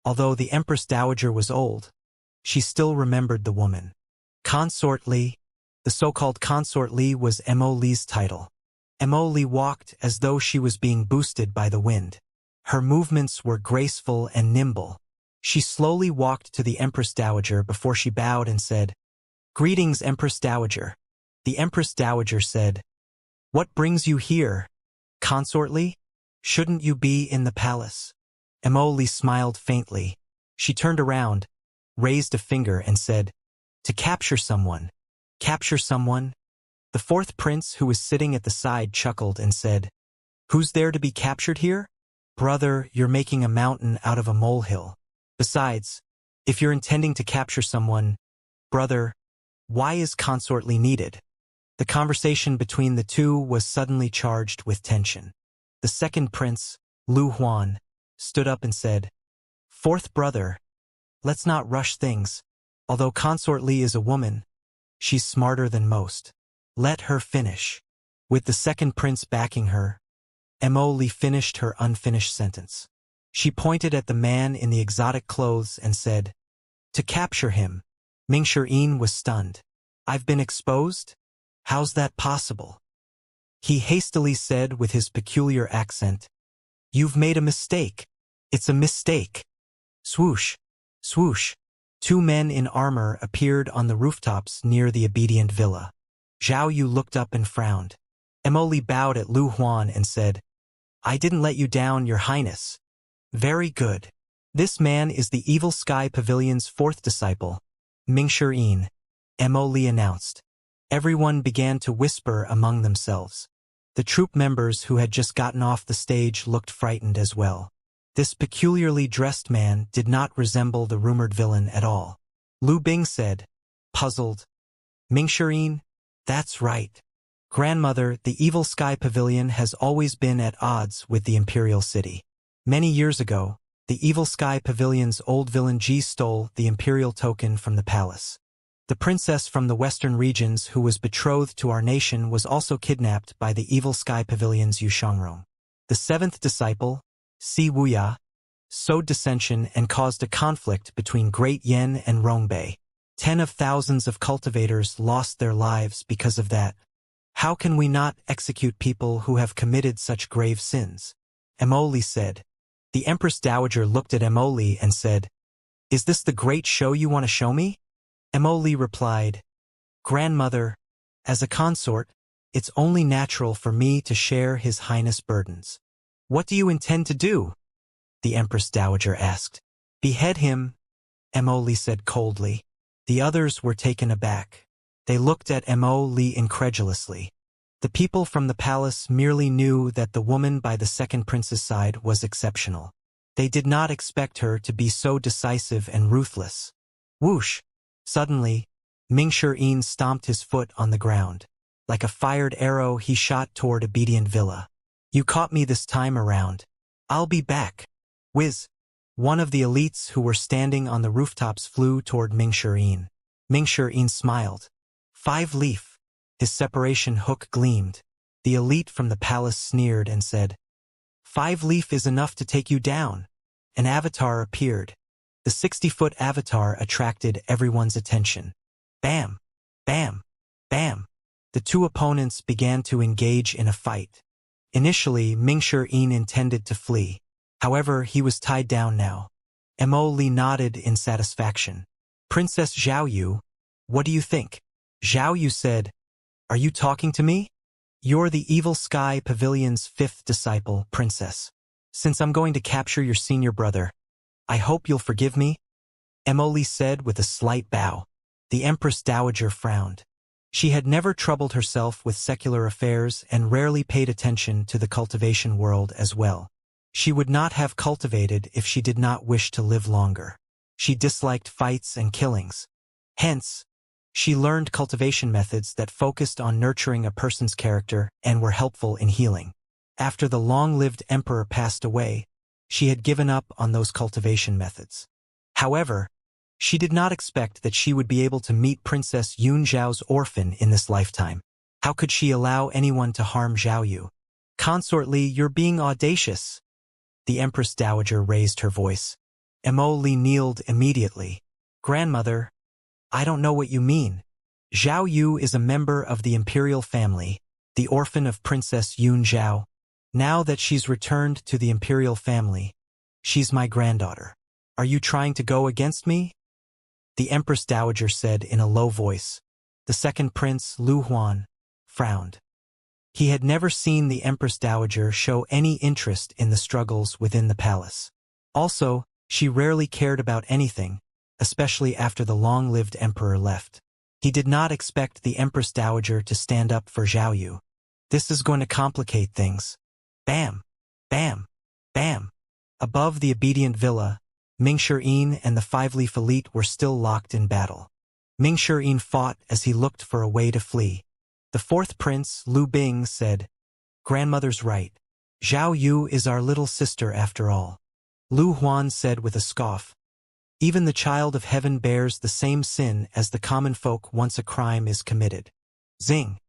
Although the Empress Dowager was old, she still remembered the woman. Consort Li. The so-called Consort Li was Mo Li's title. Mo Li walked as though she was being boosted by the wind. Her movements were graceful and nimble. She slowly walked to the Empress Dowager before she bowed and said, "Greetings, Empress Dowager." The Empress Dowager said, "What brings you here, Consort Li? Shouldn't you be in the palace?" Mo Li smiled faintly. She turned around, raised a finger and said, "To capture someone." "Capture someone?" The fourth prince, who was sitting at the side, chuckled and said, "Who's there to be captured here? Brother, you're making a mountain out of a molehill. Besides, if you're intending to capture someone, brother, why is Consort Li needed?" The conversation between the two was suddenly charged with tension. The second prince, Lu Huan, stood up and said, "Fourth brother, let's not rush things. Although Consort Li is a woman, she's smarter than most. Let her finish." With the second prince backing her, Mo Li finished her unfinished sentence. She pointed at the man in the exotic clothes and said, "To capture him." Mingxian was stunned. "I've been exposed? How's that possible?" He hastily said with his peculiar accent, "You've made a mistake. It's a mistake." Swoosh, swoosh. Two men in armor appeared on the rooftops near the obedient villa. Zhao Yu looked up and frowned. Mo Li bowed at Lu Huan and said, "I didn't let you down, Your Highness." "Very good. This man is the Evil Sky Pavilion's fourth disciple, Mingxian," Mo Li announced. Everyone began to whisper among themselves. The troop members who had just gotten off the stage looked frightened as well. This peculiarly dressed man did not resemble the rumored villain at all. Lu Bing said, puzzled, "Mingxian? That's right. Grandmother, the Evil Sky Pavilion has always been at odds with the Imperial City. Many years ago, the Evil Sky Pavilion's old villain Ji stole the Imperial token from the palace. The princess from the western regions who was betrothed to our nation was also kidnapped by the Evil Sky Pavilion's Xianxia. The seventh disciple, Si Wuya, sowed dissension and caused a conflict between Great Yen and Rongbei. 10 of thousands of cultivators lost their lives because of that. How can we not execute people who have committed such grave sins?" Mo Li said. The Empress Dowager looked at Mo Li and said, "Is this the great show you want to show me?" Mo Li replied, "Grandmother, as a consort, it's only natural for me to share His Highness' burdens." "What do you intend to do?" the Empress Dowager asked. "Behead him," Mo Li said coldly. The others were taken aback. They looked at Mo Li incredulously. The people from the palace merely knew that the woman by the second prince's side was exceptional. They did not expect her to be so decisive and ruthless. Whoosh! Suddenly, Mingxian stomped his foot on the ground. Like a fired arrow, he shot toward Obedient Villa. "You caught me this time around. I'll be back." Whiz! One of the elites who were standing on the rooftops flew toward Mingxian. Mingxian smiled. 5-leaf. His separation hook gleamed. The elite from the palace sneered and said, 5-leaf is enough to take you down." An avatar appeared. The 60-foot avatar attracted everyone's attention. Bam! Bam! Bam! The two opponents began to engage in a fight. Initially, Mingxian intended to flee. However, he was tied down now. Mo Li nodded in satisfaction. "Princess Zhao Yu, what do you think?" Zhao Yu said, "Are you talking to me? You're the Evil Sky Pavilion's 5th disciple, princess. Since I'm going to capture your senior brother, I hope you'll forgive me," Mo Li said with a slight bow. The Empress Dowager frowned. She had never troubled herself with secular affairs and rarely paid attention to the cultivation world as well. She would not have cultivated if she did not wish to live longer. She disliked fights and killings. Hence, she learned cultivation methods that focused on nurturing a person's character and were helpful in healing. After the long-lived emperor passed away, she had given up on those cultivation methods. However, she did not expect that she would be able to meet Princess Yun Zhao's orphan in this lifetime. How could she allow anyone to harm Zhao Yu? "Consort Li, you're being audacious." The Empress Dowager raised her voice. Li kneeled immediately. Grandmother, I don't know what you mean. Zhao Yu is a member of the imperial family, the orphan of Princess Yun Zhao. Now that she's returned to the imperial family, she's my granddaughter. Are you trying to go against me? The Empress Dowager said in a low voice. The second prince, Lu Huan, frowned. He had never seen the Empress Dowager show any interest in the struggles within the palace. Also, she rarely cared about anything, especially after the long-lived emperor left. He did not expect the Empress Dowager to stand up for Zhao Yu. This is going to complicate things. Bam! Bam! Bam! Above the obedient villa, Ming Shi'in and the five-leaf elite were still locked in battle. Ming Shi'in fought as he looked for a way to flee. The fourth prince, Lu Bing, said, Grandmother's right. Zhao Yu is our little sister after all. Lu Huan said with a scoff, Even the child of heaven bears the same sin as the common folk once a crime is committed. Zing!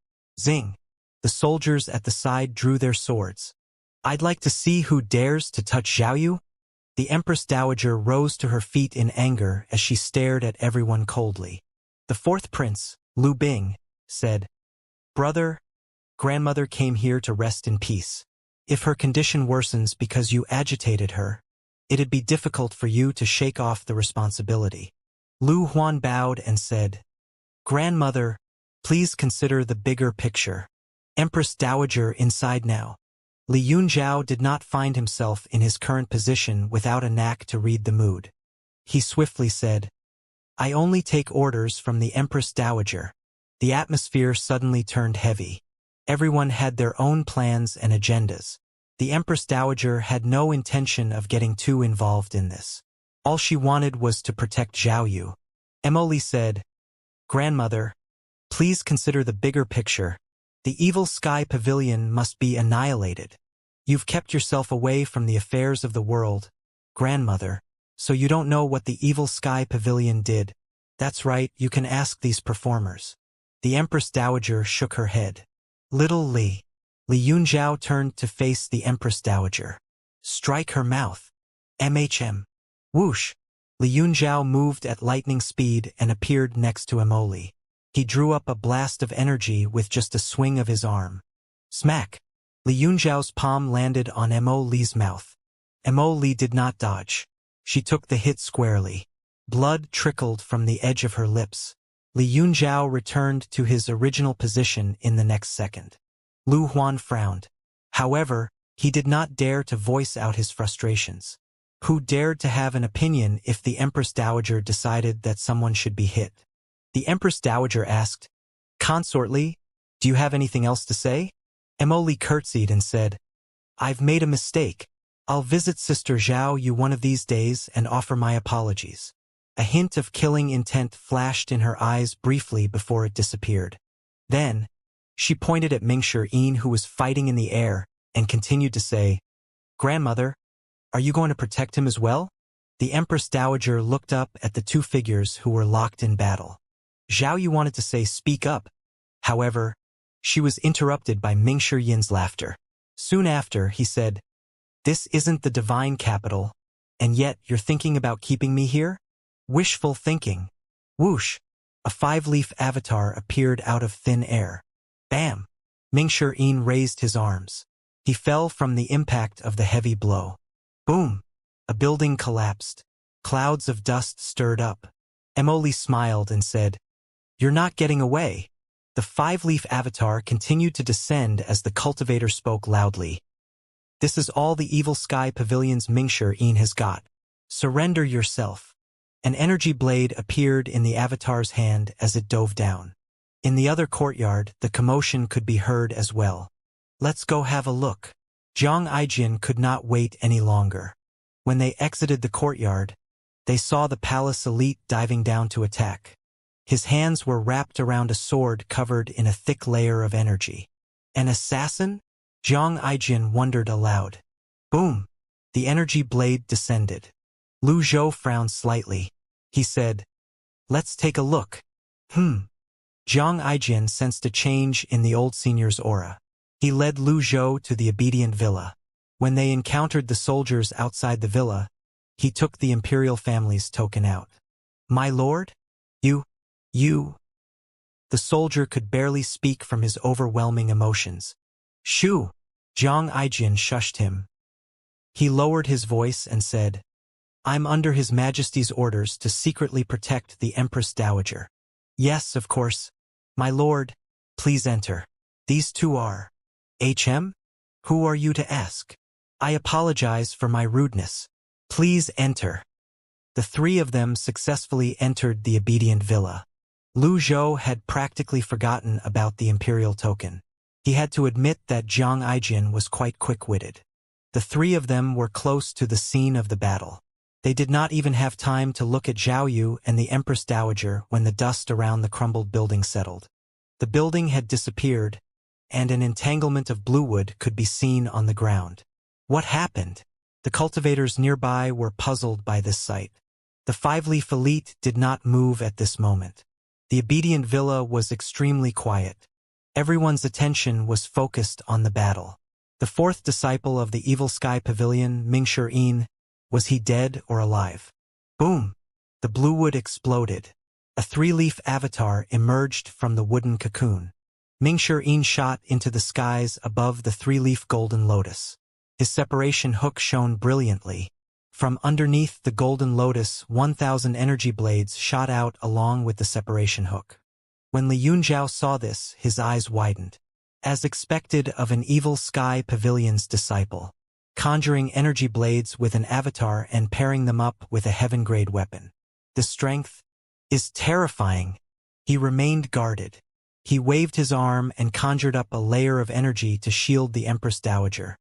Zing! The soldiers at the side drew their swords. I'd like to see who dares to touch Zhao Yu. The Empress Dowager rose to her feet in anger as she stared at everyone coldly. The fourth prince, Lu Bing, said, Brother, grandmother came here to rest in peace. If her condition worsens because you agitated her, it'd be difficult for you to shake off the responsibility. Lu Huan bowed and said, Grandmother, please consider the bigger picture. Empress Dowager inside now. Li Yunzhao did not find himself in his current position without a knack to read the mood. He swiftly said, I only take orders from the Empress Dowager. The atmosphere suddenly turned heavy. Everyone had their own plans and agendas. The Empress Dowager had no intention of getting too involved in this. All she wanted was to protect Zhao Yu. Li said, Grandmother, please consider the bigger picture. The evil sky pavilion must be annihilated. You've kept yourself away from the affairs of the world, grandmother, so you don't know what the evil sky pavilion did. That's right, you can ask these performers. The Empress Dowager shook her head. Little Li. Li Yunzhao turned to face the Empress Dowager. Strike her mouth. Whoosh. Li Yunzhao moved at lightning speed and appeared next to Li. He drew up a blast of energy with just a swing of his arm. Smack! Li Yunzhao's palm landed on Li's mouth. Li did not dodge. She took the hit squarely. Blood trickled from the edge of her lips. Li Yunzhao returned to his original position in the next second. Lu Huan frowned. However, he did not dare to voice out his frustrations. Who dared to have an opinion if the Empress Dowager decided that someone should be hit? The Empress Dowager asked, Consort Li, do you have anything else to say? Li curtsied and said, I've made a mistake. I'll visit Sister Zhao Yu one of these days and offer my apologies. A hint of killing intent flashed in her eyes briefly before it disappeared. Then, she pointed at Ming Shi'in, who was fighting in the air, and continued to say, Grandmother, are you going to protect him as well? The Empress Dowager looked up at the two figures who were locked in battle. Zhao Yu wanted to say speak up. However, she was interrupted by Ming Shi'in's laughter. Soon after, he said, This isn't the divine capital, and yet you're thinking about keeping me here? Wishful thinking. Whoosh! A five-leaf avatar appeared out of thin air. Bam! Ming Shi'in raised his arms. He fell from the impact of the heavy blow. Boom! A building collapsed. Clouds of dust stirred up. Li smiled and said, You're not getting away. The five-leaf avatar continued to descend as the cultivator spoke loudly. This is all the evil sky pavilion's Ming Shi'in has got. Surrender yourself. An energy blade appeared in the avatar's hand as it dove down. In the other courtyard, the commotion could be heard as well. Let's go have a look. Zhang Aijin could not wait any longer. When they exited the courtyard, they saw the palace elite diving down to attack. His hands were wrapped around a sword covered in a thick layer of energy. An assassin? Zhang Aijin wondered aloud. Boom! The energy blade descended. Lu Zhou frowned slightly. He said, Let's take a look. Zhang Aijin sensed a change in the old senior's aura. He led Lu Zhou to the obedient villa. When they encountered the soldiers outside the villa, He took the imperial family's token out. My lord? You. The soldier could barely speak from his overwhelming emotions. Shoo! Zhang Aijian shushed him. He lowered his voice and said, I'm under His Majesty's orders to secretly protect the Empress Dowager. Yes, of course. My lord, please enter. These two are. HM? Who are you to ask? I apologize for my rudeness. Please enter. The three of them successfully entered the obedient villa. Lu Zhou had practically forgotten about the imperial token. He had to admit that Zhang Aijian was quite quick-witted. The three of them were close to the scene of the battle. They did not even have time to look at Zhao Yu and the Empress Dowager when the dust around the crumbled building settled. The building had disappeared, and an entanglement of bluewood could be seen on the ground. What happened? The cultivators nearby were puzzled by this sight. The five-leaf elite did not move at this moment. The obedient villa was extremely quiet. Everyone's attention was focused on the battle. The fourth disciple of the Evil Sky Pavilion, Mingshi, was he dead or alive? Boom! The bluewood exploded. A three-leaf avatar emerged from the wooden cocoon. Mingshi shot into the skies above the three-leaf golden lotus. His separation hook shone brilliantly. From underneath the golden lotus, 1,000 energy blades shot out along with the separation hook. When Li Yunjiao saw this, his eyes widened. As expected of an Evil Sky Pavilion's disciple, conjuring energy blades with an avatar and pairing them up with a heaven-grade weapon. The strength is terrifying. He remained guarded. He waved his arm and conjured up a layer of energy to shield the Empress Dowager,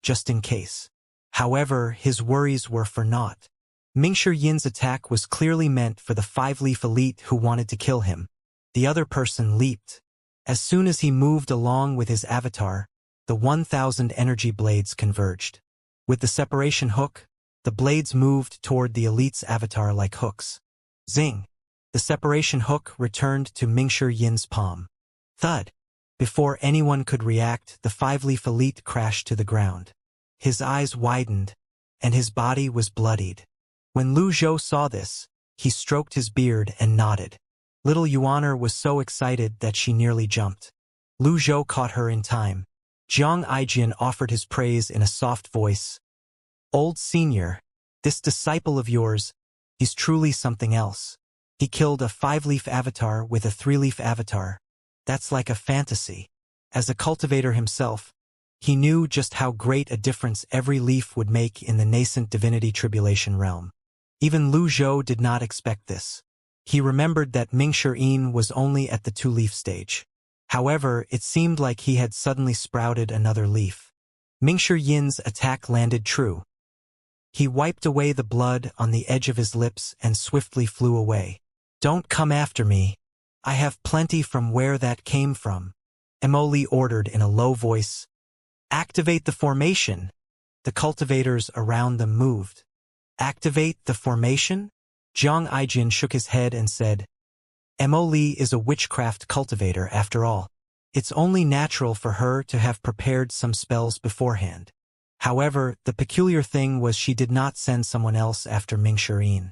just in case. However, his worries were for naught. Mingshi Yin's attack was clearly meant for the five-leaf elite who wanted to kill him. The other person leaped. As soon as he moved along with his avatar, the 1,000 energy blades converged. With the separation hook, the blades moved toward the elite's avatar like hooks. Zing! The separation hook returned to Mingshi Yin's palm. Thud! Before anyone could react, the five-leaf elite crashed to the ground. His eyes widened, and his body was bloodied. When Lu Zhou saw this, he stroked his beard and nodded. Little Yuaner was so excited that she nearly jumped. Lu Zhou caught her in time. Zhang Aijian offered his praise in a soft voice. Old senior, this disciple of yours, he's truly something else. He killed a five-leaf avatar with a three-leaf avatar. That's like a fantasy. As a cultivator himself, he knew just how great a difference every leaf would make in the nascent divinity tribulation realm. Even Lu Zhou did not expect this. He remembered that Mingshi was only at the two-leaf stage. However, it seemed like he had suddenly sprouted another leaf. Mingshi Yin's attack landed true. He wiped away the blood on the edge of his lips and swiftly flew away. Don't come after me. I have plenty from where that came from. Emoli ordered in a low voice. Activate the formation. The cultivators around them moved. Activate the formation? Zhang Aijian shook his head and said, Emoli is a witchcraft cultivator after all. It's only natural for her to have prepared some spells beforehand. However, the peculiar thing was she did not send someone else after Mingshi.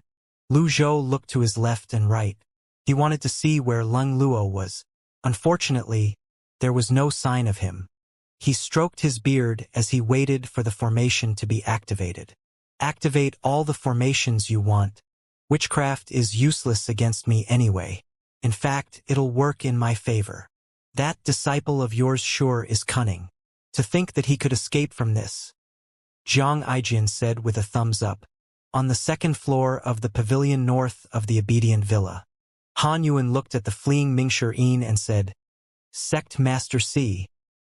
Lu Zhou looked to his left and right. He wanted to see where Leng Luo was. Unfortunately, there was no sign of him. He stroked his beard as he waited for the formation to be activated. Activate all the formations you want. Witchcraft is useless against me anyway. In fact, it'll work in my favor. That disciple of yours sure is cunning. To think that he could escape from this. Zhang Aijian said with a thumbs up. On the second floor of the pavilion north of the obedient villa. Han Yuan looked at the fleeing Mingshi and said, Sect Master C.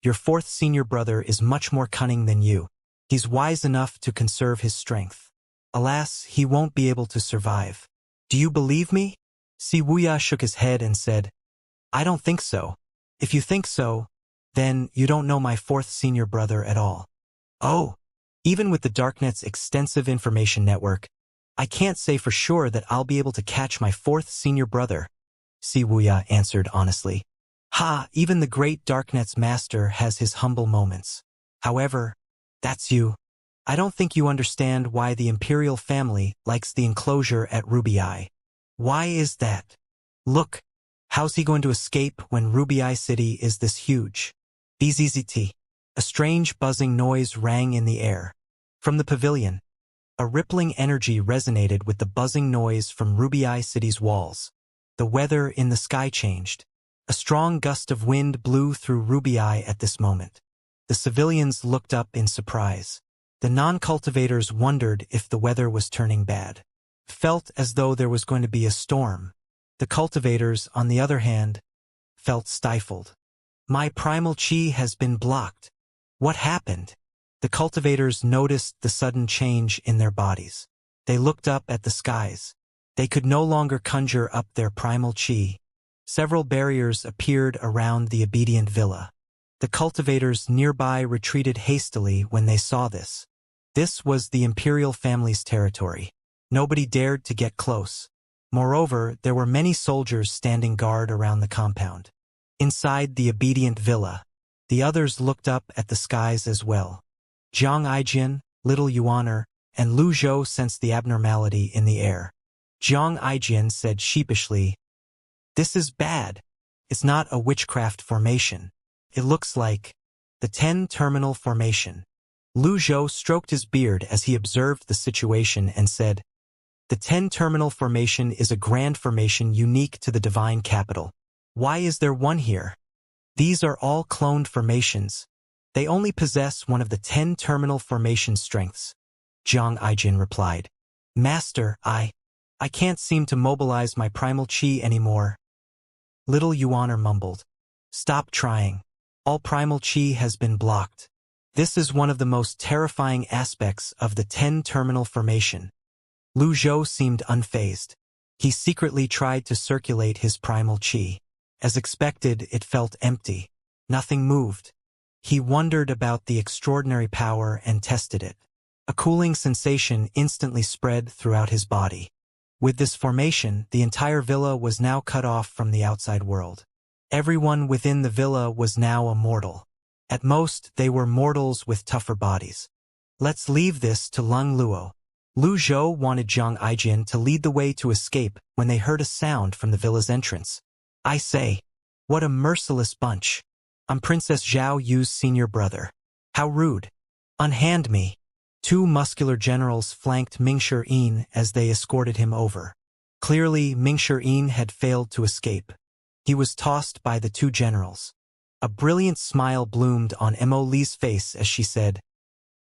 Your fourth senior brother is much more cunning than you. He's wise enough to conserve his strength. Alas, he won't be able to survive. Do you believe me? Si Wuya shook his head and said, I don't think so. If you think so, then you don't know my fourth senior brother at all. Oh, even with the Darknet's extensive information network, I can't say for sure that I'll be able to catch my fourth senior brother, Si Wuya answered honestly. Ha, even the great Darknet's master has his humble moments. However, that's you. I don't think you understand why the imperial family likes the enclosure at Ruby Eye. Why is that? Look, how's he going to escape when Ruby Eye City is this huge? BZZT. A strange buzzing noise rang in the air. From the pavilion, a rippling energy resonated with the buzzing noise from Ruby Eye City's walls. The weather in the sky changed. A strong gust of wind blew through Ruby Eye at this moment. The civilians looked up in surprise. The non-cultivators wondered if the weather was turning bad. Felt as though there was going to be a storm. The cultivators, on the other hand, felt stifled. My primal chi has been blocked. What happened? The cultivators noticed the sudden change in their bodies. They looked up at the skies. They could no longer conjure up their primal chi. Several barriers appeared around the obedient villa. The cultivators nearby retreated hastily when they saw this. This was the imperial family's territory. Nobody dared to get close. Moreover, there were many soldiers standing guard around the compound. Inside the obedient villa, the others looked up at the skies as well. Jiang Aijian, Little Yuaner, and Lu Zhou sensed the abnormality in the air. Jiang Aijian said sheepishly, "This is bad. It's not a witchcraft formation. It looks like the 10-terminal formation." Lu Zhou stroked his beard as he observed the situation and said, "The 10-terminal formation is a grand formation unique to the divine capital. Why is there one here? These are all cloned formations. They only possess one of the 10-terminal formation strengths." Jiang Aijin replied, "Master, I can't seem to mobilize my primal chi anymore." Little Yuaner mumbled, "Stop trying. All primal chi has been blocked. This is one of the most terrifying aspects of the 10-terminal formation." Lu Zhou seemed unfazed. He secretly tried to circulate his primal chi. As expected, it felt empty. Nothing moved. He wondered about the extraordinary power and tested it. A cooling sensation instantly spread throughout his body. With this formation, the entire villa was now cut off from the outside world. Everyone within the villa was now a mortal. At most, they were mortals with tougher bodies. "Let's leave this to Lung Luo." Lu Zhou wanted Jiang Aijin to lead the way to escape when they heard a sound from the villa's entrance. "I say, what a merciless bunch. I'm Princess Zhao Yu's senior brother. How rude. Unhand me." Two muscular generals flanked Mingshi Yin as they escorted him over. Clearly, Mingshi Yin had failed to escape. He was tossed by the two generals. A brilliant smile bloomed on Mo Li's face as she said,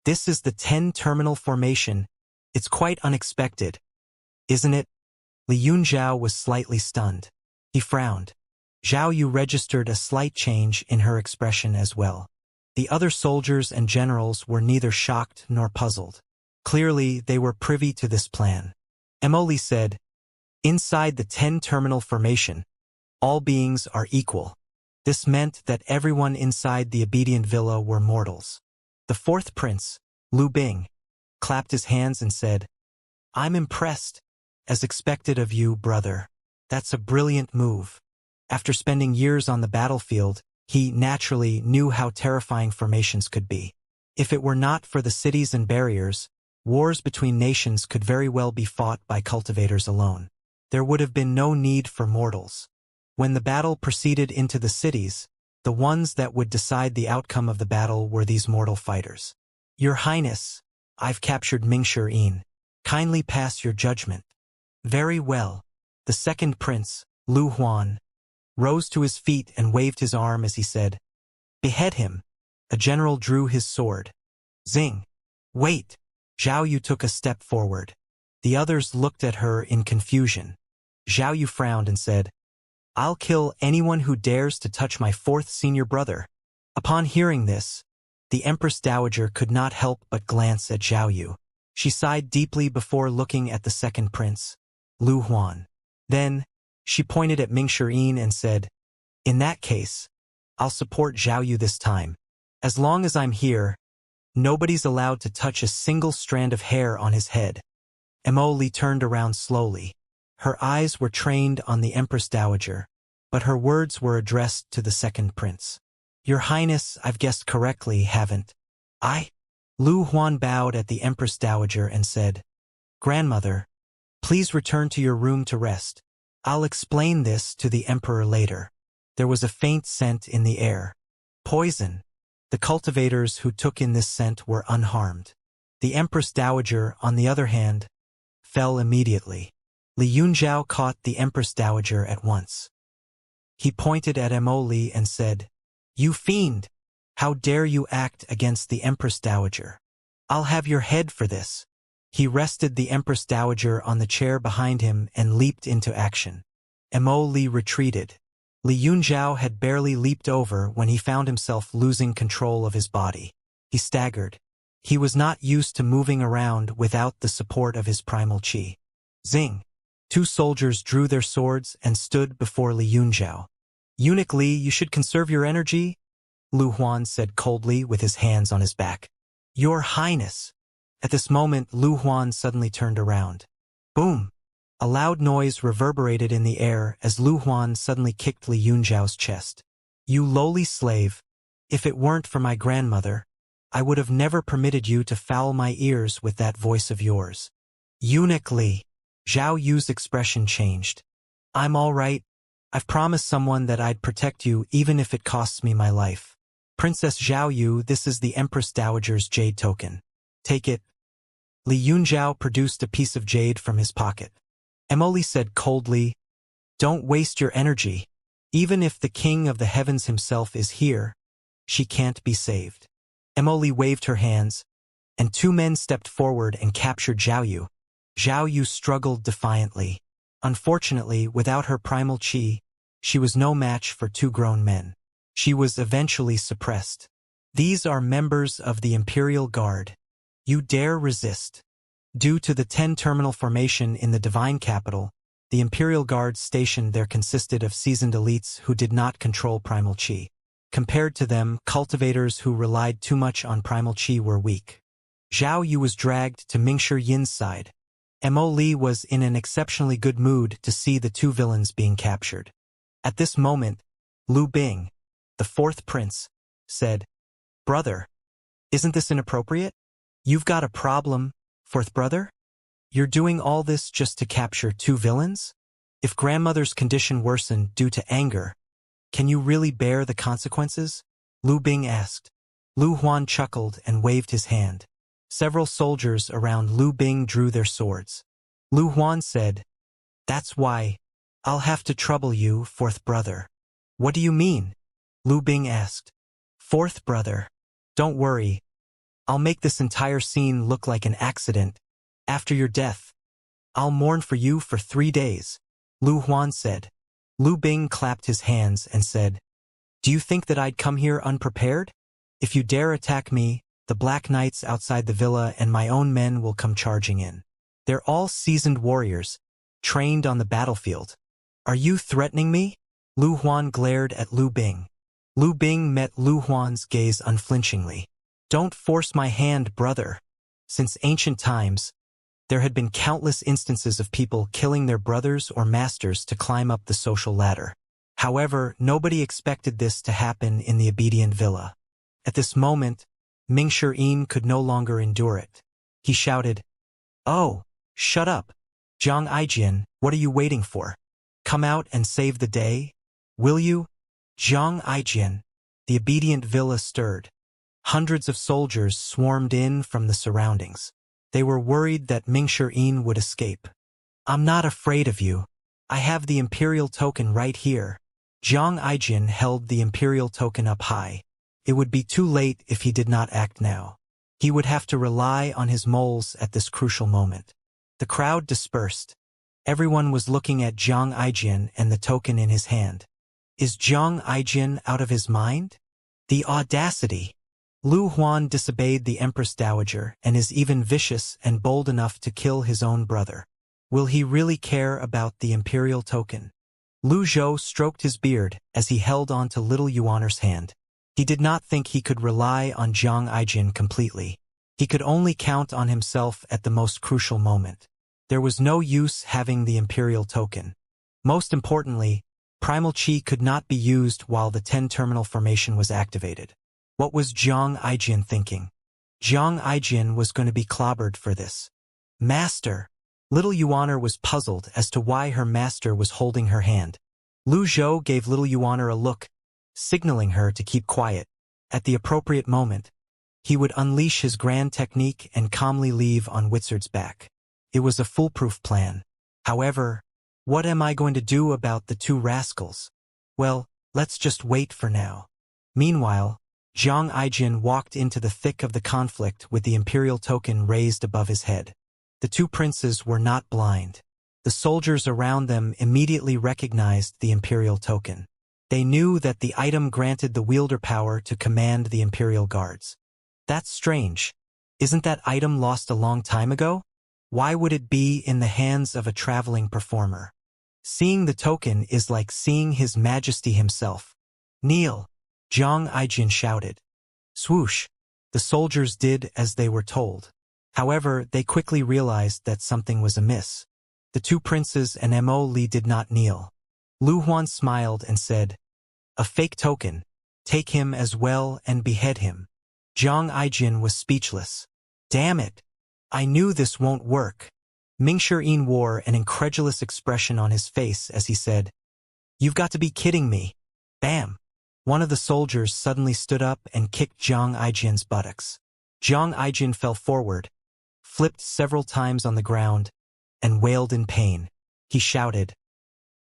"This is the 10-terminal formation. It's quite unexpected, isn't it?" Li Yunzhao was slightly stunned. He frowned. Zhao Yu registered a slight change in her expression as well. The other soldiers and generals were neither shocked nor puzzled. Clearly, they were privy to this plan. Mo Li said, "Inside the 10-terminal formation, all beings are equal." This meant that everyone inside the obedient villa were mortals. The fourth prince, Lu Bing, clapped his hands and said, "I'm impressed. As expected of you, brother. That's a brilliant move." After spending years on the battlefield, he naturally knew how terrifying formations could be. If it were not for the cities and barriers, wars between nations could very well be fought by cultivators alone. There would have been no need for mortals. When the battle proceeded into the cities, the ones that would decide the outcome of the battle were these mortal fighters. "Your Highness, I've captured Mingshi Yin. Kindly pass your judgment." "Very well." The second prince, Lu Huan, rose to his feet and waved his arm as he said, "Behead him." A general drew his sword. Zing. "Wait." Zhao Yu took a step forward. The others looked at her in confusion. Zhao Yu frowned and said, "I'll kill anyone who dares to touch my fourth senior brother." Upon hearing this, the Empress Dowager could not help but glance at Zhao Yu. She sighed deeply before looking at the second prince, Lu Huan. Then, she pointed at Mingshi Yin and said, "In that case, I'll support Zhao Yu this time. As long as I'm here, nobody's allowed to touch a single strand of hair on his head." Mo Li turned around slowly. Her eyes were trained on the Empress Dowager, but her words were addressed to the second prince. "Your Highness, I've guessed correctly, haven't I?" Lu Huan bowed at the Empress Dowager and said, "Grandmother, please return to your room to rest. I'll explain this to the Emperor later." There was a faint scent in the air. Poison. The cultivators who took in this scent were unharmed. The Empress Dowager, on the other hand, fell immediately. Li Yunzhao caught the Empress Dowager at once. He pointed at Li and said, "You fiend! How dare you act against the Empress Dowager? I'll have your head for this." He rested the Empress Dowager on the chair behind him and leaped into action. Li retreated. Li Yunzhao had barely leaped over when he found himself losing control of his body. He staggered. He was not used to moving around without the support of his primal qi. Zing! 2 soldiers drew their swords and stood before Li Yunzhao. "Eunuch Li, you should conserve your energy," Lu Huan said coldly with his hands on his back. "Your Highness." At this moment, Lu Huan suddenly turned around. Boom! A loud noise reverberated in the air as Lu Huan suddenly kicked Li Yunzhao's chest. "You lowly slave! If it weren't for my grandmother, I would have never permitted you to foul my ears with that voice of yours." "Eunuch Li." Zhao Yu's expression changed. "I'm all right. I've promised someone that I'd protect you even if it costs me my life. Princess Zhao Yu, this is the Empress Dowager's jade token. Take it." Li Yunzhao produced a piece of jade from his pocket. Li said coldly, "Don't waste your energy. Even if the King of the Heavens himself is here, she can't be saved." Li waved her hands, and 2 men stepped forward and captured Zhao Yu. Zhao Yu struggled defiantly. Unfortunately, without her primal qi, she was no match for 2 grown men. She was eventually suppressed. "These are members of the Imperial Guard. You dare resist." Due to the 10-terminal formation in the Divine Capital, the Imperial Guard stationed there consisted of seasoned elites who did not control primal qi. Compared to them, cultivators who relied too much on primal qi were weak. Zhao Yu was dragged to Mingshi Yin's side. Li was in an exceptionally good mood to see the 2 villains being captured. At this moment, Lu Bing, the 4th prince, said, "Brother, isn't this inappropriate? You've got a problem, 4th brother? You're doing all this just to capture 2 villains? If grandmother's condition worsened due to anger, can you really bear the consequences?" Lu Bing asked. Lu Huan chuckled and waved his hand. Several soldiers around Lu Bing drew their swords. Lu Huan said, "That's why I'll have to trouble you, 4th brother." "What do you mean?" Lu Bing asked. "4th brother, don't worry. I'll make this entire scene look like an accident. After your death, I'll mourn for you for 3 days," Lu Huan said. Lu Bing clapped his hands and said, "Do you think that I'd come here unprepared? If you dare attack me, the Black Knights outside the villa and my own men will come charging in. They're all seasoned warriors, trained on the battlefield. Are you threatening me?" Lu Huan glared at Lu Bing. Lu Bing met Lu Huan's gaze unflinchingly. "Don't force my hand, brother." Since ancient times, there had been countless instances of people killing their brothers or masters to climb up the social ladder. However, nobody expected this to happen in the obedient villa. At this moment, Mingshi Yin could no longer endure it. He shouted, "Oh, shut up. Zhang Aijian, what are you waiting for? Come out and save the day, will you?" Zhang Aijian. The obedient villa stirred. Hundreds of soldiers swarmed in from the surroundings. They were worried that Mingshi Yin would escape. "I'm not afraid of you. I have the Imperial token right here." Zhang Aijian held the Imperial token up high. It would be too late if he did not act now. He would have to rely on his moles at this crucial moment. The crowd dispersed. Everyone was looking at Zhang Aijian and the token in his hand. Is Zhang Aijian out of his mind? The audacity! Lu Huan disobeyed the Empress Dowager and is even vicious and bold enough to kill his own brother. Will he really care about the Imperial token? Lu Zhou stroked his beard as he held on to little Yuaner's hand. He did not think he could rely on Zhang Aijian completely. He could only count on himself at the most crucial moment. There was no use having the Imperial token. Most importantly, primal qi could not be used while the 10-terminal formation was activated. What was Zhang Aijian thinking? Jiang Aijin was going to be clobbered for this. Master! Little Yuaner was puzzled as to why her master was holding her hand. Lu Zhou gave little Yuaner a look, signaling her to keep quiet. At the appropriate moment, he would unleash his grand technique and calmly leave on Wizard's back. It was a foolproof plan. However, what am I going to do about the two rascals? Well, let's just wait for now. Meanwhile, Jiang Aijin walked into the thick of the conflict with the imperial token raised above his head. The two princes were not blind. The soldiers around them immediately recognized the imperial token. They knew that the item granted the wielder power to command the imperial guards. That's strange. Isn't that item lost a long time ago? Why would it be in the hands of a traveling performer? Seeing the token is like seeing His Majesty himself. Kneel! Jiang Aijin shouted. Swoosh! The soldiers did as they were told. However, they quickly realized that something was amiss. The two princes and Mo Li did not kneel. Lu Huan smiled and said, "A fake token. Take him as well and behead him." Jiang Aijin was speechless. Damn it! I knew this won't work. Mingshi wore an incredulous expression on his face as he said, "You've got to be kidding me." Bam! One of the soldiers suddenly stood up and kicked Jiang Aijin's buttocks. Jiang Aijin fell forward, flipped several times on the ground, and wailed in pain. He shouted,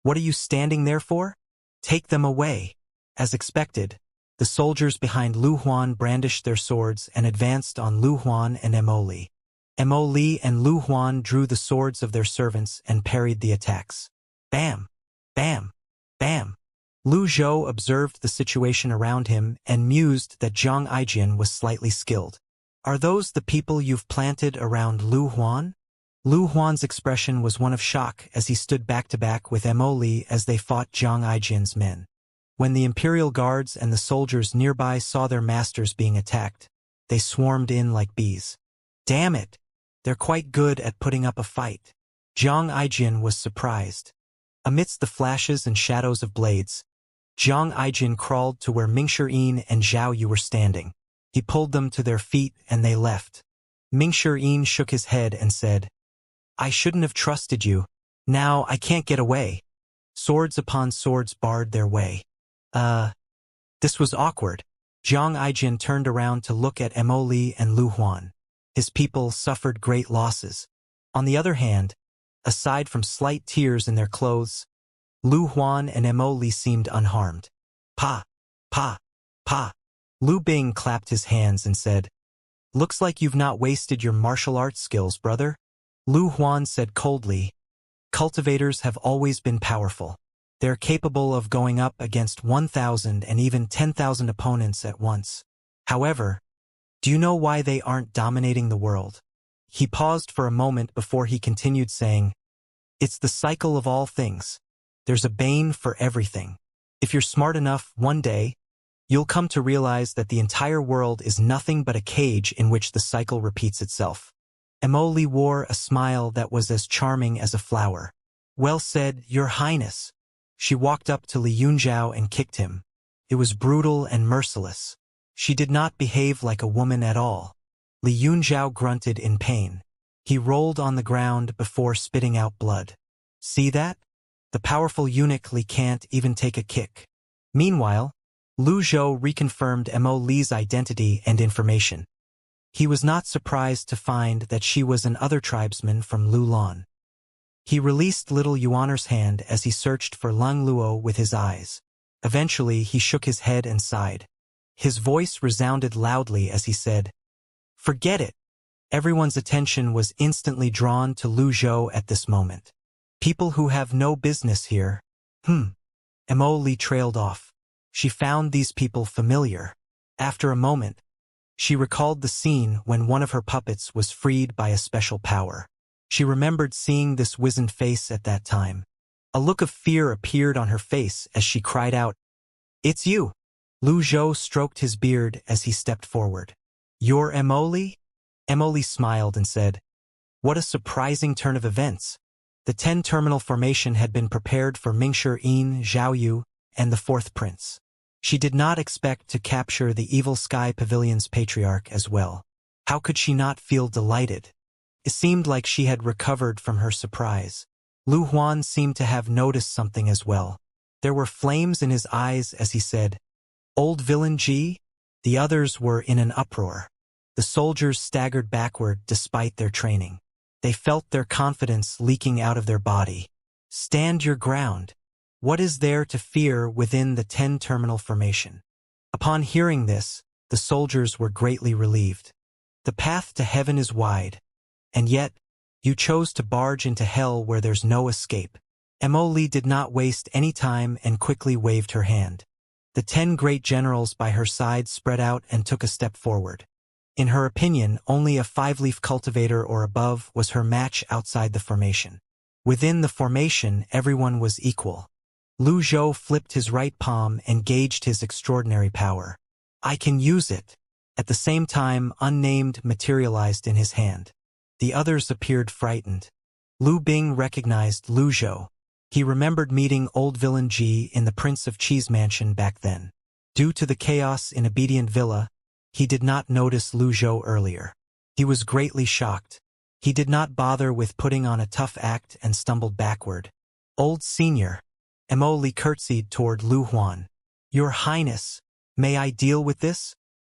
"What are you standing there for? Take them away." As expected, the soldiers behind Lu Huan brandished their swords and advanced on Lu Huan and Mo Li. Mo Li and Lu Huan drew the swords of their servants and parried the attacks. Bam! Bam! Bam! Lu Zhou observed the situation around him and mused that Jiang Aijin was slightly skilled. Are those the people you've planted around Lu Huan? Lu Huan's expression was one of shock as he stood back-to-back with Mo Li as they fought Jiang Aijin's men. When the imperial guards and the soldiers nearby saw their masters being attacked, they swarmed in like bees. Damn it! They're quite good at putting up a fight. Jiang Aijin was surprised. Amidst the flashes and shadows of blades, Jiang Aijin crawled to where Mingshi and Zhao Yu were standing. He pulled them to their feet and they left. Mingshi shook his head and said, "I shouldn't have trusted you. Now I can't get away." Swords upon swords barred their way. This was awkward. Jiang Aijin turned around to look at Mo Li and Lu Huan. His people suffered great losses. On the other hand, aside from slight tears in their clothes, Lu Huan and Mo Li seemed unharmed. Pa! Pa! Pa! Lu Bing clapped his hands and said, "Looks like you've not wasted your martial arts skills, brother." Lu Huan said coldly, "Cultivators have always been powerful. They're capable of going up against 1,000 and even 10,000 opponents at once. However, do you know why they aren't dominating the world?" He paused for a moment before he continued saying, "It's the cycle of all things. There's a bane for everything. If you're smart enough, one day, you'll come to realize that the entire world is nothing but a cage in which the cycle repeats itself." Mo Li wore a smile that was as charming as a flower. "Well said, Your Highness." She walked up to Li Yunzhao and kicked him. It was brutal and merciless. She did not behave like a woman at all. Li Yunzhao grunted in pain. He rolled on the ground before spitting out blood. See that? The powerful eunuch Li can't even take a kick. Meanwhile, Lu Zhou reconfirmed Mo Li's identity and information. He was not surprised to find that she was an other tribesman from Lulan. He released little Yuaner's hand as he searched for Lung Luo with his eyes. Eventually, he shook his head and sighed. His voice resounded loudly as he said, "Forget it." Everyone's attention was instantly drawn to Lu Zhou at this moment. People who have no business here. Mo Li trailed off. She found these people familiar. After a moment, she recalled the scene when one of her puppets was freed by a special power. She remembered seeing this wizened face at that time. A look of fear appeared on her face as she cried out, "It's you!" Lu Zhou stroked his beard as he stepped forward. "You're Mo Li?" Mo Li smiled and said, "What a surprising turn of events." The 10-terminal formation had been prepared for Mingshi, Zhao Yu, and the fourth prince. She did not expect to capture the Evil Sky Pavilion's Patriarch as well. How could she not feel delighted? It seemed like she had recovered from her surprise. Lu Huan seemed to have noticed something as well. There were flames in his eyes as he said, "Old villain Ji?" The others were in an uproar. The soldiers staggered backward despite their training. They felt their confidence leaking out of their body. Stand your ground. What is there to fear within the 10-terminal formation? Upon hearing this, the soldiers were greatly relieved. The path to heaven is wide, and yet, you chose to barge into hell where there's no escape. Emily did not waste any time and quickly waved her hand. The 10 great generals by her side spread out and took a step forward. In her opinion, only a 5-leaf cultivator or above was her match outside the formation. Within the formation, everyone was equal. Lu Zhou flipped his right palm and gauged his extraordinary power. I can use it. At the same time, unnamed materialized in his hand. The others appeared frightened. Lu Bing recognized Lu Zhou. He remembered meeting old villain Ji in the Prince of Cheese mansion back then. Due to the chaos in Obedient Villa, he did not notice Lu Zhou earlier. He was greatly shocked. He did not bother with putting on a tough act and stumbled backward. Old senior. Emily curtsied toward Lu Huan. Your Highness, may I deal with this?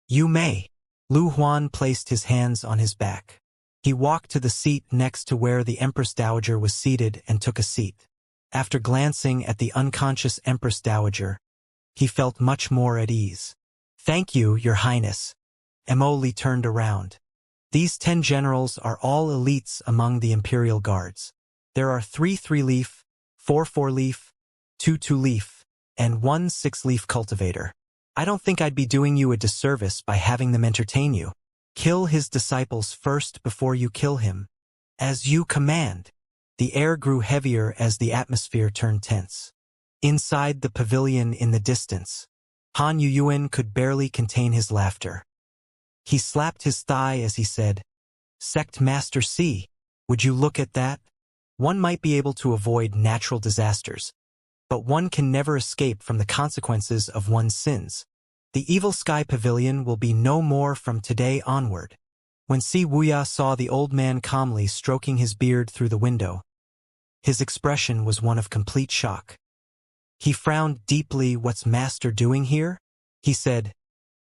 You may. Lu Huan placed his hands on his back. He walked to the seat next to where the Empress Dowager was seated and took a seat. After glancing at the unconscious Empress Dowager, he felt much more at ease. Thank you, Your Highness. Emily turned around. These 10 generals are all elites among the Imperial Guards. There are 3 3-leaf, 4 4-leaf, 2 2-leaf, and 1 6-leaf cultivator. I don't think I'd be doing you a disservice by having them entertain you. Kill his disciples first before you kill him. As you command. The air grew heavier as the atmosphere turned tense. Inside the pavilion in the distance, Han Yuyuan could barely contain his laughter. He slapped his thigh as he said, Sect Master C, would you look at that? One might be able to avoid natural disasters, but one can never escape from the consequences of one's sins. The Evil Sky Pavilion will be no more from today onward. When Si Wuya saw the old man calmly stroking his beard through the window, his expression was one of complete shock. He frowned deeply. What's Master doing here? He said,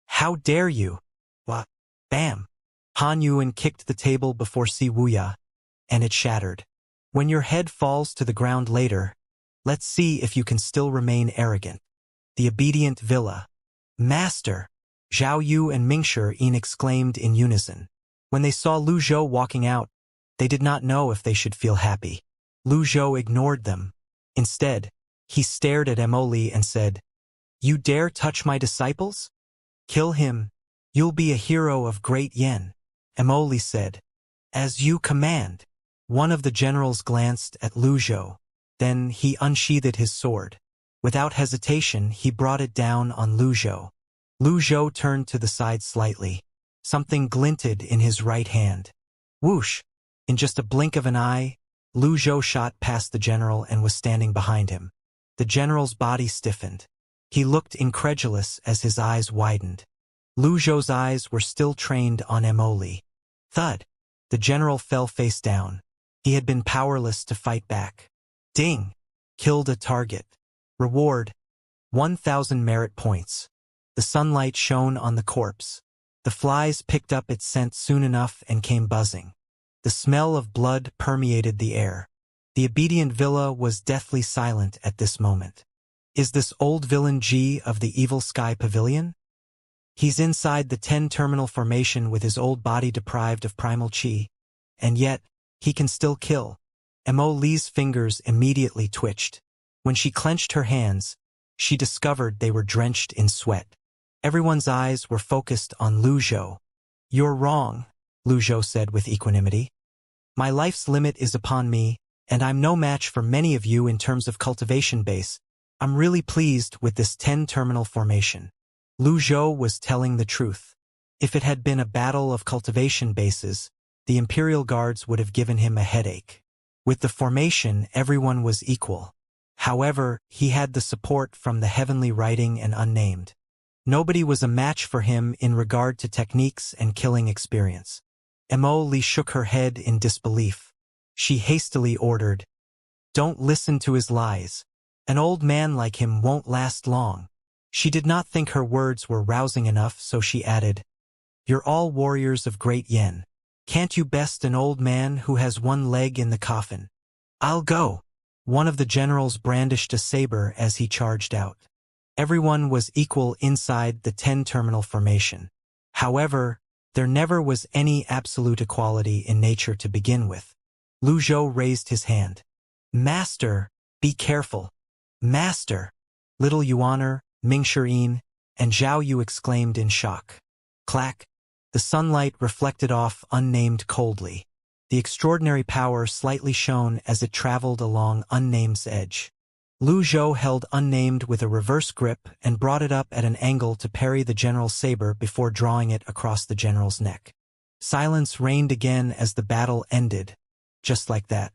How dare you? What? Bam! Han Yuan kicked the table before Si Wuya, and it shattered. When your head falls to the ground later, let's see if you can still remain arrogant. The Obedient Villa. Master! Zhao Yu and Mingshi Yin exclaimed in unison. When they saw Lu Zhou walking out, they did not know if they should feel happy. Lu Zhou ignored them. Instead, he stared at Emily and said, You dare touch my disciples? Kill him. You'll be a hero of great Yen. Emily said, As you command. One of the generals glanced at Lu Zhou. Then he unsheathed his sword. Without hesitation, he brought it down on Lu Zhou. Lu Zhou turned to the side slightly. Something glinted in his right hand. Whoosh! In just a blink of an eye, Lu Zhou shot past the general and was standing behind him. The general's body stiffened. He looked incredulous as his eyes widened. Lu Zhou's eyes were still trained on Emily. Thud! The general fell face down. He had been powerless to fight back. Ding! Killed a target. Reward: 1,000 merit points. The sunlight shone on the corpse. The flies picked up its scent soon enough and came buzzing. The smell of blood permeated the air. The Obedient Villa was deathly silent at this moment. Is this old villain G of the Evil Sky Pavilion? He's inside the 10-terminal formation with his old body deprived of primal chi. And yet, he can still kill. Emily's fingers immediately twitched. When she clenched her hands, she discovered they were drenched in sweat. Everyone's eyes were focused on Lu Zhou. You're wrong, Lu Zhou said with equanimity. My life's limit is upon me, and I'm no match for many of you in terms of cultivation base. I'm really pleased with this 10-terminal formation. Lu Zhou was telling the truth. If it had been a battle of cultivation bases, the Imperial Guards would have given him a headache. With the formation, everyone was equal. However, he had the support from the heavenly writing and unnamed. Nobody was a match for him in regard to techniques and killing experience. Emily shook her head in disbelief. She hastily ordered, "Don't listen to his lies. An old man like him won't last long." She did not think her words were rousing enough, so she added, "You're all warriors of great yen. Can't you best an old man who has one leg in the coffin?" "I'll go." One of the generals brandished a saber as he charged out. Everyone was equal inside the 10-terminal formation. However, there never was any absolute equality in nature to begin with. Lu Zhou raised his hand. "Master, be careful." "Master!" Little Yuaner, Ming Shirin, and Zhao Yu exclaimed in shock. Clack! The sunlight reflected off unnamed coldly. The extraordinary power slightly shone as it traveled along unnamed's edge. Lu Zhou held unnamed with a reverse grip and brought it up at an angle to parry the general's saber before drawing it across the general's neck. Silence reigned again as the battle ended. Just like that.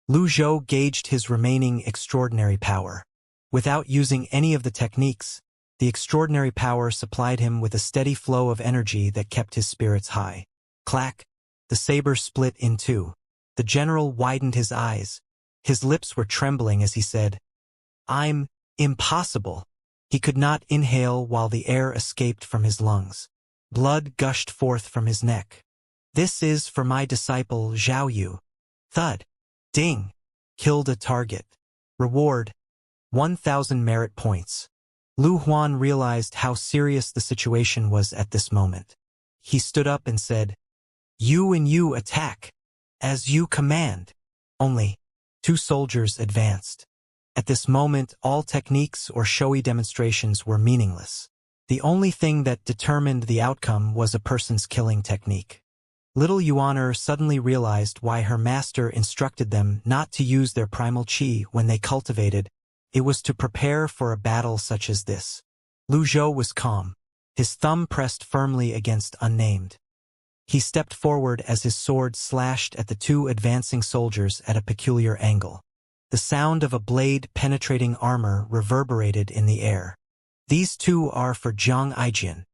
Lu Zhou gauged his remaining extraordinary power. Without using any of the techniques, the extraordinary power supplied him with a steady flow of energy that kept his spirits high. Clack! The saber split in two. The general widened his eyes. His lips were trembling as he said, "I'm impossible." He could not inhale while the air escaped from his lungs. Blood gushed forth from his neck. "This is for my disciple Zhao Yu." Thud. Ding. Killed a target. Reward. 1,000 merit points. Lu Huan realized how serious the situation was at this moment. He stood up and said, "You and you attack. As you command." Only 2 soldiers advanced. At this moment, all techniques or showy demonstrations were meaningless. The only thing that determined the outcome was a person's killing technique. Little Yuaner suddenly realized why her master instructed them not to use their primal chi when they cultivated. It was to prepare for a battle such as this. Lu Zhou was calm, his thumb pressed firmly against unnamed. He stepped forward as his sword slashed at the 2 advancing soldiers at a peculiar angle. The sound of a blade penetrating armor reverberated in the air. "These 2 are for Zhang Aijian."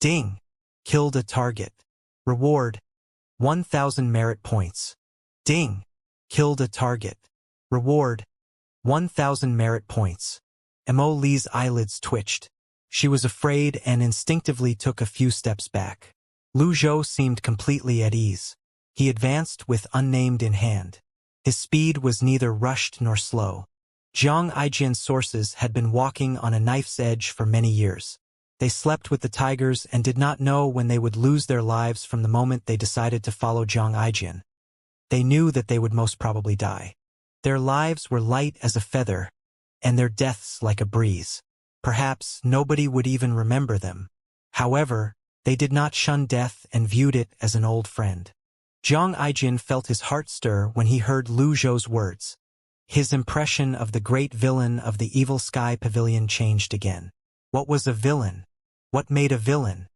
Ding! Killed a target. Reward. 1,000 merit points. Ding! Killed a target. Reward. 1,000 merit points. Emily's eyelids twitched. She was afraid and instinctively took a few steps back. Lu Zhou seemed completely at ease. He advanced with unnamed in hand. His speed was neither rushed nor slow. Zhang Aijian's sources had been walking on a knife's edge for many years. They slept with the tigers and did not know when they would lose their lives from the moment they decided to follow Zhang Aijian. They knew that they would most probably die. Their lives were light as a feather, and their deaths like a breeze. Perhaps nobody would even remember them. However, they did not shun death and viewed it as an old friend. Zhang Aijian felt his heart stir when he heard Lu Zhou's words. His impression of the great villain of the Evil Sky Pavilion changed again. What was a villain? What made a villain?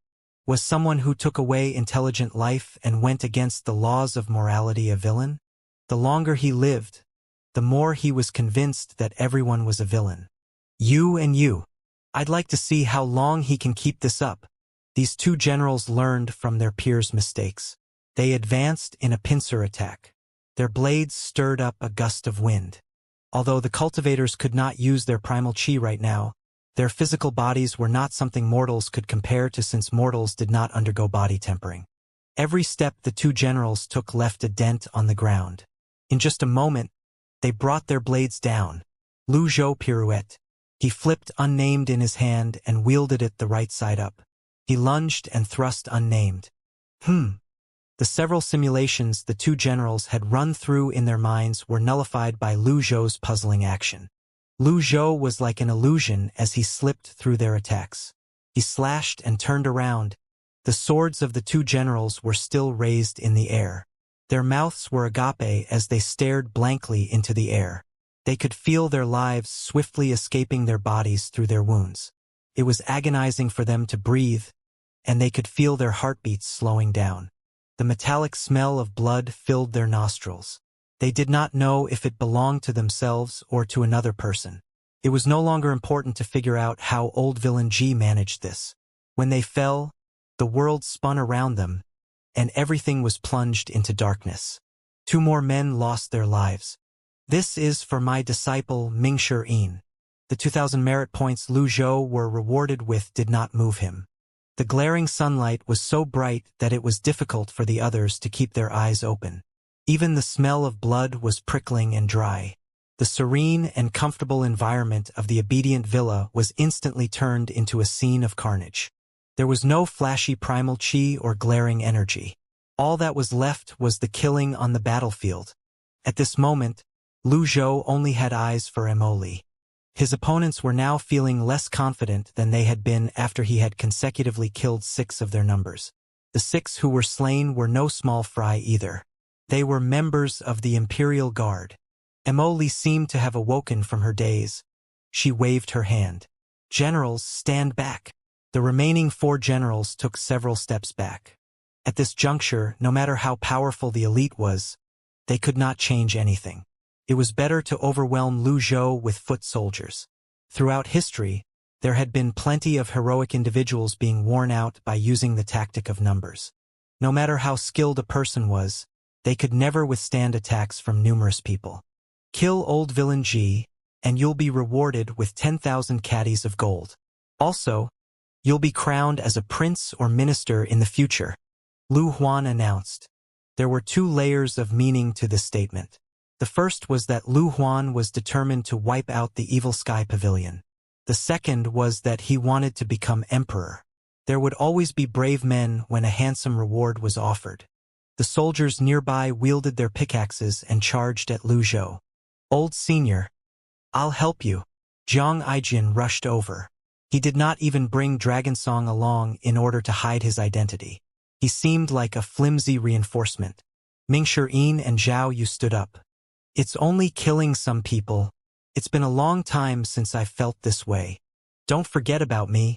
Was someone who took away intelligent life and went against the laws of morality a villain? The longer he lived, the more he was convinced that everyone was a villain. You and you. I'd like to see how long he can keep this up. These 2 generals learned from their peers' mistakes. They advanced in a pincer attack. Their blades stirred up a gust of wind. Although the cultivators could not use their primal chi right now, their physical bodies were not something mortals could compare to since mortals did not undergo body tempering. Every step the 2 generals took left a dent on the ground. In just a moment, they brought their blades down. Lu Zhou pirouette. He flipped unnamed in his hand and wielded it the right side up. He lunged and thrust unnamed. The several simulations the 2 generals had run through in their minds were nullified by Lu Zhou's puzzling action. Lu Zhou was like an illusion as he slipped through their attacks. He slashed and turned around. The swords of the 2 generals were still raised in the air. Their mouths were agape as they stared blankly into the air. They could feel their lives swiftly escaping their bodies through their wounds. It was agonizing for them to breathe, and they could feel their heartbeats slowing down. The metallic smell of blood filled their nostrils. They did not know if it belonged to themselves or to another person. It was no longer important to figure out how old villain G managed this. When they fell, the world spun around them, and everything was plunged into darkness. 2 more men lost their lives. This is for my disciple Mingshi. The 2,000 merit points Lu Zhou were rewarded with did not move him. The glaring sunlight was so bright that it was difficult for the others to keep their eyes open. Even the smell of blood was prickling and dry. The serene and comfortable environment of the obedient villa was instantly turned into a scene of carnage. There was no flashy primal chi or glaring energy. All that was left was the killing on the battlefield. At this moment, Lu Zhou only had eyes for Immersive. His opponents were now feeling less confident than they had been after he had consecutively killed 6 of their numbers. The 6 who were slain were no small fry either. They were members of the Imperial Guard. Immersive seemed to have awoken from her daze. She waved her hand. "Generals, stand back." The remaining 4 generals took several steps back. At this juncture, no matter how powerful the elite was, they could not change anything. It was better to overwhelm Lu Zhou with foot soldiers. Throughout history, there had been plenty of heroic individuals being worn out by using the tactic of numbers. No matter how skilled a person was, they could never withstand attacks from numerous people. Kill old villain G, and you'll be rewarded with 10,000 caddies of gold. Also, you'll be crowned as a prince or minister in the future, Lu Huan announced. There were 2 layers of meaning to this statement. The first was that Lu Huan was determined to wipe out the evil sky pavilion. The second was that he wanted to become emperor. There would always be brave men when a handsome reward was offered. The soldiers nearby wielded their pickaxes and charged at Lu Zhou. "Old senior, I'll help you." Zhang Aijian rushed over. He did not even bring Dragon Song along in order to hide his identity. He seemed like a flimsy reinforcement. Mingshi and Zhao Yu stood up. "It's only killing some people. It's been a long time since I felt this way. Don't forget about me.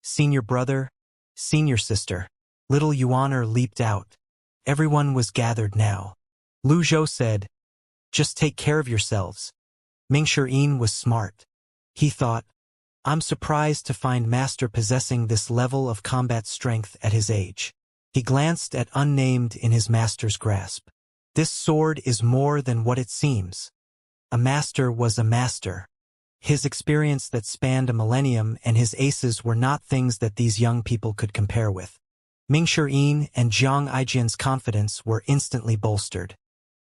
Senior brother, senior sister." Little Yuaner leaped out. Everyone was gathered now. Lu Zhou said, "Just take care of yourselves." Mingshi was smart. He thought, "I'm surprised to find Master possessing this level of combat strength at his age." He glanced at Unnamed in his master's grasp. "This sword is more than what it seems." A master was a master. His experience that spanned a millennium and his aces were not things that these young people could compare with. Mingshi and Zhang Aijian's confidence were instantly bolstered.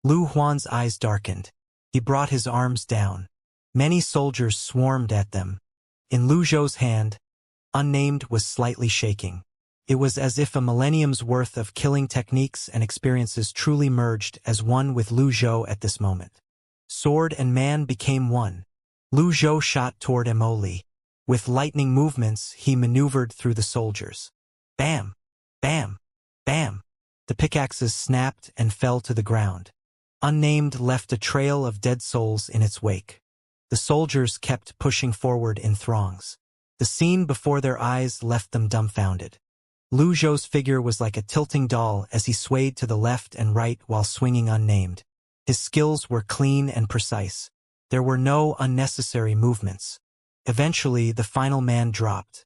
Lu Huan's eyes darkened. He brought his arms down. Many soldiers swarmed at them. In Lu Zhou's hand, Unnamed was slightly shaking. It was as if a millennium's worth of killing techniques and experiences truly merged as one with Lu Zhou at this moment. Sword and man became one. Lu Zhou shot toward Immersive. With lightning movements, he maneuvered through the soldiers. Bam! Bam! Bam! The pickaxes snapped and fell to the ground. Unnamed left a trail of dead souls in its wake. The soldiers kept pushing forward in throngs. The scene before their eyes left them dumbfounded. Lu Zhou's figure was like a tilting doll as he swayed to the left and right while swinging Unnamed. His skills were clean and precise. There were no unnecessary movements. Eventually, the final man dropped.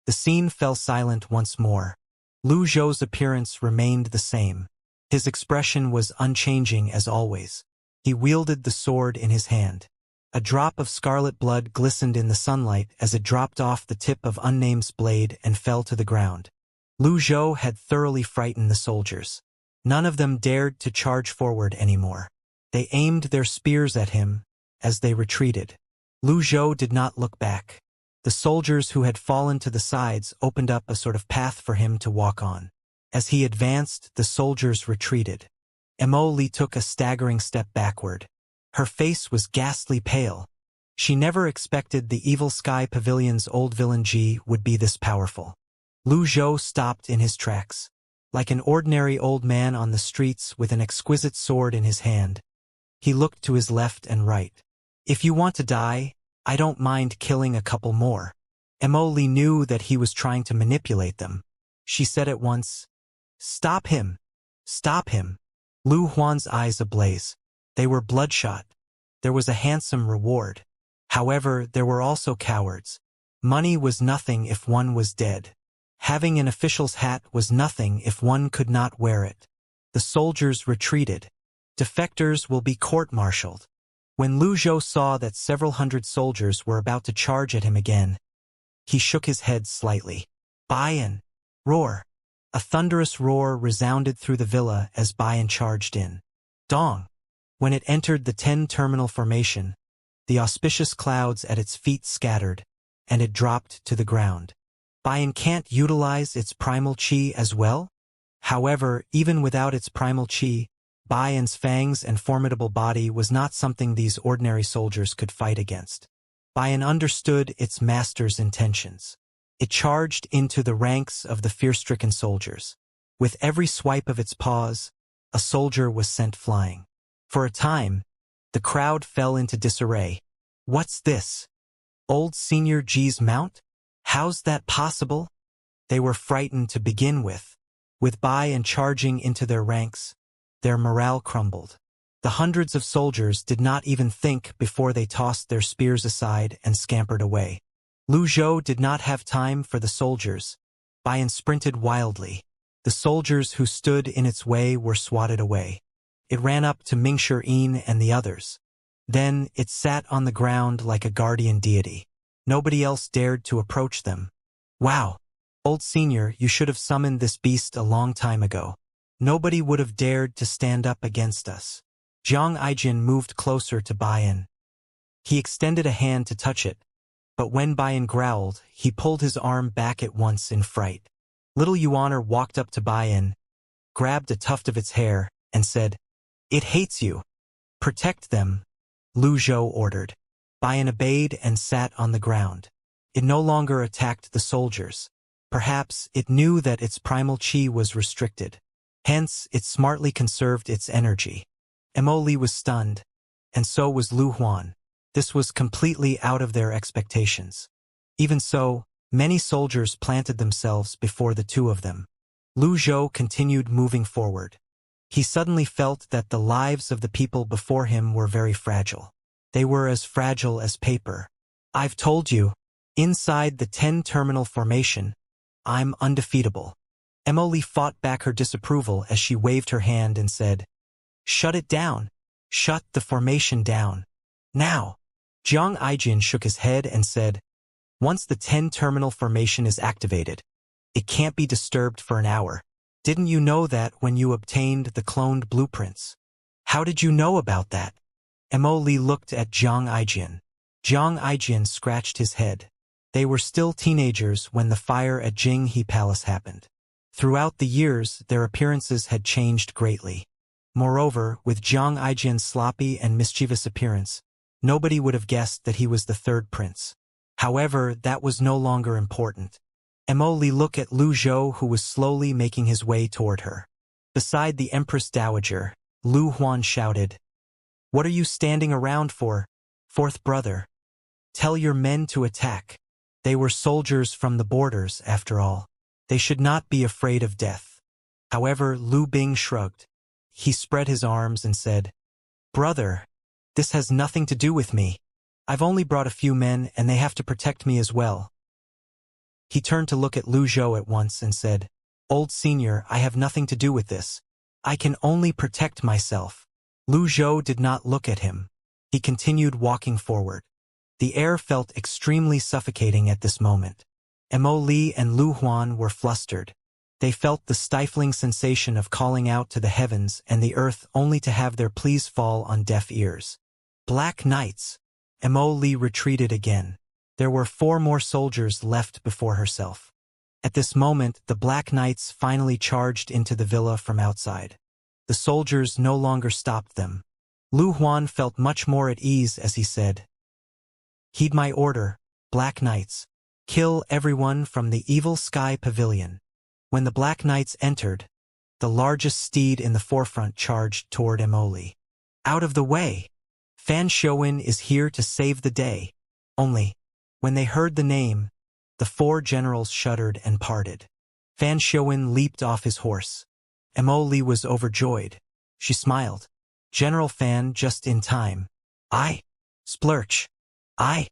The scene fell silent once more. Lu Zhou's appearance remained the same. His expression was unchanging as always. He wielded the sword in his hand. A drop of scarlet blood glistened in the sunlight as it dropped off the tip of Unnamed's blade and fell to the ground. Lu Zhou had thoroughly frightened the soldiers. None of them dared to charge forward anymore. They aimed their spears at him as they retreated. Lu Zhou did not look back. The soldiers who had fallen to the sides opened up a sort of path for him to walk on. As he advanced, the soldiers retreated. Immersive took a staggering step backward. Her face was ghastly pale. She never expected the Evil Sky Pavilion's old villain G would be this powerful. Lu Zhou stopped in his tracks. Like an ordinary old man on the streets with an exquisite sword in his hand, he looked to his left and right. "If you want to die, I don't mind killing a couple more." Immersive knew that he was trying to manipulate them. She said at once, "Stop him! Stop him!" Lu Huan's eyes ablaze. They were bloodshot. There was a handsome reward. However, there were also cowards. Money was nothing if one was dead. Having an official's hat was nothing if one could not wear it. The soldiers retreated. Defectors will be court-martialed. When Lu Zhou saw that several hundred soldiers were about to charge at him again, he shook his head slightly. Bayan! Roar! A thunderous roar resounded through the villa as Bayan charged in. Dong! When it entered the 10-terminal formation, the auspicious clouds at its feet scattered, and it dropped to the ground. Bayan can't utilize its primal chi as well? However, even without its primal chi, Bayan's fangs and formidable body was not something these ordinary soldiers could fight against. Bayan understood its master's intentions. It charged into the ranks of the fear-stricken soldiers. With every swipe of its paws, a soldier was sent flying. For a time, the crowd fell into disarray. What's this? Old Senior G's mount? How's that possible? They were frightened to begin with. With Bayan charging into their ranks, their morale crumbled. The hundreds of soldiers did not even think before they tossed their spears aside and scampered away. Lu Zhou did not have time for the soldiers. Bayan sprinted wildly. The soldiers who stood in its way were swatted away. It ran up to Mingshi and the others. Then it sat on the ground like a guardian deity. Nobody else dared to approach them. Wow! Old Senior, you should have summoned this beast a long time ago. Nobody would have dared to stand up against us. Zhang Aijin moved closer to Bayan. He extended a hand to touch it, but when Bayan growled, he pulled his arm back at once in fright. Little Yuaner walked up to Bayan, grabbed a tuft of its hair, and said, "It hates you. Protect them," Lu Zhou ordered. Bayan obeyed and sat on the ground. It no longer attacked the soldiers. Perhaps it knew that its primal chi was restricted. Hence, it smartly conserved its energy. Immortal was stunned, and so was Lu Huan. This was completely out of their expectations. Even so, many soldiers planted themselves before the two of them. Lu Zhou continued moving forward. He suddenly felt that the lives of the people before him were very fragile. They were as fragile as paper. I've told you, inside the 10-terminal formation, I'm undefeatable. Immortal fought back her disapproval as she waved her hand and said, "Shut it down. Shut the formation down. Now." Zhang Aijin shook his head and said, "Once the 10-terminal formation is activated, it can't be disturbed for an hour. Didn't you know that when you obtained the cloned blueprints? How did you know about that?" Immortal looked at Zhang Aijin. Zhang Aijin scratched his head. They were still teenagers when the fire at Jinghe Palace happened. Throughout the years, their appearances had changed greatly. Moreover, with Zhang Aijin's sloppy and mischievous appearance, nobody would have guessed that he was the third prince. However, that was no longer important. Immortal looked at Lu Zhou, who was slowly making his way toward her. Beside the Empress Dowager, Lu Huan shouted, "What are you standing around for, fourth brother? Tell your men to attack." They were soldiers from the borders, after all. They should not be afraid of death. However, Lu Bing shrugged. He spread his arms and said, "Brother, this has nothing to do with me. I've only brought a few men and they have to protect me as well." He turned to look at Lu Zhou at once and said, "Old Senior, I have nothing to do with this. I can only protect myself." Lu Zhou did not look at him. He continued walking forward. The air felt extremely suffocating at this moment. Immortal and Lu Huan were flustered. They felt the stifling sensation of calling out to the heavens and the earth only to have their pleas fall on deaf ears. Black Knights! Immortal retreated again. There were 4 more soldiers left before herself. At this moment, the Black Knights finally charged into the villa from outside. The soldiers no longer stopped them. Lu Huan felt much more at ease as he said, "Heed my order, Black Knights. Kill everyone from the Evil Sky Pavilion." When the Black Knights entered, the largest steed in the forefront charged toward Immortal. "Out of the way! Fan Shouwen is here to save the day." Only, when they heard the name, the 4 generals shuddered and parted. Fan Shouwen leaped off his horse. Immortal was overjoyed. She smiled. "General Fan, just in time." "I? Splurch. I.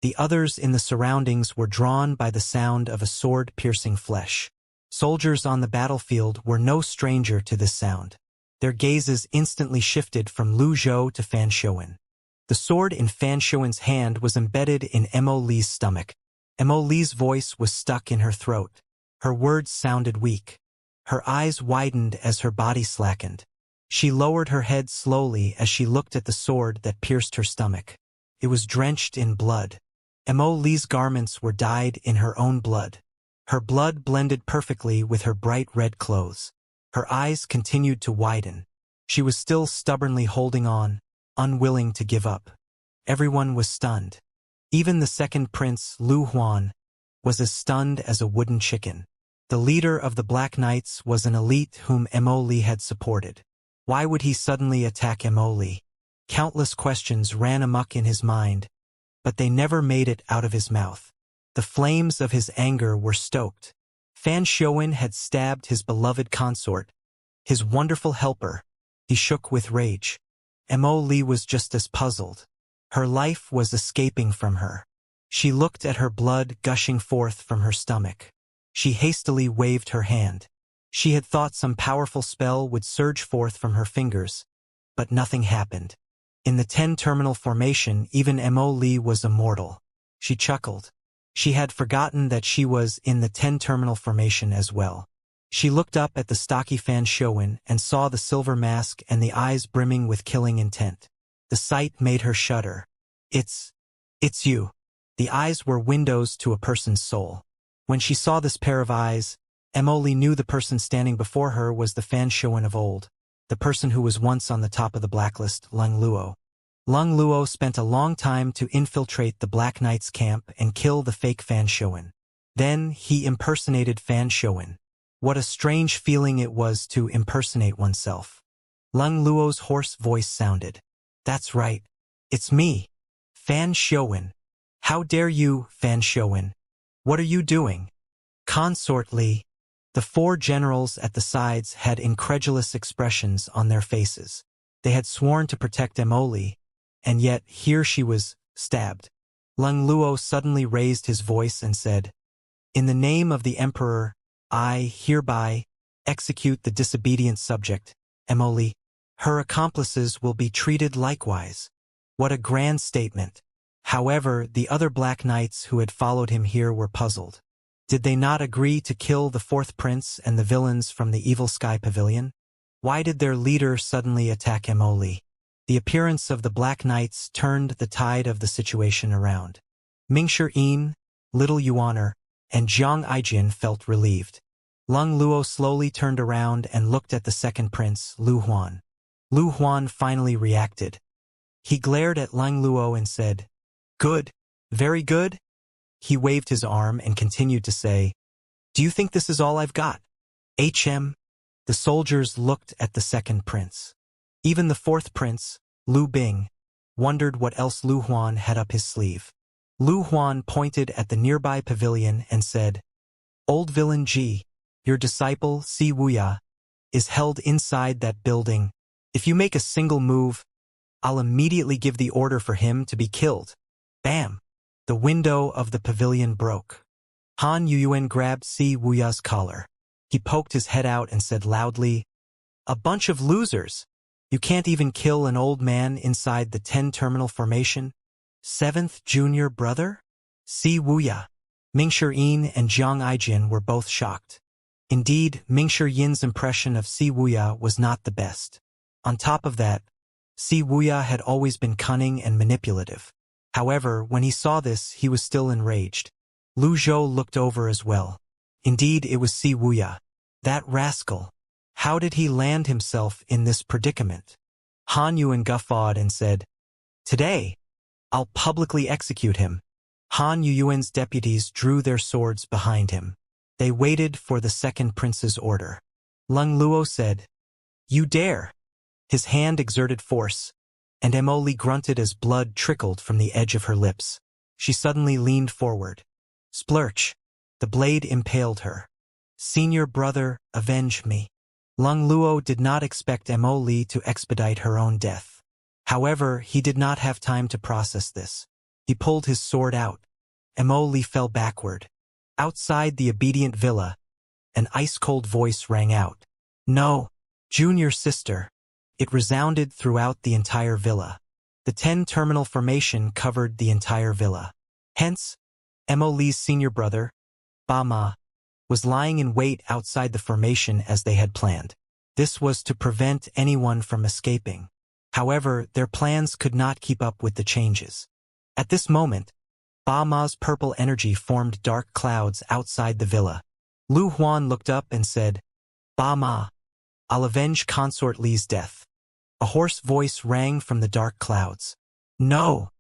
The others in the surroundings were drawn by the sound of a sword piercing flesh. Soldiers on the battlefield were no stranger to this sound. Their gazes instantly shifted from Lu Zhou to Fan Shouwen. The sword in Fan Shouwen's hand was embedded in Mo Li's stomach. Mo Li's voice was stuck in her throat. Her words sounded weak. Her eyes widened as her body slackened. She lowered her head slowly as she looked at the sword that pierced her stomach. It was drenched in blood. Mo Li's garments were dyed in her own blood. Her blood blended perfectly with her bright red clothes. Her eyes continued to widen. She was still stubbornly holding on, unwilling to give up. Everyone was stunned. Even the second prince, Lu Huan, was as stunned as a wooden chicken. The leader of the Black Knights was an elite whom Mo Li had supported. Why would he suddenly attack Mo Li? Countless questions ran amok in his mind, but they never made it out of his mouth. The flames of his anger were stoked. Fan Shouwen had stabbed his beloved consort, his wonderful helper. He shook with rage. Mo Li was just as puzzled. Her life was escaping from her. She looked at her blood gushing forth from her stomach. She hastily waved her hand. She had thought some powerful spell would surge forth from her fingers, but nothing happened. In the 10-terminal formation, even Mo Li was immortal. She chuckled. She had forgotten that she was in the 10-terminal formation as well. She looked up at the stocky Fan Shouwen and saw the silver mask and the eyes brimming with killing intent. The sight made her shudder. It's you. The eyes were windows to a person's soul. When she saw this pair of eyes, Mo Li knew the person standing before her was the Fan Shouwen of old, the person who was once on the top of the blacklist, Lung Luo. Lung Luo spent a long time to infiltrate the Black Knight's camp and kill the fake Fan Shouwen. Then he impersonated Fan Shouwen. What a strange feeling it was to impersonate oneself. Lung Luo's hoarse voice sounded. That's right. It's me. Fan Shouwen. How dare you, Fan Shouwen? What are you doing? Consort Li. The four generals at the sides had incredulous expressions on their faces. They had sworn to protect Mo Li, and yet here she was, stabbed. Lung Luo suddenly raised his voice and said, "In the name of the Emperor, I hereby execute the disobedient subject, Mo Li. Her accomplices will be treated likewise." What a grand statement. However, the other Black Knights who had followed him here were puzzled. Did they not agree to kill the fourth prince and the villains from the Evil Sky Pavilion? Why did their leader suddenly attack Mo Li? The appearance of the Black Knights turned the tide of the situation around. Mingshi Yin, Little Yuaner, and Jiang Aijin felt relieved. Lung Luo slowly turned around and looked at the second prince, Lu Huan. Lu Huan finally reacted. He glared at Lung Luo and said, "Good, very good." He waved his arm and continued to say, "Do you think this is all I've got?" HM. The soldiers looked at the second prince. Even the fourth prince, Lu Bing, wondered what else Lu Huan had up his sleeve. Lu Huan pointed at the nearby pavilion and said, "Old villain Ji, your disciple, Si Wuya, is held inside that building. If you make a single move, I'll immediately give the order for him to be killed." Bam! The window of the pavilion broke. Han Yuyuan grabbed Si Wuya's collar. He poked his head out and said loudly, "A bunch of losers! You can't even kill an old man inside the 10-terminal formation? Seventh junior brother?" Si Wuya. Mingshi Yin and Jiang Aijin were both shocked. Indeed, Mingshi Yin's impression of Si Wuya was not the best. On top of that, Si Wuya had always been cunning and manipulative. However, when he saw this, he was still enraged. Lu Zhou looked over as well. Indeed, it was Si Wuya. That rascal. How did he land himself in this predicament? Han Yuan guffawed and said, "Today, I'll publicly execute him." Han Yuyuan's deputies drew their swords behind him. They waited for the second prince's order. Lung Luo said, "You dare." His hand exerted force, and Mo Li grunted as blood trickled from the edge of her lips. She suddenly leaned forward. Splurch! The blade impaled her. "Senior brother, avenge me." Lung Luo did not expect Mo Li to expedite her own death. However, he did not have time to process this. He pulled his sword out. Immersive fell backward. Outside the obedient villa, an ice-cold voice rang out. "No, junior sister." It resounded throughout the entire villa. The 10-terminal formation covered the entire villa. Hence, Immersive's senior brother, Bama, was lying in wait outside the formation as they had planned. This was to prevent anyone from escaping. However, their plans could not keep up with the changes. At this moment, Bama's purple energy formed dark clouds outside the villa. Lu Huan looked up and said, "Bama, I'll avenge Consort Li's death." A hoarse voice rang from the dark clouds. "No.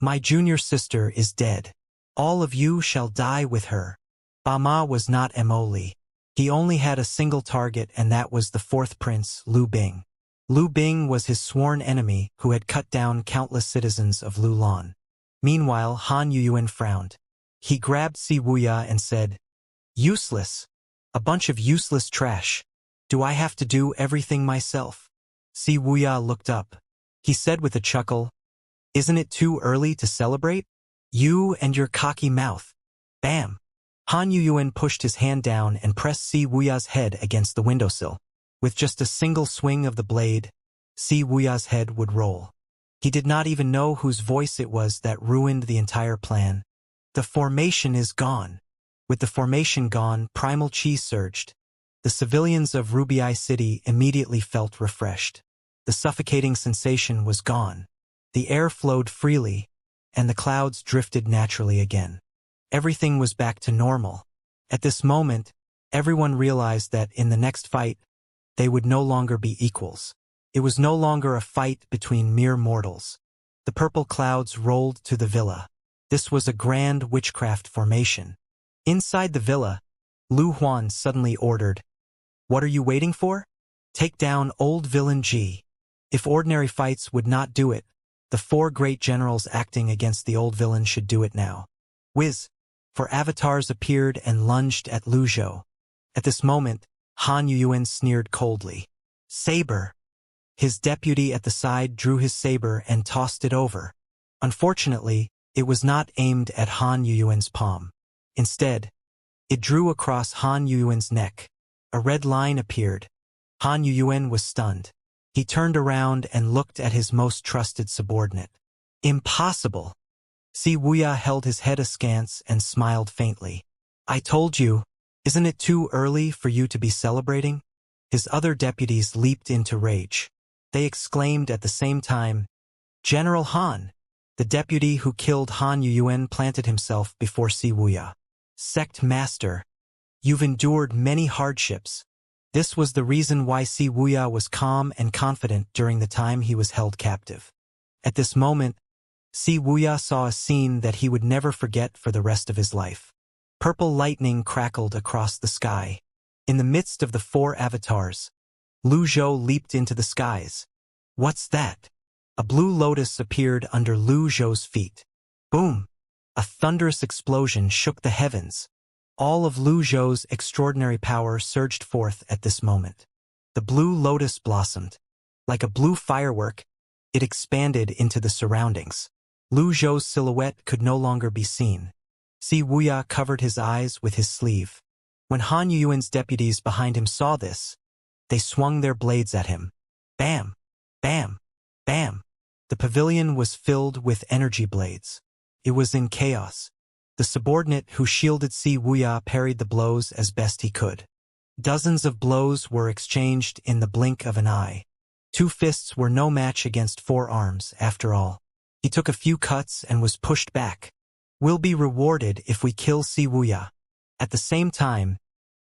My junior sister is dead. All of you shall die with her." Bama was not Immersive. He only had a single target, and that was the fourth prince, Lu Bing. Lu Bing was his sworn enemy who had cut down countless citizens of Lulan. Meanwhile, Han Yuyuan frowned. He grabbed Si Wuya and said, "Useless. A bunch of useless trash. Do I have to do everything myself?" Si Wuya looked up. He said with a chuckle, "Isn't it too early to celebrate? You and your cocky mouth." Bam! Han Yuyuan pushed his hand down and pressed Si Wuya's head against the windowsill. With just a single swing of the blade, Si Wuya's head would roll. He did not even know whose voice it was that ruined the entire plan. The formation is gone. With the formation gone, primal chi surged. The civilians of Rubii City immediately felt refreshed. The suffocating sensation was gone. The air flowed freely, and the clouds drifted naturally again. Everything was back to normal. At this moment, everyone realized that in the next fight, they would no longer be equals. It was no longer a fight between mere mortals. The purple clouds rolled to the villa. This was a grand witchcraft formation. Inside the villa, Lu Huan suddenly ordered, "What are you waiting for? Take down old villain Ji." If ordinary fights would not do it, the 4 great generals acting against the old villain should do it now. Whiz! 4 avatars appeared and lunged at Lu Zhou. At this moment, Han Yuyuan sneered coldly. "Saber!" His deputy at the side drew his saber and tossed it over. Unfortunately, it was not aimed at Han Yuyuan's palm. Instead, it drew across Han Yuyuan's neck. A red line appeared. Han Yuyuan was stunned. He turned around and looked at his most trusted subordinate. "Impossible!" Si Wuya held his head askance and smiled faintly. "I told you, isn't it too early for you to be celebrating?" His other deputies leaped into rage. They exclaimed at the same time, "General Han!" The deputy who killed Han Yuyuan planted himself before Si Wuya. "Sect Master, you've endured many hardships." This was the reason why Si Wuya was calm and confident during the time he was held captive. At this moment, Si Wuya saw a scene that he would never forget for the rest of his life. Purple lightning crackled across the sky. In the midst of the 4 avatars, Lu Zhou leaped into the skies. "What's that?" A blue lotus appeared under Lu Zhou's feet. Boom! A thunderous explosion shook the heavens. All of Lu Zhou's extraordinary power surged forth at this moment. The blue lotus blossomed. Like a blue firework, it expanded into the surroundings. Lu Zhou's silhouette could no longer be seen. Si Wuya covered his eyes with his sleeve. When Han Yuyuan's deputies behind him saw this, they swung their blades at him. Bam! Bam! Bam! The pavilion was filled with energy blades. It was in chaos. The subordinate who shielded Si Wuya parried the blows as best he could. Dozens of blows were exchanged in the blink of an eye. 2 fists were no match against 4 arms, after all. He took a few cuts and was pushed back. "We'll be rewarded if we kill Si Wuya." At the same time,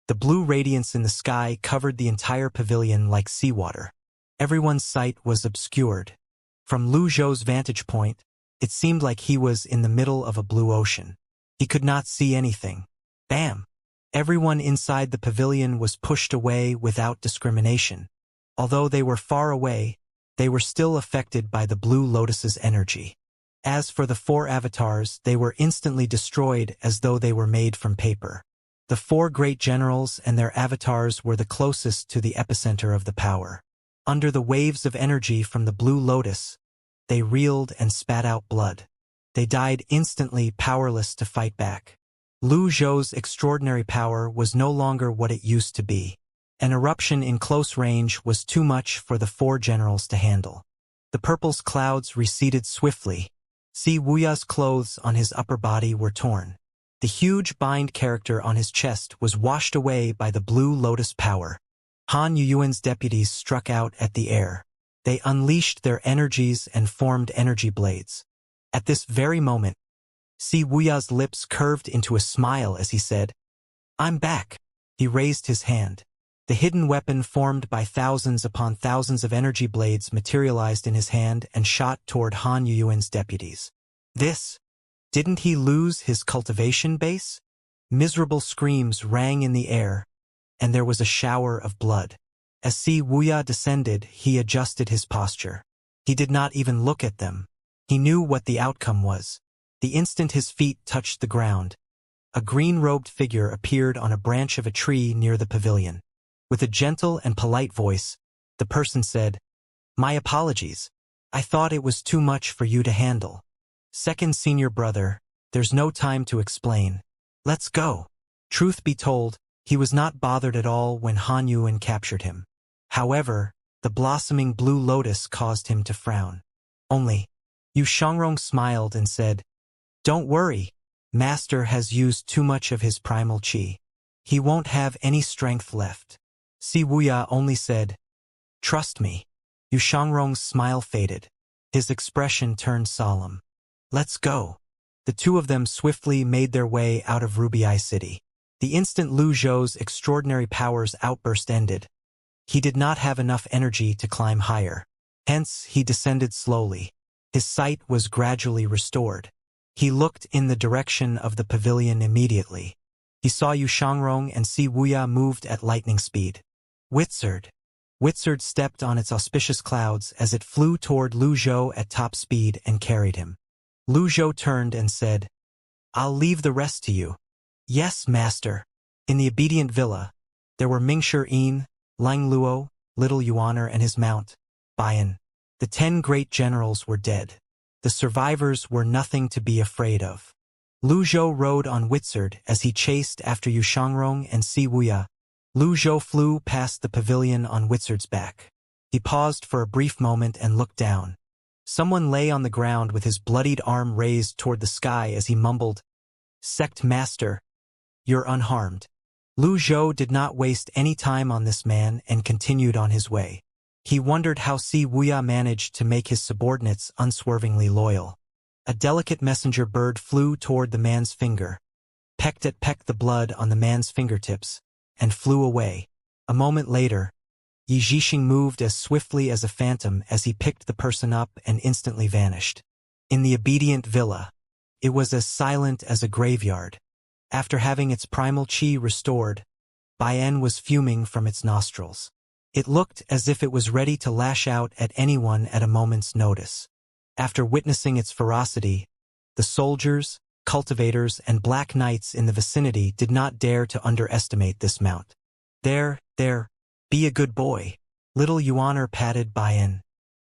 the blue radiance in the sky covered the entire pavilion like seawater. Everyone's sight was obscured. From Lu Zhou's vantage point, it seemed like he was in the middle of a blue ocean. He could not see anything. Bam! Everyone inside the pavilion was pushed away without discrimination. Although they were far away, they were still affected by the blue lotus's energy. As for the 4 avatars, they were instantly destroyed as though they were made from paper. The 4 great generals and their avatars were the closest to the epicenter of the power. Under the waves of energy from the blue lotus, they reeled and spat out blood. They died instantly, powerless to fight back. Lu Zhou's extraordinary power was no longer what it used to be. An eruption in close range was too much for the four generals to handle. The purple's clouds receded swiftly. See, Wuya's clothes on his upper body were torn. The huge bind character on his chest was washed away by the blue lotus power. Han Yuyuan's deputies struck out at the air. They unleashed their energies and formed energy blades. At this very moment, Si Wuya's lips curved into a smile as he said, "I'm back." He raised his hand. The hidden weapon formed by thousands upon thousands of energy blades materialized in his hand and shot toward Han Yuyuan's deputies. Didn't he lose his cultivation base? Miserable screams rang in the air, and there was a shower of blood. As Si Wuya descended, he adjusted his posture. He did not even look at them. He knew what the outcome was. The instant his feet touched the ground, a green-robed figure appeared on a branch of a tree near the pavilion. With a gentle and polite voice, the person said, "My apologies. I thought it was too much for you to handle. Second senior brother, there's no time to explain. Let's go." Truth be told, he was not bothered at all when Han Yuan captured him. However, the blossoming blue lotus caused him to frown. Only, Yu Xiangrong smiled and said, "Don't worry, Master has used too much of his primal qi. He won't have any strength left." Si Wuya only said, "Trust me." Yu Xiangrong's smile faded. His expression turned solemn. "Let's go." The two of them swiftly made their way out of Ruby Eye City. The instant Lu Zhou's extraordinary powers outburst ended, he did not have enough energy to climb higher. Hence, he descended slowly. His sight was gradually restored. He looked in the direction of the pavilion immediately. He saw Yu Xiangrong and Si Wuya moved at lightning speed. Wizard stepped on its auspicious clouds as it flew toward Lu Zhou at top speed and carried him. Lu Zhou turned and said, "I'll leave the rest to you." "Yes, master." In the obedient villa, there were Mingshi Yin, Lang Luo, Little Yuaner and his mount, Bayan. The 10 great generals were dead. The survivors were nothing to be afraid of. Lu Zhou rode on Wizard as he chased after Yu Xiangrong and Si Wuya. Lu Zhou flew past the pavilion on Wizard's back. He paused for a brief moment and looked down. Someone lay on the ground with his bloodied arm raised toward the sky as he mumbled, "Sect Master, you're unharmed." Lu Zhou did not waste any time on this man and continued on his way. He wondered how Si Wuya managed to make his subordinates unswervingly loyal. A delicate messenger bird flew toward the man's finger, pecked the blood on the man's fingertips, and flew away. A moment later, Yi Zhixing moved as swiftly as a phantom as he picked the person up and instantly vanished. In the obedient villa, it was as silent as a graveyard. After having its primal qi restored, Bayan was fuming from its nostrils. It looked as if it was ready to lash out at anyone at a moment's notice. After witnessing its ferocity, the soldiers, cultivators, and black knights in the vicinity did not dare to underestimate this mount. There, be a good boy." Little Yuaner patted Bayan.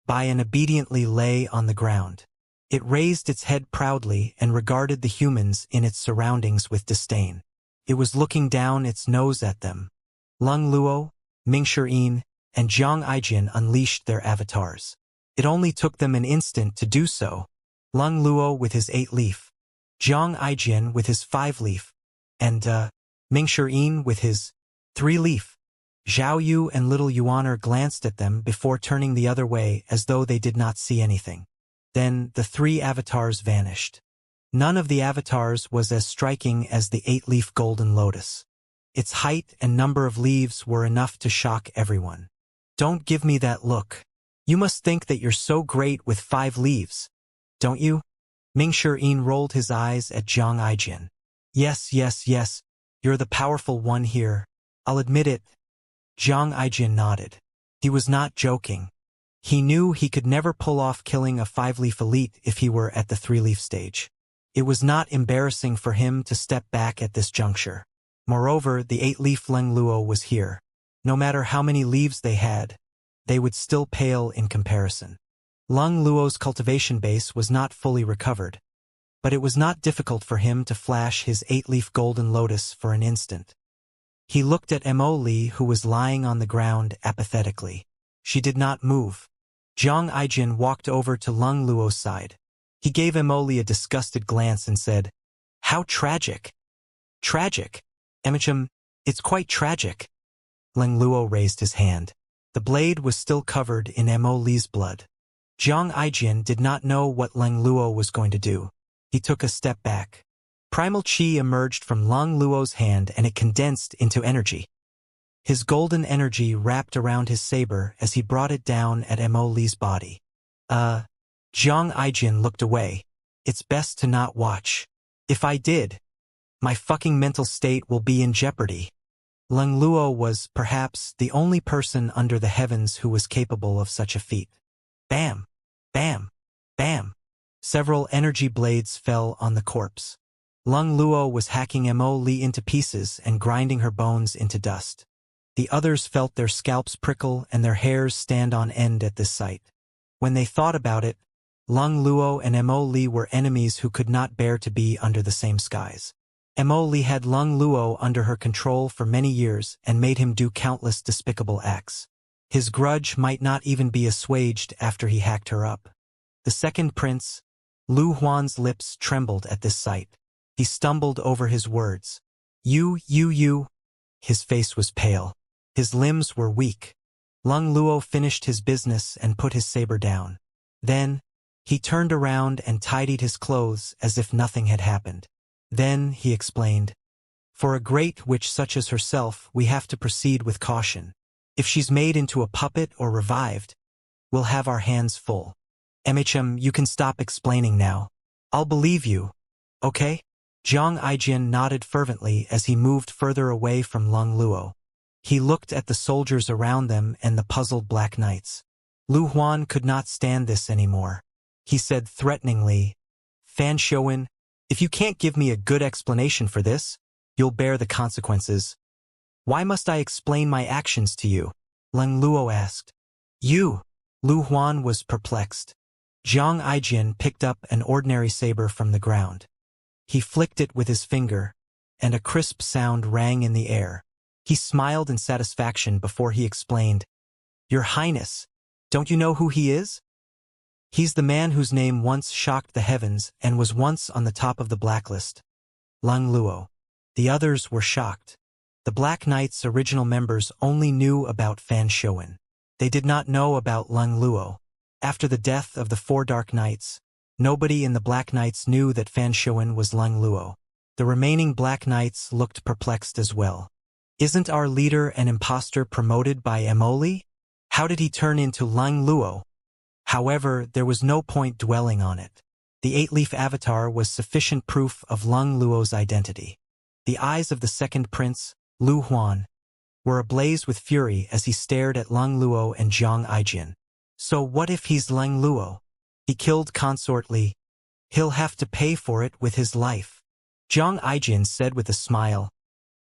Bayan obediently lay on the ground. It raised its head proudly and regarded the humans in its surroundings with disdain. It was looking down its nose at them. Lung Luo, Mingshi Yin, and Jiang Aijian unleashed their avatars. It only took them an instant to do so. Lung Luo with his 8-leaf, Jiang Aijian with his 5-leaf, and Mingshi Yin with his 3-leaf. Zhao Yu and Little Yuaner glanced at them before turning the other way as though they did not see anything. Then the 3 avatars vanished. None of the avatars was as striking as the 8-leaf golden lotus. Its height and number of leaves were enough to shock everyone. "Don't give me that look. You must think that you're so great with 5 leaves, don't you?" Mingshi Yin rolled his eyes at Jiang Aijian. Yes, you're the powerful one here. I'll admit it." Jiang Aijian nodded. He was not joking. He knew he could never pull off killing a 5-leaf elite if he were at the 3-leaf stage. It was not embarrassing for him to step back at this juncture. Moreover, the 8-leaf Leng Luo was here. No matter how many leaves they had, they would still pale in comparison. Lung Luo's cultivation base was not fully recovered, but it was not difficult for him to flash his 8-leaf golden lotus for an instant. He looked at Mo Li, who was lying on the ground apathetically. She did not move. Zhang Aijin walked over to Lung Luo's side. He gave Mo Li a disgusted glance and said, "How tragic." "Tragic? Emicham, it's quite tragic." Lung Luo raised his hand. The blade was still covered in Mo Li's blood. Zhang Aijin did not know what Lung Luo was going to do. He took a step back. Primal Qi emerged from Lung Luo's hand and it condensed into energy. His golden energy wrapped around his saber as he brought it down at Mo Li's body. Zhang Aijin looked away. "It's best to not watch. If I did, my fucking mental state will be in jeopardy." Lung Luo was, perhaps, the only person under the heavens who was capable of such a feat. Bam! Bam! Bam! Several energy blades fell on the corpse. Lung Luo was hacking Mo Li into pieces and grinding her bones into dust. The others felt their scalps prickle and their hairs stand on end at this sight. When they thought about it, Lung Luo and Mo Li were enemies who could not bear to be under the same skies. Mo Li had Lung Luo under her control for many years and made him do countless despicable acts. His grudge might not even be assuaged after he hacked her up. The second prince, Lu Huan's lips trembled at this sight. He stumbled over his words. You. His face was pale. His limbs were weak. Lung Luo finished his business and put his saber down. Then, he turned around and tidied his clothes as if nothing had happened. Then, he explained, "For a great witch such as herself, we have to proceed with caution. If she's made into a puppet or revived, we'll have our hands full. MHM, you can stop explaining now. I'll believe you. Okay?" Zhang Aijin nodded fervently as he moved further away from Lung Luo. He looked at the soldiers around them and the puzzled black knights. Lu Huan could not stand this anymore. He said threateningly, "Fan Shouwen, if you can't give me a good explanation for this, you'll bear the consequences." "Why must I explain my actions to you?" Lung Luo asked. "You." Lu Huan was perplexed. Zhang Aijin picked up an ordinary saber from the ground. He flicked it with his finger, and a crisp sound rang in the air. He smiled in satisfaction before he explained, "Your Highness, don't you know who he is? He's the man whose name once shocked the heavens and was once on the top of the blacklist." Lung Luo. The others were shocked. The Black Knight's original members only knew about Fan Shouwen. They did not know about Lung Luo. After the death of the 4 Dark Knights, nobody in the Black Knights knew that Fan Shouwen was Lung Luo. The remaining Black Knights looked perplexed as well. "Isn't our leader an imposter promoted by Mo Li? How did he turn into Lung Luo?" However, there was no point dwelling on it. The 8-leaf avatar was sufficient proof of Lung Luo's identity. The eyes of the second prince, Lu Huan, were ablaze with fury as he stared at Lung Luo and Zhang Aijin. "So what if he's Lung Luo? He killed Consort Li. He'll have to pay for it with his life." Zhang Aijin said with a smile,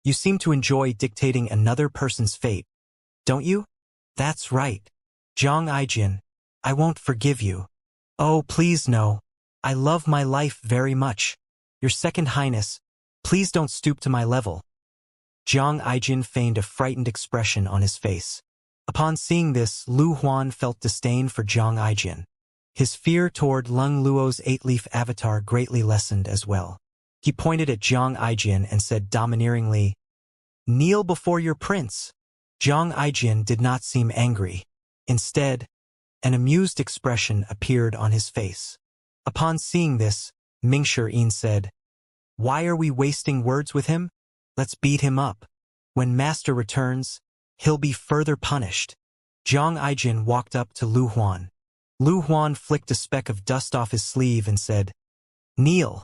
"You seem to enjoy dictating another person's fate, don't you?" "That's right. Zhang Aijin, I won't forgive you." "Oh, please no. I love my life very much. Your Second Highness, please don't stoop to my level." Zhang Aijin feigned a frightened expression on his face. Upon seeing this, Lu Huan felt disdain for Zhang Aijin. His fear toward Lung Luo's 8-leaf avatar greatly lessened as well. He pointed at Zhang Aijin and said domineeringly, "Kneel before your prince." Zhang Aijin did not seem angry. Instead, an amused expression appeared on his face. Upon seeing this, Mingshi said, "Why are we wasting words with him? Let's beat him up. When Master returns, he'll be further punished." Zhang Aijin walked up to Lu Huan. Lu Huan flicked a speck of dust off his sleeve and said, "Kneel.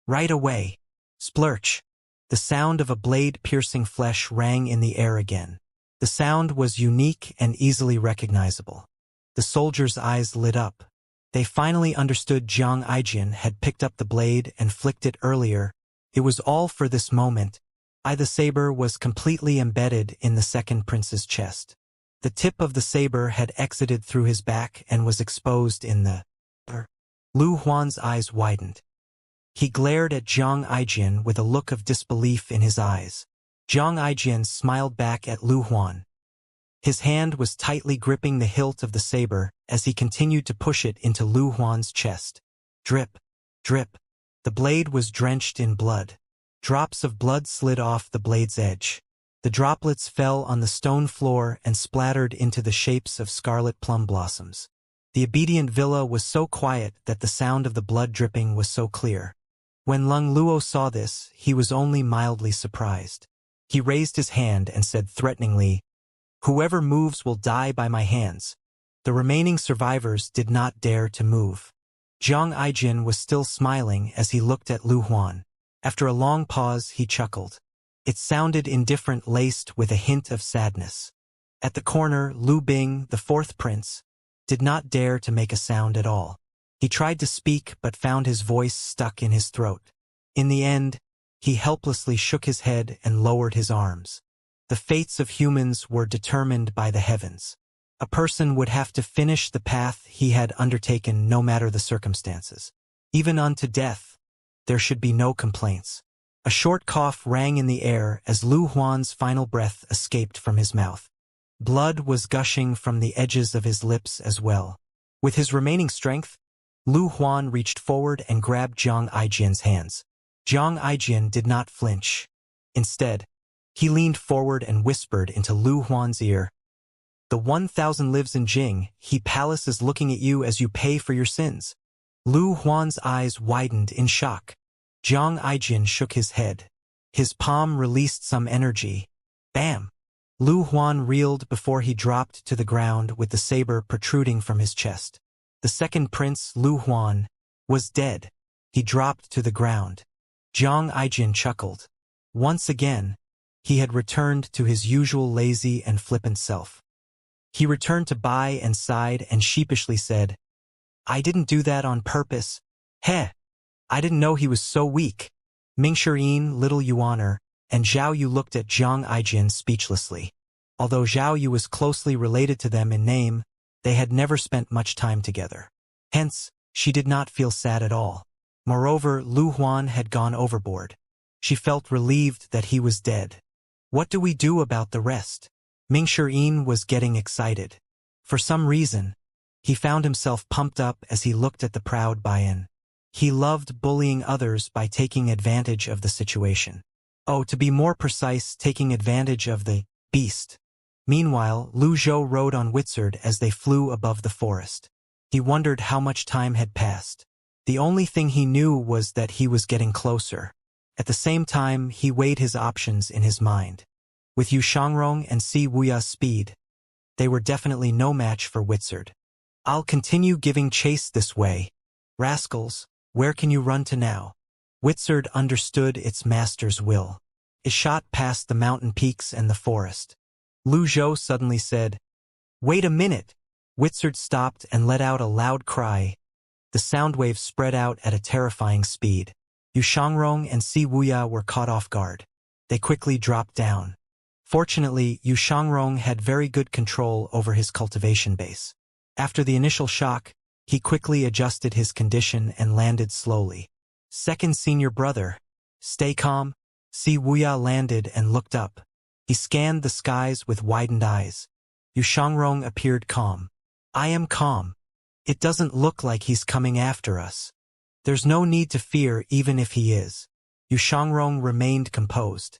Right away." Splurch. The sound of a blade piercing flesh rang in the air again. The sound was unique and easily recognizable. The soldiers' eyes lit up. They finally understood Zhang Aijin had picked up the blade and flicked it earlier. It was all for this moment. The saber was completely embedded in the second prince's chest. The tip of the saber had exited through his back and was exposed in the air. Lu Huan's eyes widened. He glared at Zhang Aijian with a look of disbelief in his eyes. Zhang Aijian smiled back at Lu Huan. His hand was tightly gripping the hilt of the saber as he continued to push it into Lu Huan's chest. Drip, drip. The blade was drenched in blood. Drops of blood slid off the blade's edge. The droplets fell on the stone floor and splattered into the shapes of scarlet plum blossoms. The obedient villa was so quiet that the sound of the blood dripping was so clear. When Lung Luo saw this, he was only mildly surprised. He raised his hand and said threateningly, "Whoever moves will die by my hands." The remaining survivors did not dare to move. Zhang Aijin was still smiling as he looked at Lu Huan. After a long pause, he chuckled. It sounded indifferent, laced with a hint of sadness. At the corner, Lu Bing, the fourth prince, did not dare to make a sound at all. He tried to speak but found his voice stuck in his throat. In the end, he helplessly shook his head and lowered his arms. The fates of humans were determined by the heavens. A person would have to finish the path he had undertaken no matter the circumstances. Even unto death, there should be no complaints. A short cough rang in the air as Lu Huan's final breath escaped from his mouth. Blood was gushing from the edges of his lips as well. With his remaining strength, Lu Huan reached forward and grabbed Zhang Aijian's hands. Zhang Aijian did not flinch. Instead, he leaned forward and whispered into Lu Huan's ear, "The 1,000 lives in Jing, He Palace is looking at you as you pay for your sins." Lu Huan's eyes widened in shock. Zhang Aijian shook his head. His palm released some energy. Bam! Lu Huan reeled before he dropped to the ground with the saber protruding from his chest. The second prince, Lu Huan, was dead. He dropped to the ground. Zhang Aijian chuckled. Once again, he had returned to his usual lazy and flippant self. He returned to Bai and sighed and sheepishly said, "I didn't do that on purpose. Heh! I didn't know he was so weak." Ming Shirin, Little Yuaner, and Zhao Yu looked at Zhang Aijian speechlessly. Although Zhao Yu was closely related to them in name, they had never spent much time together. Hence, she did not feel sad at all. Moreover, Lu Huan had gone overboard. She felt relieved that he was dead. What do we do about the rest? Ming Shirin was getting excited. For some reason, he found himself pumped up as he looked at the proud Baiyan. He loved bullying others by taking advantage of the situation. Oh, to be more precise, taking advantage of the beast. Meanwhile, Lu Zhou rode on Witzard as they flew above the forest. He wondered how much time had passed. The only thing he knew was that he was getting closer. At the same time, he weighed his options in his mind. With Yu Shangrong and Si Wuya's speed, they were definitely no match for Witzard. "I'll continue giving chase this way. Rascals, where can you run to now?" Witzard understood its master's will. It shot past the mountain peaks and the forest. Lu Zhou suddenly said, "Wait a minute!" Witzard stopped and let out a loud cry. The sound waves spread out at a terrifying speed. Yu Shangrong and Si Wuya were caught off guard. They quickly dropped down. Fortunately, Yu Shangrong had very good control over his cultivation base. After the initial shock, he quickly adjusted his condition and landed slowly. "Second senior brother, stay calm." Si Wuya landed and looked up. He scanned the skies with widened eyes. Yu Shangrong appeared calm. "I am calm. It doesn't look like he's coming after us. There's no need to fear even if he is." Yu Shangrong remained composed.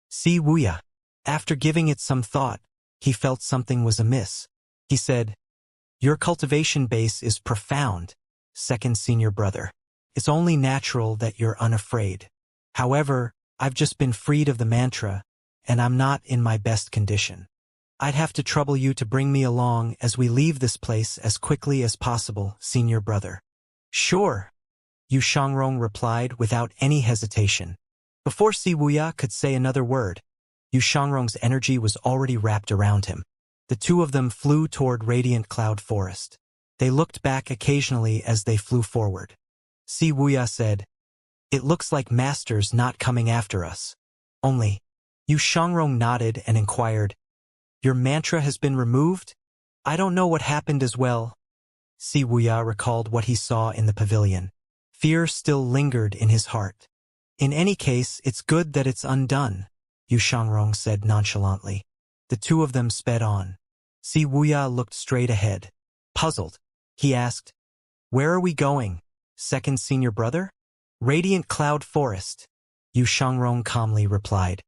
Si Wuya, after giving it some thought, he felt something was amiss. He said, "Your cultivation base is profound, second senior brother. It's only natural that you're unafraid. However, I've just been freed of the mantra, and I'm not in my best condition. I'd have to trouble you to bring me along as we leave this place as quickly as possible, senior brother." "Sure," Yu Shangrong replied without any hesitation. Before Si Wuya could say another word, Yu Shangrong's energy was already wrapped around him. The two of them flew toward Radiant Cloud Forest. They looked back occasionally as they flew forward. Si Wuya said, "It looks like Master's not coming after us. Only." Yu Shangrong nodded and inquired, Your mantra has been removed? I don't know what happened as well. Wuxia recalled what he saw in the pavilion. Fear still lingered in his heart. In any case, it's good that it's undone, Xianxia said nonchalantly. The two of them sped on. Wuxia looked straight ahead. Puzzled, he asked, "Where are we going? Second senior brother?" "Radiant Cloud Forest," Xianxia calmly replied.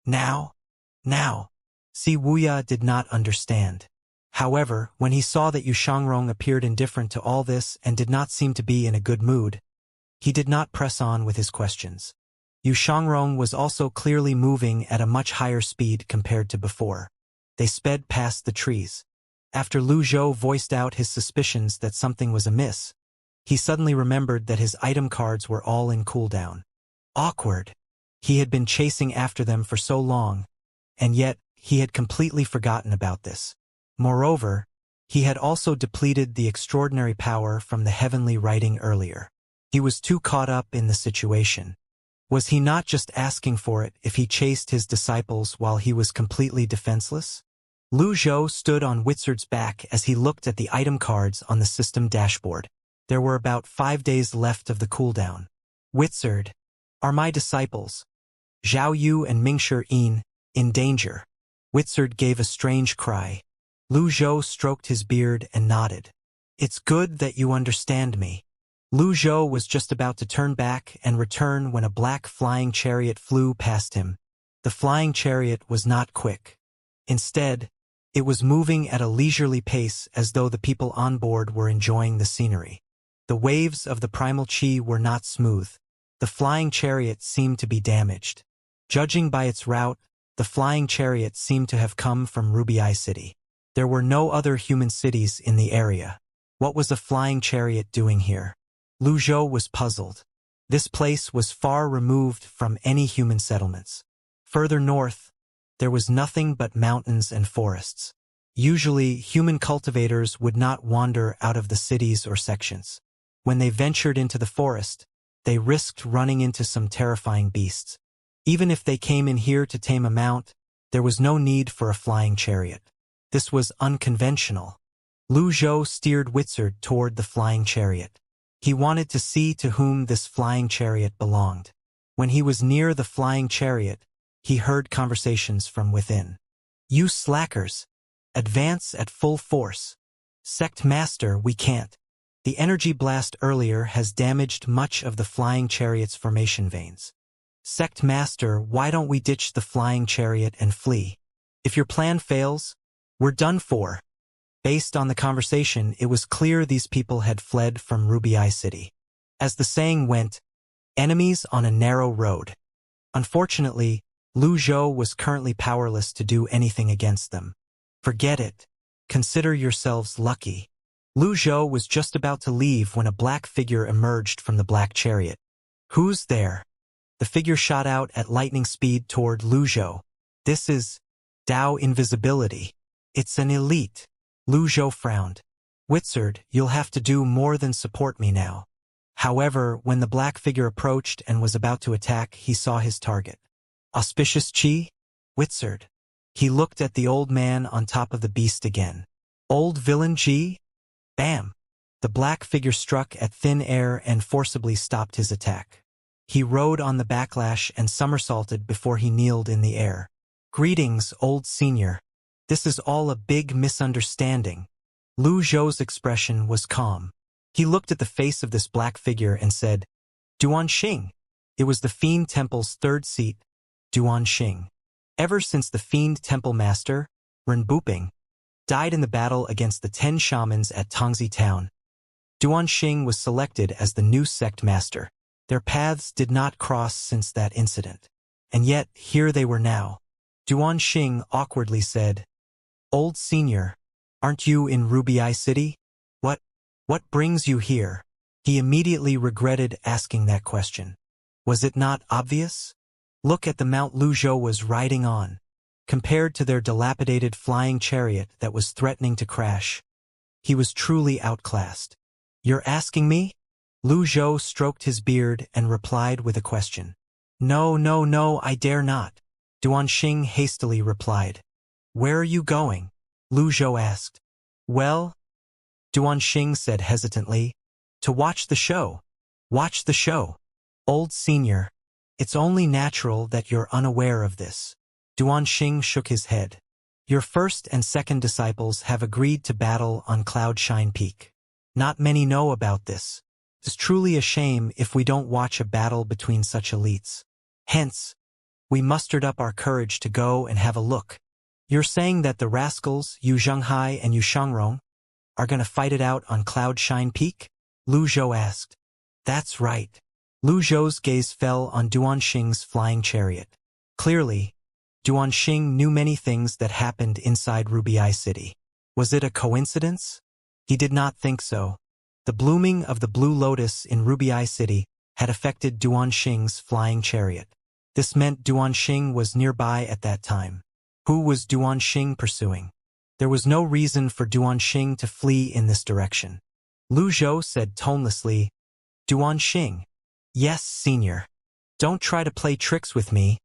Now? Wuxia did not understand. However, when he saw that Xianxia appeared indifferent to all this and did not seem to be in a good mood, he did not press on with his questions. Xianxia was also clearly moving at a much higher speed compared to before. They sped past the trees. After Lu Zhou voiced out his suspicions that something was amiss, he suddenly remembered that his item cards were all in cooldown. Awkward. He had been chasing after them for so long, and yet he had completely forgotten about this. Moreover, he had also depleted the extraordinary power from the heavenly writing earlier. He was too caught up in the situation. Was he not just asking for it if he chased his disciples while he was completely defenseless? Lu Zhou stood on Witzard's back as he looked at the item cards on the system dashboard. There were about 5 days left of the cooldown. Witzard, are my disciples, Zhao Yu and Mingshi Yin, in danger? Witzard gave a strange cry. Lu Zhou stroked his beard and nodded. It's good that you understand me. Lu Zhou was just about to turn back and return when a black flying chariot flew past him. The flying chariot was not quick. Instead, it was moving at a leisurely pace as though the people on board were enjoying the scenery. The waves of the primal chi were not smooth. The flying chariot seemed to be damaged. Judging by its route, the flying chariot seemed to have come from Ruby City. There were no other human cities in the area. What was a flying chariot doing here? Lu Zhou was puzzled. This place was far removed from any human settlements. Further north, there was nothing but mountains and forests. Usually, human cultivators would not wander out of the cities or sections. When they ventured into the forest, they risked running into some terrifying beasts. Even if they came in here to tame a mount, there was no need for a flying chariot. This was unconventional. Lu Zhou steered Witzard toward the flying chariot. He wanted to see to whom this flying chariot belonged. When he was near the flying chariot, he heard conversations from within. You slackers! Advance at full force. Sect Master, we can't. The energy blast earlier has damaged much of the flying chariot's formation veins. Sect Master, why don't we ditch the flying chariot and flee? If your plan fails, we're done for. Based on the conversation, it was clear these people had fled from Ruby City. As the saying went, enemies on a narrow road. Unfortunately, Lu Zhou was currently powerless to do anything against them. Forget it. Consider yourselves lucky. Lu Zhou was just about to leave when a black figure emerged from the black chariot. Who's there? The figure shot out at lightning speed toward Lu Zhou. This is Dao Invisibility. It's an elite. Lu Zhou frowned. Witzard, you'll have to do more than support me now. However, when the black figure approached and was about to attack, he saw his target. Auspicious Chi? Witzard. He looked at the old man on top of the beast again. Old villain Chi? Bam! The black figure struck at thin air and forcibly stopped his attack. He rode on the backlash and somersaulted before he kneeled in the air. Greetings, old senior. This is all a big misunderstanding. Lu Zhou's expression was calm. He looked at the face of this black figure and said, Duan Xing. It was the Fiend Temple's third seat, Duan Xing. Ever since the Fiend Temple Master, Ren Buping, died in the battle against the 10 shamans at Tongzi Town, Duan Xing was selected as the new sect master. Their paths did not cross since that incident. And yet, here they were now. Duan Xing awkwardly said, Old senior, aren't you in Ruby City? What brings you here? He immediately regretted asking that question. Was it not obvious? Look at the mount Lu Zhou was riding on. Compared to their dilapidated flying chariot that was threatening to crash, he was truly outclassed. You're asking me? Lu Zhou stroked his beard and replied with a question. No, I dare not. Duan Xing hastily replied. Where are you going? Lu Zhou asked. Well, Duanxing said hesitantly, to watch the show. Watch the show. Old senior, it's only natural that you're unaware of this. Duanxing shook his head. Your first and second disciples have agreed to battle on Cloudshine Peak. Not many know about this. It's truly a shame if we don't watch a battle between such elites. Hence, we mustered up our courage to go and have a look. You're saying that the rascals, Yu Zhenghai and Yu Shangrong, are gonna fight it out on Cloudshine Peak? Lu Zhou asked. That's right. Lu Zhou's gaze fell on Duanxing's flying chariot. Clearly, Duanxing knew many things that happened inside Ruby Eye City. Was it a coincidence? He did not think so. The blooming of the blue lotus in Ruby Eye City had affected Duanxing's flying chariot. This meant Duanxing was nearby at that time. Who was Duanxing pursuing? There was no reason for Duanxing to flee in this direction. Lu Zhou said tonelessly, Duanxing. Yes, senior. Don't try to play tricks with me,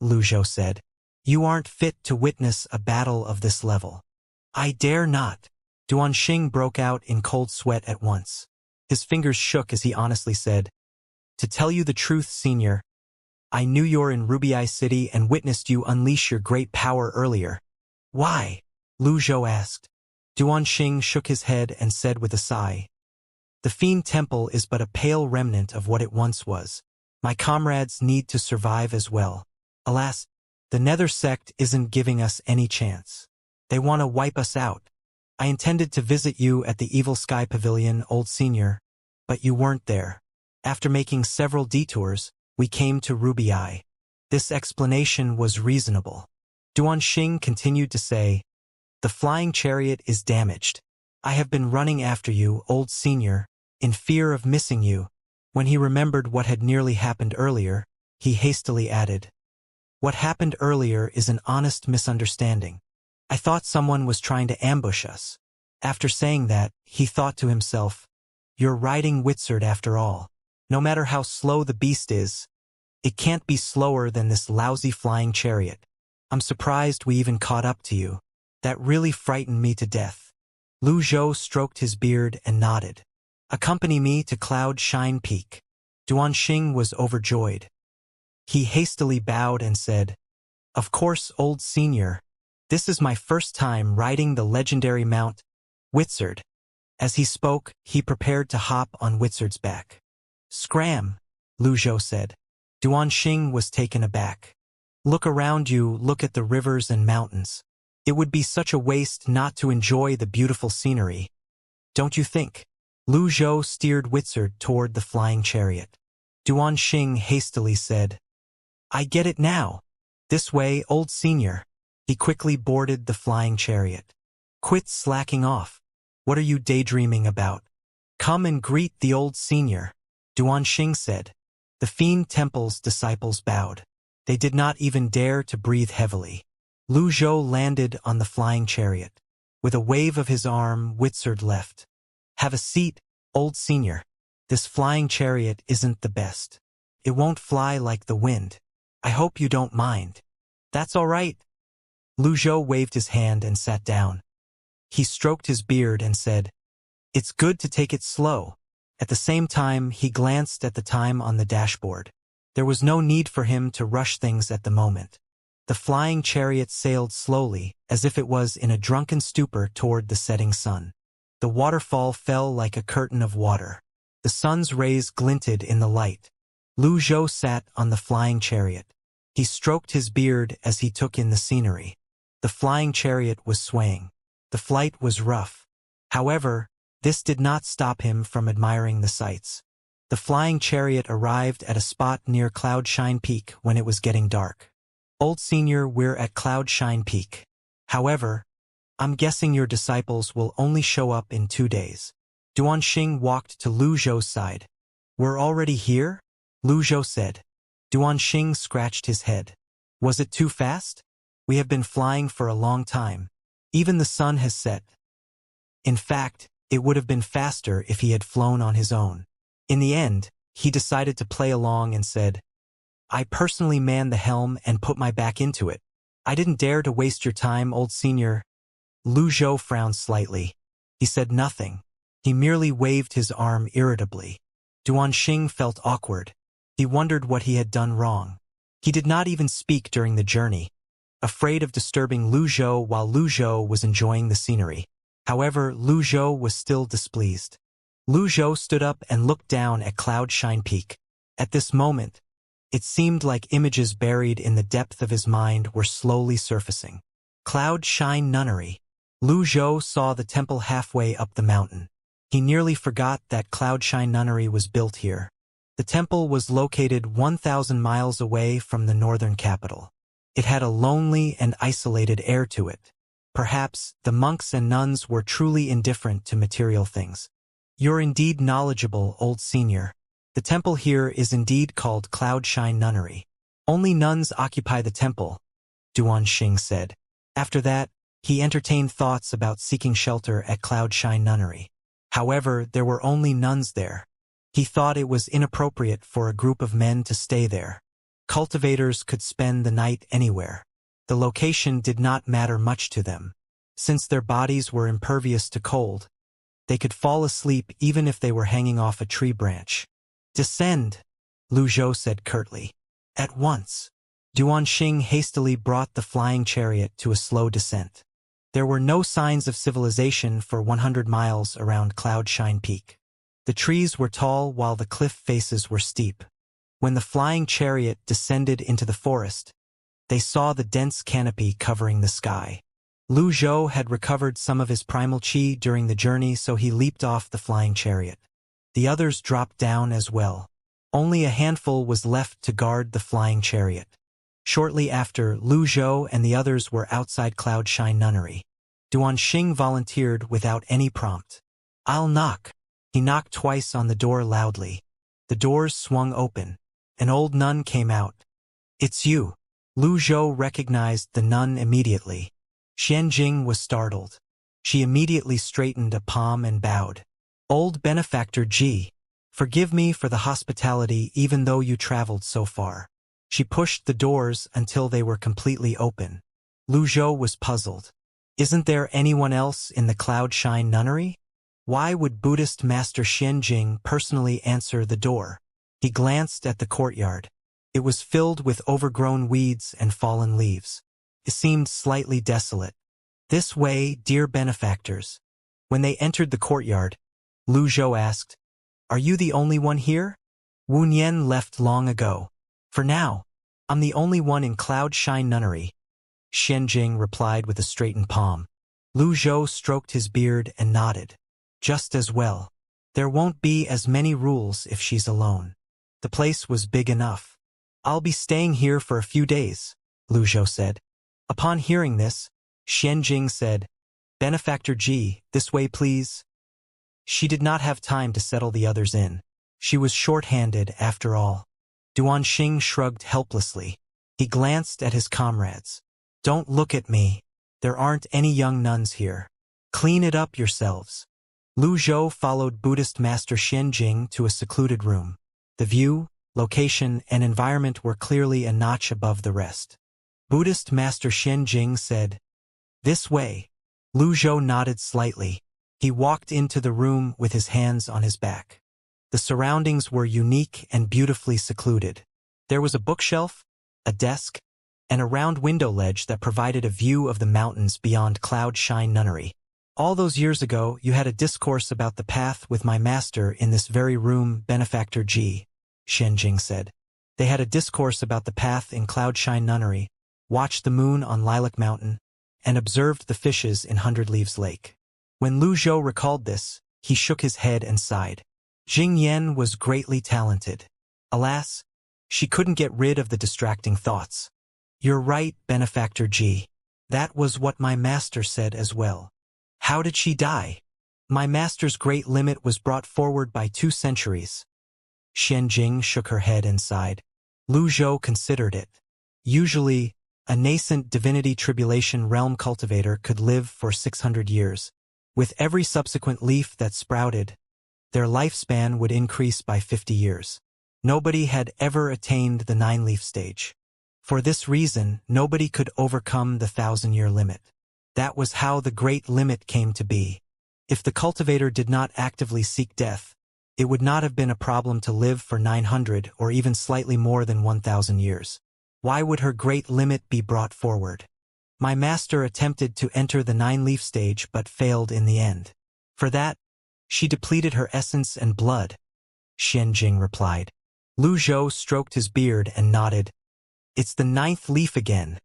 Lu Zhou said. You aren't fit to witness a battle of this level. I dare not. Duanxing broke out in cold sweat at once. His fingers shook as he honestly said, To tell you the truth, senior, I knew you're in Ruby Eye City and witnessed you unleash your great power earlier. Why? Lu Zhou asked. Duanxing shook his head and said with a sigh, The Fiend Temple is but a pale remnant of what it once was. My comrades need to survive as well. Alas, the Nether sect isn't giving us any chance. They want to wipe us out. I intended to visit you at the Evil Sky Pavilion, old senior, but you weren't there. After making several detours, we came to Ruby Eye. This explanation was reasonable. Duanxing continued to say, The flying chariot is damaged. I have been running after you, old senior, in fear of missing you. When he remembered what had nearly happened earlier, he hastily added, What happened earlier is an honest misunderstanding. I thought someone was trying to ambush us. After saying that, he thought to himself, You're riding Wuxia after all. No matter how slow the beast is, it can't be slower than this lousy flying chariot. I'm surprised we even caught up to you. That really frightened me to death. Lu Zhou stroked his beard and nodded. Accompany me to Cloudshine Peak. Duanxing was overjoyed. He hastily bowed and said, Of course, old senior. This is my first time riding the legendary mount, Wuxia. As he spoke, he prepared to hop on Wuxia's back. Scram, Lu Zhou said. Duanxing was taken aback. Look around you, look at the rivers and mountains. It would be such a waste not to enjoy the beautiful scenery. Don't you think? Lu Zhou steered Wuxia toward the flying chariot. Duanxing hastily said, I get it now. This way, old senior. He quickly boarded the flying chariot. Quit slacking off. What are you daydreaming about? Come and greet the old senior, Duanxing said. The Fiend Temple's disciples bowed. They did not even dare to breathe heavily. Lu Zhou landed on the flying chariot. With a wave of his arm, Wuxia left. Have a seat, old senior. This flying chariot isn't the best. It won't fly like the wind. I hope you don't mind. That's all right. Lu Zhou waved his hand and sat down. He stroked his beard and said, It's good to take it slow. At the same time, he glanced at the time on the dashboard. There was no need for him to rush things at the moment. The flying chariot sailed slowly, as if it was in a drunken stupor toward the setting sun. The waterfall fell like a curtain of water. The sun's rays glinted in the light. Lu Zhou sat on the flying chariot. He stroked his beard as he took in the scenery. The flying chariot was swaying. The flight was rough. However, this did not stop him from admiring the sights. The flying chariot arrived at a spot near Cloudshine Peak when it was getting dark. Old senior, we're at Cloudshine Peak. However, I'm guessing your disciples will only show up in 2 days. Duanxing walked to Lu Zhou's side. We're already here? Lu Zhou said. Duanxing scratched his head. Was it too fast? We have been flying for a long time. Even the sun has set. In fact, it would have been faster if he had flown on his own. In the end, he decided to play along and said, I personally manned the helm and put my back into it. I didn't dare to waste your time, old senior. Lu Zhou frowned slightly. He said nothing. He merely waved his arm irritably. Duanxing felt awkward. He wondered what he had done wrong. He did not even speak during the journey, afraid of disturbing Lu Zhou while Lu Zhou was enjoying the scenery. However, Lu Zhou was still displeased. Lu Zhou stood up and looked down at Cloud Shine Peak. At this moment, it seemed like images buried in the depth of his mind were slowly surfacing. Cloud Shine Nunnery. Lu Zhou saw the temple halfway up the mountain. He nearly forgot that Cloud Shine Nunnery was built here. The temple was located 1,000 miles away from the northern capital. It had a lonely and isolated air to it. Perhaps the monks and nuns were truly indifferent to material things. You're indeed knowledgeable, old senior. The temple here is indeed called Cloud Shine Nunnery. Only nuns occupy the temple, Duanxing said. After that, he entertained thoughts about seeking shelter at Cloud Shine Nunnery. However, there were only nuns there. He thought it was inappropriate for a group of men to stay there. Cultivators could spend the night anywhere. The location did not matter much to them. Since their bodies were impervious to cold, they could fall asleep even if they were hanging off a tree branch. Descend, Lu Zhou said curtly. At once. Duanxing hastily brought the flying chariot to a slow descent. There were no signs of civilization for 100 miles around Cloud Shine Peak. The trees were tall while the cliff faces were steep. When the flying chariot descended into the forest, they saw the dense canopy covering the sky. Lu Zhou had recovered some of his primal qi during the journey, so he leaped off the flying chariot. The others dropped down as well. Only a handful was left to guard the flying chariot. Shortly after, Lu Zhou and the others were outside Cloud Shine Nunnery. Duanxing volunteered without any prompt. I'll knock. He knocked twice on the door loudly. The doors swung open. An old nun came out. It's you. Lu Zhou recognized the nun immediately. Xianxia was startled. She immediately straightened a palm and bowed. Old benefactor Ji, forgive me for the hospitality even though you traveled so far. She pushed the doors until they were completely open. Lu Zhou was puzzled. Isn't there anyone else in the Cloud Shine Nunnery? Why would Buddhist Master Xianxia personally answer the door? He glanced at the courtyard. It was filled with overgrown weeds and fallen leaves. It seemed slightly desolate. This way, dear benefactors. When they entered the courtyard, Lu Zhou asked, Are you the only one here? Wu Nian left long ago. For now, I'm the only one in Cloud Shine Nunnery. Xianxia replied with a straightened palm. Lu Zhou stroked his beard and nodded. Just as well. There won't be as many rules if she's alone. The place was big enough. I'll be staying here for a few days, Lu Zhou said. Upon hearing this, Xianxia said, Benefactor Ji, this way please. She did not have time to settle the others in. She was short-handed after all. Duanxing shrugged helplessly. He glanced at his comrades. Don't look at me. There aren't any young nuns here. Clean it up yourselves. Lu Zhou followed Buddhist Master Xianxia to a secluded room. The view, location, and environment were clearly a notch above the rest. Buddhist Master Xianxia said, This way. Lu Zhou nodded slightly. He walked into the room with his hands on his back. The surroundings were unique and beautifully secluded. There was a bookshelf, a desk, and a round window ledge that provided a view of the mountains beyond Cloud Shine Nunnery. All those years ago, you had a discourse about the path with my master in this very room, Benefactor Ji, Xianxia said. They had a discourse about the path in Cloud Shine Nunnery, watched the moon on Lilac Mountain, and observed the fishes in Hundred Leaves Lake. When Lu Zhou recalled this, he shook his head and sighed. Jing Yan was greatly talented. Alas, she couldn't get rid of the distracting thoughts. You're right, Benefactor Ji. That was what my master said as well. How did she die? My master's great limit was brought forward by 2 centuries. Xianxia shook her head and sighed. Lu Zhou considered it. Usually, a nascent divinity tribulation realm cultivator could live for 600 years. With every subsequent leaf that sprouted, their lifespan would increase by 50 years. Nobody had ever attained the 9-leaf stage. For this reason, nobody could overcome the 1,000-year limit. That was how the great limit came to be. If the cultivator did not actively seek death, it would not have been a problem to live for 900 or even slightly more than 1,000 years. Why would her great limit be brought forward? My master attempted to enter the 9-leaf stage but failed in the end. For that, she depleted her essence and blood, Xianxia replied. Lu Zhou stroked his beard and nodded. It's the 9th leaf again.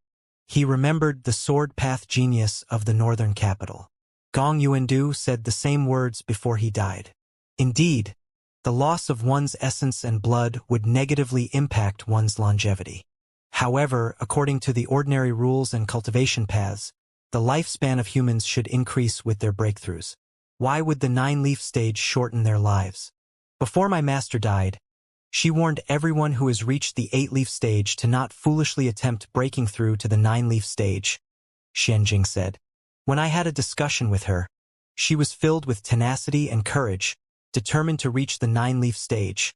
He remembered the sword path genius of the northern capital. Gong Yuandu said the same words before he died. Indeed, the loss of one's essence and blood would negatively impact one's longevity. However, according to the ordinary rules and cultivation paths, the lifespan of humans should increase with their breakthroughs. Why would the 9-leaf stage shorten their lives? Before my master died, she warned everyone who has reached the 8-leaf stage to not foolishly attempt breaking through to the 9-leaf stage, Xianxia said. When I had a discussion with her, she was filled with tenacity and courage, determined to reach the 9-leaf stage.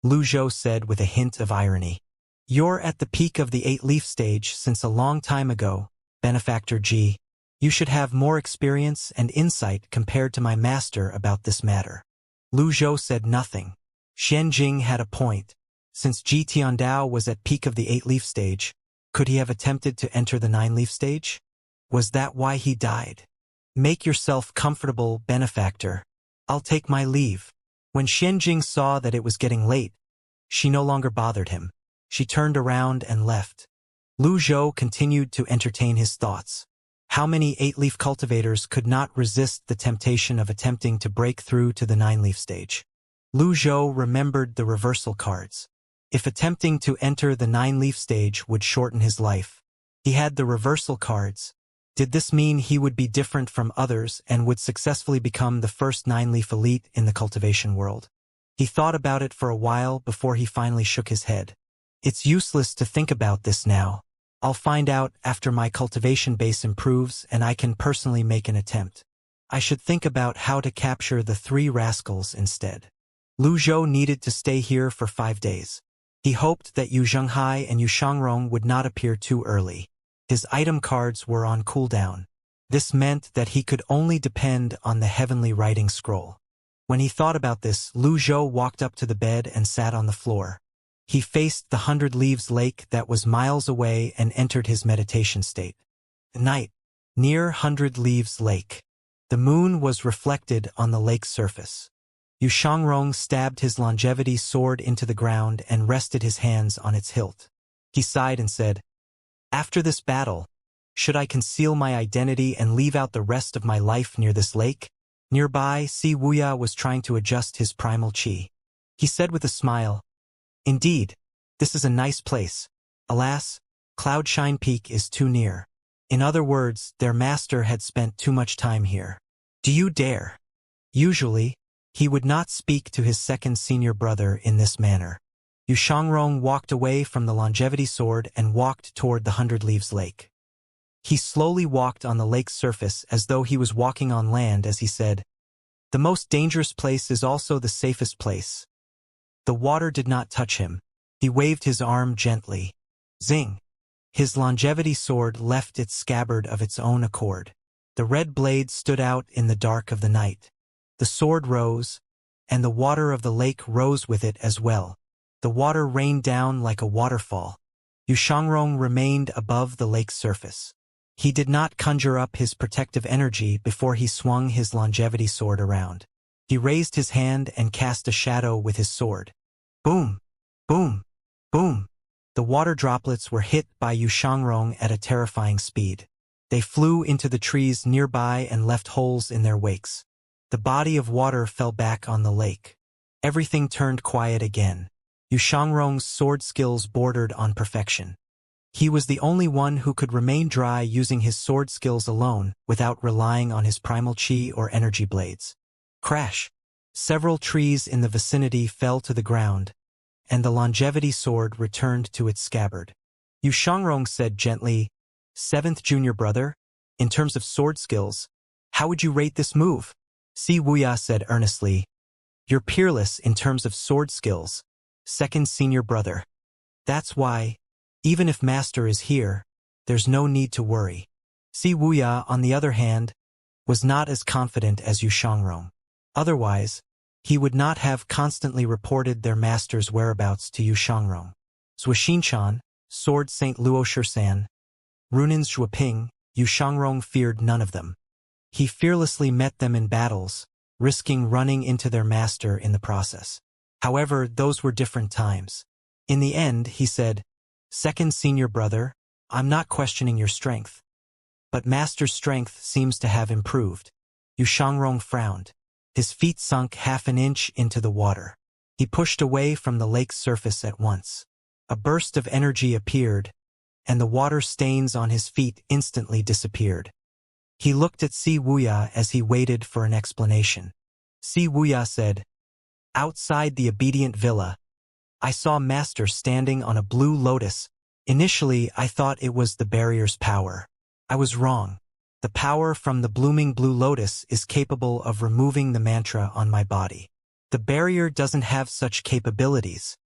Lu Zhou said with a hint of irony. You're at the peak of the 8-leaf stage since a long time ago, Benefactor Ji. You should have more experience and insight compared to my master about this matter. Lu Zhou said nothing. Xianxia had a point. Since Ji Tiandao was at peak of the 8-leaf stage, could he have attempted to enter the 9-leaf stage? Was that why he died? Make yourself comfortable, Benefactor. I'll take my leave. When Xianxia saw that it was getting late, she no longer bothered him. She turned around and left. Lu Zhou continued to entertain his thoughts. How many 8-leaf cultivators could not resist the temptation of attempting to break through to the 9-leaf stage? Lu Zhou remembered the reversal cards. If attempting to enter the 9-leaf stage would shorten his life, he had the reversal cards. Did this mean he would be different from others and would successfully become the first 9-leaf elite in the cultivation world? He thought about it for a while before he finally shook his head. It's useless to think about this now. I'll find out after my cultivation base improves and I can personally make an attempt. I should think about how to capture the 3 rascals instead. Lu Zhou needed to stay here for 5 days. He hoped that Yu Zhenghai and Yu Shangrong would not appear too early. His item cards were on cooldown. This meant that he could only depend on the heavenly writing scroll. When he thought about this, Lu Zhou walked up to the bed and sat on the floor. He faced the 100 Leaves lake that was miles away and entered his meditation state. Night. Near 100 Leaves lake. The moon was reflected on the lake's surface. Yu Shangrong stabbed his longevity sword into the ground and rested his hands on its hilt. He sighed and said, After this battle, should I conceal my identity and leave out the rest of my life near this lake? Nearby, Wuxia was trying to adjust his primal qi. He said with a smile, Indeed, this is a nice place. Alas, Cloudshine Peak is too near. In other words, their master had spent too much time here. Do you dare? Usually, he would not speak to his second senior brother in this manner. Yu Shangrong walked away from the longevity sword and walked toward the 100 Leaves lake. He slowly walked on the lake's surface as though he was walking on land as he said, The most dangerous place is also the safest place. The water did not touch him. He waved his arm gently. Zing! His longevity sword left its scabbard of its own accord. The red blade stood out in the dark of the night. The sword rose, and the water of the lake rose with it as well. The water rained down like a waterfall. Yu Shangrong remained above the lake's surface. He did not conjure up his protective energy before he swung his longevity sword around. He raised his hand and cast a shadow with his sword. Boom! Boom! Boom! The water droplets were hit by Yu Shangrong at a terrifying speed. They flew into the trees nearby and left holes in their wakes. The body of water fell back on the lake. Everything turned quiet again. Yu Shangrong's sword skills bordered on perfection. He was the only one who could remain dry using his sword skills alone without relying on his primal qi or energy blades. Crash! Several trees in the vicinity fell to the ground, and the longevity sword returned to its scabbard. Yu Shangrong said gently, 7th junior brother, in terms of sword skills, how would you rate this move? Wuxia said earnestly, You're peerless in terms of sword skills, 2nd senior brother. That's why, Even if Master is here, there's no need to worry. Si Wuya, on the other hand, was not as confident as Yu Shangrong. Otherwise, he would not have constantly reported their master's whereabouts to Yu Shangrong. Zhuoxinchan, Sword Saint Luo Shisan, Runins Zhuoping, Yu Shangrong feared none of them. He fearlessly met them in battles, risking running into their master in the process. However, those were different times. In the end, he said, "Second senior brother, I'm not questioning your strength. But Master's strength seems to have improved." Yu Shangrong frowned. His feet sunk half an inch into the water. He pushed away from the lake's surface at once. A burst of energy appeared, and the water stains on his feet instantly disappeared. He looked at Si Wuya as he waited for an explanation. Si Wuya said, "Outside the obedient villa, I saw Master standing on a blue lotus. Initially, I thought it was the barrier's power. I was wrong. The power from the blooming blue lotus is capable of removing the mantra on my body. The barrier doesn't have such capabilities."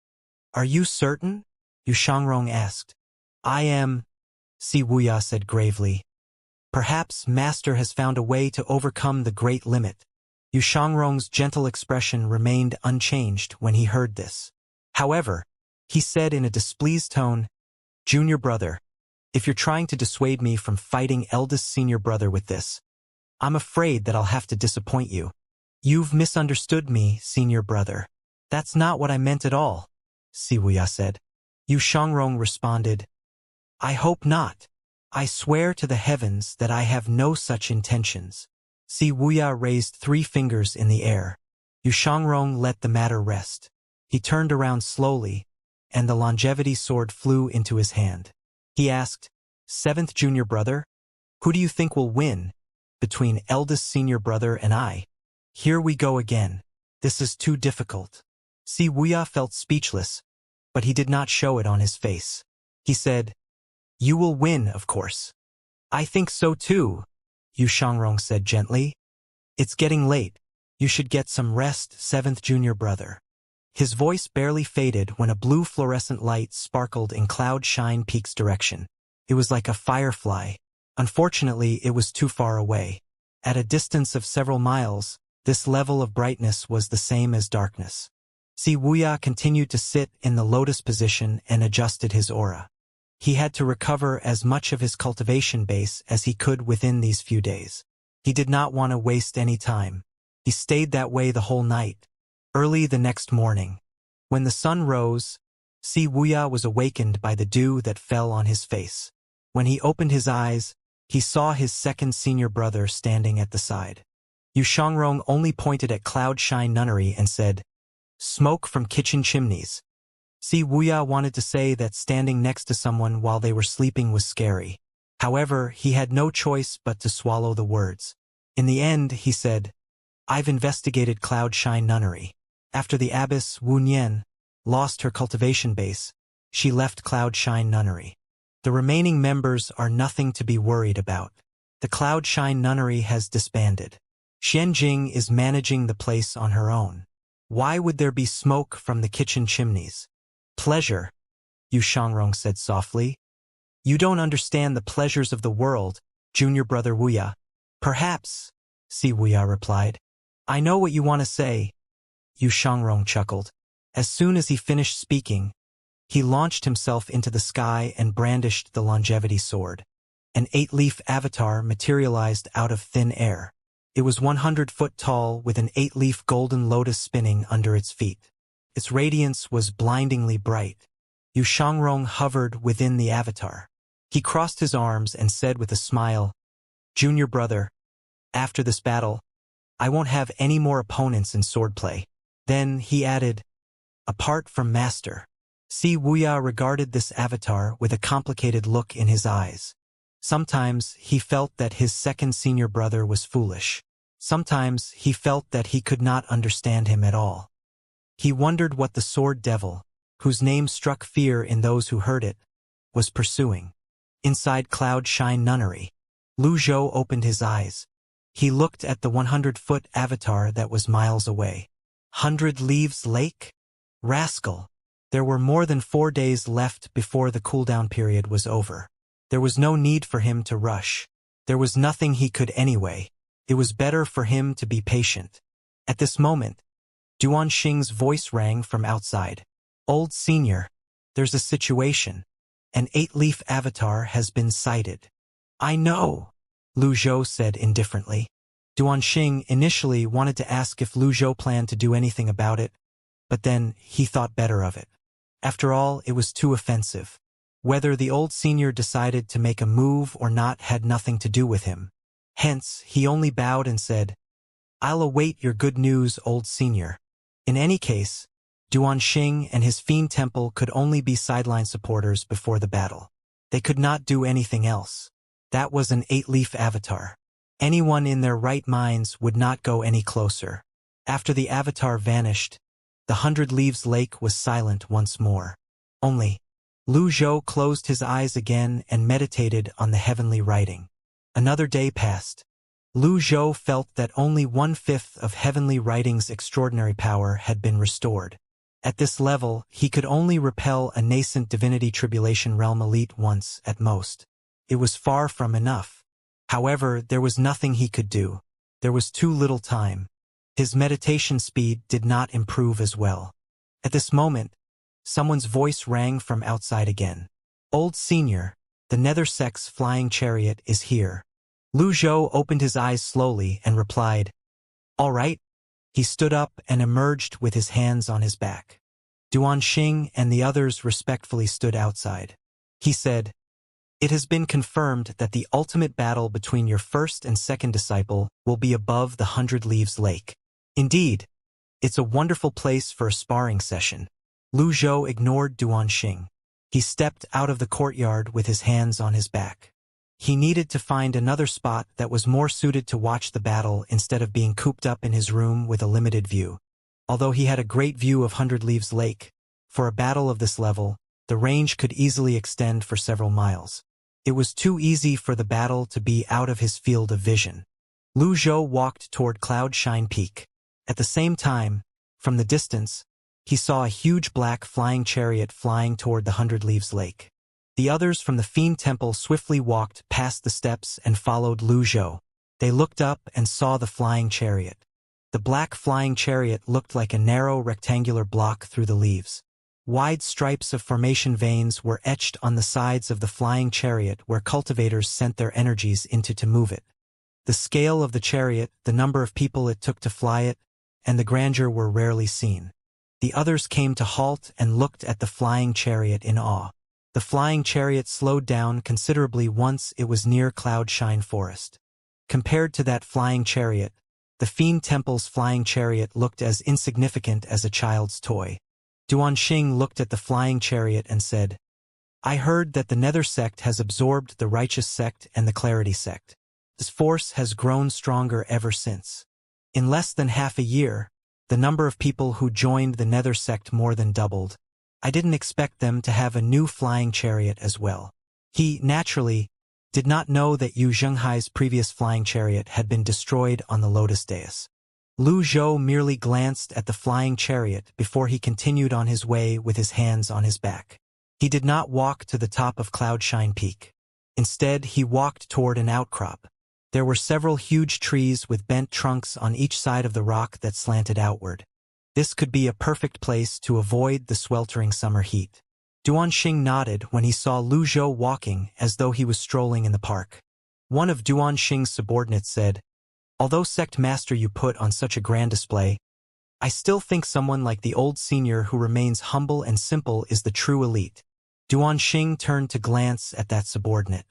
"Are you certain?" Yu Shangrong asked. "I am," Si Wuya said gravely. "Perhaps Master has found a way to overcome the great limit." Yu Shangrong's gentle expression remained unchanged when he heard this. However, he said in a displeased tone, "Junior brother, if you're trying to dissuade me from fighting eldest senior brother with this, I'm afraid that I'll have to disappoint you." "You've misunderstood me, senior brother. That's not what I meant at all," Si Wuya said. Yu Shangrong responded, "I hope not. I swear to the heavens that I have no such intentions." Si Wuya raised 3 fingers in the air. Yu Shangrong let the matter rest. He turned around slowly, and the longevity sword flew into his hand. He asked, "Seventh junior brother, who do you think will win between eldest senior brother and I?" "Here we go again. This is too difficult." Si Wuya felt speechless, but he did not show it on his face. He said, "You will win, of course." "I think so too," Yu Shangrong said gently. "It's getting late. You should get some rest, seventh junior brother." His voice barely faded when a blue fluorescent light sparkled in Cloud Shine Peak's direction. It was like a firefly. Unfortunately, it was too far away. At a distance of several miles, this level of brightness was the same as darkness. Si Wuya continued to sit in the lotus position and adjusted his aura. He had to recover as much of his cultivation base as he could within these few days. He did not want to waste any time. He stayed that way the whole night. Early the next morning, when the sun rose, Si Wuya was awakened by the dew that fell on his face. When he opened his eyes, he saw his second senior brother standing at the side. Yu Shangrong only pointed at Cloud Shine Nunnery and said, "Smoke from kitchen chimneys." Si Wuya wanted to say that standing next to someone while they were sleeping was scary. However, he had no choice but to swallow the words. In the end, he said, "I've investigated Cloud Shine Nunnery. After the abbess Wu Nian lost her cultivation base, she left Cloud Shine Nunnery. The remaining members are nothing to be worried about. The Cloud Shine Nunnery has disbanded. Xianxia is managing the place on her own. Why would there be smoke from the kitchen chimneys?" "Pleasure," Yu Shangrong said softly. "You don't understand the pleasures of the world, junior brother Wuya." "Perhaps," Si Wuya replied. "I know what you want to say." Yu Shangrong chuckled. As soon as he finished speaking, he launched himself into the sky and brandished the longevity sword. An 8-leaf avatar materialized out of thin air. It was 100 foot tall with an 8-leaf golden lotus spinning under its feet. Its radiance was blindingly bright. Yu Shangrong hovered within the avatar. He crossed his arms and said with a smile, "Junior brother, after this battle, I won't have any more opponents in swordplay." Then he added, "Apart from Master." Si Wuya regarded this avatar with a complicated look in his eyes. Sometimes he felt that his second senior brother was foolish. Sometimes he felt that he could not understand him at all. He wondered what the sword devil, whose name struck fear in those who heard it, was pursuing. Inside Cloud Shine Nunnery, Lu Zhou opened his eyes. He looked at the 100-foot avatar that was miles away. 100 Leaves Lake? Rascal! There were more than 4 days left before the cooldown period was over. There was no need for him to rush. There was nothing he could anyway. It was better for him to be patient. At this moment, Duanxing's voice rang from outside. Old Senior, there's a situation. An 8-leaf avatar has been sighted. I know, Lu Zhou said indifferently. Duanxing initially wanted to ask if Lu Zhou planned to do anything about it, but then he thought better of it. After all, it was too offensive. Whether the old senior decided to make a move or not had nothing to do with him. Hence, he only bowed and said, I'll await your good news, old senior. In any case, Duanxing and his fiend temple could only be sideline supporters before the battle. They could not do anything else. That was an 8-leaf avatar. Anyone in their right minds would not go any closer. After the avatar vanished, the 100 Leaves Lake was silent once more. Only, Lu Zhou closed his eyes again and meditated on the heavenly writing. Another day passed. Lu Zhou felt that only 1/5 of heavenly writing's extraordinary power had been restored. At this level, he could only repel a nascent divinity tribulation realm elite once at most. It was far from enough. However, there was nothing he could do. There was too little time. His meditation speed did not improve as well. At this moment, someone's voice rang from outside again. Old Senior, the Nether Sect's flying chariot is here. Lu Zhou opened his eyes slowly and replied, All right. He stood up and emerged with his hands on his back. Duanxing and the others respectfully stood outside. He said, It has been confirmed that the ultimate battle between your first and second disciple will be above the 100 Leaves Lake. Indeed, it's a wonderful place for a sparring session. Lu Zhou ignored Duanxing. He stepped out of the courtyard with his hands on his back. He needed to find another spot that was more suited to watch the battle instead of being cooped up in his room with a limited view. Although he had a great view of 100 Leaves Lake, for a battle of this level, the range could easily extend for several miles. It was too easy for the battle to be out of his field of vision. Lu Zhou walked toward Cloudshine Peak. At the same time, from the distance, he saw a huge black flying chariot flying toward the 100 Leaves Lake. The others from the Fiend Temple swiftly walked past the steps and followed Lu Zhou. They looked up and saw the flying chariot. The black flying chariot looked like a narrow rectangular block through the leaves. Wide stripes of formation veins were etched on the sides of the flying chariot where cultivators sent their energies into to move it. The scale of the chariot, the number of people it took to fly it, and the grandeur were rarely seen. The others came to halt and looked at the flying chariot in awe. The flying chariot slowed down considerably once it was near Cloudshine Forest. Compared to that flying chariot, the Fiend Temple's flying chariot looked as insignificant as a child's toy. Duanxing looked at the flying chariot and said, I heard that the Nether Sect has absorbed the Righteous Sect and the Clarity Sect. This force has grown stronger ever since. In less than half a year, the number of people who joined the Nether Sect more than doubled. I didn't expect them to have a new flying chariot as well. He, naturally, did not know that Yu Zhenghai's previous flying chariot had been destroyed on the Lotus Dais. Lu Zhou merely glanced at the flying chariot before he continued on his way with his hands on his back. He did not walk to the top of Cloudshine Peak. Instead, he walked toward an outcrop. There were several huge trees with bent trunks on each side of the rock that slanted outward. This could be a perfect place to avoid the sweltering summer heat. Duanxing nodded when he saw Lu Zhou walking as though he was strolling in the park. One of Duanxing's subordinates said, Although Sect Master you put on such a grand display, I still think someone like the old senior who remains humble and simple is the true elite. Duanxing turned to glance at that subordinate.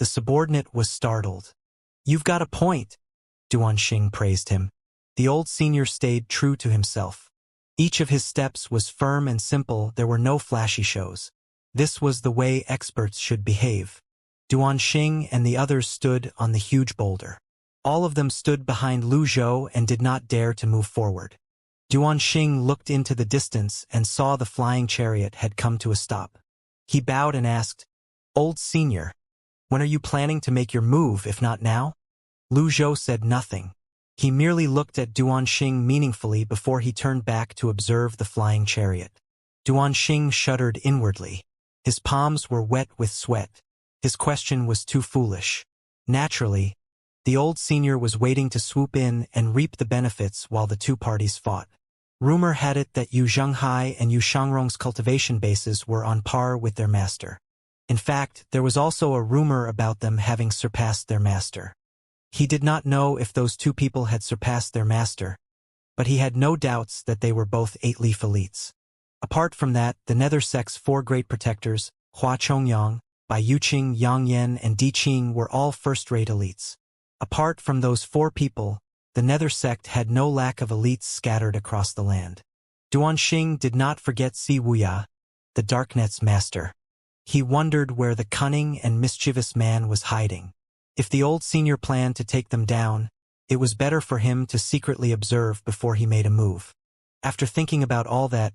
The subordinate was startled. You've got a point, Duanxing praised him. The old senior stayed true to himself. Each of his steps was firm and simple, there were no flashy shows. This was the way experts should behave. Duanxing and the others stood on the huge boulder. All of them stood behind Lu Zhou and did not dare to move forward. Duanxing looked into the distance and saw the flying chariot had come to a stop. He bowed and asked, Old senior, when are you planning to make your move, if not now? Lu Zhou said nothing. He merely looked at Duanxing meaningfully before he turned back to observe the flying chariot. Duanxing shuddered inwardly. His palms were wet with sweat. His question was too foolish. Naturally, the old senior was waiting to swoop in and reap the benefits while the two parties fought. Rumor had it that Yu Zhenghai and Yu Shangrong's cultivation bases were on par with their master. In fact, there was also a rumor about them having surpassed their master. He did not know if those two people had surpassed their master, but he had no doubts that they were both eight-leaf elites. Apart from that, the Nether Sect's four great protectors, Hua Chongyang, Bai Yuqing, Yang Yan, and Di Qing were all first-rate elites. Apart from those four people, the Nether Sect had no lack of elites scattered across the land. Duanxing did not forget Si Wuya, the Darknet's master. He wondered where the cunning and mischievous man was hiding. If the old senior planned to take them down, it was better for him to secretly observe before he made a move. After thinking about all that,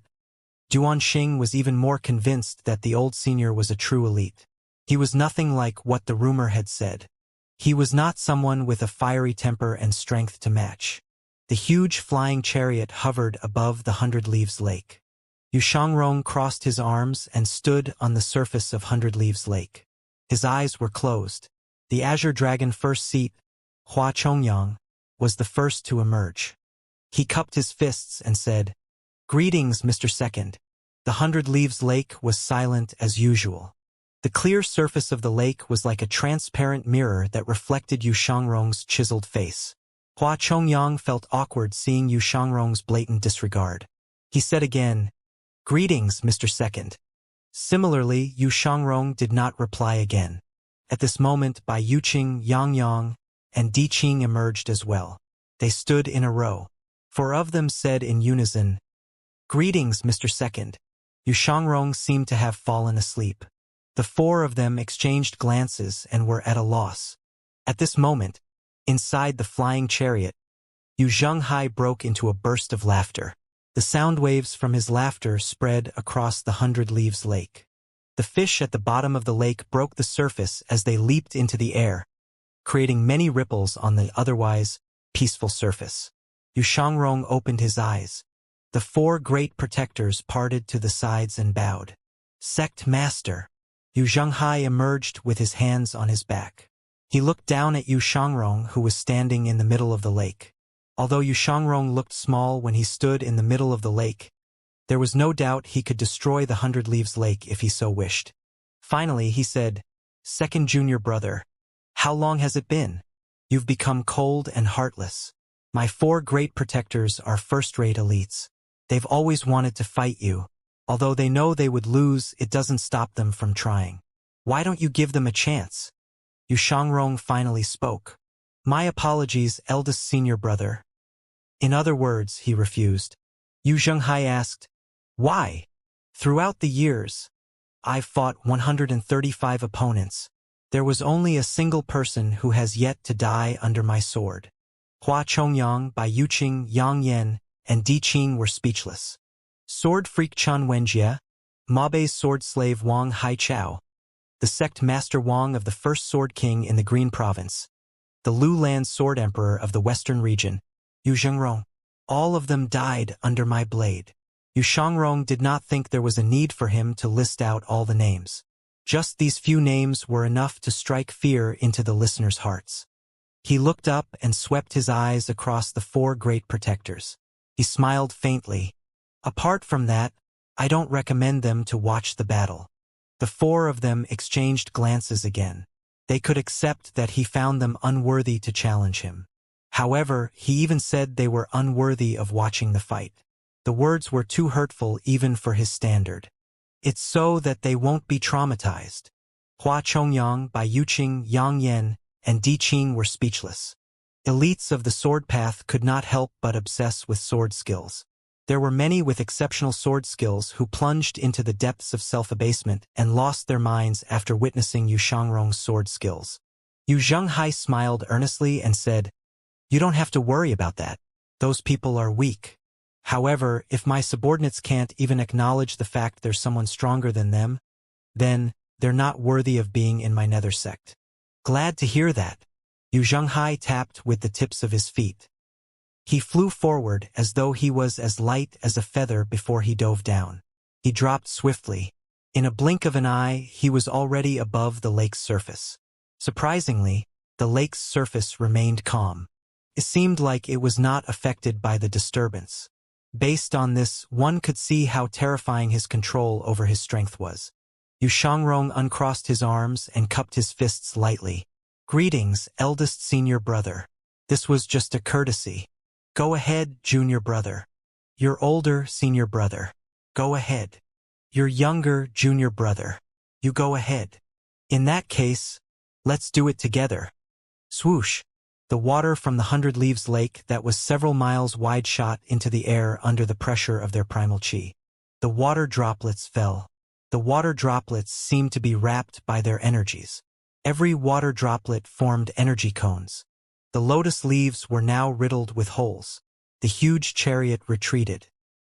Duanxing was even more convinced that the old senior was a true elite. He was nothing like what the rumor had said. He was not someone with a fiery temper and strength to match. The huge flying chariot hovered above the Hundred Leaves Lake. Yu Shangrong crossed his arms and stood on the surface of Hundred Leaves Lake. His eyes were closed. The Azure Dragon first seat, Hua Chongyang, was the first to emerge. He cupped his fists and said, "Greetings, Mr. Second." The Hundred Leaves Lake was silent as usual. The clear surface of the lake was like a transparent mirror that reflected Yu Shangrong's chiseled face. Hua Chongyang felt awkward seeing Yu Shangrong's blatant disregard. He said again, "Greetings, Mr. Second." Similarly, Yu Shangrong did not reply again. At this moment, Bai Yuqing, Yang Yang, and Di Qing emerged as well. They stood in a row. Four of them said in unison, "Greetings, Mr. Second." Yu Shangrong seemed to have fallen asleep. The four of them exchanged glances and were at a loss. At this moment, inside the flying chariot, Yu Zhenghai broke into a burst of laughter. The sound waves from his laughter spread across the Hundred Leaves Lake. The fish at the bottom of the lake broke the surface as they leaped into the air, creating many ripples on the otherwise peaceful surface. Yu Shangrong opened his eyes. The four great protectors parted to the sides and bowed. "Sect Master." Yu Zhenghai emerged with his hands on his back. He looked down at Yu Shangrong, who was standing in the middle of the lake. Although Yu Shangrong looked small when he stood in the middle of the lake, there was no doubt he could destroy the Hundred Leaves Lake if he so wished. Finally, he said, "Second junior brother, how long has it been? You've become cold and heartless. My four great protectors are first-rate elites. They've always wanted to fight you. Although they know they would lose, it doesn't stop them from trying. Why don't you give them a chance?" Yu Shangrong finally spoke. "My apologies, eldest senior brother." In other words, he refused. Yu Zhenghai asked, "Why?" "Throughout the years, I've fought 135 opponents. There was only a single person who has yet to die under my sword." Hua Chongyang, Bai Yuqing, Yang Yan, and Di Qing were speechless. Sword freak Chen Wenjie, Mabe's sword slave Wang Haichao, the sect master Wang of the first sword king in the Green Province, the Lu Land sword emperor of the western region, Yu Zhengrong. All of them died under my blade. Yu Shangrong did not think there was a need for him to list out all the names. Just these few names were enough to strike fear into the listeners' hearts. He looked up and swept his eyes across the four great protectors. He smiled faintly. "Apart from that, I don't recommend them to watch the battle." The four of them exchanged glances again. They could accept that he found them unworthy to challenge him. However, he even said they were unworthy of watching the fight. The words were too hurtful even for his standard. "It's so that they won't be traumatized." Hua Chongyang, Bai Yuqing, Yang Yan, and Di Qing were speechless. Elites of the sword path could not help but obsess with sword skills. There were many with exceptional sword skills who plunged into the depths of self-abasement and lost their minds after witnessing Yu Shangrong's sword skills. Yu Zhenghai smiled earnestly and said, "You don't have to worry about that. Those people are weak. However, if my subordinates can't even acknowledge the fact there's someone stronger than them, then they're not worthy of being in my nether sect." "Glad to hear that." Yu Zhenghai tapped with the tips of his feet. He flew forward as though he was as light as a feather before he dove down. He dropped swiftly. In a blink of an eye, he was already above the lake's surface. Surprisingly, the lake's surface remained calm. It seemed like it was not affected by the disturbance. Based on this, one could see how terrifying his control over his strength was. Yu Shangrong uncrossed his arms and cupped his fists lightly. "Greetings, eldest senior brother. This was just a courtesy. Go ahead, junior brother. You're older, senior brother. Go ahead. You're younger, junior brother. You go ahead. In that case, let's do it together." Swoosh! The water from the 100 Leaves Lake that was several miles wide shot into the air under the pressure of their primal chi. The water droplets fell. The water droplets seemed to be wrapped by their energies. Every water droplet formed energy cones. The lotus leaves were now riddled with holes. The huge chariot retreated.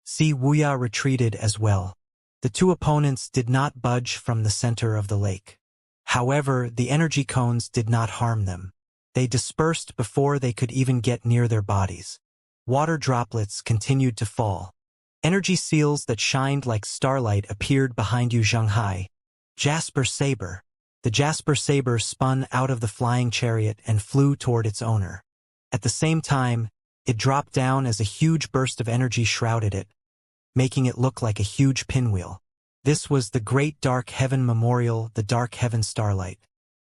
Wuxia retreated as well. The two opponents did not budge from the center of the lake. However, the energy cones did not harm them. They dispersed before they could even get near their bodies. Water droplets continued to fall. Energy seals that shined like starlight appeared behind Yu Zhenghai. Jasper Saber. The Jasper Saber spun out of the flying chariot and flew toward its owner. At the same time, it dropped down as a huge burst of energy shrouded it, making it look like a huge pinwheel. This was the Great Dark Heaven Memorial, the Dark Heaven Starlight.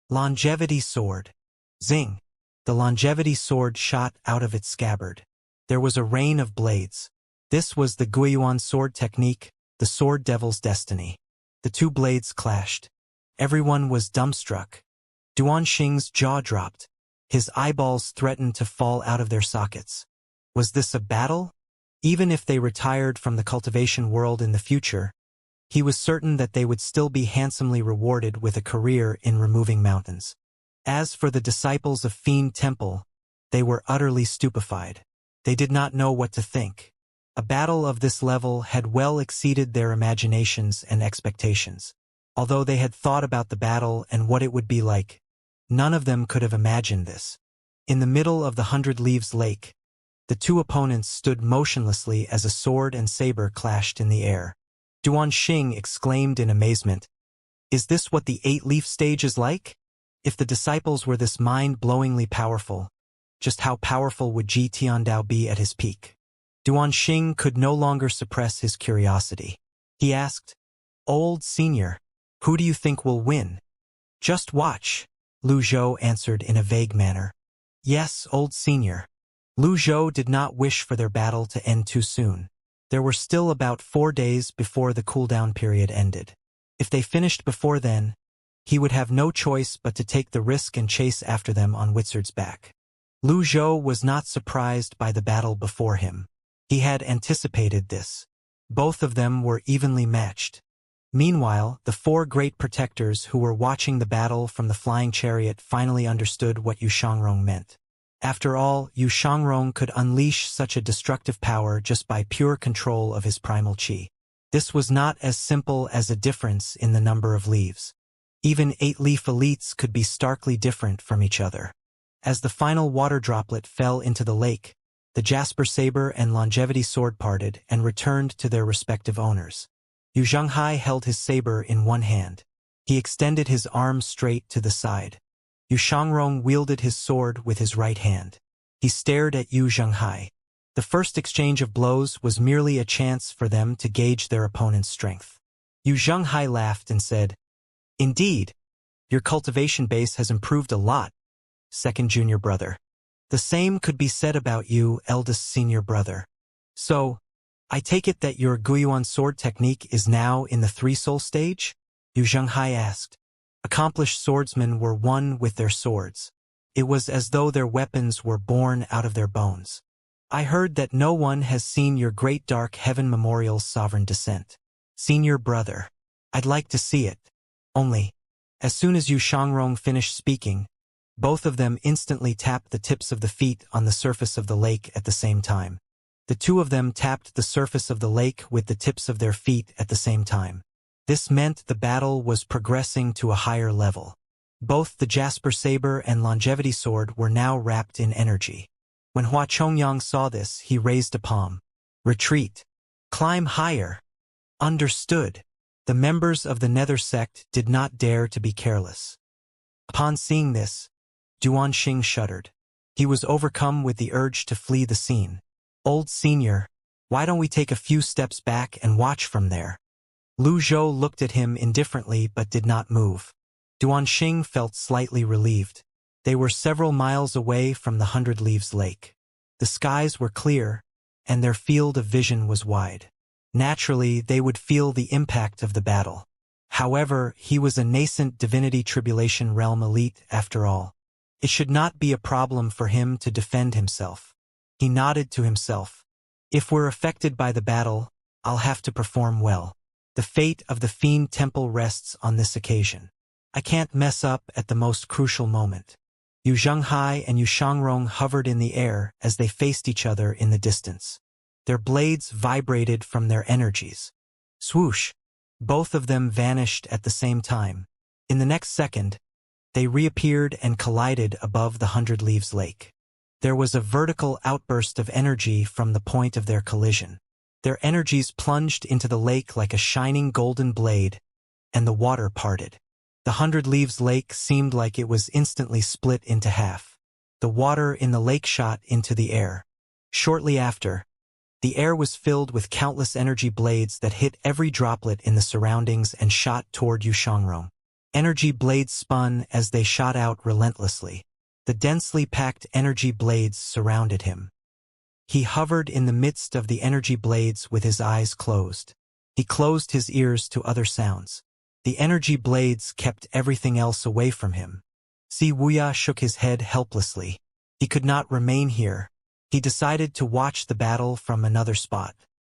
Longevity Sword. Zing! The longevity sword shot out of its scabbard. There was a rain of blades. This was the Guiyuan sword technique, the sword devil's destiny. The two blades clashed. Everyone was dumbstruck. Duanxing's jaw dropped. His eyeballs threatened to fall out of their sockets. Was this a battle? Even if they retired from the cultivation world in the future, he was certain that they would still be handsomely rewarded with a career in removing mountains. As for the disciples of Fiend Temple, they were utterly stupefied. They did not know what to think. A battle of this level had well exceeded their imaginations and expectations. Although they had thought about the battle and what it would be like, none of them could have imagined this. In the middle of the 100 Leaves Lake, the two opponents stood motionlessly as a sword and saber clashed in the air. Duanxing exclaimed in amazement, "Is this what the 8-leaf stage is like? If the disciples were this mind-blowingly powerful, just how powerful would Ji Tiandao be at his peak?" Duanxing could no longer suppress his curiosity. He asked, "Old senior, who do you think will win?" "Just watch," Lu Zhou answered in a vague manner. "Yes, old senior." Lu Zhou did not wish for their battle to end too soon. There were still about 4 days before the cooldown period ended. If they finished before then, he would have no choice but to take the risk and chase after them on Witzard's back. Lu Zhou was not surprised by the battle before him. He had anticipated this. Both of them were evenly matched. Meanwhile, the 4 great protectors who were watching the battle from the flying chariot finally understood what Yu Shangrong meant. After all, Yu Shangrong could unleash such a destructive power just by pure control of his primal chi. This was not as simple as a difference in the number of leaves. Even 8-leaf elites could be starkly different from each other. As the final water droplet fell into the lake, the Jasper Saber and Longevity Sword parted and returned to their respective owners. Yu Zhenghai held his saber in one hand. He extended his arm straight to the side. Yu Shangrong wielded his sword with his right hand. He stared at Yu Zhenghai. The first exchange of blows was merely a chance for them to gauge their opponent's strength. Yu Zhenghai laughed and said, "Indeed, your cultivation base has improved a lot, second junior brother. The same could be said about you, eldest senior brother. So, I take it that your Guiyuan sword technique is now in the 3-soul stage?" Yu Zhenghai asked. Accomplished swordsmen were one with their swords. It was as though their weapons were born out of their bones. "I heard that no one has seen your Great Dark Heaven Memorial's sovereign descent. Senior brother, I'd like to see it. Only, as soon as Yu Shangrong finished speaking, both of them instantly tapped the tips of the feet on the surface of the lake at the same time. The two of them tapped the surface of the lake with the tips of their feet at the same time. This meant the battle was progressing to a higher level. Both the Jasper Saber and Longevity Sword were now wrapped in energy. When Hua Chongyang saw this, he raised a palm. "Retreat. Climb higher." Understood. The members of the Nether sect did not dare to be careless. Upon seeing this, Duanxing shuddered. He was overcome with the urge to flee the scene. Old senior, why don't we take a few steps back and watch from there? Lu Zhou looked at him indifferently but did not move. Duanxing felt slightly relieved. They were several miles away from the Hundred Leaves Lake. The skies were clear, and their field of vision was wide. Naturally, they would feel the impact of the battle. However, he was a nascent divinity tribulation realm elite after all. It should not be a problem for him to defend himself. He nodded to himself. If we're affected by the battle, I'll have to perform well. The fate of the Fiend Temple rests on this occasion. I can't mess up at the most crucial moment. Yu Zhenghai and Yu Shangrong hovered in the air as they faced each other in the distance. Their blades vibrated from their energies. Swoosh! Both of them vanished at the same time. In the next second, they reappeared and collided above the Hundred Leaves Lake. There was a vertical outburst of energy from the point of their collision. Their energies plunged into the lake like a shining golden blade, and the water parted. The Hundred Leaves Lake seemed like it was instantly split into half. The water in the lake shot into the air. Shortly after, the air was filled with countless energy blades that hit every droplet in the surroundings and shot toward Yu Shangrong. Energy blades spun as they shot out relentlessly. The densely packed energy blades surrounded him. He hovered in the midst of the energy blades with his eyes closed. He closed his ears to other sounds. The energy blades kept everything else away from him. Si Wuya shook his head helplessly. He could not remain here. He decided to watch the battle from another spot.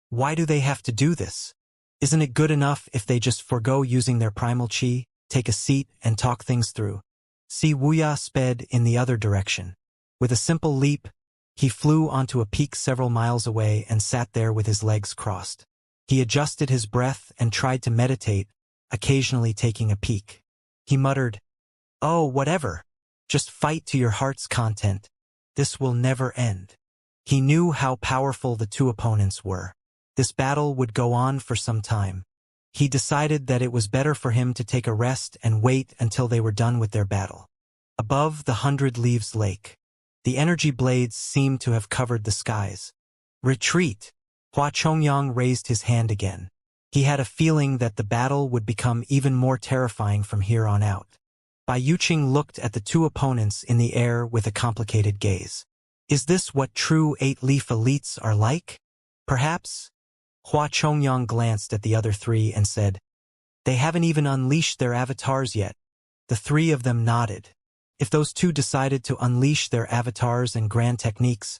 Why do they have to do this? Isn't it good enough if they just forego using their primal chi, take a seat, and talk things through? Si Wuya sped in the other direction. With a simple leap, he flew onto a peak several miles away and sat there with his legs crossed. He adjusted his breath and tried to meditate, occasionally taking a peek. He muttered, "Oh, whatever. Just fight to your heart's content. This will never end." He knew how powerful the two opponents were. This battle would go on for some time. He decided that it was better for him to take a rest and wait until they were done with their battle. Above the Hundred Leaves Lake, the energy blades seemed to have covered the skies. Retreat! Hua Chongyang raised his hand again. He had a feeling that the battle would become even more terrifying from here on out. Bai Yuqing looked at the two opponents in the air with a complicated gaze. Is this what true eight-leaf elites are like? Perhaps? Hua Chongyang glanced at the other three and said, "They haven't even unleashed their avatars yet." The three of them nodded. If those two decided to unleash their avatars and grand techniques,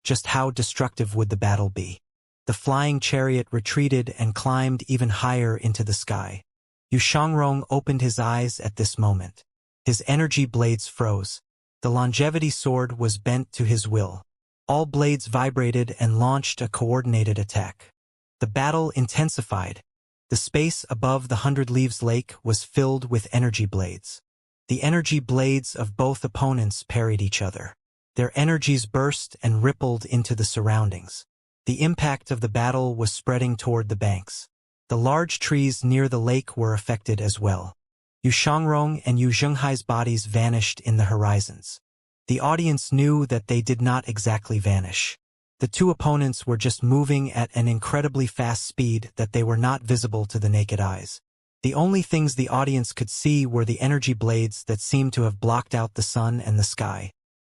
just how destructive would the battle be? The flying chariot retreated and climbed even higher into the sky. Yu Shangrong opened his eyes at this moment. His energy blades froze. The longevity sword was bent to his will. All blades vibrated and launched a coordinated attack. The battle intensified. The space above the Hundred Leaves Lake was filled with energy blades. The energy blades of both opponents parried each other. Their energies burst and rippled into the surroundings. The impact of the battle was spreading toward the banks. The large trees near the lake were affected as well. Yu Shangrong and Yu Zhenghai's bodies vanished in the horizons. The audience knew that they did not exactly vanish. The two opponents were just moving at an incredibly fast speed that they were not visible to the naked eyes. The only things the audience could see were the energy blades that seemed to have blocked out the sun and the sky.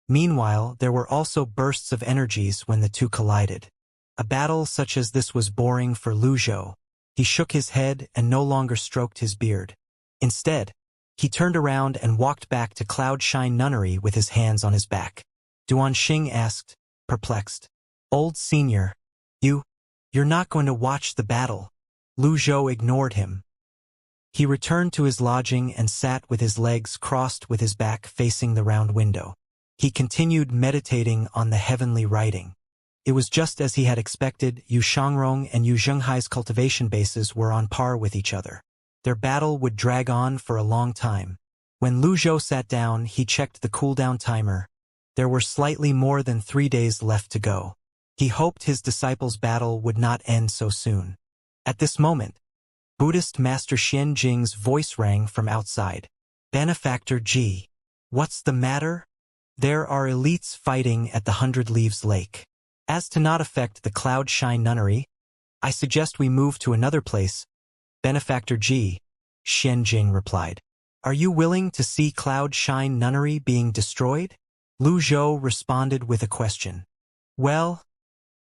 Meanwhile, there were also bursts of energies when the two collided. A battle such as this was boring for Lu Zhou. He shook his head and no longer stroked his beard. Instead, he turned around and walked back to Cloudshine Nunnery with his hands on his back. Duanxing asked, perplexed, "Old senior, you're not going to watch the battle?" Lu Zhou ignored him. He returned to his lodging and sat with his legs crossed with his back facing the round window. He continued meditating on the heavenly writing. It was just as he had expected. Yu Shangrong and Yu Zhenghai's cultivation bases were on par with each other. Their battle would drag on for a long time. When Lu Zhou sat down, he checked the cooldown timer. There were slightly more than 3 days left to go. He hoped his disciples' battle would not end so soon. At this moment, Buddhist Master Xianjing's voice rang from outside. Benefactor G. What's the matter? There are elites fighting at the 100 Leaves Lake. As to not affect the Cloud Shine Nunnery, I suggest we move to another place. Benefactor G. Xianjing replied. Are you willing to see Cloud Shine Nunnery being destroyed? Lu Zhou responded with a question. Well,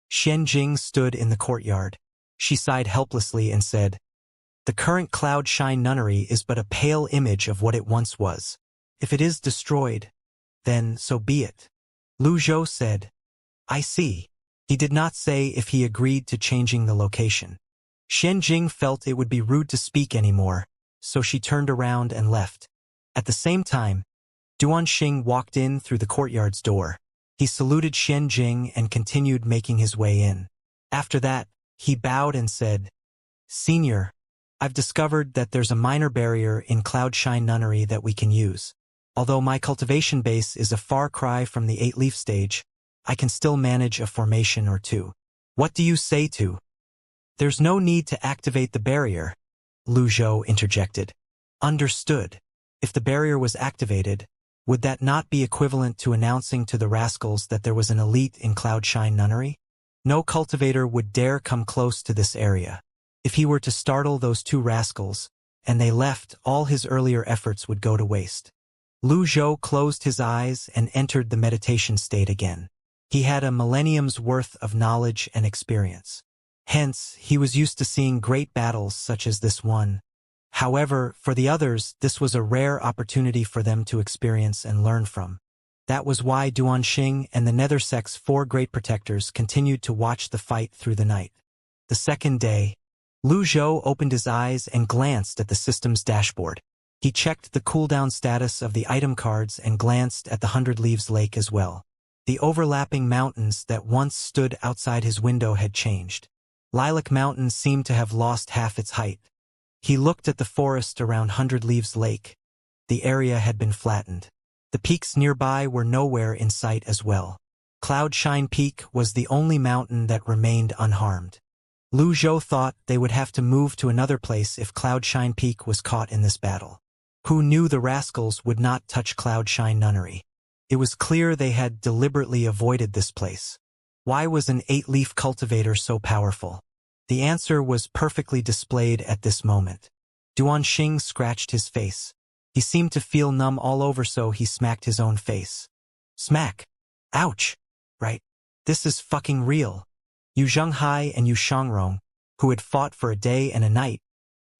Xianjing stood in the courtyard. She sighed helplessly and said, the current Cloud Shine Nunnery is but a pale image of what it once was. If it is destroyed, then so be it. Lu Zhou said, I see. He did not say if he agreed to changing the location. Xianjing felt it would be rude to speak anymore, so she turned around and left. At the same time, Duanxing walked in through the courtyard's door. He saluted Xianjing and continued making his way in. After that, he bowed and said, Senior, I've discovered that there's a minor barrier in Cloud Shine Nunnery that we can use. Although my cultivation base is a far cry from the 8-leaf stage, I can still manage a formation or two. What do you say to? There's no need to activate the barrier, Lu Zhou interjected. Understood. If the barrier was activated, would that not be equivalent to announcing to the rascals that there was an elite in Cloud Shine Nunnery? No cultivator would dare come close to this area. If he were to startle those two rascals, and they left, all his earlier efforts would go to waste. Lu Zhou closed his eyes and entered the meditation state again. He had a millennium's worth of knowledge and experience. Hence, he was used to seeing great battles such as this one. However, for the others, this was a rare opportunity for them to experience and learn from. That was why Duanxing and the Nethersex 4 great protectors continued to watch the fight through the night. The second day, Lu Zhou opened his eyes and glanced at the system's dashboard. He checked the cooldown status of the item cards and glanced at the 100 Leaves Lake as well. The overlapping mountains that once stood outside his window had changed. Lilac Mountain seemed to have lost half its height. He looked at the forest around 100 Leaves Lake. The area had been flattened. The peaks nearby were nowhere in sight as well. Cloud Shine Peak was the only mountain that remained unharmed. Lu Zhou thought they would have to move to another place if Cloud Shine Peak was caught in this battle. Who knew the rascals would not touch Cloud Shine Nunnery? It was clear they had deliberately avoided this place. Why was an 8-leaf cultivator so powerful? The answer was perfectly displayed at this moment. Duanxing scratched his face. He seemed to feel numb all over, so he smacked his own face. Smack. Ouch. Right. This is fucking real. Yu Zhenghai and Yu Xiangrong, who had fought for a day and a night,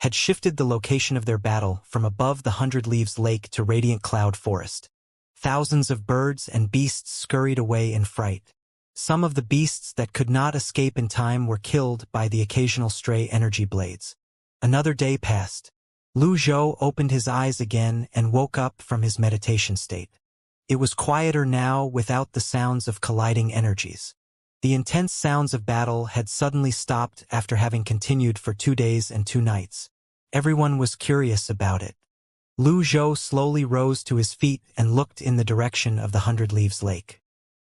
had shifted the location of their battle from above the 100 Leaves Lake to Radiant Cloud Forest. Thousands of birds and beasts scurried away in fright. Some of the beasts that could not escape in time were killed by the occasional stray energy blades. Another day passed. Lu Zhou opened his eyes again and woke up from his meditation state. It was quieter now without the sounds of colliding energies. The intense sounds of battle had suddenly stopped after having continued for 2 days and 2 nights. Everyone was curious about it. Lu Zhou slowly rose to his feet and looked in the direction of the 100 Leaves Lake.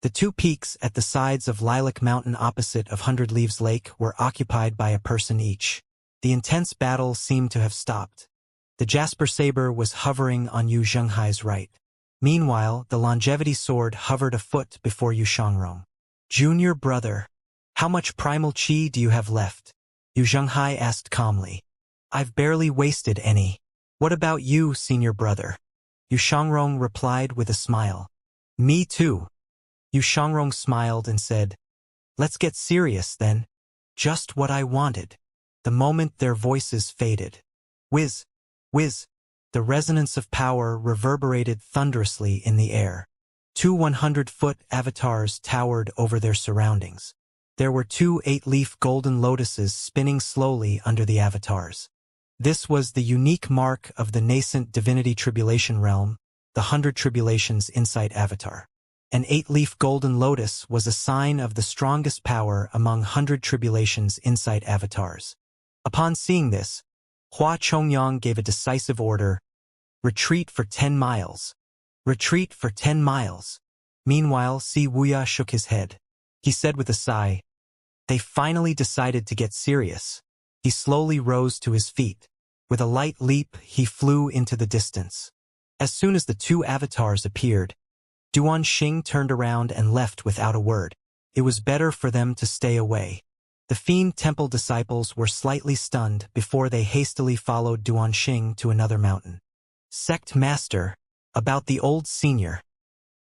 The 2 peaks at the sides of Lilac Mountain opposite of 100 Leaves Lake were occupied by a person each. The intense battle seemed to have stopped. The Jasper Saber was hovering on Yu Zhenghai's right. Meanwhile, the Longevity Sword hovered a foot before Yu Xiangrong. Junior brother, how much primal chi do you have left? Yu Zhenghai asked calmly. I've barely wasted any. What about you, senior brother? Yu Xiangrong replied with a smile. Me too. Yu Xiangrong smiled and said, let's get serious then. Just what I wanted. The moment their voices faded. Whiz, whiz. The resonance of power reverberated thunderously in the air. 2 100-foot avatars towered over their surroundings. There were 2 8-leaf golden lotuses spinning slowly under the avatars. This was the unique mark of the nascent divinity tribulation realm, the 100 Tribulations Insight Avatar. An 8-leaf golden lotus was a sign of the strongest power among 100 Tribulations Insight Avatars. Upon seeing this, Hua Chongyang gave a decisive order, retreat for 10 miles. Retreat for 10 miles. Meanwhile, Si Wuya shook his head. He said with a sigh, they finally decided to get serious. He slowly rose to his feet. With a light leap, he flew into the distance. As soon as the two avatars appeared, Duanxing turned around and left without a word. It was better for them to stay away. The Fiend Temple disciples were slightly stunned before they hastily followed Duanxing to another mountain. Sect Master, about the old senior.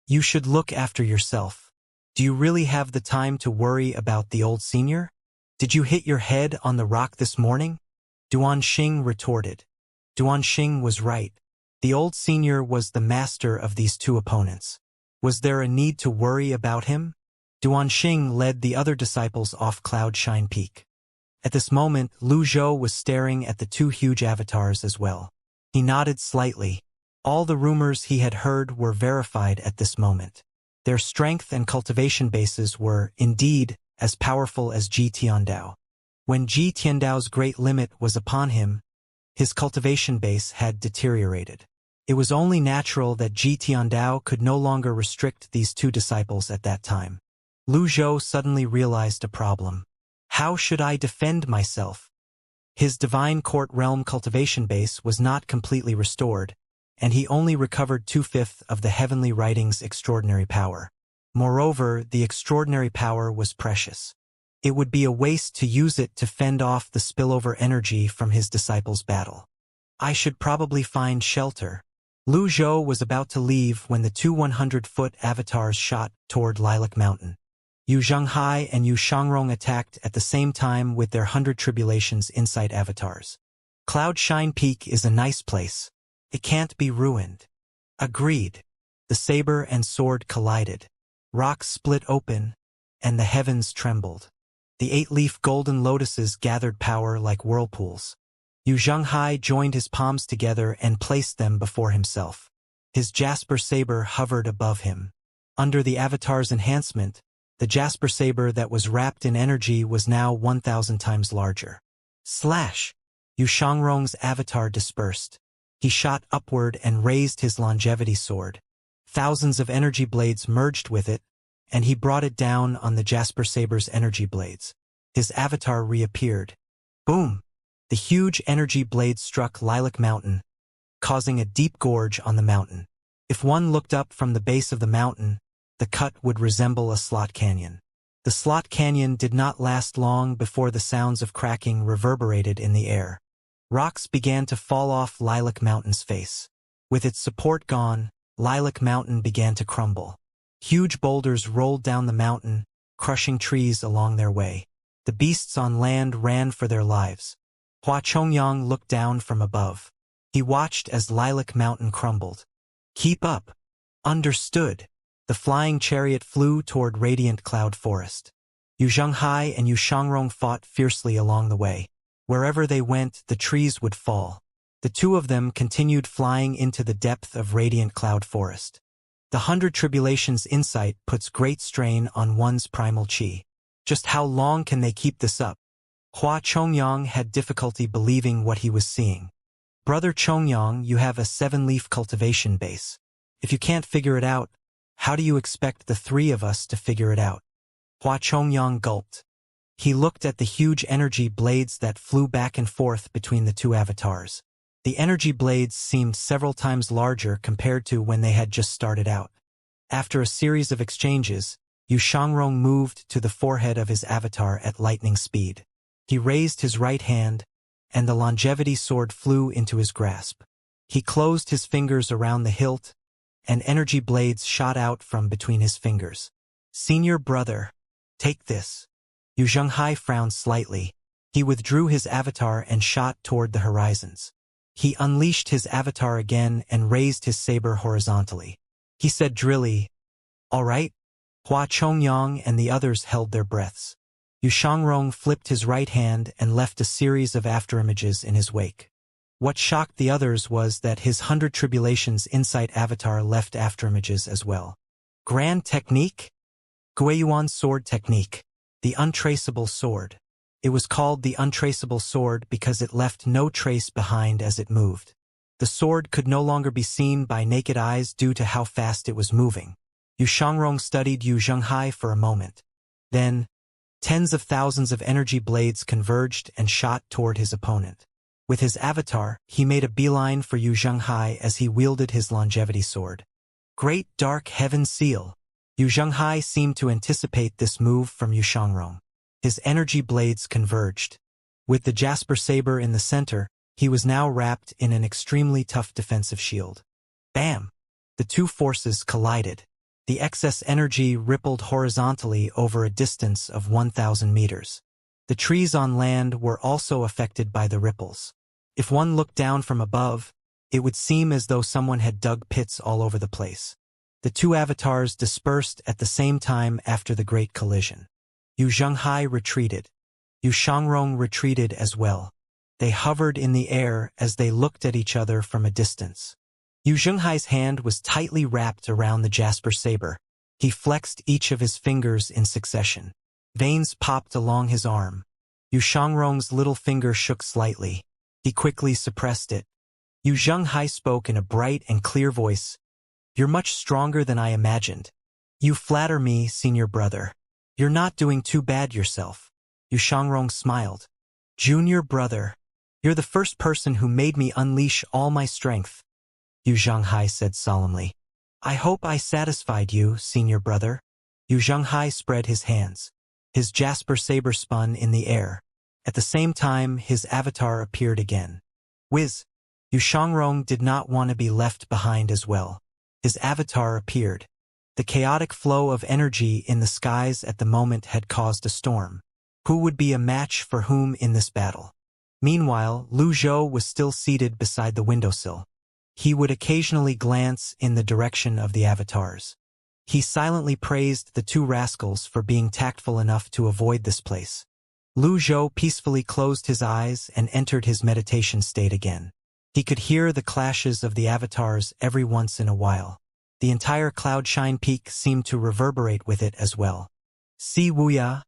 You should look after yourself. Do you really have the time to worry about the old senior? Did you hit your head on the rock this morning? Duanxing retorted. Duanxing was right. The old senior was the master of these two opponents. Was there a need to worry about him? Duanxing led the other disciples off Cloud Shine Peak. At this moment, Lu Zhou was staring at the two huge avatars as well. He nodded slightly. All the rumors he had heard were verified at this moment. Their strength and cultivation bases were, indeed, as powerful as Ji Tiandao. When Ji Tiandao's great limit was upon him, his cultivation base had deteriorated. It was only natural that Ji Tiandao could no longer restrict these two disciples at that time. Lu Zhou suddenly realized a problem. How should I defend myself? His divine court realm cultivation base was not completely restored, and he only recovered 2/5 of the heavenly writing's extraordinary power. Moreover, the extraordinary power was precious. It would be a waste to use it to fend off the spillover energy from his disciples' battle. I should probably find shelter. Lu Zhou was about to leave when the two 100-foot avatars shot toward Lilac Mountain. Yu Zhenghai and Yu Shangrong attacked at the same time with their 100 Tribulations Insight avatars. Cloud Shine Peak is a nice place. It can't be ruined. Agreed. The saber and sword collided. Rocks split open, and the heavens trembled. The 8-leaf golden lotuses gathered power like whirlpools. Yu Zhenghai joined his palms together and placed them before himself. His jasper saber hovered above him. Under the avatar's enhancement, the jasper saber that was wrapped in energy was now 1,000 times larger. Slash! Yu Shangrong's avatar dispersed. He shot upward and raised his longevity sword. Thousands of energy blades merged with it, and he brought it down on the jasper saber's energy blades. His avatar reappeared. Boom! The huge energy blades struck Lilac Mountain, causing a deep gorge on the mountain. If one looked up from the base of the mountain, the cut would resemble a slot canyon. The slot canyon did not last long before the sounds of cracking reverberated in the air. Rocks began to fall off Lilac Mountain's face. With its support gone, Lilac Mountain began to crumble. Huge boulders rolled down the mountain, crushing trees along their way. The beasts on land ran for their lives. Hua Chongyang looked down from above. He watched as Lilac Mountain crumbled. Keep up. Understood. The flying chariot flew toward Radiant Cloud Forest. Yu Zhenghai and Yu Shangrong fought fiercely along the way. Wherever they went, the trees would fall. The two of them continued flying into the depth of Radiant Cloud Forest. The 100 Tribulations Insight puts great strain on one's primal chi. Just how long can they keep this up? Hua Chongyang had difficulty believing what he was seeing. Brother Chongyang, you have a 7-leaf cultivation base. If you can't figure it out, how do you expect the three of us to figure it out? Hua Chongyang gulped. He looked at the huge energy blades that flew back and forth between the two avatars. The energy blades seemed several times larger compared to when they had just started out. After a series of exchanges, Yu Shangrong moved to the forehead of his avatar at lightning speed. He raised his right hand, and the longevity sword flew into his grasp. He closed his fingers around the hilt, and energy blades shot out from between his fingers. Senior brother, take this. Yu Zhenghai frowned slightly. He withdrew his avatar and shot toward the horizons. He unleashed his avatar again and raised his saber horizontally. He said drily, "All right?" Hua Chongyang and the others held their breaths. Yu Shangrong flipped his right hand and left a series of afterimages in his wake. What shocked the others was that his 100 Tribulations Insight avatar left afterimages as well. Grand Technique? Guiyuan Sword Technique. The Untraceable Sword. It was called the Untraceable Sword because it left no trace behind as it moved. The sword could no longer be seen by naked eyes due to how fast it was moving. Yu Shangrong studied Yu Zhenghai for a moment. Then, Tens of thousands of energy blades converged and shot toward his opponent. With his avatar, he made a beeline for Xianxia as he wielded his longevity sword. Great Dark Heaven Seal! Xianxia seemed to anticipate this move from Xianglong. His energy blades converged. With the Jasper Saber in the center, he was now wrapped in an extremely tough defensive shield. Bam! The two forces collided. The excess energy rippled horizontally over a distance of 1,000 meters. The trees on land were also affected by the ripples. If one looked down from above, it would seem as though someone had dug pits all over the place. The two avatars dispersed at the same time after the great collision. Xianxia retreated. Xianglong retreated as well. They hovered in the air as they looked at each other from a distance. Xianxia's hand was tightly wrapped around the Jasper Saber. He flexed each of his fingers in succession. Veins popped along his arm. Xianglong's little finger shook slightly. He quickly suppressed it. Xianxia spoke in a bright and clear voice. "You're much stronger than I imagined. You flatter me, senior brother. You're not doing too bad yourself." Xianglong smiled. "Junior brother, you're the first person who made me unleash all my strength," Xianxia said solemnly. "I hope I satisfied you, senior brother." Xianxia spread his hands. His Jasper Saber spun in the air. At the same time, his avatar appeared again. Whiz! Xianglong did not want to be left behind as well. His avatar appeared. The chaotic flow of energy in the skies at the moment had caused a storm. Who would be a match for whom in this battle? Meanwhile, Lu Zhou was still seated beside the windowsill. He would occasionally glance in the direction of the avatars. He silently praised the two rascals for being tactful enough to avoid this place. Lu Zhou peacefully closed his eyes and entered his meditation state again. He could hear the clashes of the avatars every once in a while. The entire Cloudshine Peak seemed to reverberate with it as well. "See Wuxia?"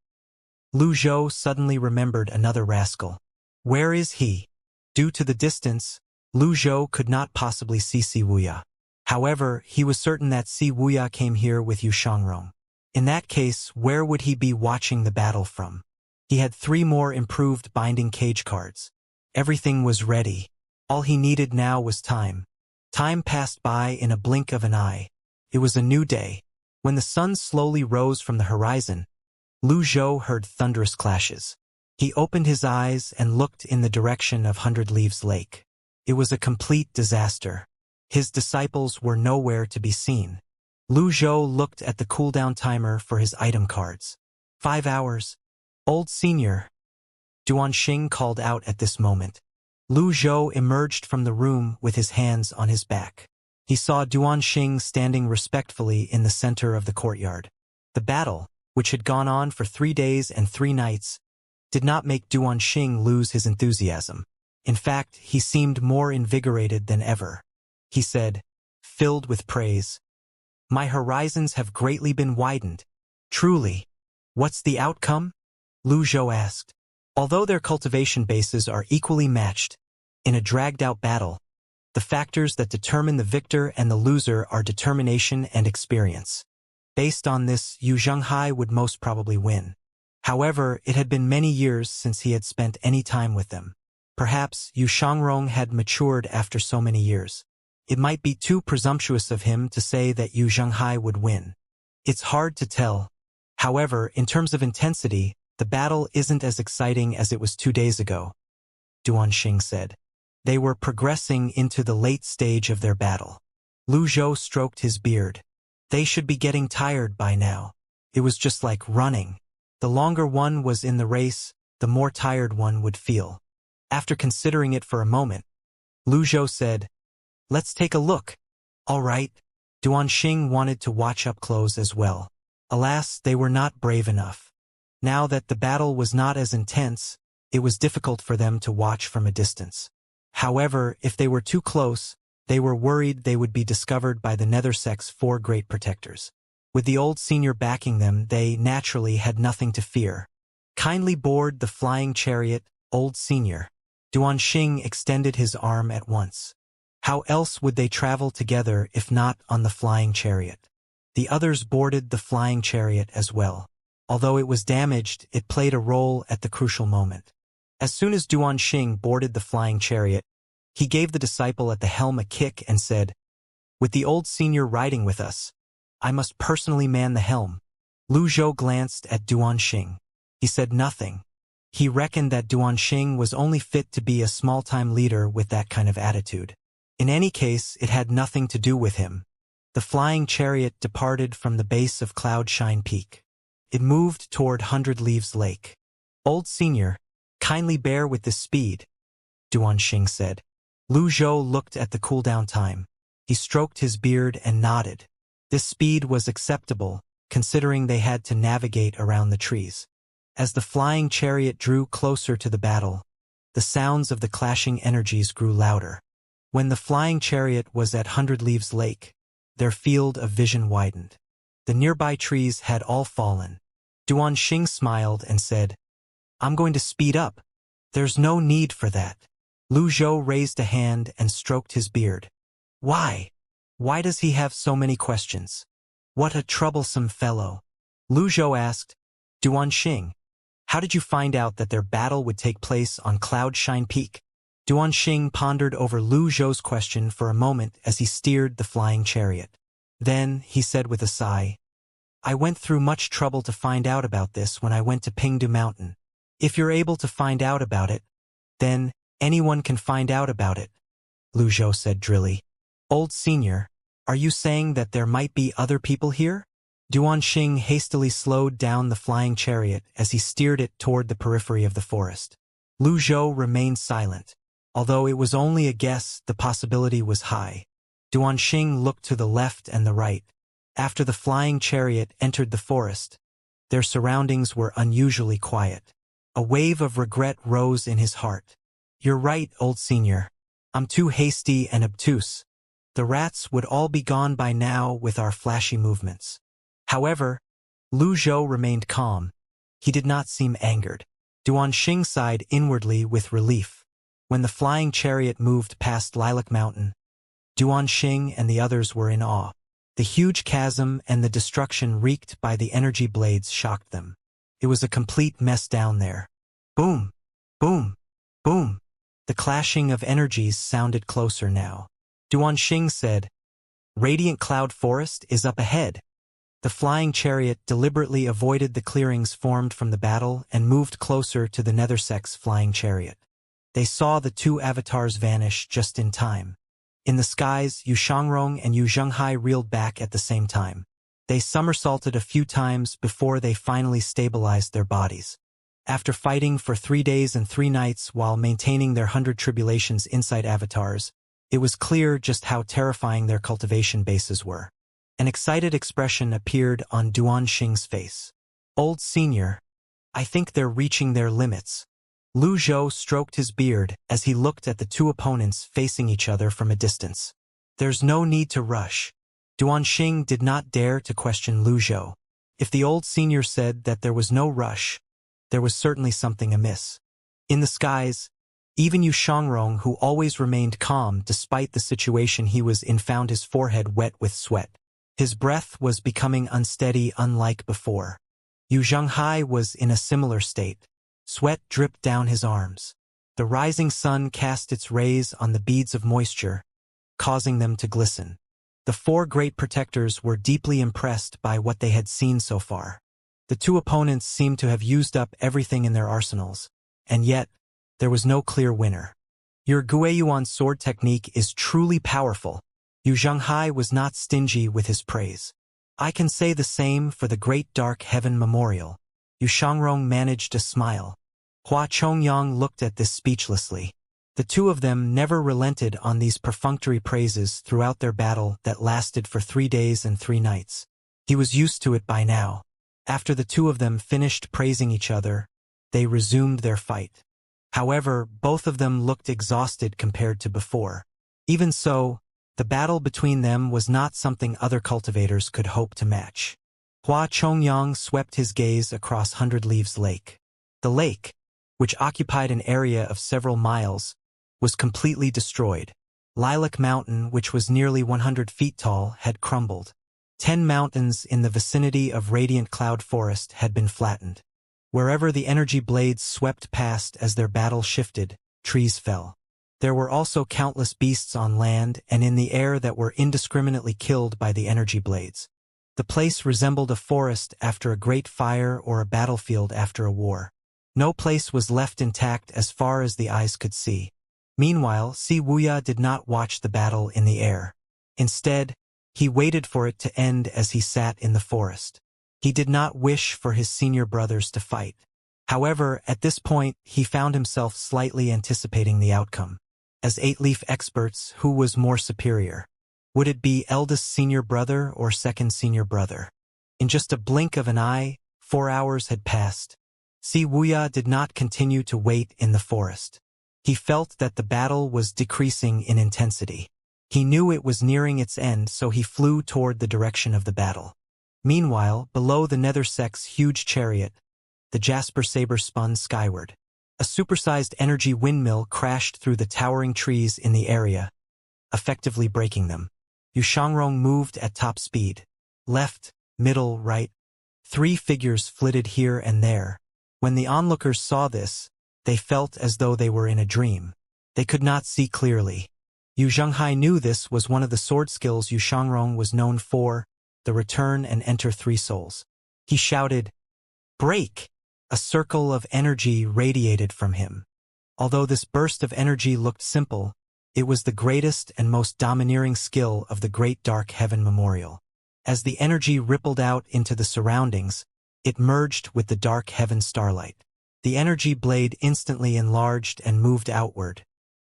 Lu Zhou suddenly remembered another rascal. "Where is he?" Due to the distance, Lu Zhou could not possibly see Wuxia. However, he was certain that Wuxia came here with Xianglong. In that case, where would he be watching the battle from? He had 3 more improved binding cage cards. Everything was ready. All he needed now was time. Time passed by in a blink of an eye. It was a new day. When the sun slowly rose from the horizon, Lu Zhou heard thunderous clashes. He opened his eyes and looked in the direction of Hundred Leaves Lake. It was a complete disaster. His disciples were nowhere to be seen. Lu Zhou looked at the cooldown timer for his item cards. 5 hours. "Old senior," Duanxing called out at this moment. Lu Zhou emerged from the room with his hands on his back. He saw Duanxing standing respectfully in the center of the courtyard. The battle, which had gone on for 3 days and 3 nights, did not make Duanxing lose his enthusiasm. In fact, he seemed more invigorated than ever. He said, filled with praise, "My horizons have greatly been widened. Truly." "What's the outcome?" Lu Zhou asked. Although their cultivation bases are equally matched, in a dragged-out battle, the factors that determine the victor and the loser are determination and experience. Based on this, Xianxia would most probably win. However, it had been many years since he had spent any time with them. Perhaps Xianglong had matured after so many years. It might be too presumptuous of him to say that Xianxia would win. It's hard to tell. However, in terms of intensity, the battle isn't as exciting as it was 2 days ago, Duanxing said. They were progressing into the late stage of their battle. Lu Zhou stroked his beard. They should be getting tired by now. It was just like running. The longer one was in the race, the more tired one would feel. After considering it for a moment, Lu Zhou said, "Let's take a look." "All right." Duanxing wanted to watch up close as well. Alas, they were not brave enough. Now that the battle was not as intense, it was difficult for them to watch from a distance. However, if they were too close, they were worried they would be discovered by the Nethersex 4 great protectors. With the old senior backing them, they naturally had nothing to fear. "Kindly board the flying chariot, old senior." Duanxing extended his arm at once. How else would they travel together if not on the flying chariot? The others boarded the flying chariot as well. Although it was damaged, it played a role at the crucial moment. As soon as Duanxing boarded the flying chariot, he gave the disciple at the helm a kick and said, "With the old senior riding with us, I must personally man the helm." Lu Zhou glanced at Duanxing. He said nothing. He reckoned that Duanxing was only fit to be a small-time leader with that kind of attitude. In any case, it had nothing to do with him. The flying chariot departed from the base of Cloudshine Peak. It moved toward Hundred Leaves Lake. "Old senior, kindly bear with this speed," Duanxing said. Lu Zhou looked at the cooldown time. He stroked his beard and nodded. This speed was acceptable, considering they had to navigate around the trees. As the flying chariot drew closer to the battle, the sounds of the clashing energies grew louder. When the flying chariot was at Hundred Leaves Lake, their field of vision widened. The nearby trees had all fallen. Duanxing smiled and said, "I'm going to speed up." "There's no need for that." Lu Zhou raised a hand and stroked his beard. "Why? Why does he have so many questions? What a troublesome fellow." Lu Zhou asked, "Duanxing, how did you find out that their battle would take place on Cloudshine Peak?" Duanxing pondered over Lu Zhou's question for a moment as he steered the flying chariot. Then, he said with a sigh, "I went through much trouble to find out about this when I went to Pingdu Mountain. If you're able to find out about it, then anyone can find out about it," Lu Zhou said drily. "Old senior, are you saying that there might be other people here?" Duanxing hastily slowed down the flying chariot as he steered it toward the periphery of the forest. Lu Zhou remained silent. Although it was only a guess, the possibility was high. Duanxing looked to the left and the right. After the flying chariot entered the forest, their surroundings were unusually quiet. A wave of regret rose in his heart. "You're right, old senior. I'm too hasty and obtuse. The rats would all be gone by now with our flashy movements." However, Lu Zhou remained calm. He did not seem angered. Duanxing sighed inwardly with relief. When the flying chariot moved past Lilac Mountain, Duanxing and the others were in awe. The huge chasm and the destruction wreaked by the energy blades shocked them. It was a complete mess down there. Boom! Boom! Boom! The clashing of energies sounded closer now. Duanxing said, "Radiant Cloud Forest is up ahead." The flying chariot deliberately avoided the clearings formed from the battle and moved closer to the Nethersex flying chariot. They saw the two avatars vanish just in time. In the skies, Yu Shangrong and Yu Zhenghai reeled back at the same time. They somersaulted a few times before they finally stabilized their bodies. After fighting for 3 days and 3 nights while maintaining their 100 tribulations inside avatars, it was clear just how terrifying their cultivation bases were. An excited expression appeared on Duanxing's face. "Old senior, I think they're reaching their limits." Lu Zhou stroked his beard as he looked at the two opponents facing each other from a distance. "There's no need to rush." Duanxing did not dare to question Lu Zhou. If the old senior said that there was no rush, there was certainly something amiss. In the skies, even Yu Shangrong, who always remained calm despite the situation he was in, found his forehead wet with sweat. His breath was becoming unsteady unlike before. Yu Zhenghai was in a similar state. Sweat dripped down his arms. The rising sun cast its rays on the beads of moisture, causing them to glisten. The 4 great protectors were deeply impressed by what they had seen so far. The two opponents seemed to have used up everything in their arsenals, and yet, there was no clear winner. "Your Guiyuan sword technique is truly powerful." Yu Zhenghai was not stingy with his praise. "I can say the same for the Great Dark Heaven Memorial." Yu Shangrong managed a smile. Hua Chongyang looked at this speechlessly. The two of them never relented on these perfunctory praises throughout their battle that lasted for 3 days and 3 nights. He was used to it by now. After the two of them finished praising each other, they resumed their fight. However, both of them looked exhausted compared to before. Even so, the battle between them was not something other cultivators could hope to match. Hua Chongyang swept his gaze across Hundred Leaves Lake. The lake, which occupied an area of several miles, was completely destroyed. Lilac Mountain, which was nearly 100 feet tall, had crumbled. 10 mountains in the vicinity of Radiant Cloud Forest had been flattened. Wherever the energy blades swept past as their battle shifted, trees fell. There were also countless beasts on land and in the air that were indiscriminately killed by the energy blades. The place resembled a forest after a great fire or a battlefield after a war. No place was left intact as far as the eyes could see. Meanwhile, Wuxia did not watch the battle in the air. Instead, he waited for it to end as he sat in the forest. He did not wish for his senior brothers to fight. However, at this point, he found himself slightly anticipating the outcome. As 8-leaf experts, who was more superior? Would it be eldest senior brother or second senior brother? In just a blink of an eye, 4 hours had passed. Wuxia did not continue to wait in the forest. He felt that the battle was decreasing in intensity. He knew it was nearing its end, so he flew toward the direction of the battle. Meanwhile, below the Nethersex huge chariot, the Jasper Saber spun skyward. A supersized energy windmill crashed through the towering trees in the area, effectively breaking them. Xianxia moved at top speed. Left, middle, right. 3 figures flitted here and there. When the onlookers saw this, they felt as though they were in a dream. They could not see clearly. Xianxia knew this was one of the sword skills Xianxia was known for, the return and enter 3 souls. He shouted, "Break!" A circle of energy radiated from him. Although this burst of energy looked simple, it was the greatest and most domineering skill of the Great Dark Heaven Memorial. As the energy rippled out into the surroundings, it merged with the dark heaven starlight. The energy blade instantly enlarged and moved outward.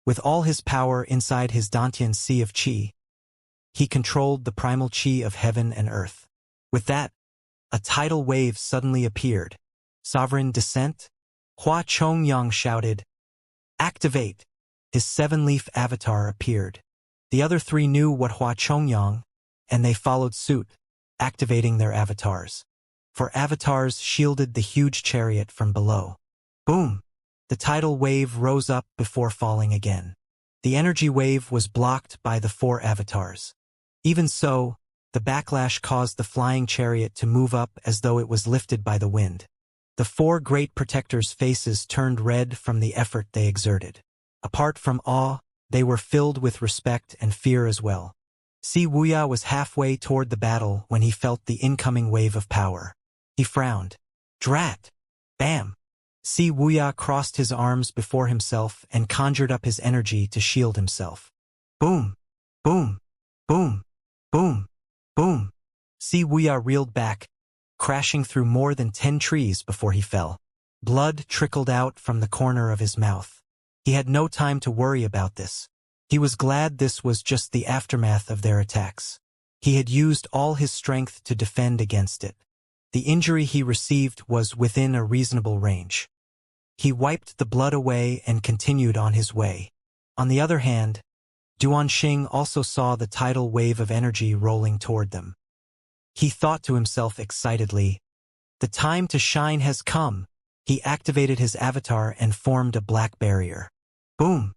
With all his power inside his Dantian sea of qi, he controlled the primal qi of heaven and earth. With that, a tidal wave suddenly appeared. Sovereign descent? Hua Chongyang shouted. Activate! His 7-leaf avatar appeared. The other 3 knew what Hua Chongyang, and they followed suit, activating their avatars. For avatars shielded the huge chariot from below. Boom! The tidal wave rose up before falling again. The energy wave was blocked by the 4 avatars. Even so, the backlash caused the flying chariot to move up as though it was lifted by the wind. The 4 great protectors' faces turned red from the effort they exerted. Apart from awe, they were filled with respect and fear as well. Wuxia was halfway toward the battle when he felt the incoming wave of power. He frowned. Drat! Bam! Wuxia crossed his arms before himself and conjured up his energy to shield himself. Boom! Boom! Boom! Boom! Boom! Wuxia reeled back, crashing through more than 10 trees before he fell. Blood trickled out from the corner of his mouth. He had no time to worry about this. He was glad this was just the aftermath of their attacks. He had used all his strength to defend against it. The injury he received was within a reasonable range. He wiped the blood away and continued on his way. On the other hand, Duanxing also saw the tidal wave of energy rolling toward them. He thought to himself excitedly, "The time to shine has come." He activated his avatar and formed a black barrier. Boom!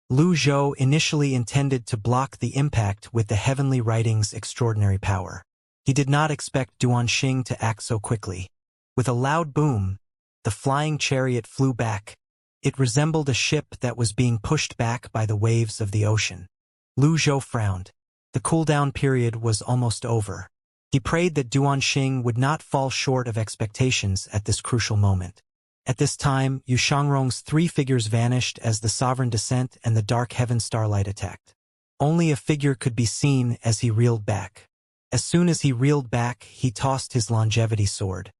Lu Zhou initially intended to block the impact with the heavenly writing's extraordinary power. He did not expect Duanxing to act so quickly. With a loud boom, the flying chariot flew back. It resembled a ship that was being pushed back by the waves of the ocean. Lu Zhou frowned. The cooldown period was almost over. He prayed that Duanxing would not fall short of expectations at this crucial moment. At this time, Xianxia's 3 figures vanished as the Sovereign Descent and the Dark Heaven Starlight attacked. Only a figure could be seen as he reeled back. As soon as he reeled back, he tossed his longevity sword.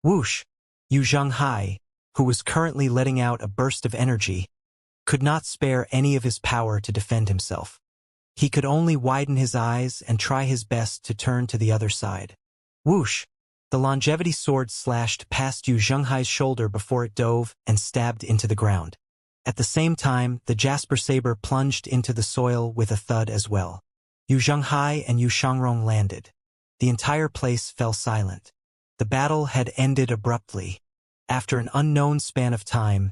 Whoosh! Xianxia, who was currently letting out a burst of energy, could not spare any of his power to defend himself. He could only widen his eyes and try his best to turn to the other side. Whoosh! The longevity sword slashed past Xianxia's shoulder before it dove and stabbed into the ground. At the same time, the Jasper Saber plunged into the soil with a thud as well. Xianxia and Xianxia landed. The entire place fell silent. The battle had ended abruptly. After an unknown span of time,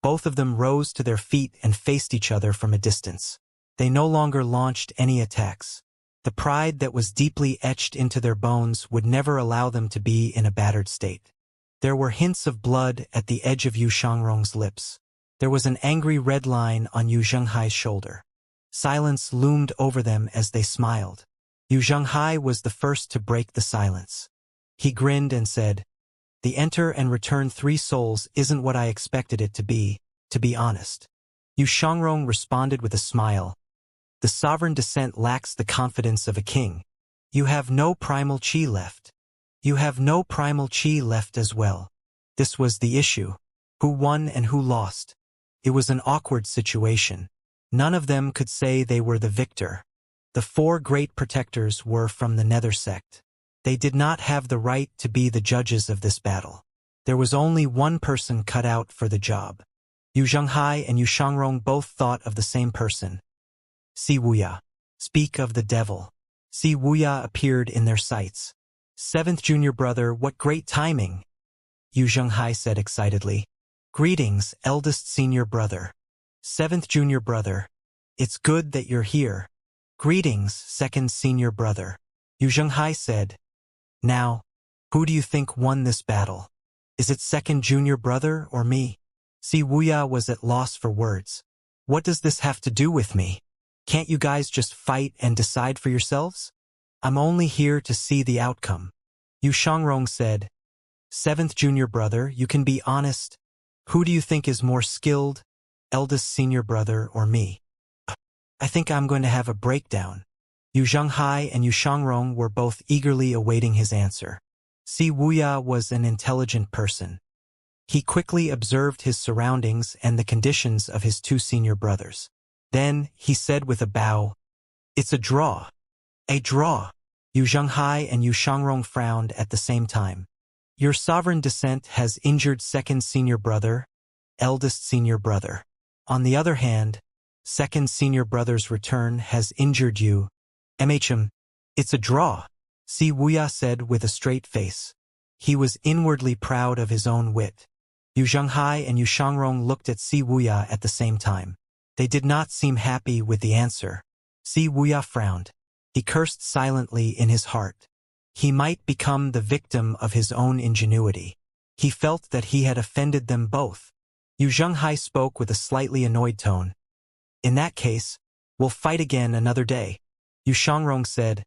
both of them rose to their feet and faced each other from a distance. They no longer launched any attacks. The pride that was deeply etched into their bones would never allow them to be in a battered state. There were hints of blood at the edge of Yu Xiangrong's lips. There was an angry red line on Yu Zhenghai's shoulder. Silence loomed over them as they smiled. Yu Zhenghai was the first to break the silence. He grinned and said, "The enter and return 3 souls isn't what I expected it to be honest." Yu Xiangrong responded with a smile. "The sovereign descent lacks the confidence of a king. You have no primal chi left. You have no primal chi left as well." This was the issue. Who won and who lost? It was an awkward situation. None of them could say they were the victor. The 4 great protectors were from the Nether sect. They did not have the right to be the judges of this battle. There was only one person cut out for the job. Yu Zhenghai and Yu Xiangrong both thought of the same person. Si Wuya. Speak of the devil. Si Wuya appeared in their sights. "7th junior brother, what great timing!" Yu Zhenghai said excitedly. "Greetings, eldest senior brother. 7th junior brother. It's good that you're here." "Greetings, 2nd senior brother." Yu Zhenghai said. "Now, who do you think won this battle? Is it 2nd junior brother or me?" Si Wuya was at loss for words. "What does this have to do with me? Can't you guys just fight and decide for yourselves? I'm only here to see the outcome." Yu Xiangrong said, "7th junior brother, you can be honest. Who do you think is more skilled, eldest senior brother or me?" "I think I'm going to have a breakdown." Yu Zhenghai and Yu Xiangrong were both eagerly awaiting his answer. Si Wuya was an intelligent person. He quickly observed his surroundings and the conditions of his 2 senior brothers. Then, he said with a bow, "It's a draw." "A draw." Yu Zhenghai and Yu Xiangrong frowned at the same time. "Your sovereign descent has injured 2nd senior brother, eldest senior brother. On the other hand, 2nd senior brother's return has injured you. MHM, it's a draw," Si Wuya said with a straight face. He was inwardly proud of his own wit. Yu Zhenghai and Yu Xiangrong looked at Si Wuya at the same time. They did not seem happy with the answer. Si Wuya frowned. He cursed silently in his heart. He might become the victim of his own ingenuity. He felt that he had offended them both. Yu Zhenghai spoke with a slightly annoyed tone. "In that case, we'll fight again another day." Yu Xiangrong said,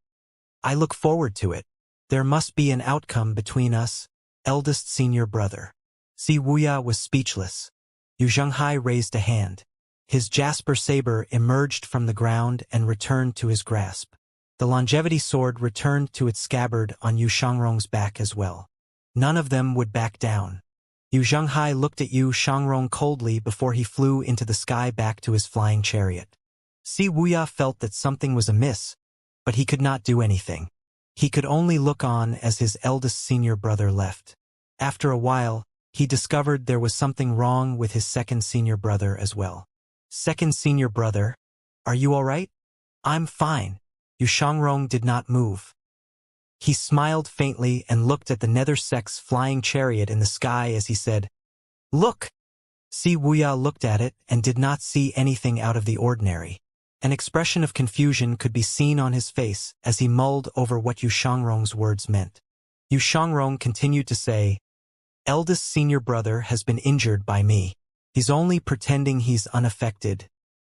"I look forward to it. There must be an outcome between us, eldest senior brother." Si Wuya was speechless. Yu Zhenghai raised a hand. His jasper saber emerged from the ground and returned to his grasp. The longevity sword returned to its scabbard on Yu Xiangrong's back as well. None of them would back down. Yu Zhenghai looked at Yu Xiangrong coldly before he flew into the sky back to his flying chariot. Si Wuya felt that something was amiss, but he could not do anything. He could only look on as his eldest senior brother left. After a while, he discovered there was something wrong with his 2nd senior brother as well. "2nd senior brother, are you all right?" "I'm fine." Yu Xiangrong did not move. He smiled faintly and looked at the Nether sect's flying chariot in the sky as he said, "Look!" Si Wuya looked at it and did not see anything out of the ordinary. An expression of confusion could be seen on his face as he mulled over what Yu Xiangrong's words meant. Yu Xiangrong continued to say, "Eldest senior brother has been injured by me. He's only pretending he's unaffected.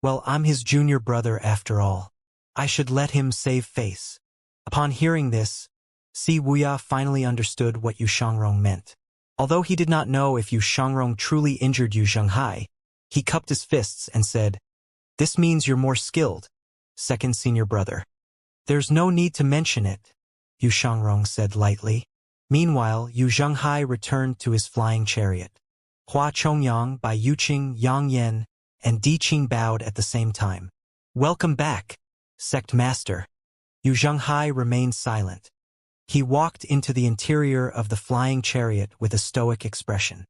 Well, I'm his junior brother after all. I should let him save face." Upon hearing this, Si Wuya finally understood what Yu Xiangrong meant. Although he did not know if Yu Xiangrong truly injured Yu Zhenghai, he cupped his fists and said, "This means you're more skilled, 2nd senior brother." "There's no need to mention it," Yu Xiangrong said lightly. Meanwhile, Yu Zhenghai returned to his flying chariot. Hua Chongyang by Yuqing, Yang Yan, and Di Qing bowed at the same time. "Welcome back, Sect Master." Yu Zhenghai remained silent. He walked into the interior of the flying chariot with a stoic expression.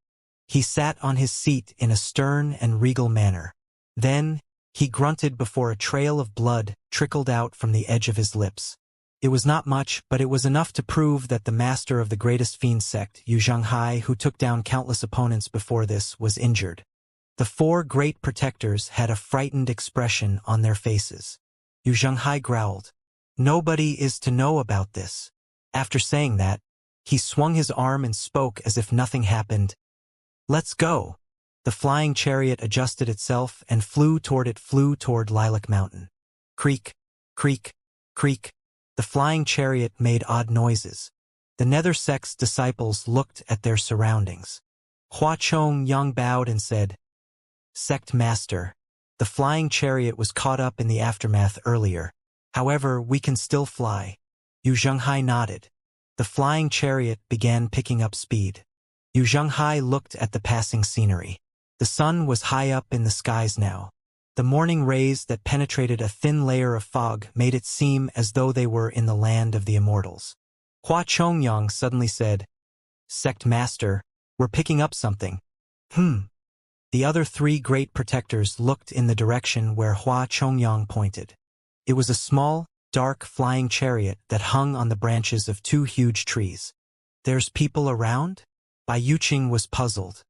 He sat on his seat in a stern and regal manner. Then, he grunted before a trail of blood trickled out from the edge of his lips. It was not much, but it was enough to prove that the master of the greatest fiend sect, Yu Zhenghai, who took down countless opponents before this, was injured. The 4 great protectors had a frightened expression on their faces. Yu Zhenghai growled, Nobody is to know about this. After saying that, he swung his arm and spoke as if nothing happened. Let's go. The flying chariot adjusted itself and flew toward Lilac Mountain. Creak, creak, creak. The flying chariot made odd noises. The nether sect's disciples looked at their surroundings. Hua Chong Yang bowed and said, Sect Master, the flying chariot was caught up in the aftermath earlier. However, we can still fly. Yu Zhenghai nodded. The flying chariot began picking up speed. Yu Zhenghai looked at the passing scenery. The sun was high up in the skies now. The morning rays that penetrated a thin layer of fog made it seem as though they were in the land of the immortals. Hua Chongyang suddenly said, Sect Master, we're picking up something. The other three great protectors looked in the direction where Hua Chongyang pointed. It was a small, dark flying chariot that hung on the branches of two huge trees. There's people around? Bai Yuqing was puzzled.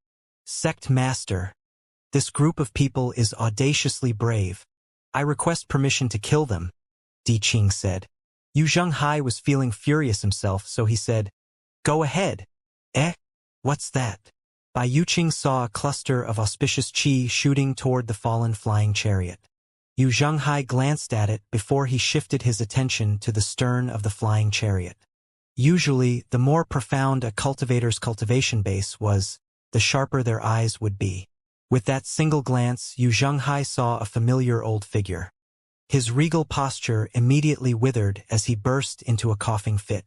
Sect Master, this group of people is audaciously brave. I request permission to kill them, Di Qing said. Yu Zhenghai was feeling furious himself, so he said, Go ahead. What's that? Bai Yuqing saw a cluster of auspicious qi shooting toward the fallen flying chariot. Yu Zhenghai glanced at it before he shifted his attention to the stern of the flying chariot. Usually, the more profound a cultivator's cultivation base was, the sharper their eyes would be. With that single glance, Yu Zhenghai saw a familiar old figure. His regal posture immediately withered as he burst into a coughing fit.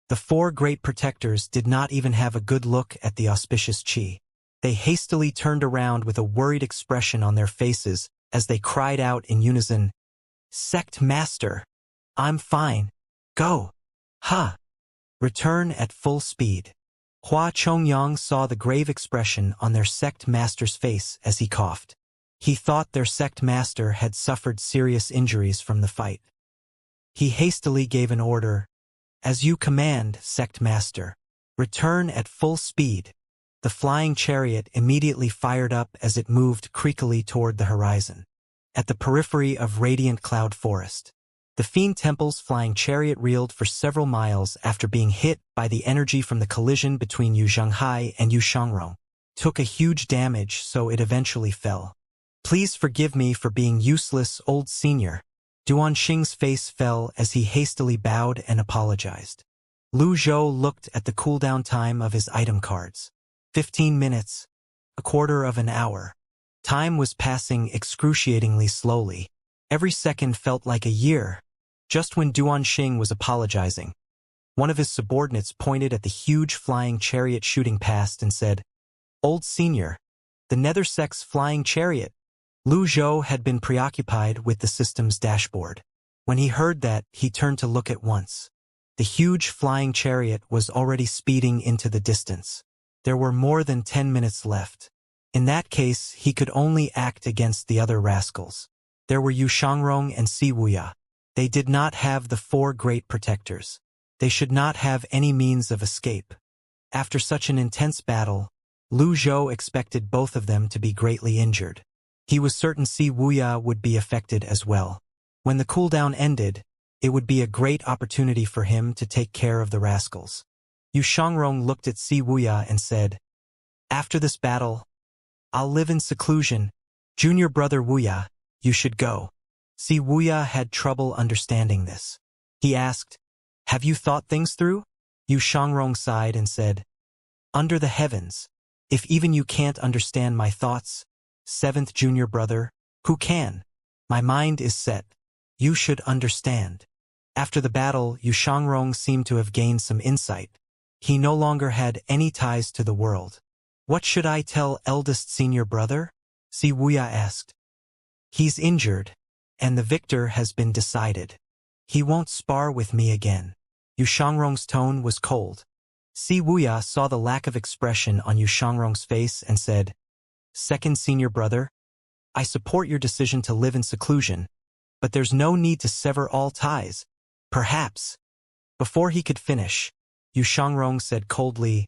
The four great protectors did not even have a good look at the auspicious qi. They hastily turned around with a worried expression on their faces as they cried out in unison, Sect Master, I'm fine. Go. Return at full speed. Hua Chongyang saw the grave expression on their sect master's face as he coughed. He thought their sect master had suffered serious injuries from the fight. He hastily gave an order, As you command, sect master. Return at full speed. The flying chariot immediately fired up as it moved creakily toward the horizon. At the periphery of radiant cloud forest, the Fiend Temple's flying chariot reeled for several miles after being hit by the energy from the collision between Yu Zhenghai and Yu Shangrong. Took a huge damage, so it eventually fell. Please forgive me for being useless, old senior. Duan Xing's face fell as he hastily bowed and apologized. Lu Zhou looked at the cooldown time of his item cards. 15 minutes. A quarter of an hour. Time was passing excruciatingly slowly. Every second felt like a year. Just when Duan Xing was apologizing, one of his subordinates pointed at the huge flying chariot shooting past and said, Old senior, the nether sect's flying chariot. Lu Zhou had been preoccupied with the system's dashboard. When he heard that, he turned to look at once. The huge flying chariot was already speeding into the distance. There were more than 10 minutes left. In that case, he could only act against the other rascals. There were Yu Shangrong and Si Wuya. They did not have the four great protectors. They should not have any means of escape. After such an intense battle, Lu Zhou expected both of them to be greatly injured. He was certain Si Wuya would be affected as well. When the cooldown ended, it would be a great opportunity for him to take care of the rascals. Yu Shangrong looked at Si Wuya and said, After this battle, I'll live in seclusion. Junior brother Wuya, you should go. Si Wuya had trouble understanding this. He asked, Have you thought things through? Yu Shangrong sighed and said, Under the heavens, if even you can't understand my thoughts, seventh junior brother, who can? My mind is set. You should understand. After the battle, Yu Shangrong seemed to have gained some insight. He no longer had any ties to the world. What should I tell eldest senior brother? Si Wuya asked. He's injured, and the victor has been decided. He won't spar with me again. Yu Shangrong's tone was cold. Si Wuya saw the lack of expression on Yu Shangrong's face and said, Second senior brother, I support your decision to live in seclusion, but there's no need to sever all ties. Perhaps. Before he could finish, Yu Shangrong said coldly,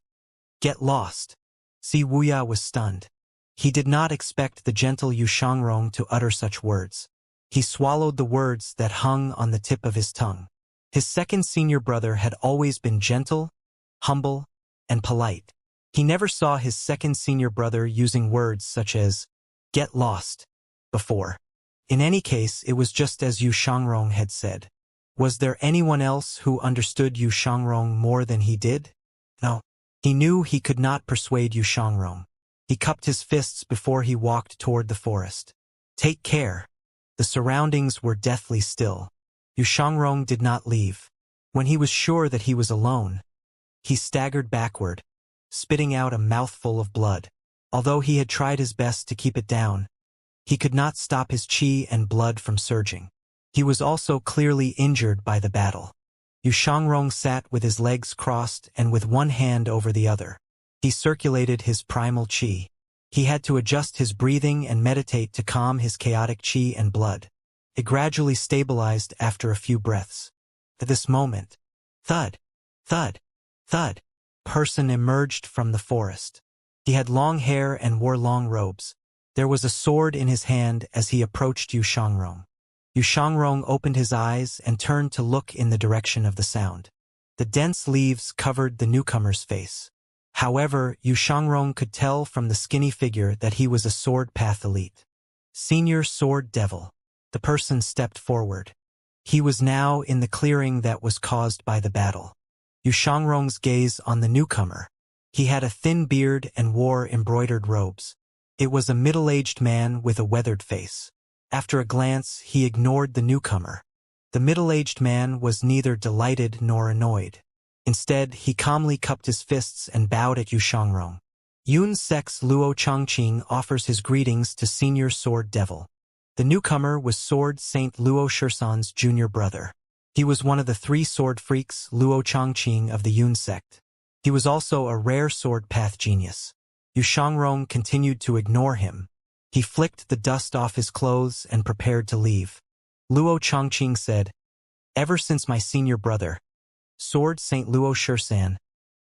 Get lost. Si Wuya was stunned. He did not expect the gentle Yu Shangrong to utter such words. He swallowed the words that hung on the tip of his tongue. His second senior brother had always been gentle, humble, and polite. He never saw his second senior brother using words such as, "get lost," before. In any case, it was just as Yu Shangrong had said. Was there anyone else who understood Yu Shangrong more than he did? No. He knew he could not persuade Yu Shangrong. He cupped his fists before he walked toward the forest. Take care. The surroundings were deathly still. Yu Shangrong did not leave. When he was sure that he was alone, he staggered backward, spitting out a mouthful of blood. Although he had tried his best to keep it down, he could not stop his qi and blood from surging. He was also clearly injured by the battle. Yu Shangrong sat with his legs crossed and with one hand over the other. He circulated his primal qi. He had to adjust his breathing and meditate to calm his chaotic qi and blood. It gradually stabilized after a few breaths. At this moment, thud, thud, thud, person emerged from the forest. He had long hair and wore long robes. There was a sword in his hand as he approached Yu Shangrong. Yu Shangrong opened his eyes and turned to look in the direction of the sound. The dense leaves covered the newcomer's face. However, Yu Shangrong could tell from the skinny figure that he was a sword path elite. Senior Sword Devil. The person stepped forward. He was now in the clearing that was caused by the battle. Yu Shangrong's gaze on the newcomer. He had a thin beard and wore embroidered robes. It was a middle-aged man with a weathered face. After a glance, he ignored the newcomer. The middle-aged man was neither delighted nor annoyed. Instead, he calmly cupped his fists and bowed at Yu Shangrong. Yun Sek's Luo Changqing offers his greetings to Senior Sword Devil. The newcomer was Sword Saint Luo Shursan's junior brother. He was one of the 3 sword freaks Luo Changqing of the Yun sect. He was also a rare sword path genius. Yu Shangrong continued to ignore him. He flicked the dust off his clothes and prepared to leave. Luo Changqing said, "Ever since my senior brother, Sword Saint Luo Shursan,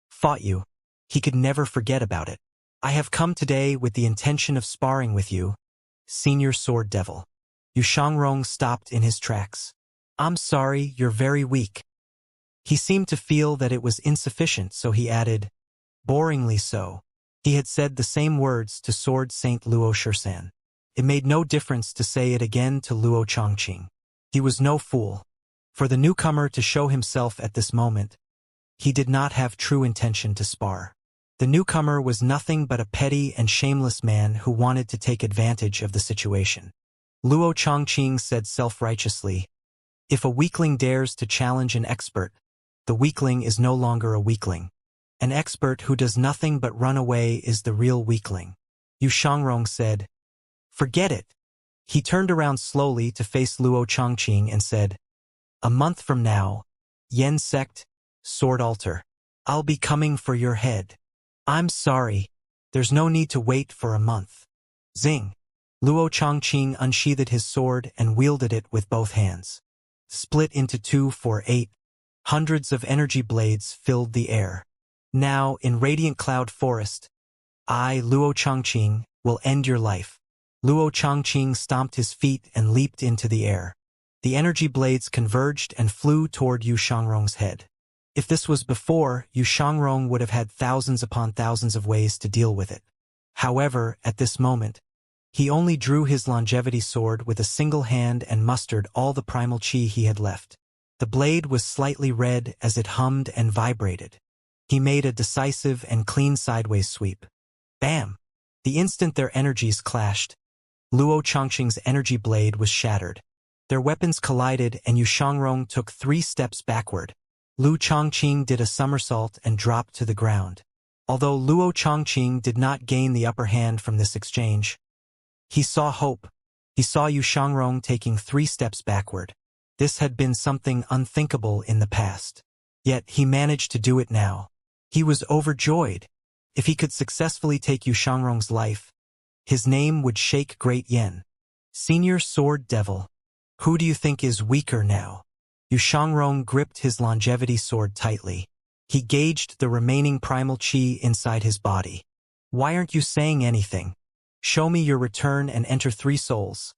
fought you, he could never forget about it. I have come today with the intention of sparring with you, Senior Sword Devil." Yu Shangrong stopped in his tracks. "I'm sorry, you're very weak." He seemed to feel that it was insufficient, so he added, "Boringly so." He had said the same words to Sword Saint Luo Shursan. It made no difference to say it again to Luo Changqing. He was no fool. For the newcomer to show himself at this moment, he did not have true intention to spar. The newcomer was nothing but a petty and shameless man who wanted to take advantage of the situation. Luo Changqing said self-righteously, "If a weakling dares to challenge an expert, the weakling is no longer a weakling. An expert who does nothing but run away is the real weakling." Yu Shangrong said, "Forget it." He turned around slowly to face Luo Changqing and said, "A month from now, Yen Sect, Sword Altar. I'll be coming for your head." "I'm sorry. There's no need to wait for a month." Zing. Luo Changqing unsheathed his sword and wielded it with both hands. Split into 2 for 8. Hundreds of energy blades filled the air. Now, in Radiant Cloud Forest, I, Luo Changqing, will end your life. Luo Changqing stomped his feet and leaped into the air. The energy blades converged and flew toward Yu Shangrong's head. If this was before, Yu Shangrong would have had thousands upon thousands of ways to deal with it. However, at this moment, he only drew his longevity sword with a single hand and mustered all the primal qi he had left. The blade was slightly red as it hummed and vibrated. He made a decisive and clean sideways sweep. Bam! The instant their energies clashed, Luo Changqing's energy blade was shattered. Their weapons collided and Yu Shangrong took 3 steps backward. Luo Changqing did a somersault and dropped to the ground. Although Luo Changqing did not gain the upper hand from this exchange, he saw hope. He saw Yu Shangrong taking 3 steps backward. This had been something unthinkable in the past. Yet he managed to do it now. He was overjoyed. If he could successfully take Yu Shangrong's life, his name would shake Great Yen. Senior Sword Devil. Who do you think is weaker now? Yu Shangrong gripped his longevity sword tightly. He gauged the remaining primal qi inside his body. Why aren't you saying anything? Show me your return and enter 3 souls.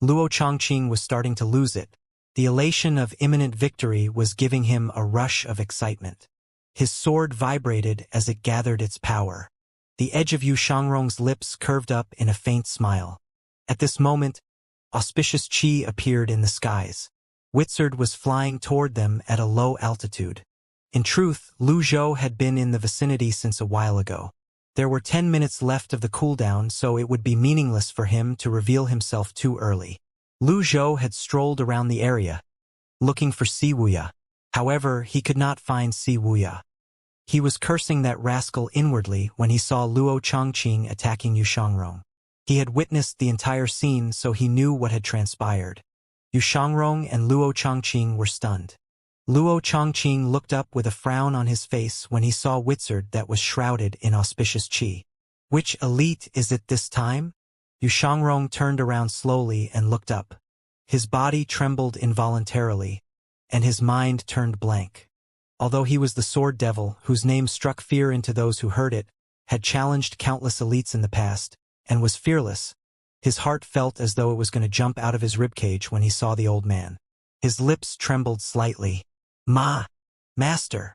Luo Chongqing was starting to lose it. The elation of imminent victory was giving him a rush of excitement. His sword vibrated as it gathered its power. The edge of Yu Shangrong's lips curved up in a faint smile. At this moment, auspicious qi appeared in the skies. Witzard was flying toward them at a low altitude. In truth, Lu Zhou had been in the vicinity since a while ago. There were 10 minutes left of the cooldown, so it would be meaningless for him to reveal himself too early. Lu Zhou had strolled around the area, looking for Si Wuya. However, he could not find Si Wuya. He was cursing that rascal inwardly when he saw Luo Chongqing attacking Yu Shangrong. He had witnessed the entire scene, so he knew what had transpired. Yu Shangrong and Luo Chongqing were stunned. Luo Chongqing looked up with a frown on his face when he saw Witzard that was shrouded in auspicious qi. Which elite is it this time? Yu Shangrong turned around slowly and looked up. His body trembled involuntarily, and his mind turned blank. Although he was the sword devil, whose name struck fear into those who heard it, had challenged countless elites in the past, and was fearless, his heart felt as though it was going to jump out of his ribcage when he saw the old man. His lips trembled slightly. Master.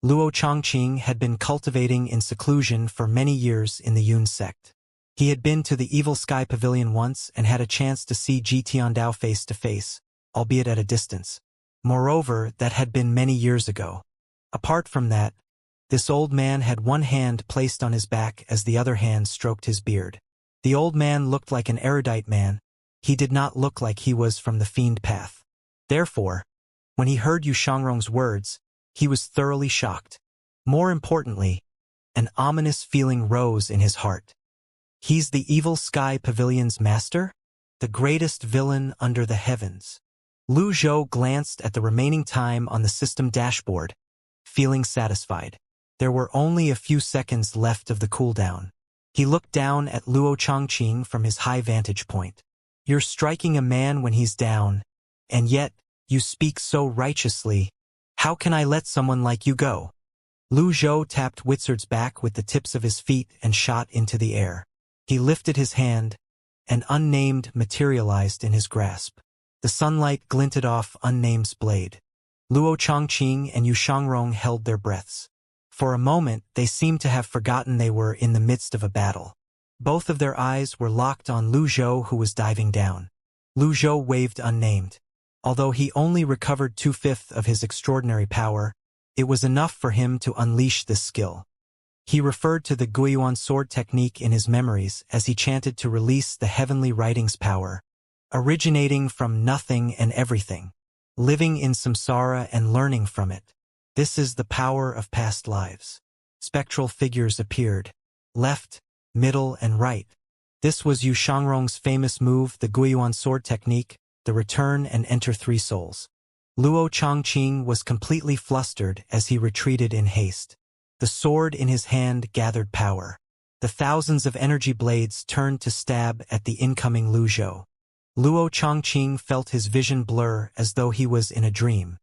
Luo Chongqing had been cultivating in seclusion for many years in the Yun sect. He had been to the Evil Sky Pavilion once and had a chance to see Ji Tiandao face to face, albeit at a distance. Moreover, that had been many years ago. Apart from that, this old man had one hand placed on his back as the other hand stroked his beard. The old man looked like an erudite man. He did not look like he was from the fiend path. Therefore, when he heard Yu Shangrong's words, he was thoroughly shocked. More importantly, an ominous feeling rose in his heart. He's the Evil Sky Pavilion's master? The greatest villain under the heavens. Lu Zhou glanced at the remaining time on the system dashboard, feeling satisfied. There were only a few seconds left of the cooldown. He looked down at Luo Chongqing from his high vantage point. You're striking a man when he's down, and yet, you speak so righteously. How can I let someone like you go? Lu Zhou tapped Witzard's back with the tips of his feet and shot into the air. He lifted his hand, and Unnamed materialized in his grasp. The sunlight glinted off Unnamed's blade. Luo Chongqing and Yu Shangrong held their breaths. For a moment, they seemed to have forgotten they were in the midst of a battle. Both of their eyes were locked on Lu Zhou, who was diving down. Lu Zhou waved Unnamed. Although he only recovered 2/5 of his extraordinary power, it was enough for him to unleash this skill. He referred to the Guiyuan sword technique in his memories as he chanted to release the heavenly writings power, originating from nothing and everything, living in samsara and learning from it. This is the power of past lives. Spectral figures appeared, left, middle, and right. This was Yu Shangrong's famous move, the Guiyuan sword technique, the return and enter 3 souls. Luo Chongqing was completely flustered as he retreated in haste. The sword in his hand gathered power. The thousands of energy blades turned to stab at the incoming Lu Zhou. Luo Chongqing felt his vision blur as though he was in a dream.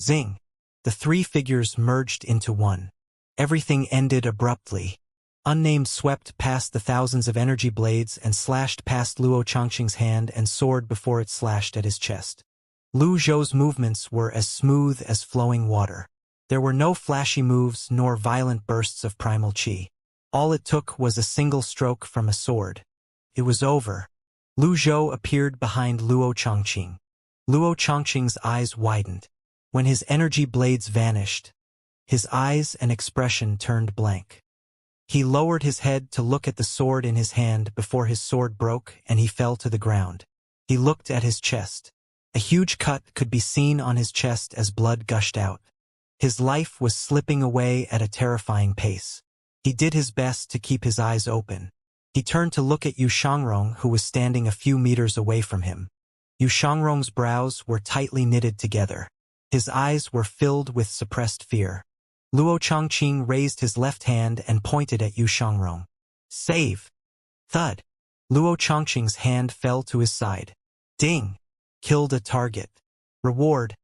Zing! The 3 figures merged into one. Everything ended abruptly. Unnamed swept past the thousands of energy blades and slashed past Luo Chongqing's hand and sword before it slashed at his chest. Lu Zhou's movements were as smooth as flowing water. There were no flashy moves nor violent bursts of primal qi. All it took was a single stroke from a sword. It was over. Lu Zhou appeared behind Luo Chongqing. Luo Chongqing's eyes widened. When his energy blades vanished, his eyes and expression turned blank. He lowered his head to look at the sword in his hand before his sword broke and he fell to the ground. He looked at his chest. A huge cut could be seen on his chest as blood gushed out. His life was slipping away at a terrifying pace. He did his best to keep his eyes open. He turned to look at Yu Shangrong, who was standing a few meters away from him. Yu Shangrong's brows were tightly knitted together. His eyes were filled with suppressed fear. Luo Chongqing raised his left hand and pointed at Yu Shangrong. Save! Thud! Luo Chongqing's hand fell to his side. Ding! Killed a target. Reward: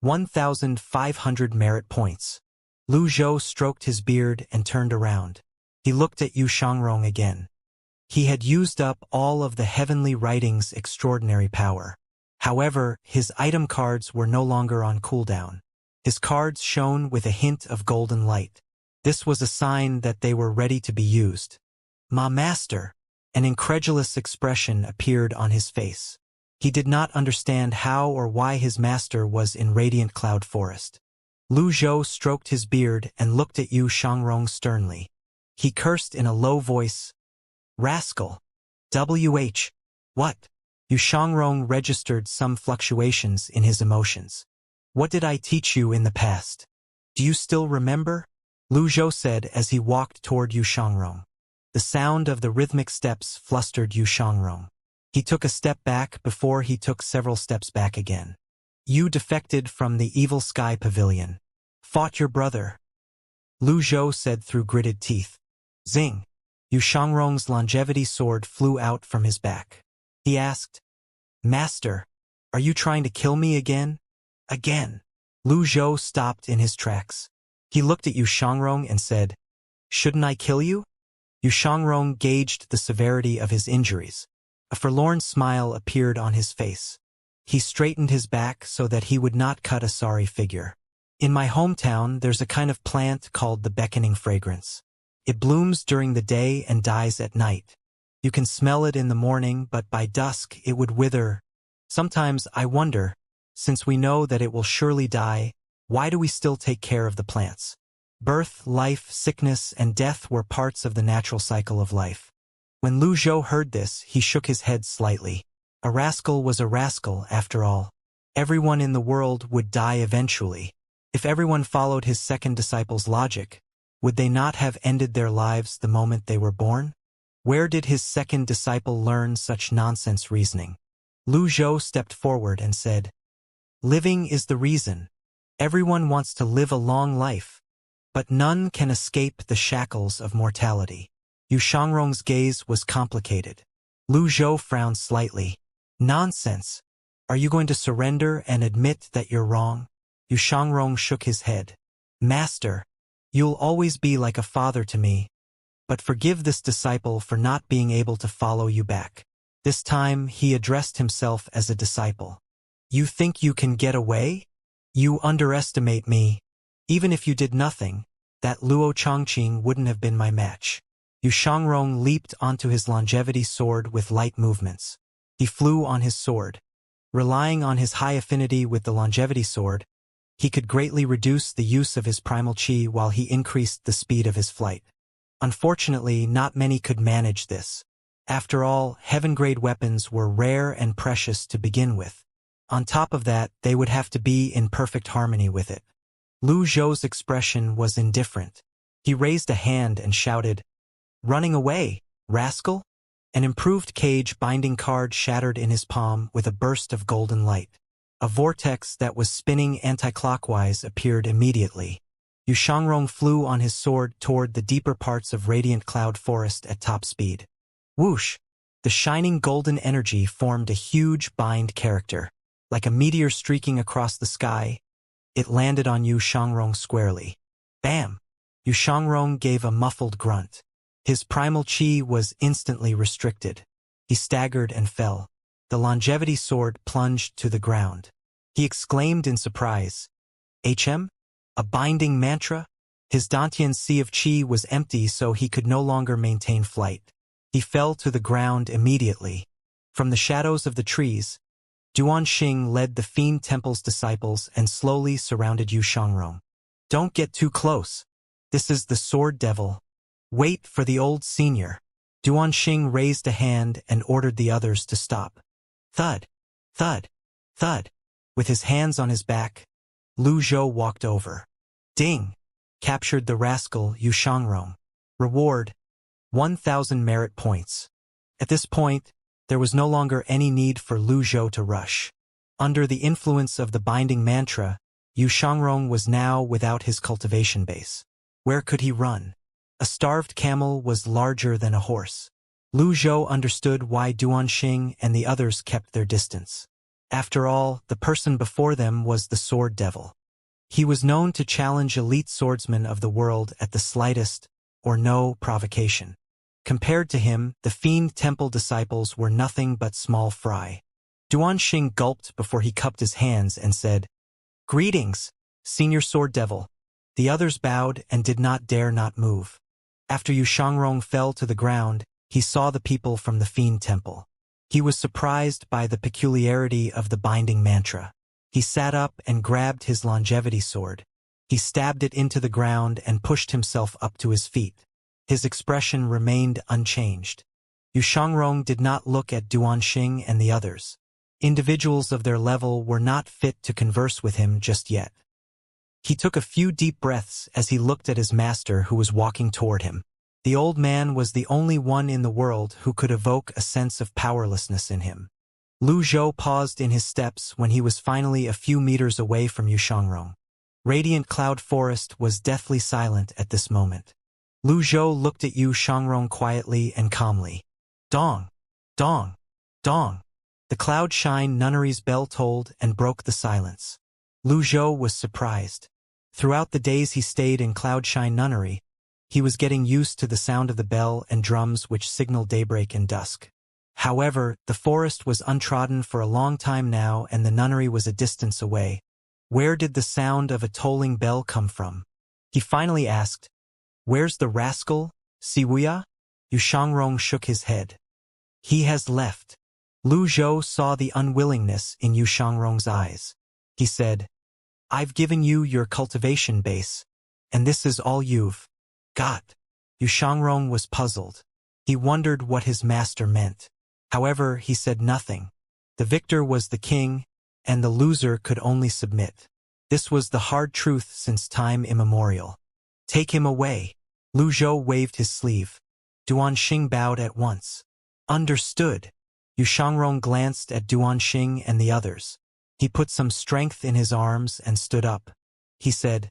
1,500 merit points. Lu Zhou stroked his beard and turned around. He looked at Yu Shangrong again. He had used up all of the heavenly writing's extraordinary power. However, his item cards were no longer on cooldown. His cards shone with a hint of golden light. This was a sign that they were ready to be used. "Ma master!" An incredulous expression appeared on his face. He did not understand how or why his master was in Radiant Cloud Forest. Lu Zhou stroked his beard and looked at Yu Shangrong sternly. He cursed in a low voice, "Rascal! WH! What?" Yu Shangrong registered some fluctuations in his emotions. "What did I teach you in the past? Do you still remember?" Lu Zhou said as he walked toward Yu Shangrong. The sound of the rhythmic steps flustered Yu Shangrong. He took a step back before he took several steps back again. "You defected from the Evil Sky Pavilion. Fought your brother," Lu Zhou said through gritted teeth. Zing! Yu Shangrong's longevity sword flew out from his back. He asked, "Master, are you trying to kill me again?" "Again?" Lu Zhou stopped in his tracks. He looked at Yu Shangrong and said, "Shouldn't I kill you?" Yu Shangrong gauged the severity of his injuries. A forlorn smile appeared on his face. He straightened his back so that he would not cut a sorry figure. "In my hometown, there's a kind of plant called the beckoning fragrance. It blooms during the day and dies at night. You can smell it in the morning, but by dusk it would wither. Sometimes I wonder, since we know that it will surely die, why do we still take care of the plants?" Birth, life, sickness, and death were parts of the natural cycle of life. When Lu Zhou heard this, he shook his head slightly. A rascal was a rascal, after all. Everyone in the world would die eventually. If everyone followed his second disciple's logic, would they not have ended their lives the moment they were born? Where did his second disciple learn such nonsense reasoning? Lu Zhou stepped forward and said, "Living is the reason. Everyone wants to live a long life, but none can escape the shackles of mortality." Yu Shangrong's gaze was complicated. Lu Zhou frowned slightly. "Nonsense. Are you going to surrender and admit that you're wrong?" Yu Shangrong shook his head. "Master, you'll always be like a father to me, but forgive this disciple for not being able to follow you back." This time he addressed himself as a disciple. "You think you can get away? You underestimate me. Even if you did nothing, that Luo Chongqing wouldn't have been my match." Yu Shangrong leaped onto his longevity sword with light movements. He flew on his sword. Relying on his high affinity with the longevity sword, he could greatly reduce the use of his primal chi while he increased the speed of his flight. Unfortunately, not many could manage this. After all, heaven-grade weapons were rare and precious to begin with. On top of that, they would have to be in perfect harmony with it. Lu Zhou's expression was indifferent. He raised a hand and shouted, "Running away, rascal?" An improved cage binding card shattered in his palm with a burst of golden light. A vortex that was spinning anti-clockwise appeared immediately. Yu Shangrong flew on his sword toward the deeper parts of Radiant Cloud Forest at top speed. Whoosh! The shining golden energy formed a huge bind character. Like a meteor streaking across the sky, it landed on Yu Shangrong squarely. Bam! Yu Shangrong gave a muffled grunt. His primal chi was instantly restricted. He staggered and fell. The longevity sword plunged to the ground. He exclaimed in surprise, "HM? A binding mantra?" His Dantian sea of chi was empty, so he could no longer maintain flight. He fell to the ground immediately. From the shadows of the trees, Duanxing led the Fiend Temple's disciples and slowly surrounded Yu Shangrong. "Don't get too close. This is the Sword Devil. Wait for the old senior." Duanxing raised a hand and ordered the others to stop. Thud, thud, thud. With his hands on his back, Lu Zhou walked over. Ding! Captured the rascal Yu Shangrong. Reward, 1,000 merit points. At this point, there was no longer any need for Lu Zhou to rush. Under the influence of the binding mantra, Yu Shangrong was now without his cultivation base. Where could he run? A starved camel was larger than a horse. Lu Zhou understood why Duanxing and the others kept their distance. After all, the person before them was the Sword Devil. He was known to challenge elite swordsmen of the world at the slightest or no provocation. Compared to him, the Fiend Temple disciples were nothing but small fry. Duanxing gulped before he cupped his hands and said, "Greetings, Senior Sword Devil." The others bowed and did not dare not move. After Yu Shangrong fell to the ground, he saw the people from the Fiend Temple. He was surprised by the peculiarity of the binding mantra. He sat up and grabbed his longevity sword. He stabbed it into the ground and pushed himself up to his feet. His expression remained unchanged. Yu Shangrong did not look at Duanxing and the others. Individuals of their level were not fit to converse with him just yet. He took a few deep breaths as he looked at his master who was walking toward him. The old man was the only one in the world who could evoke a sense of powerlessness in him. Lu Zhou paused in his steps when he was finally a few meters away from Yu Shangrong. Radiant Cloud Forest was deathly silent at this moment. Lu Zhou looked at Yu Shangrong quietly and calmly. Dong! Dong! Dong! The Cloud Shine Nunnery's bell tolled and broke the silence. Lu Zhou was surprised. Throughout the days he stayed in Cloud Shine Nunnery, he was getting used to the sound of the bell and drums which signaled daybreak and dusk. However, the forest was untrodden for a long time now and the nunnery was a distance away. Where did the sound of a tolling bell come from? He finally asked, "Where's the rascal, Siwuya?" Yu Shangrong shook his head. "He has left." Lu Zhou saw the unwillingness in Yu Shangrong's eyes. He said, "I've given you your cultivation base, and this is all you've got." Yu Shangrong was puzzled. He wondered what his master meant. However, he said nothing. The victor was the king, and the loser could only submit. This was the hard truth since time immemorial. "Take him away." Lu Zhou waved his sleeve. Duanxing bowed at once. "Understood." Yu Shangrong glanced at Duanxing and the others. He put some strength in his arms and stood up. He said,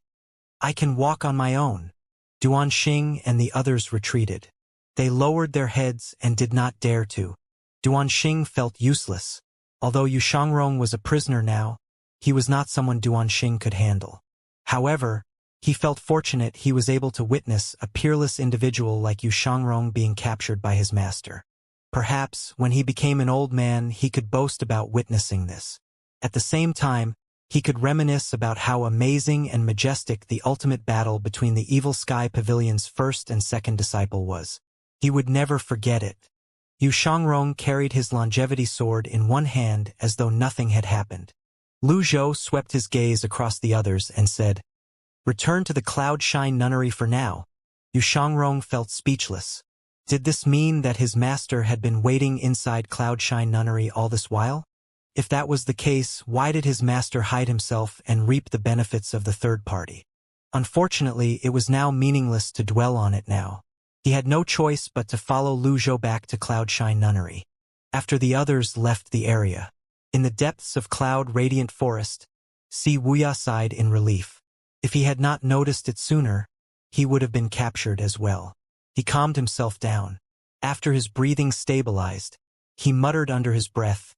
"I can walk on my own." Duanxing and the others retreated. They lowered their heads and did not dare to. Duanxing felt useless. Although Yu Shangrong was a prisoner now, he was not someone Duanxing could handle. However, he felt fortunate he was able to witness a peerless individual like Yu Shangrong being captured by his master. Perhaps, when he became an old man, he could boast about witnessing this. At the same time, he could reminisce about how amazing and majestic the ultimate battle between the Evil Sky Pavilion's first and second disciple was. He would never forget it. Yu Shangrong carried his longevity sword in one hand as though nothing had happened. Lu Zhou swept his gaze across the others and said, "Return to the Cloud Shine Nunnery for now." Yu Shangrong felt speechless. Did this mean that his master had been waiting inside Cloud Shine Nunnery all this while? If that was the case, why did his master hide himself and reap the benefits of the third party? Unfortunately, it was now meaningless to dwell on it now. He had no choice but to follow Lu Zhou back to Cloud Shine Nunnery. After the others left the area, in the depths of Cloud Radiant Forest, Siwuya sighed in relief. If he had not noticed it sooner, he would have been captured as well. He calmed himself down. After his breathing stabilized, he muttered under his breath,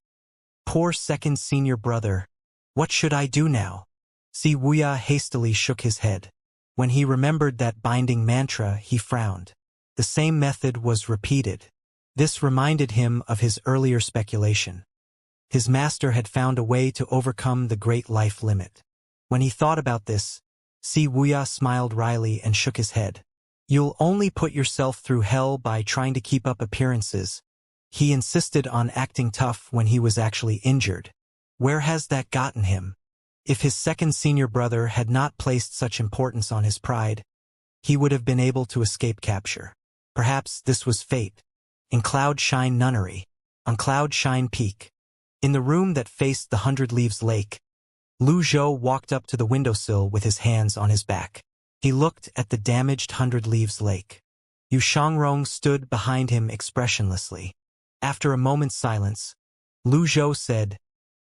"Poor second senior brother. What should I do now?" Siwuya hastily shook his head. When he remembered that binding mantra, he frowned. The same method was repeated. This reminded him of his earlier speculation. His master had found a way to overcome the great life limit. When he thought about this, Siwuya smiled wryly and shook his head. "You'll only put yourself through hell by trying to keep up appearances." He insisted on acting tough when he was actually injured. Where has that gotten him? If his second senior brother had not placed such importance on his pride, he would have been able to escape capture. Perhaps this was fate. In Cloud Shine Nunnery, on Cloud Shine Peak, in the room that faced the 100 Leaves Lake, Lu Zhou walked up to the windowsill with his hands on his back. He looked at the damaged 100 Leaves Lake. Yu Shangrong stood behind him expressionlessly. After a moment's silence, Lu Zhou said,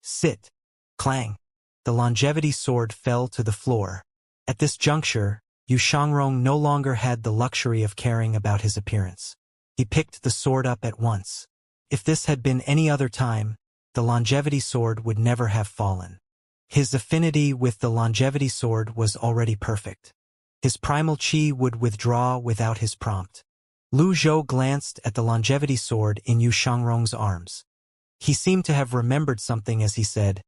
"Sit." Clang. The longevity sword fell to the floor. At this juncture, Yu Shangrong no longer had the luxury of caring about his appearance. He picked the sword up at once. If this had been any other time, the longevity sword would never have fallen. His affinity with the longevity sword was already perfect. His primal chi would withdraw without his prompt. Lu Zhou glanced at the longevity sword in Yu Shangrong's arms. He seemed to have remembered something as he said,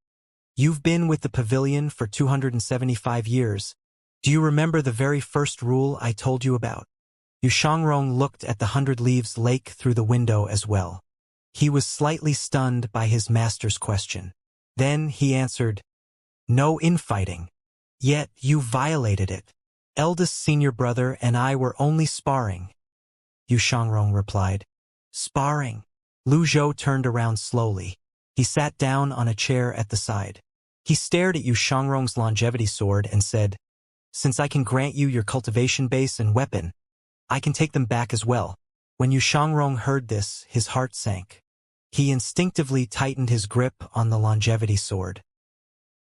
"You've been with the pavilion for 275 years. Do you remember the very first rule I told you about?" Yu Shangrong looked at the 100 Leaves lake through the window as well. He was slightly stunned by his master's question. Then he answered, "No infighting. Yet you violated it. Eldest senior brother and I were only sparring." Yu Shangrong replied. "Sparring?" Lu Zhou turned around slowly. He sat down on a chair at the side. He stared at Yu Shangrong's longevity sword and said, "Since I can grant you your cultivation base and weapon, I can take them back as well." When Yu Shangrong heard this, his heart sank. He instinctively tightened his grip on the longevity sword.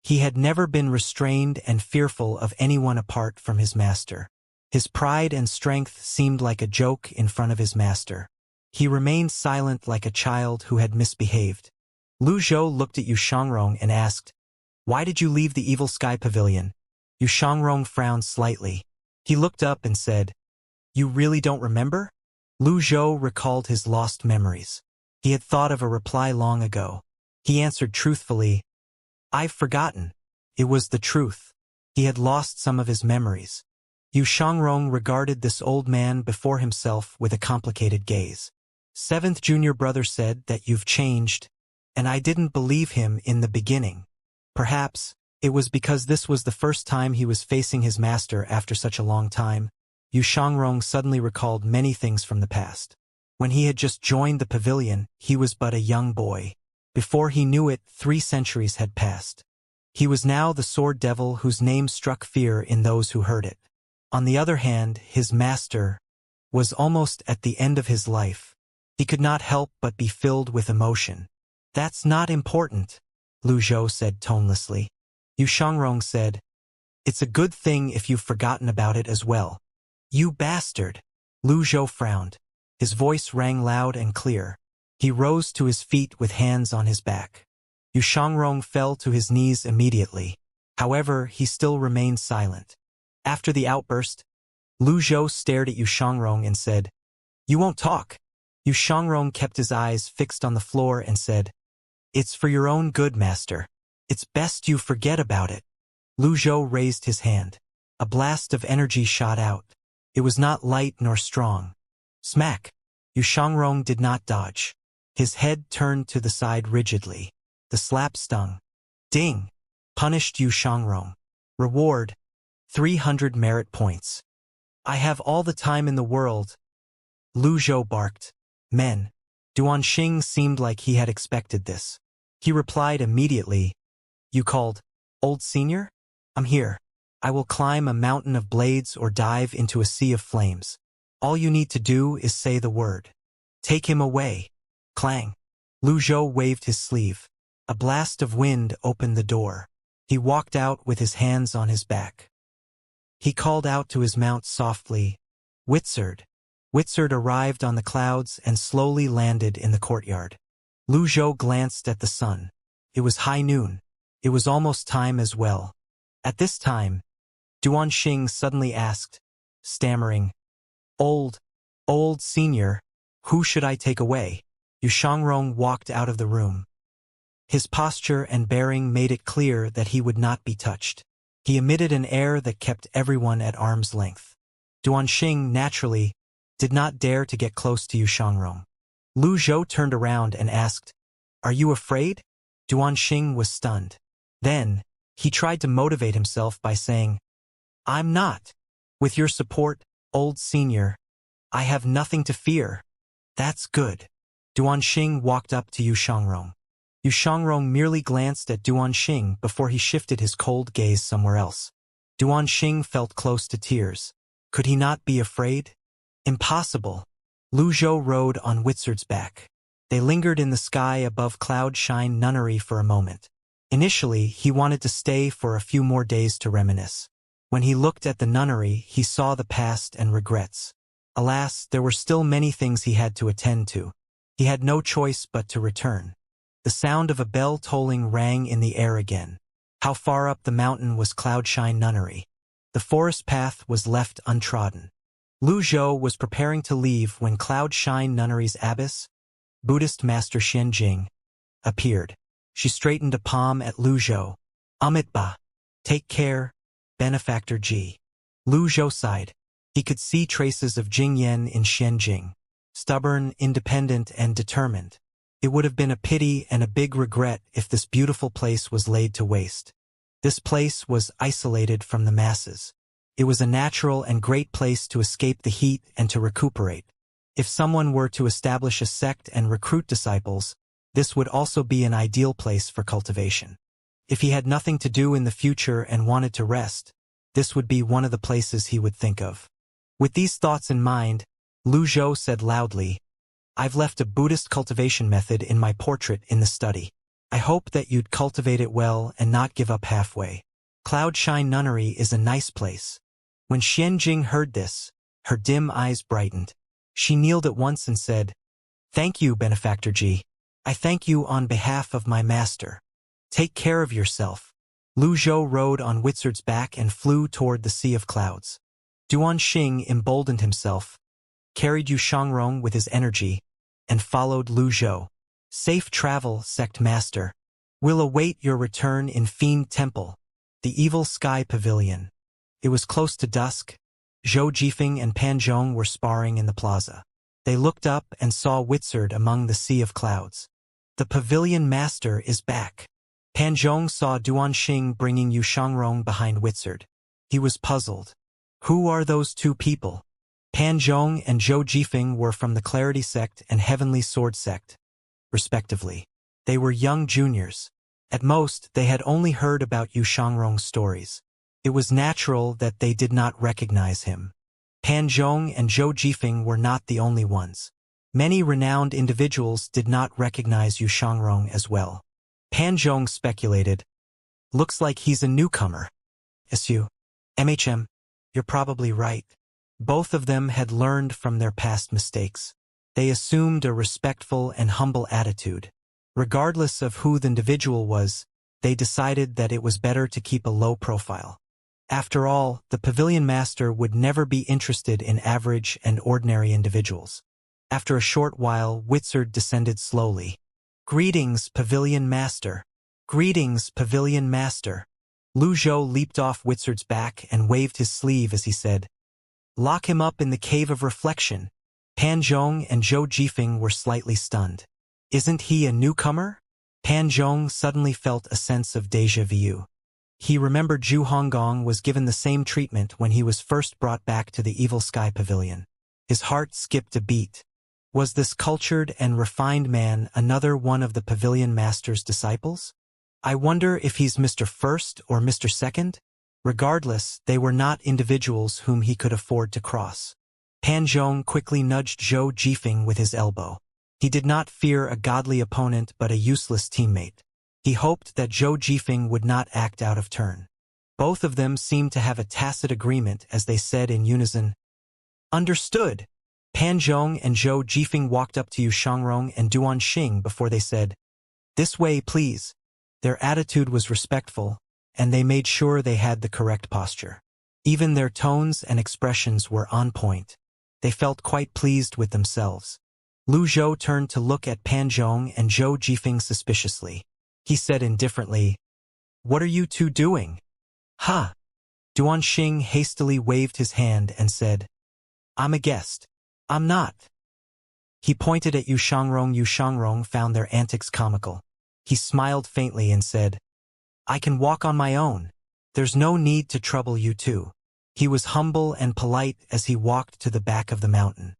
He had never been restrained and fearful of anyone apart from his master. His pride and strength seemed like a joke in front of his master. He remained silent like a child who had misbehaved. Lu Zhou looked at Yu Shangrong and asked, "Why did you leave the Evil Sky Pavilion?" Yu Shangrong frowned slightly. He looked up and said, "You really don't remember?" Lu Zhou recalled his lost memories. He had thought of a reply long ago. He answered truthfully, "I've forgotten." It was the truth. He had lost some of his memories. Yu Shangrong regarded this old man before himself with a complicated gaze. Seventh junior brother said that you've changed, and I didn't believe him in the beginning. Perhaps it was because this was the first time he was facing his master after such a long time. Yu Shangrong suddenly recalled many things from the past. When he had just joined the pavilion, he was but a young boy. Before he knew it, 3 centuries had passed. He was now the sword devil whose name struck fear in those who heard it. On the other hand, his master was almost at the end of his life. He could not help but be filled with emotion. "That's not important," Lu Zhou said tonelessly. Yu Shangrong said, "It's a good thing if you've forgotten about it as well." "You bastard!" Lu Zhou frowned. His voice rang loud and clear. He rose to his feet with hands on his back. Yu Shangrong fell to his knees immediately. However, he still remained silent. After the outburst, Lu Zhou stared at Yu Shangrong and said, "You won't talk." Yu Shangrong kept his eyes fixed on the floor and said, "It's for your own good, master. It's best you forget about it." Lu Zhou raised his hand. A blast of energy shot out. It was not light nor strong. Smack! Yu Shangrong did not dodge. His head turned to the side rigidly. The slap stung. Ding! Punished Yu Shangrong. Reward: 300 merit points. "I have all the time in the world," Lu Zhou barked. "Men." Duanxing seemed like he had expected this. He replied immediately, "You called old senior? I'm here. I will climb a mountain of blades or dive into a sea of flames. All you need to do is say the word. Take him away." Clang. Lu Zhou waved his sleeve. A blast of wind opened the door. He walked out with his hands on his back. He called out to his mount softly, "Witzard." Witzard arrived on the clouds and slowly landed in the courtyard. Lu Zhou glanced at the sun. It was high noon. It was almost time as well. At this time, Duanxing suddenly asked, stammering, Old senior, who should I take away?" Yu Shangrong walked out of the room. His posture and bearing made it clear that he would not be touched. He emitted an air that kept everyone at arm's length. Duanxing, naturally, did not dare to get close to Yu Shangrong. Lu Zhou turned around and asked, "Are you afraid?" Duanxing was stunned. Then, he tried to motivate himself by saying, "I'm not. With your support, old senior, I have nothing to fear." "That's good." Duanxing walked up to Yu Shangrong. Yu Shangrong merely glanced at Duanxing before he shifted his cold gaze somewhere else. Duanxing felt close to tears. Could he not be afraid? Impossible. Lu Zhou rode on Witzard's back. They lingered in the sky above Cloud Shine Nunnery for a moment. Initially, he wanted to stay for a few more days to reminisce. When he looked at the nunnery, he saw the past and regrets. Alas, there were still many things he had to attend to. He had no choice but to return. The sound of a bell tolling rang in the air again. How far up the mountain was Cloudshine Nunnery? The forest path was left untrodden. Lu Zhou was preparing to leave when Cloud Shine Nunnery's abbess, Buddhist master Xianxia, appeared. She straightened a palm at Lu Zhou. Amitba. Take care, benefactor Ji. Lu Zhou sighed. He could see traces of Jing Yan in Xianxia. Stubborn, independent, and determined. It would have been a pity and a big regret if this beautiful place was laid to waste. This place was isolated from the masses. It was a natural and great place to escape the heat and to recuperate. If someone were to establish a sect and recruit disciples, this would also be an ideal place for cultivation. If he had nothing to do in the future and wanted to rest, this would be one of the places he would think of. With these thoughts in mind, Lu Zhou said loudly, I've left a Buddhist cultivation method in my portrait in the study. I hope that you'd cultivate it well and not give up halfway. Cloud Shine Nunnery is a nice place. When Xianxia heard this, her dim eyes brightened. She kneeled at once and said, Thank you, benefactor Ji. I thank you on behalf of my master. Take care of yourself. Lu Zhou rode on Wizard's back and flew toward the sea of clouds. Duanxing emboldened himself, carried Yu Shangrong with his energy, and followed Lu Zhou. Safe travel, sect master. We'll await your return in Fiend Temple, the Evil Sky Pavilion. It was close to dusk. Zhou Jifeng and Pan Zhong were sparring in the plaza. They looked up and saw Wizard among the sea of clouds. The pavilion master is back. Pan Zhong saw Duanxing bringing Yu Shangrong behind Wizard. He was puzzled. Who are those two people? Pan Zhong and Zhou Jifeng were from the Clarity Sect and Heavenly Sword Sect, respectively. They were young juniors. At most, they had only heard about Yu Shangrong's stories. It was natural that they did not recognize him. Pan Zhong and Zhou Jifeng were not the only ones. Many renowned individuals did not recognize Yu Shangrong as well. Pan Zhong speculated, Looks like he's a newcomer. SU. MHM. You're probably right. Both of them had learned from their past mistakes. They assumed a respectful and humble attitude. Regardless of who the individual was, they decided that it was better to keep a low profile. After all, the pavilion master would never be interested in average and ordinary individuals. After a short while, Wizard descended slowly. Greetings, pavilion master. Greetings, pavilion master. Lu Zhou leaped off Wizard's back and waved his sleeve as he said, Lock him up in the cave of reflection. Pan Zhong and Zhou Jifeng were slightly stunned. Isn't he a newcomer? Pan Zhong suddenly felt a sense of déjà vu. He remembered Zhu Honggong was given the same treatment when he was first brought back to the Evil Sky Pavilion. His heart skipped a beat. Was this cultured and refined man another one of the pavilion master's disciples? I wonder if he's Mr. First or Mr. Second? Regardless, they were not individuals whom he could afford to cross. Pan Zhong quickly nudged Zhou Jifeng with his elbow. He did not fear a godly opponent but a useless teammate. He hoped that Zhou Jifeng would not act out of turn. Both of them seemed to have a tacit agreement as they said in unison, Understood. Pan Zhong and Zhou Jifeng walked up to Yu Shangrong and Duanxing before they said, This way, please. Their attitude was respectful, and they made sure they had the correct posture. Even their tones and expressions were on point. They felt quite pleased with themselves. Lu Zhou turned to look at Pan Zhong and Zhou Jifeng suspiciously. He said indifferently, What are you two doing? Ha! Duanxing hastily waved his hand and said, I'm a guest. I'm not. He pointed at Yu Shangrong. Yu Shangrong found their antics comical. He smiled faintly and said, I can walk on my own. There's no need to trouble you two. He was humble and polite as he walked to the back of the mountain.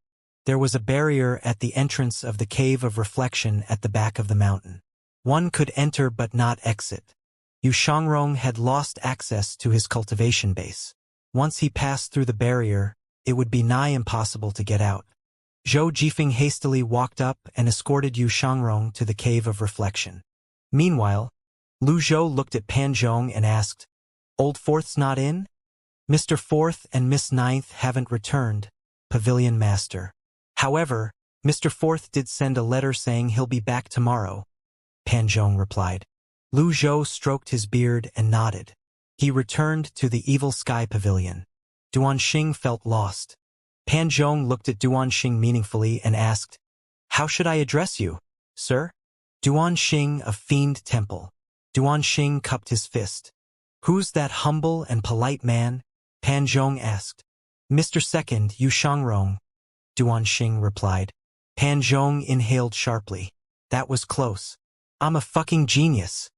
There was a barrier at the entrance of the cave of reflection at the back of the mountain. One could enter but not exit. Yu Shangrong had lost access to his cultivation base. Once he passed through the barrier, it would be nigh impossible to get out. Zhou Jifeng hastily walked up and escorted Yu Shangrong to the cave of reflection. Meanwhile, Lu Zhou looked at Pan Zhong and asked, Old Fourth's not in? Mr. Fourth and Miss Ninth haven't returned, Pavilion Master. However, Mr. Fourth did send a letter saying he'll be back tomorrow, Pan Zhong replied. Lu Zhou stroked his beard and nodded. He returned to the Evil Sky Pavilion. Duanxing felt lost. Pan Zhong looked at Duan Xing meaningfully and asked, "How should I address you, sir?" Duan Xing, a fiend temple. Duan Xing cupped his fist. "Who's that humble and polite man?" Pan Zhong asked. "Mr. Second, Yu Shangrong," Duan Xing replied. Pan Zhong inhaled sharply. That was close. "I'm a fucking genius."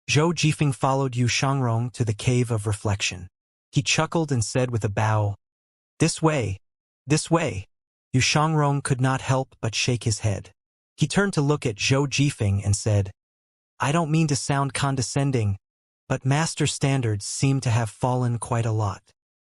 Zhou Jifeng followed Yu Shangrong to the cave of reflection. He chuckled and said with a bow, "This way, this way." Yu Shangrong could not help but shake his head. He turned to look at Zhou Jifeng and said, "I don't mean to sound condescending, but master standards seem to have fallen quite a lot."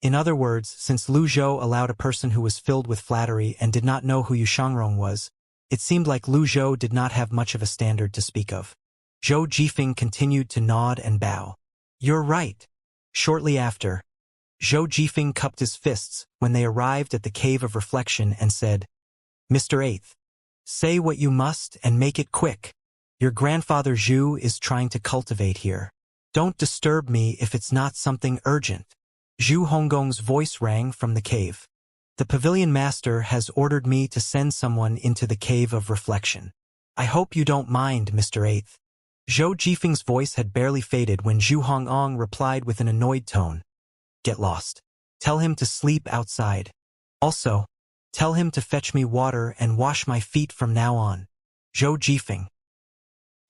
In other words, since Lu Zhou allowed a person who was filled with flattery and did not know who Yu Shangrong was, it seemed like Lu Zhou did not have much of a standard to speak of. Zhou Jifeng continued to nod and bow. "You're right." Shortly after, Zhou Jifeng cupped his fists when they arrived at the cave of reflection and said, "Mr. Eighth, say what you must and make it quick. Your grandfather Zhu is trying to cultivate here. Don't disturb me if it's not something urgent." Zhu Honggong's voice rang from the cave. "The pavilion master has ordered me to send someone into the cave of reflection. I hope you don't mind, Mr. Eighth." Zhou Jifeng's voice had barely faded when Zhu Hongong replied with an annoyed tone, "Get lost. Tell him to sleep outside. Also, tell him to fetch me water and wash my feet from now on." Zhou Jifeng.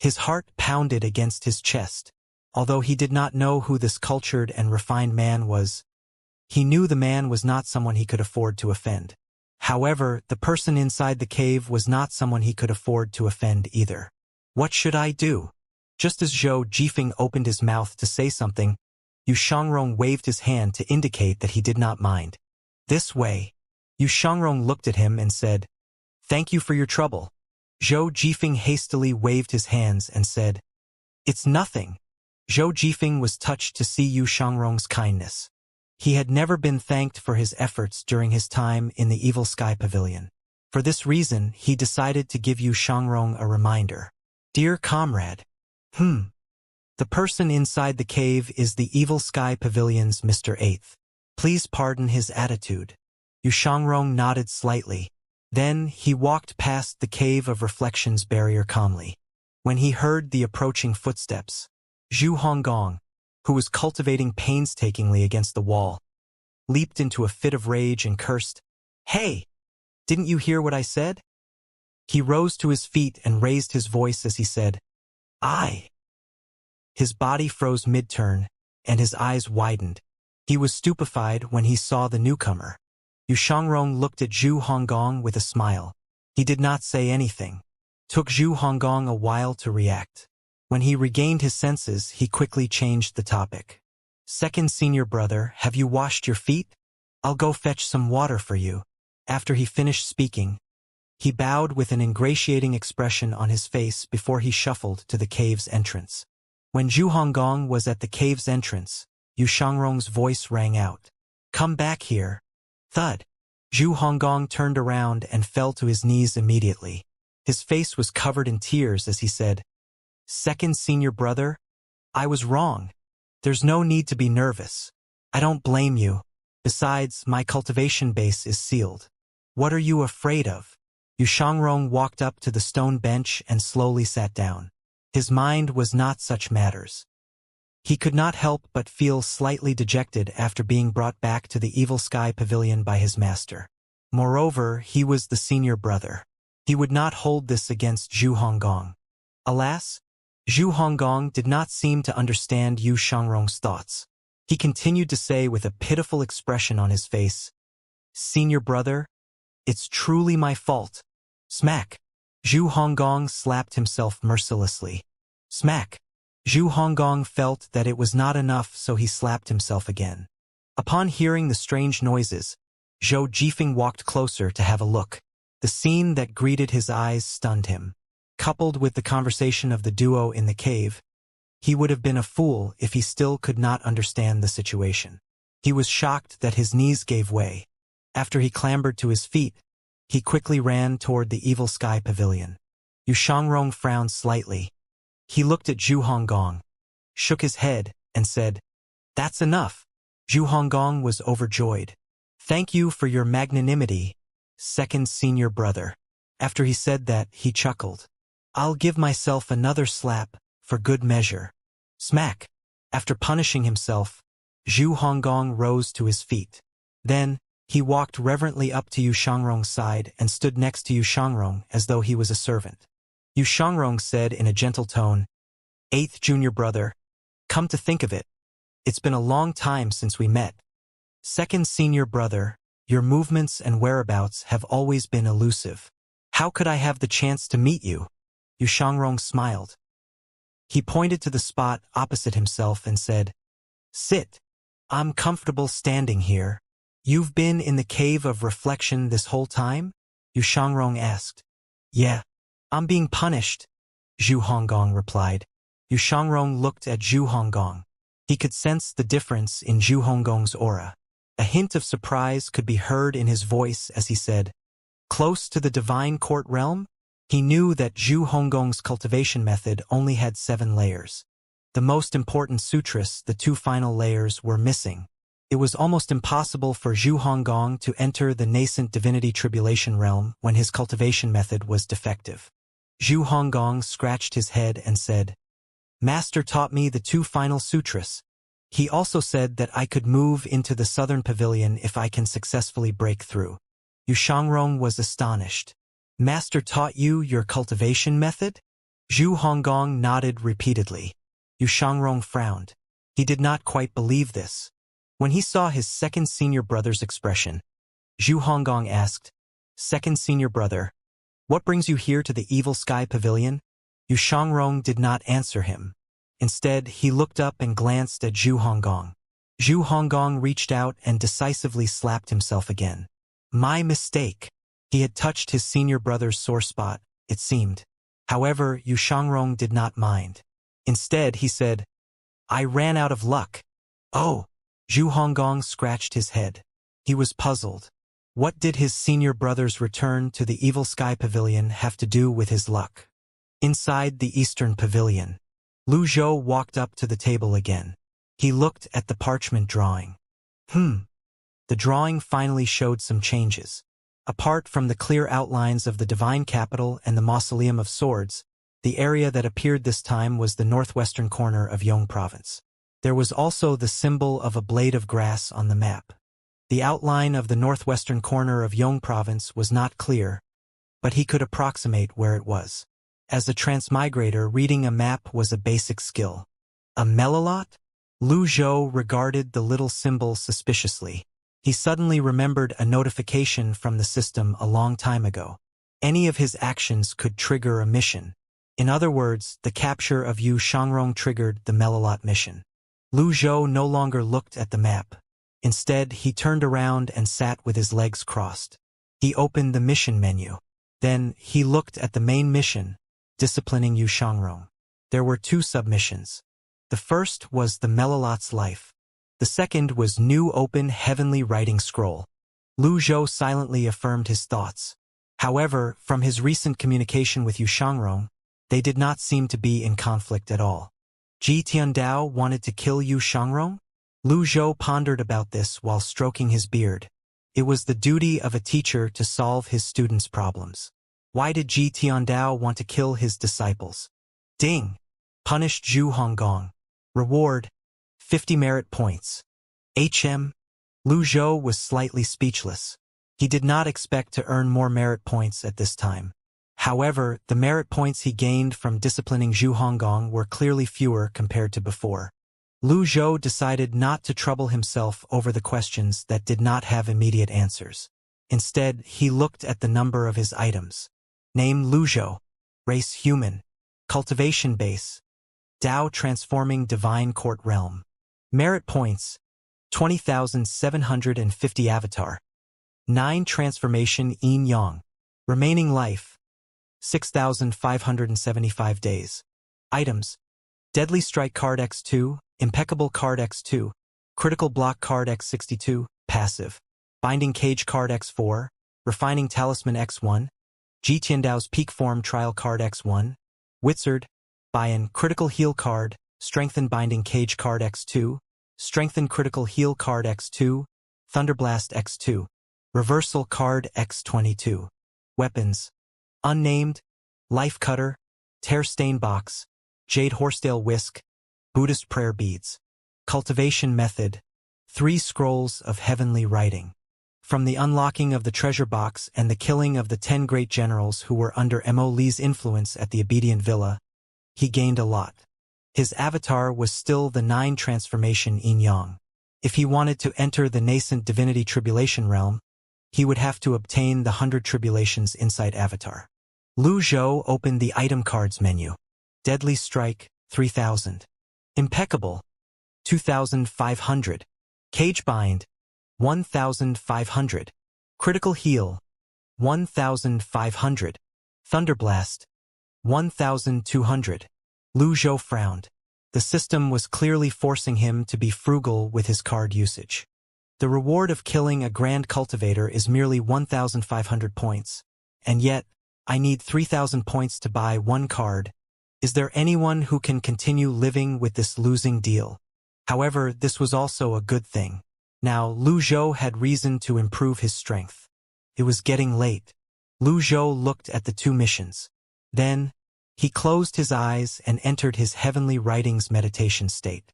His heart pounded against his chest. Although he did not know who this cultured and refined man was, he knew the man was not someone he could afford to offend. However, the person inside the cave was not someone he could afford to offend either. "What should I do?" Just as Zhou Jifeng opened his mouth to say something, Yu Shangrong waved his hand to indicate that he did not mind. "This way." Yu Shangrong looked at him and said, "Thank you for your trouble." Zhou Jifeng hastily waved his hands and said, "It's nothing." Zhou Jifeng was touched to see Yu Shangrong's kindness. He had never been thanked for his efforts during his time in the Evil Sky Pavilion. For this reason, he decided to give Yu Shangrong a reminder. "Dear comrade, the person inside the cave is the Evil Sky Pavilion's Mr. Eighth. Please pardon his attitude." Yu Shangrong nodded slightly. Then he walked past the cave of reflection's barrier calmly. When he heard the approaching footsteps, Zhu Honggong, who was cultivating painstakingly against the wall, leaped into a fit of rage and cursed, "Hey! Didn't you hear what I said?" He rose to his feet and raised his voice as he said, "I." His body froze mid-turn, and his eyes widened. He was stupefied when he saw the newcomer. Yu Shangrong looked at Zhu Honggong with a smile. He did not say anything. Took Zhu Honggong a while to react. When he regained his senses, he quickly changed the topic. "Second senior brother, have you washed your feet? I'll go fetch some water for you." After he finished speaking, he bowed with an ingratiating expression on his face before he shuffled to the cave's entrance. When Zhu Honggong was at the cave's entrance, Yu Shangrong's voice rang out, "Come back here." Thud. Zhu Honggong turned around and fell to his knees immediately. His face was covered in tears as he said, "Second senior brother, I was wrong. There's no need to be nervous. I don't blame you. Besides, my cultivation base is sealed. What are you afraid of?" Yu Shangrong walked up to the stone bench and slowly sat down. His mind was not such matters. He could not help but feel slightly dejected after being brought back to the Evil Sky Pavilion by his master. Moreover, he was the senior brother. He would not hold this against Zhu Honggong. Alas, Zhu Honggong did not seem to understand Yu Shangrong's thoughts. He continued to say with a pitiful expression on his face, "Senior brother, it's truly my fault." Smack. Zhu Honggong slapped himself mercilessly. Smack. Zhu Honggong felt that it was not enough, so he slapped himself again. Upon hearing the strange noises, Zhou Jifeng walked closer to have a look. The scene that greeted his eyes stunned him. Coupled with the conversation of the duo in the cave, he would have been a fool if he still could not understand the situation. He was shocked that his knees gave way. After he clambered to his feet, he quickly ran toward the Evil Sky Pavilion. Yu Shangrong frowned slightly. He looked at Zhu Honggong, shook his head, and said, "That's enough." Zhu Honggong was overjoyed. Thank you for your magnanimity, second senior brother. After he said that, he chuckled. I'll give myself another slap, for good measure. Smack. After punishing himself, Zhu Honggong rose to his feet. Then, he walked reverently up to Yu Shangrong's side and stood next to Yu Shangrong as though he was a servant. Yu Shangrong said in a gentle tone, Eighth junior brother, come to think of it, it's been a long time since we met. Second senior brother, your movements and whereabouts have always been elusive. How could I have the chance to meet you? Yu Shangrong smiled. He pointed to the spot opposite himself and said, Sit. I'm comfortable standing here. You've been in the cave of reflection this whole time? Yu Shangrong asked. Yeah. I'm being punished, Zhu Honggong replied. Yu Shangrong looked at Zhu Honggong. He could sense the difference in Zhu Honggong's aura. A hint of surprise could be heard in his voice as he said, Close to the divine court realm? He knew that Zhu Honggong's cultivation method only had 7 layers. The most important sutras, the 2 final layers, were missing. It was almost impossible for Zhu Honggong to enter the nascent divinity tribulation realm when his cultivation method was defective. Zhu Honggong scratched his head and said, Master taught me the 2 final sutras. He also said that I could move into the southern pavilion if I can successfully break through. Yu Shangrong was astonished. Master taught you your cultivation method? Zhu Honggong nodded repeatedly. Yu Shangrong frowned. He did not quite believe this. When he saw his second senior brother's expression, Zhu Honggong asked, Second senior brother, what brings you here to the Evil Sky Pavilion? Yu Shangrong did not answer him. Instead, he looked up and glanced at Zhu Honggong. Zhu Honggong reached out and decisively slapped himself again. My mistake. He had touched his senior brother's sore spot, it seemed. However, Yu Shangrong did not mind. Instead, he said, I ran out of luck. Oh. Zhu Honggong scratched his head. He was puzzled. What did his senior brother's return to the Evil Sky Pavilion have to do with his luck? Inside the Eastern Pavilion, Lu Zhou walked up to the table again. He looked at the parchment drawing. The drawing finally showed some changes. Apart from the clear outlines of the Divine Capital and the Mausoleum of Swords, the area that appeared this time was the northwestern corner of Yong Province. There was also the symbol of a blade of grass on the map. The outline of the northwestern corner of Yong Province was not clear, but he could approximate where it was. As a transmigrator, reading a map was a basic skill. A melilot? Lu Zhou regarded the little symbol suspiciously. He suddenly remembered a notification from the system a long time ago. Any of his actions could trigger a mission. In other words, the capture of Yu Shangrong triggered the melilot mission. Lu Zhou no longer looked at the map. Instead, he turned around and sat with his legs crossed. He opened the mission menu. Then, he looked at the main mission, disciplining Yu Shangrong. There were 2 submissions. The first was the Melilot's life. The second was new open heavenly writing scroll. Lu Zhou silently affirmed his thoughts. However, from his recent communication with Yu Shangrong, they did not seem to be in conflict at all. Ji Tiandao wanted to kill Yu Shangrong? Lu Zhou pondered about this while stroking his beard. It was the duty of a teacher to solve his students' problems. Why did Ji Tiandao want to kill his disciples? Ding! Punished Zhu Honggong. Reward: 50 merit points. HM? Lu Zhou was slightly speechless. He did not expect to earn more merit points at this time. However, the merit points he gained from disciplining Zhu Honggong were clearly fewer compared to before. Lu Zhou decided not to trouble himself over the questions that did not have immediate answers. Instead, he looked at the number of his items. Name Lu Zhou. Race human. Cultivation base. Dao transforming divine court realm. Merit points: 20,750 avatar. 9 transformation yin yang. Remaining life: 6,575 days. Items: Deadly Strike card X2, Impeccable card X2, Critical Block card X62, Passive. Binding Cage card X4, Refining Talisman X1, Ji Tiandao's Peak Form Trial card X1, Wizard, Buy-in Critical Heal card, Strengthen Binding Cage card X2, Strengthen Critical Heal card X2, Thunderblast X2. Reversal card X22. Weapons. Unnamed. Life Cutter. Tear Stain Box. Jade Horsetail Whisk. Buddhist Prayer Beads. Cultivation Method. 3 Scrolls of Heavenly Writing. From the unlocking of the treasure box and the killing of the 10 great generals who were under Mo Li's influence at the Obedient Villa, he gained a lot. His avatar was still the 9 transformation Yin Yang. If he wanted to enter the nascent divinity tribulation realm, he would have to obtain the 100 tribulations insight avatar. Lu Zhou opened the item cards menu. Deadly Strike, 3000. Impeccable, 2500. Cage Bind, 1500. Critical Heal, 1500. Thunderblast, 1200. Lu Zhou frowned. The system was clearly forcing him to be frugal with his card usage. The reward of killing a Grand Cultivator is merely 1,500 points, and yet, I need 3,000 points to buy 1 card. Is there anyone who can continue living with this losing deal? However, this was also a good thing. Now, Lu Zhou had reason to improve his strength. It was getting late. Lu Zhou looked at the 2 missions. Then, he closed his eyes and entered his heavenly writings meditation state.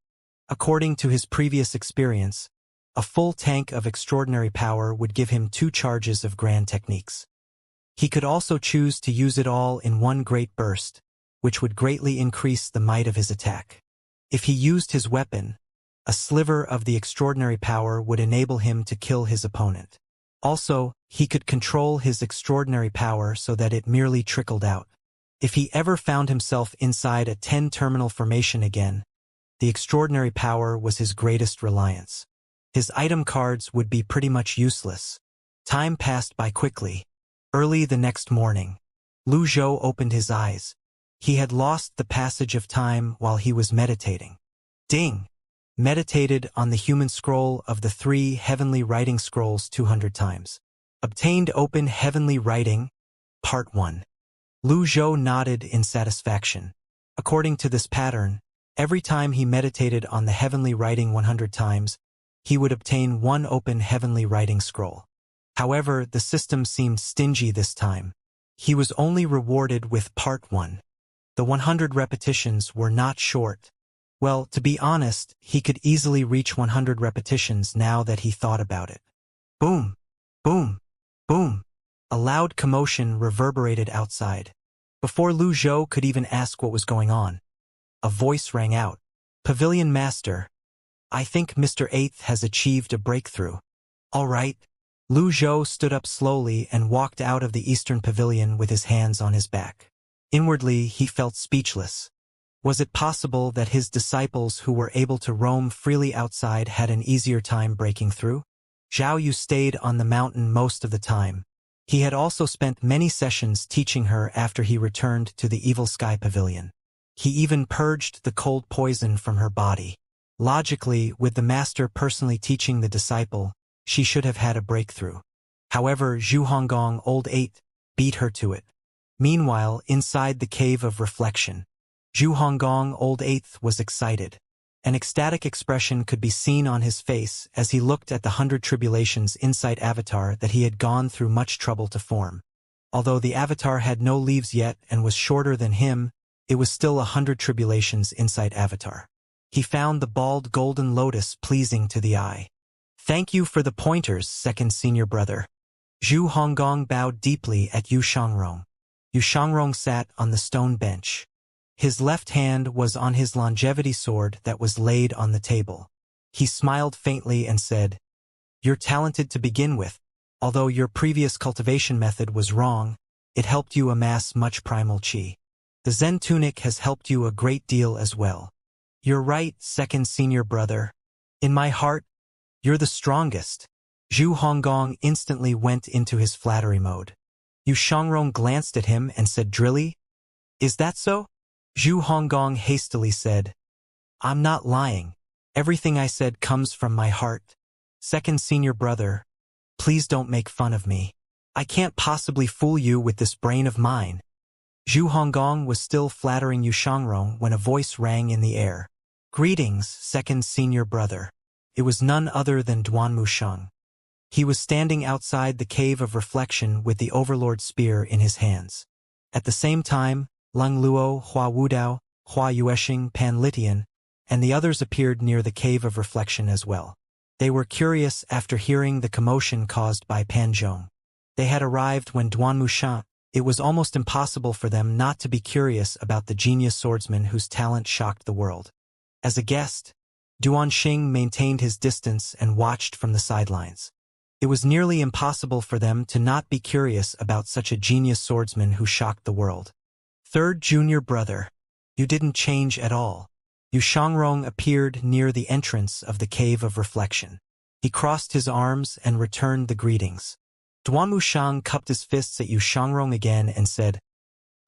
According to his previous experience, a full tank of extraordinary power would give him 2 charges of grand techniques. He could also choose to use it all in one great burst, which would greatly increase the might of his attack. If he used his weapon, a sliver of the extraordinary power would enable him to kill his opponent. Also, he could control his extraordinary power so that it merely trickled out. If he ever found himself inside a 10-terminal formation again, the extraordinary power was his greatest reliance. His item cards would be pretty much useless. Time passed by quickly. Early the next morning, Lu Zhou opened his eyes. He had lost the passage of time while he was meditating. Ding! Meditated on the human scroll of the 3 heavenly writing scrolls 200 times. Obtained open heavenly writing, Part 1. Lu Zhou nodded in satisfaction. According to this pattern, every time he meditated on the heavenly writing 100 times, he would obtain 1 open heavenly writing scroll. However, the system seemed stingy this time. He was only rewarded with Part 1. The 100 repetitions were not short. Well, to be honest, he could easily reach 100 repetitions now that he thought about it. Boom! Boom! Boom! A loud commotion reverberated outside. Before Lu Zhou could even ask what was going on, a voice rang out. Pavilion Master, I think Mr. Eighth has achieved a breakthrough. All right. Lu Zhou stood up slowly and walked out of the Eastern Pavilion with his hands on his back. Inwardly, he felt speechless. Was it possible that his disciples who were able to roam freely outside had an easier time breaking through? Zhao Yu stayed on the mountain most of the time. He had also spent many sessions teaching her after he returned to the Evil Sky Pavilion. He even purged the cold poison from her body. Logically, with the master personally teaching the disciple, she should have had a breakthrough. However, Zhu Honggong Old 8 beat her to it. Meanwhile, inside the Cave of Reflection, Zhu Honggong Old 8 was excited. An ecstatic expression could be seen on his face as he looked at the 100 Tribulations Insight avatar that he had gone through much trouble to form. Although the avatar had no leaves yet and was shorter than him, it was still a 100 Tribulations Insight avatar. He found the bald golden lotus pleasing to the eye. Thank you for the pointers, second senior brother. Zhu Honggong bowed deeply at Yu Shangrong. Yu Shangrong sat on the stone bench. His left hand was on his longevity sword that was laid on the table. He smiled faintly and said, You're talented to begin with. Although your previous cultivation method was wrong, it helped you amass much primal qi. The Zen tunic has helped you a great deal as well. You're right, second senior brother. In my heart, you're the strongest. Zhu Honggong instantly went into his flattery mode. Yu Shangrong glanced at him and said, Drilly? Is that so? Zhu Honggong hastily said, I'm not lying. Everything I said comes from my heart. Second senior brother, please don't make fun of me. I can't possibly fool you with this brain of mine. Zhu Honggong was still flattering Yu Shangrong when a voice rang in the air. Greetings, second senior brother. It was none other than Duanmu Sheng. He was standing outside the Cave of Reflection with the Overlord spear in his hands. At the same time, Leng Luo, Hua Wudao, Hua Yueshing, Pan Litian, and the others appeared near the Cave of Reflection as well. They were curious after hearing the commotion caused by Pan Zhong. They had arrived when Duanmushan. It was almost impossible for them not to be curious about the genius swordsman whose talent shocked the world. As a guest, Duanxing maintained his distance and watched from the sidelines. It was nearly impossible for them to not be curious about such a genius swordsman who shocked the world. Third junior brother, you didn't change at all. Yu Shangrong appeared near the entrance of the Cave of Reflection. He crossed his arms and returned the greetings. Duanmushang cupped his fists at Yu Shangrong again and said,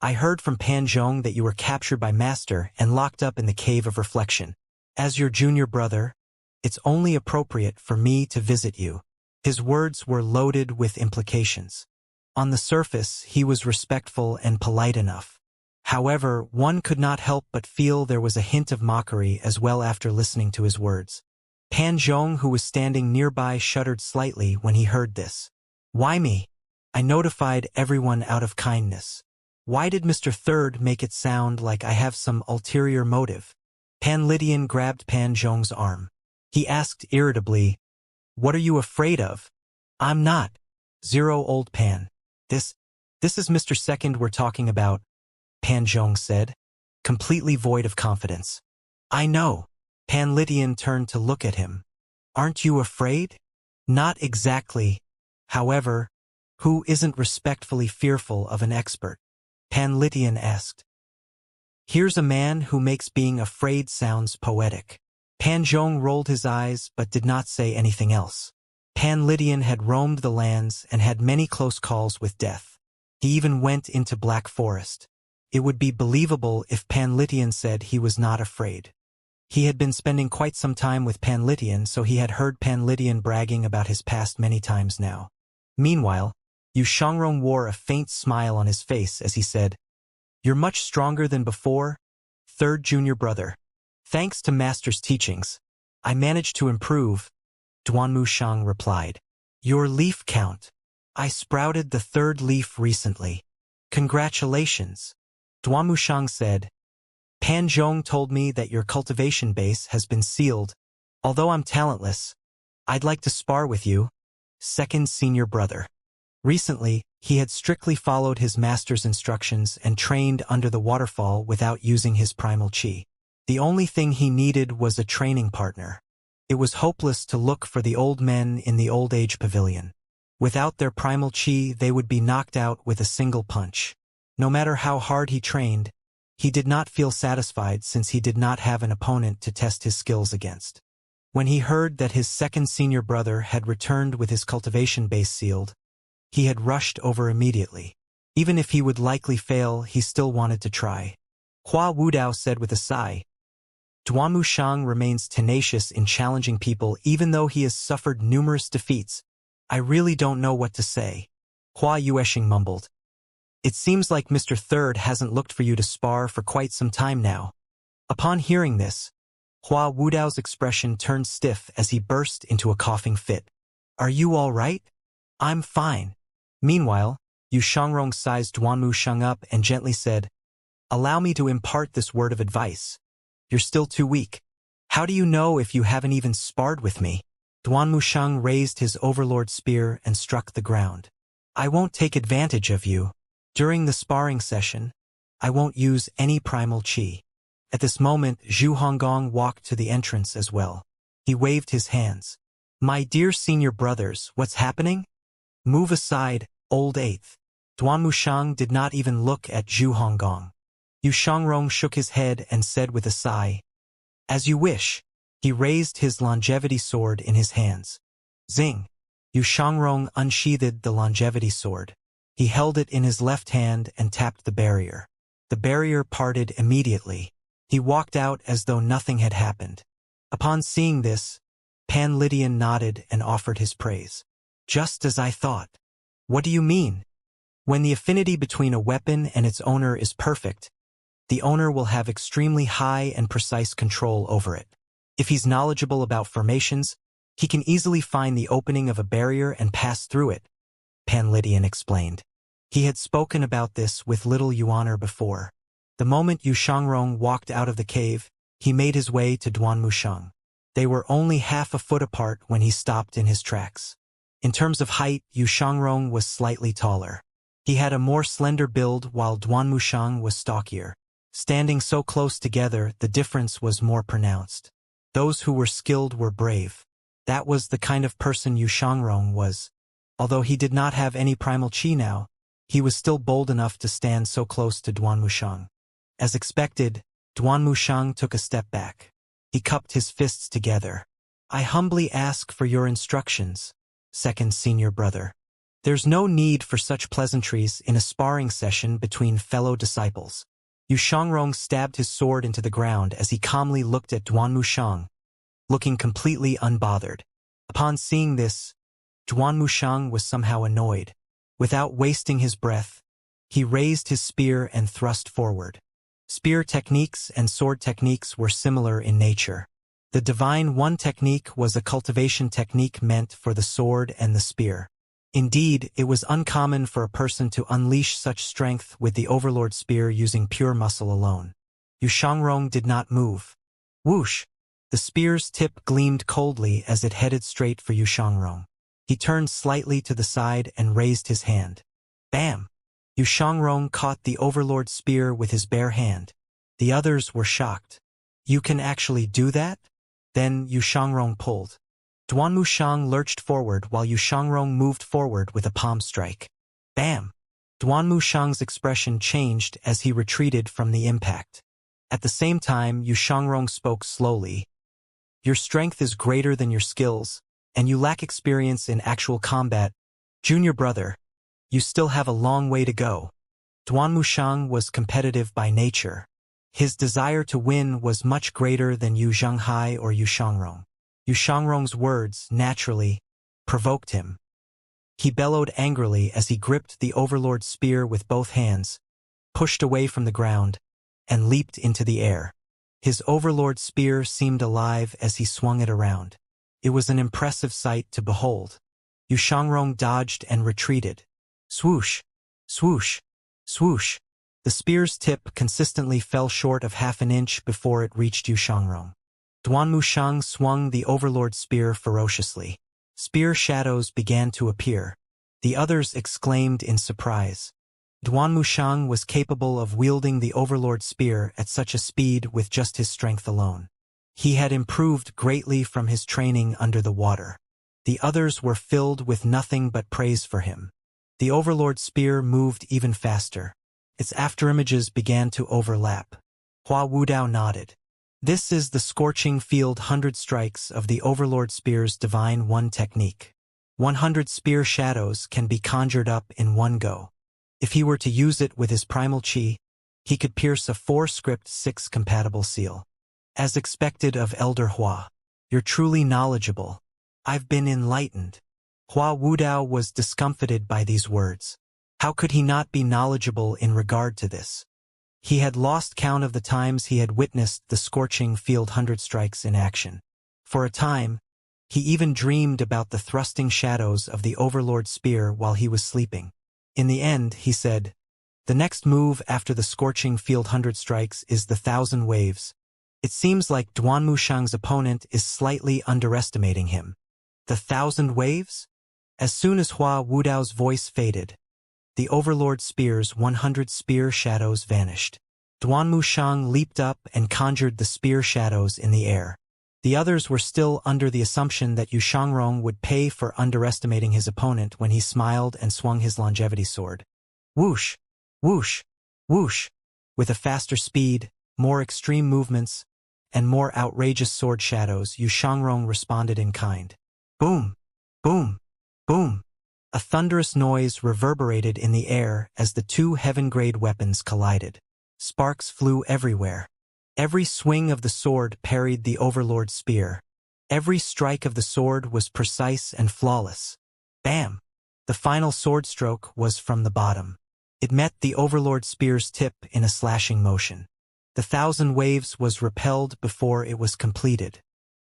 I heard from Pan Zhong that you were captured by Master and locked up in the Cave of Reflection. As your junior brother, it's only appropriate for me to visit you. His words were loaded with implications. On the surface, he was respectful and polite enough. However, one could not help but feel there was a hint of mockery as well after listening to his words. Pan Zhong, who was standing nearby, shuddered slightly when he heard this. Why me? I notified everyone out of kindness. Why did Mr. Third make it sound like I have some ulterior motive? Pan Lydian grabbed Pan Zhong's arm. He asked irritably, What are you afraid of? I'm not. Zero old Pan. This is Mr. Second we're talking about, Pan Zhong said, completely void of confidence. I know. Pan Lydian turned to look at him. Aren't you afraid? Not exactly. However, who isn't respectfully fearful of an expert? Pan Lydian asked. Here's a man who makes being afraid sounds poetic. Pan Zhong rolled his eyes but did not say anything else. Pan Lydian had roamed the lands and had many close calls with death. He even went into Black Forest. It would be believable if Pan Lydian said he was not afraid. He had been spending quite some time with Pan Lydian, so he had heard Pan Lydian bragging about his past many times now. Meanwhile, Yu Shangrong wore a faint smile on his face as he said, You're much stronger than before, third junior brother. Thanks to Master's teachings, I managed to improve, Duanmushang replied. Your leaf count. I sprouted the third leaf recently. Congratulations, Duanmushang said. Pan Zhong told me that your cultivation base has been sealed. Although I'm talentless, I'd like to spar with you, second senior brother. Recently, he had strictly followed his master's instructions and trained under the waterfall without using his primal chi. The only thing he needed was a training partner. It was hopeless to look for the old men in the old age pavilion. Without their primal chi, they would be knocked out with a single punch. No matter how hard he trained, he did not feel satisfied since he did not have an opponent to test his skills against. When he heard that his second senior brother had returned with his cultivation base sealed, he had rushed over immediately. Even if he would likely fail, he still wanted to try. Hua Wudao said with a sigh, Duanmushang remains tenacious in challenging people even though he has suffered numerous defeats. I really don't know what to say. Hua Yueshing mumbled. It seems like Mr. Third hasn't looked for you to spar for quite some time now. Upon hearing this, Hua Wudao's expression turned stiff as he burst into a coughing fit. Are you all right? I'm fine. Meanwhile, Yu Shangrong sized Duanmushang up and gently said, Allow me to impart this word of advice. You're still too weak. How do you know if you haven't even sparred with me? Duanmushang raised his overlord spear and struck the ground. I won't take advantage of you. During the sparring session, I won't use any primal chi. At this moment, Zhu Honggong walked to the entrance as well. He waved his hands. My dear senior brothers, what's happening? Move aside, old eighth. Duanmushang did not even look at Zhu Honggong. Yu Shangrong shook his head and said with a sigh, As you wish. He raised his longevity sword in his hands. Zing! Yu Shangrong unsheathed the longevity sword. He held it in his left hand and tapped the barrier. The barrier parted immediately. He walked out as though nothing had happened. Upon seeing this, Pan Lydian nodded and offered his praise. Just as I thought. What do you mean? When the affinity between a weapon and its owner is perfect, the owner will have extremely high and precise control over it. If he's knowledgeable about formations, He can easily find the opening of a barrier and pass through it, Pan Lydian explained. He had spoken about this with little Yuaner before. The moment Yu Shangrong walked out of the cave, he made his way to Duan Musheng. They were only half a foot apart when he stopped in his tracks. In terms of height, Yu Shangrong was slightly taller. He had a more slender build while Duan Musheng was stockier. Standing so close together, the difference was more pronounced. Those who were skilled were brave. That was the kind of person Yu Shangrong was. Although he did not have any primal chi now, he was still bold enough to stand so close to Duan Musheng. As expected, Duan Musheng took a step back. He cupped his fists together. I humbly ask for your instructions, second senior brother. There's no need for such pleasantries in a sparring session between fellow disciples. Yu Shangrong stabbed his sword into the ground as he calmly looked at Duan Musheng, looking completely unbothered. Upon seeing this, Duan Musheng was somehow annoyed. Without wasting his breath, he raised his spear and thrust forward. Spear techniques and sword techniques were similar in nature. The Divine One technique was a cultivation technique meant for the sword and the spear. Indeed, it was uncommon for a person to unleash such strength with the Overlord spear using pure muscle alone. Yu Shangrong did not move. Whoosh! The spear's tip gleamed coldly as it headed straight for Yu Shangrong. He turned slightly to the side and raised his hand. Bam! Yu Shangrong caught the Overlord spear with his bare hand. The others were shocked. You can actually do that? Then Yu Shangrong pulled. Duan Musheng lurched forward while Yu Shangrong moved forward with a palm strike. Bam! Duan Musheng's expression changed as he retreated from the impact. At the same time, Yu Shangrong spoke slowly. Your strength is greater than your skills, and you lack experience in actual combat. Junior brother, you still have a long way to go. Duan Musheng was competitive by nature. His desire to win was much greater than Yu Zhenghai or Yu Shangrong. Yu Shangrong's words, naturally, provoked him. He bellowed angrily as he gripped the Overlord's spear with both hands, pushed away from the ground, and leaped into the air. His Overlord spear seemed alive as he swung it around. It was an impressive sight to behold. Yu Shangrong dodged and retreated. Swoosh! Swoosh! Swoosh! The spear's tip consistently fell short of half an inch before it reached Yu Shangrong. Duan Musheng swung the Overlord spear ferociously. Spear shadows began to appear. The others exclaimed in surprise. Duan Musheng was capable of wielding the Overlord spear at such a speed with just his strength alone. He had improved greatly from his training under the water. The others were filled with nothing but praise for him. The Overlord spear moved even faster. Its afterimages began to overlap. Hua Wudao nodded. This is the scorching field 100 strikes of the Overlord spear's Divine One technique. 100 spear shadows can be conjured up in one go. If he were to use it with his primal chi, he could pierce a 4 script 6 compatible seal. As expected of Elder Hua, you're truly knowledgeable. I've been enlightened. Hua Wudao was discomfited by these words. How could he not be knowledgeable in regard to this? He had lost count of the times he had witnessed the scorching field 100 strikes in action. For a time, he even dreamed about the thrusting shadows of the Overlord spear while he was sleeping. In the end, he said, the next move after the scorching field 100 strikes is the 1,000 waves. It seems like Duan Musheng's opponent is slightly underestimating him. The 1,000 waves? As soon as Hua Wudao's voice faded, the Overlord spear's 100 spear shadows vanished. Duan Musheng leaped up and conjured the spear shadows in the air. The others were still under the assumption that Yu Shangrong would pay for underestimating his opponent when he smiled and swung his longevity sword. Whoosh! Whoosh! Whoosh! With a faster speed, more extreme movements, and more outrageous sword shadows, Yu Shangrong responded in kind. Boom! Boom! Boom! A thunderous noise reverberated in the air as the two heaven-grade weapons collided. Sparks flew everywhere. Every swing of the sword parried the Overlord spear. Every strike of the sword was precise and flawless. Bam! The final sword stroke was from the bottom. It met the Overlord spear's tip in a slashing motion. The 1,000 waves was repelled before it was completed.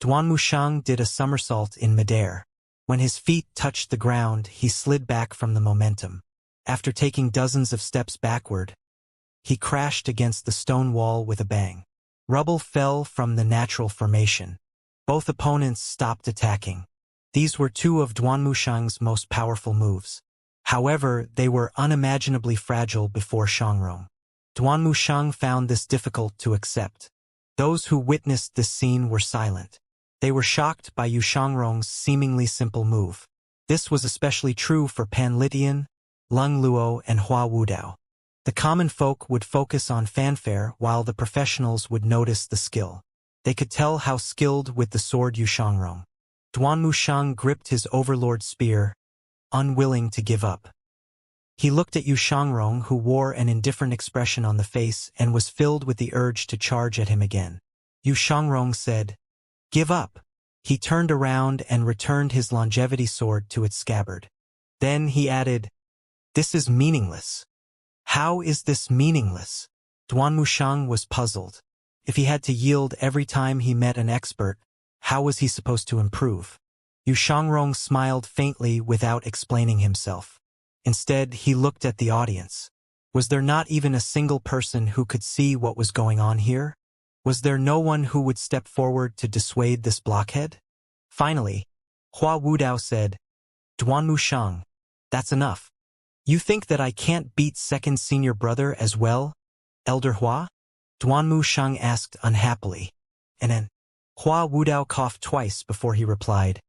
Duan Mushang did a somersault in midair. When his feet touched the ground, he slid back from the momentum. After taking dozens of steps backward, he crashed against the stone wall with a bang. Rubble fell from the natural formation. Both opponents stopped attacking. These were two of Duan Mushang's most powerful moves. However, they were unimaginably fragile before Xianxia. Duan Mushang found this difficult to accept. Those who witnessed this scene were silent. They were shocked by Yu Xianxia's seemingly simple move. This was especially true for Pan Litian, Lung Luo, and Hua Wudao. The common folk would focus on fanfare while the professionals would notice the skill. They could tell how skilled with the sword Yu Xianxia. Duan Mushang gripped his overlord spear, unwilling to give up. He looked at Yu Xianxia, who wore an indifferent expression on the face and was filled with the urge to charge at him again. Yu Xianxia said, "Give up." He turned around and returned his longevity sword to its scabbard. Then he added, "This is meaningless." "How is this meaningless?" Duan Mushang was puzzled. If he had to yield every time he met an expert, how was he supposed to improve? Yu Xianxia smiled faintly without explaining himself. Instead, he looked at the audience. Was there not even a single person who could see what was going on here? Was there no one who would step forward to dissuade this blockhead? Finally, Hua Wudao said, "Duan Mushang, that's enough. You think that I can't beat second senior brother as well, Elder Hua?" Duan Mushang asked unhappily. And then, Hua Wudao coughed twice before he replied,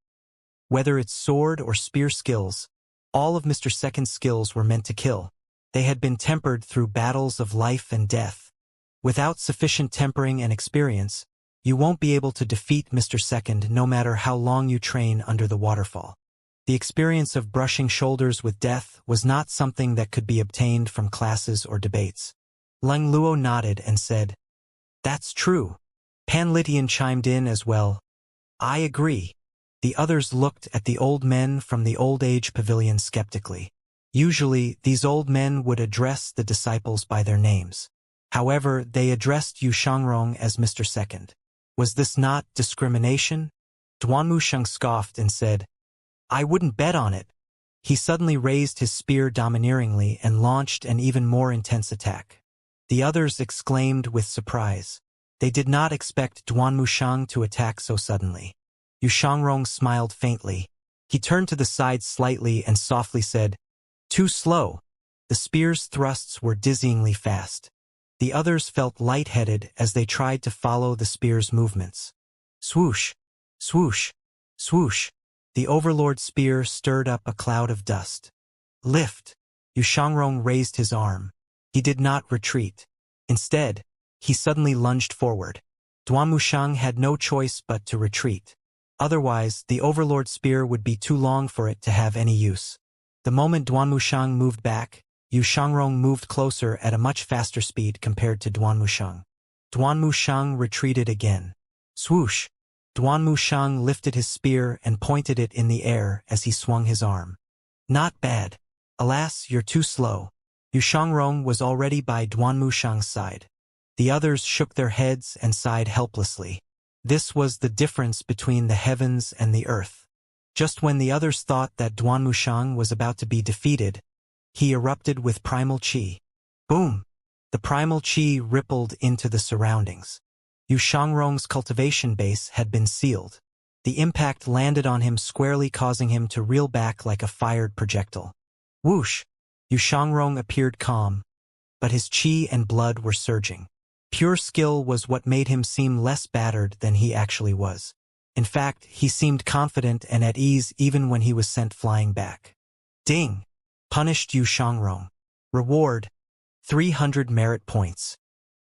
"Whether it's sword or spear skills, all of Mr. Second's skills were meant to kill. They had been tempered through battles of life and death. Without sufficient tempering and experience, you won't be able to defeat Mr. Second no matter how long you train under the waterfall." The experience of brushing shoulders with death was not something that could be obtained from classes or debates. Lung Luo nodded and said, "That's true." Pan Litian chimed in as well. "I agree." The others looked at the old men from the old age pavilion skeptically. Usually, these old men would address the disciples by their names. However, they addressed Yu Xianxia as Mr. Second. Was this not discrimination? Duan Mushang scoffed and said, "I wouldn't bet on it." He suddenly raised his spear domineeringly and launched an even more intense attack. The others exclaimed with surprise. They did not expect Duan Mushang to attack so suddenly. Yu Xianxia smiled faintly. He turned to the side slightly and softly said, "Too slow." The spear's thrusts were dizzyingly fast. The others felt lightheaded as they tried to follow the spear's movements. Swoosh, swoosh, swoosh. The overlord spear stirred up a cloud of dust. "Lift." Yu Xianxia raised his arm. He did not retreat. Instead, he suddenly lunged forward. Duan Mushang had no choice but to retreat. Otherwise, the overlord spear would be too long for it to have any use. The moment Duan Mushang moved back, Yu Xianxia moved closer at a much faster speed compared to Duan Mushang. Duan Mushang retreated again. Swoosh! Duan Mushang lifted his spear and pointed it in the air as he swung his arm. "Not bad. Alas, you're too slow." Yu Xianxia was already by Duan Mushang's side. The others shook their heads and sighed helplessly. This was the difference between the heavens and the earth. Just when the others thought that Duan Mushang was about to be defeated, he erupted with primal qi. Boom! The primal qi rippled into the surroundings. Yu Xianxia's cultivation base had been sealed. The impact landed on him squarely, causing him to reel back like a fired projectile. Whoosh! Yu Xianxia appeared calm, but his qi and blood were surging. Pure skill was what made him seem less battered than he actually was. In fact, he seemed confident and at ease even when he was sent flying back. Ding! Punished Yu Xianxia. Reward: 300 merit points.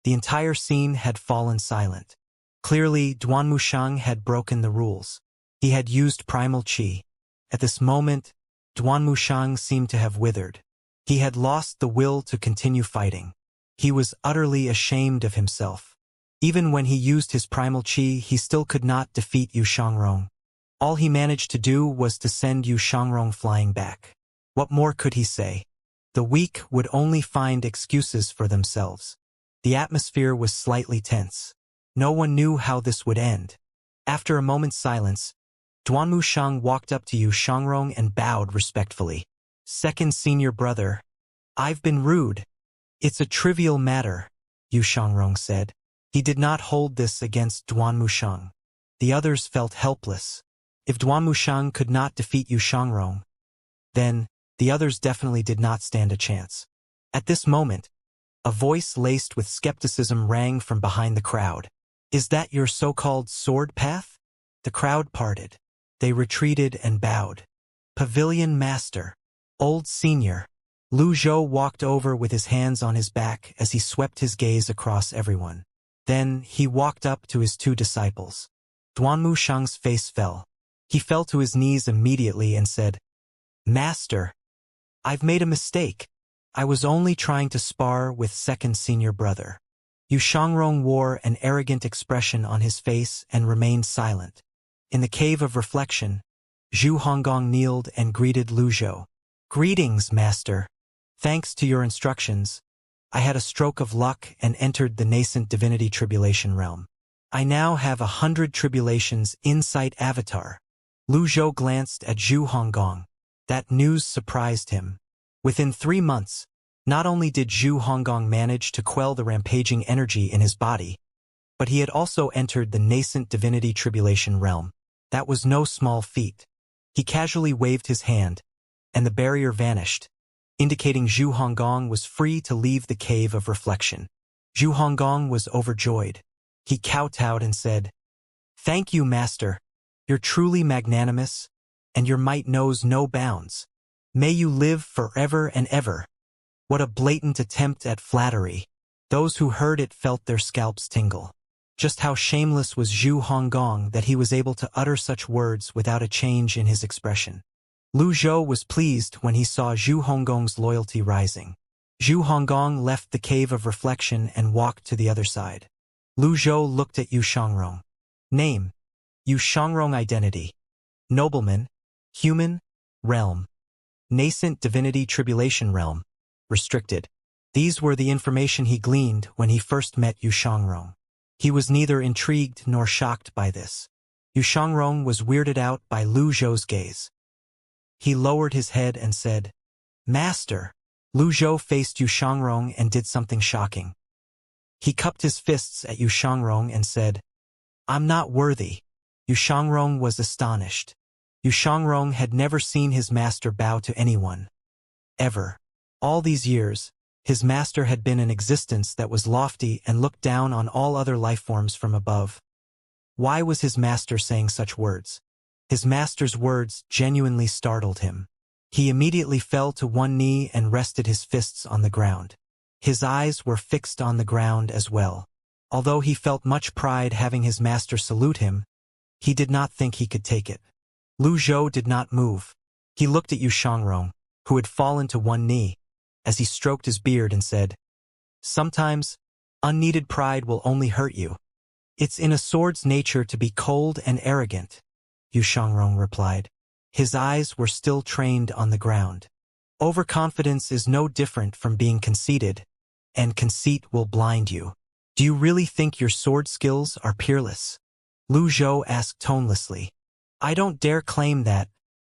The entire scene had fallen silent. Clearly, Duan Mushang had broken the rules. He had used primal qi. At this moment, Duan Mushang seemed to have withered. He had lost the will to continue fighting. He was utterly ashamed of himself. Even when he used his primal qi, he still could not defeat Yu Xianxia. All he managed to do was to send Yu Xianxia flying back. What more could he say? The weak would only find excuses for themselves. The atmosphere was slightly tense. No one knew how this would end. After a moment's silence, Duanmu Shang walked up to Yu Shangrong and bowed respectfully. Second senior brother, I've been rude. It's a trivial matter, Yu Shangrong said. He did not hold this against Duanmu Shang. The others felt helpless. If Duanmu Shang could not defeat Yu Shangrong, then the others definitely did not stand a chance. At this moment, a voice laced with skepticism rang from behind the crowd. Is that your so-called sword path? The crowd parted. They retreated and bowed. Pavilion Master. Old Senior. Lu Zhou walked over with his hands on his back as he swept his gaze across everyone. Then he walked up to his two disciples. Duanmu Shang's face fell. He fell to his knees immediately and said, Master, I've made a mistake. I was only trying to spar with second senior brother. Yu Shangrong wore an arrogant expression on his face and remained silent. In the cave of reflection, Zhu Honggong kneeled and greeted Lu Zhou. Greetings, Master. Thanks to your instructions, I had a stroke of luck and entered the nascent divinity tribulation realm. I now have 100 tribulations insight avatar. Lu Zhou glanced at Zhu Honggong. That news surprised him. Within 3 months, not only did Zhu Honggong manage to quell the rampaging energy in his body, but he had also entered the nascent divinity tribulation realm. That was no small feat. He casually waved his hand, and the barrier vanished, indicating Zhu Honggong was free to leave the cave of reflection. Zhu Honggong was overjoyed. He kowtowed and said, Thank you, Master. You're truly magnanimous, and your might knows no bounds. May you live forever and ever. What a blatant attempt at flattery. Those who heard it felt their scalps tingle. Just how shameless was Zhu Honggong that he was able to utter such words without a change in his expression. Lu Zhou was pleased when he saw Zhu Honggong's loyalty rising. Zhu Honggong left the cave of reflection and walked to the other side. Lu Zhou looked at Yu Shangrong. Name: Yu Shangrong. Identity: Nobleman, Human, Realm. Nascent Divinity Tribulation Realm. Restricted. These were the information he gleaned when he first met Yu Shangrong. He was neither intrigued nor shocked by this. Yu Shangrong was weirded out by Lu Zhou's gaze. He lowered his head and said, Master. Lu Zhou faced Yu Shangrong and did something shocking. He cupped his fists at Yu Shangrong and said, I'm not worthy. Yu Shangrong was astonished. Yu Shangrong had never seen his master bow to anyone. Ever. All these years, his master had been an existence that was lofty and looked down on all other lifeforms from above. Why was his master saying such words? His master's words genuinely startled him. He immediately fell to one knee and rested his fists on the ground. His eyes were fixed on the ground as well. Although he felt much pride having his master salute him, he did not think he could take it. Lu Zhou did not move. He looked at Yu Shangrong, who had fallen to one knee, as he stroked his beard and said, Sometimes, unneeded pride will only hurt you. It's in a sword's nature to be cold and arrogant, Yu Shangrong replied. His eyes were still trained on the ground. Overconfidence is no different from being conceited, and conceit will blind you. Do you really think your sword skills are peerless? Lu Zhou asked tonelessly. I don't dare claim that,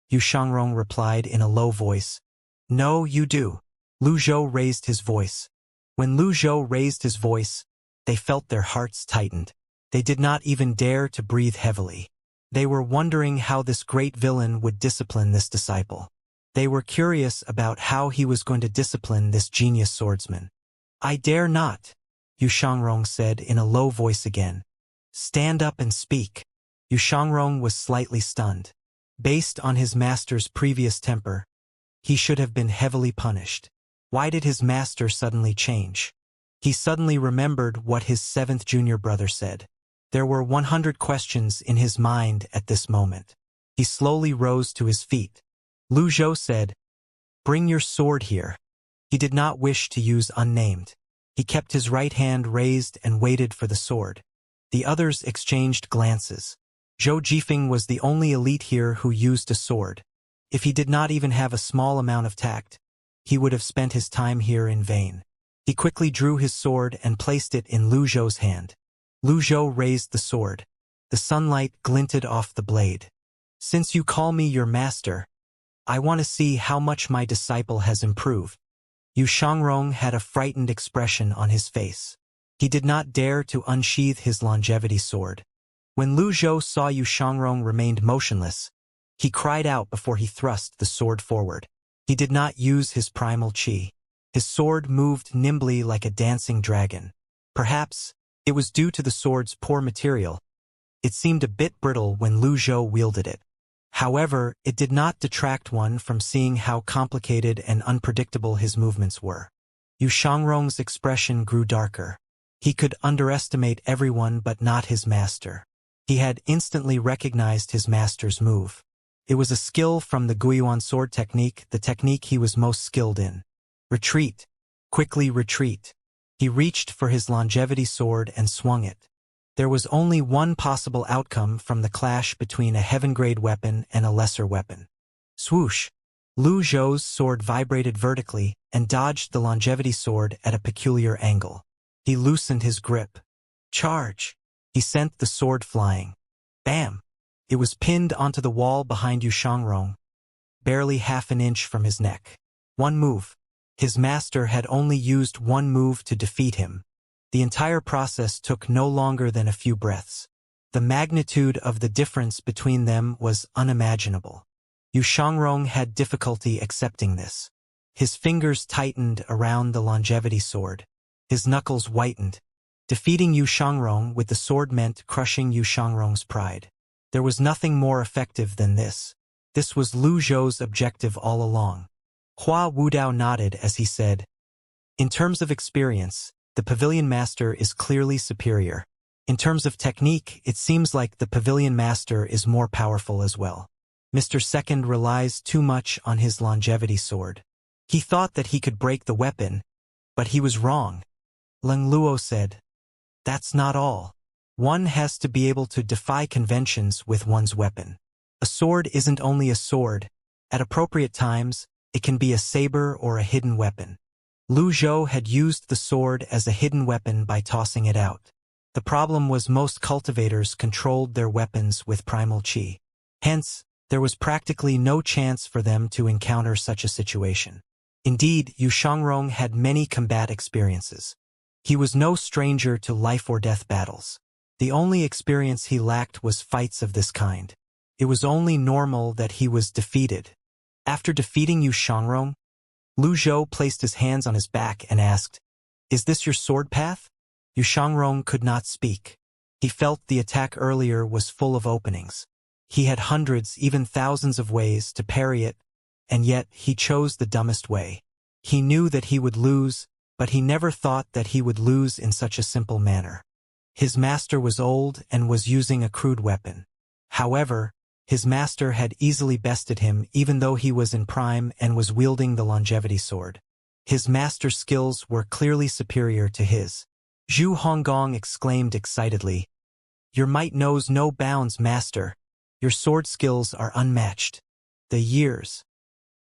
Yu Shangrong replied in a low voice. No, you do. Lu Zhou raised his voice. When Lu Zhou raised his voice, they felt their hearts tightened. They did not even dare to breathe heavily. They were wondering how this great villain would discipline this disciple. They were curious about how he was going to discipline this genius swordsman. I dare not, Yu Shangrong said in a low voice again. Stand up and speak. Yu Shangrong was slightly stunned. Based on his master's previous temper, he should have been heavily punished. Why did his master suddenly change? He suddenly remembered what his 7th junior brother said. There were 100 questions in his mind at this moment. He slowly rose to his feet. Lu Zhou said, Bring your sword here. He did not wish to use unnamed. He kept his right hand raised and waited for the sword. The others exchanged glances. Zhou Jifeng was the only elite here who used a sword. If he did not even have a small amount of tact, he would have spent his time here in vain. He quickly drew his sword and placed it in Lu Zhou's hand. Lu Zhou raised the sword. The sunlight glinted off the blade. "Since you call me your master, I want to see how much my disciple has improved." Yu Shangrong had a frightened expression on his face. He did not dare to unsheath his longevity sword. When Lu Zhou saw Yu Shangrong remained motionless, he cried out before he thrust the sword forward. He did not use his primal qi. His sword moved nimbly like a dancing dragon. Perhaps it was due to the sword's poor material. It seemed a bit brittle when Lu Zhou wielded it. However, it did not detract one from seeing how complicated and unpredictable his movements were. Yu Shangrong's expression grew darker. He could underestimate everyone but not his master. He had instantly recognized his master's move. It was a skill from the Guiyuan sword technique, the technique he was most skilled in. Retreat. Quickly retreat. He reached for his longevity sword and swung it. There was only one possible outcome from the clash between a heaven-grade weapon and a lesser weapon. Swoosh! Lu Zhou's sword vibrated vertically and dodged the longevity sword at a peculiar angle. He loosened his grip. Charge! He sent the sword flying. Bam! It was pinned onto the wall behind Yu Shangrong, barely half an inch from his neck. One move. His master had only used one move to defeat him. The entire process took no longer than a few breaths. The magnitude of the difference between them was unimaginable. Yu Shangrong had difficulty accepting this. His fingers tightened around the longevity sword. His knuckles whitened. Defeating Yu Shangrong with the sword meant crushing Yu Shangrong's pride. There was nothing more effective than this. This was Lu Zhou's objective all along. Hua Wudao nodded as he said, "In terms of experience, the Pavilion Master is clearly superior. In terms of technique, it seems like the Pavilion Master is more powerful as well. Mr. Second relies too much on his longevity sword. He thought that he could break the weapon, but he was wrong." Leng Luo said, "That's not all. One has to be able to defy conventions with one's weapon. A sword isn't only a sword. At appropriate times, it can be a saber or a hidden weapon." Lu Zhou had used the sword as a hidden weapon by tossing it out. The problem was most cultivators controlled their weapons with primal qi. Hence, there was practically no chance for them to encounter such a situation. Indeed, Yu Shangrong had many combat experiences. He was no stranger to life-or-death battles. The only experience he lacked was fights of this kind. It was only normal that he was defeated. After defeating Yu Shangrong, Lu Zhou placed his hands on his back and asked, "Is this your sword path?" Yu Shangrong could not speak. He felt the attack earlier was full of openings. He had hundreds, even thousands of ways to parry it, and yet he chose the dumbest way. He knew that he would lose, but he never thought that he would lose in such a simple manner. His master was old and was using a crude weapon. However, his master had easily bested him even though he was in prime and was wielding the longevity sword. His master's skills were clearly superior to his. Zhu Honggong exclaimed excitedly, "Your might knows no bounds, master. Your sword skills are unmatched." The years.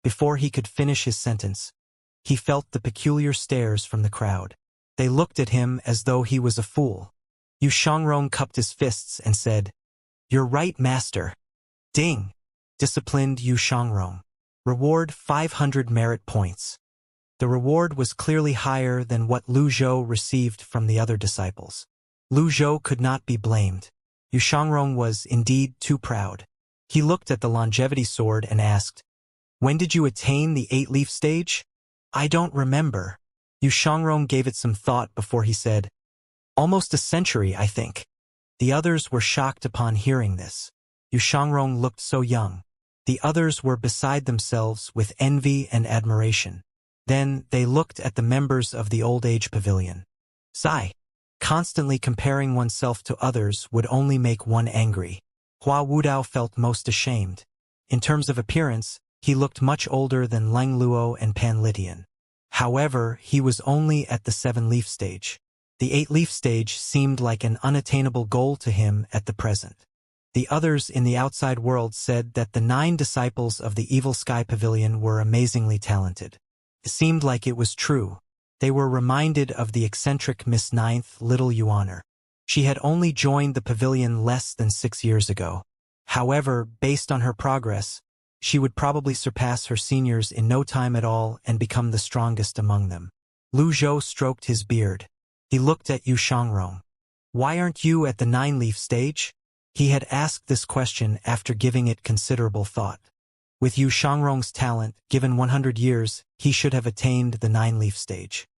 Before he could finish his sentence, he felt the peculiar stares from the crowd. They looked at him as though he was a fool. Yu Shangrong cupped his fists and said, "You're right, master." Ding! Disciplined Yu Shangrong. Reward 500 merit points. The reward was clearly higher than what Lu Zhou received from the other disciples. Lu Zhou could not be blamed. Yu Shangrong was indeed too proud. He looked at the longevity sword and asked, "When did you attain the 8-leaf stage?" "I don't remember." Yu Shangrong gave it some thought before he said, "Almost a century, I think." The others were shocked upon hearing this. Yu Shangrong looked so young. The others were beside themselves with envy and admiration. Then they looked at the members of the old age pavilion. Sigh. Constantly comparing oneself to others would only make one angry. Hua Wudao felt most ashamed. In terms of appearance, he looked much older than Leng Luo and Pan Litian. However, he was only at the 7-leaf stage. The 8-leaf stage seemed like an unattainable goal to him at the present. The others in the outside world said that the 9 disciples of the Evil Sky Pavilion were amazingly talented. It seemed like it was true. They were reminded of the eccentric Miss Ninth Little Yuaner. She had only joined the pavilion less than 6 years ago. However, based on her progress, she would probably surpass her seniors in no time at all and become the strongest among them. Lu Zhou stroked his beard. He looked at Yu Shangrong. Why aren't you at the 9-leaf stage? He had asked this question after giving it considerable thought. With Yu Shangrong's talent, given 100 years, he should have attained the 9-leaf stage.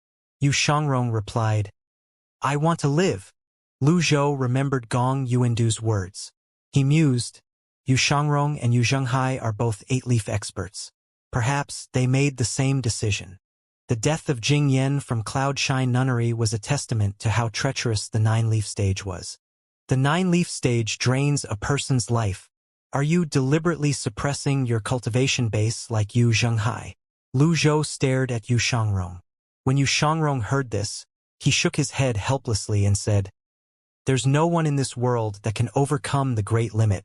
Yu Shangrong replied, I want to live. Lu Zhou remembered Gong Yuandu's words. He mused, Yu Shangrong and Yu Zhenghai are both 8-leaf experts. Perhaps they made the same decision. The death of Jing Yen from Cloud Shine Nunnery was a testament to how treacherous the 9-leaf stage was. The 9-leaf stage drains a person's life. Are you deliberately suppressing your cultivation base like Yu Zhenghai? Lu Zhou stared at Yu Shangrong. When Yu Shangrong heard this, he shook his head helplessly and said, There's no one in this world that can overcome the great limit.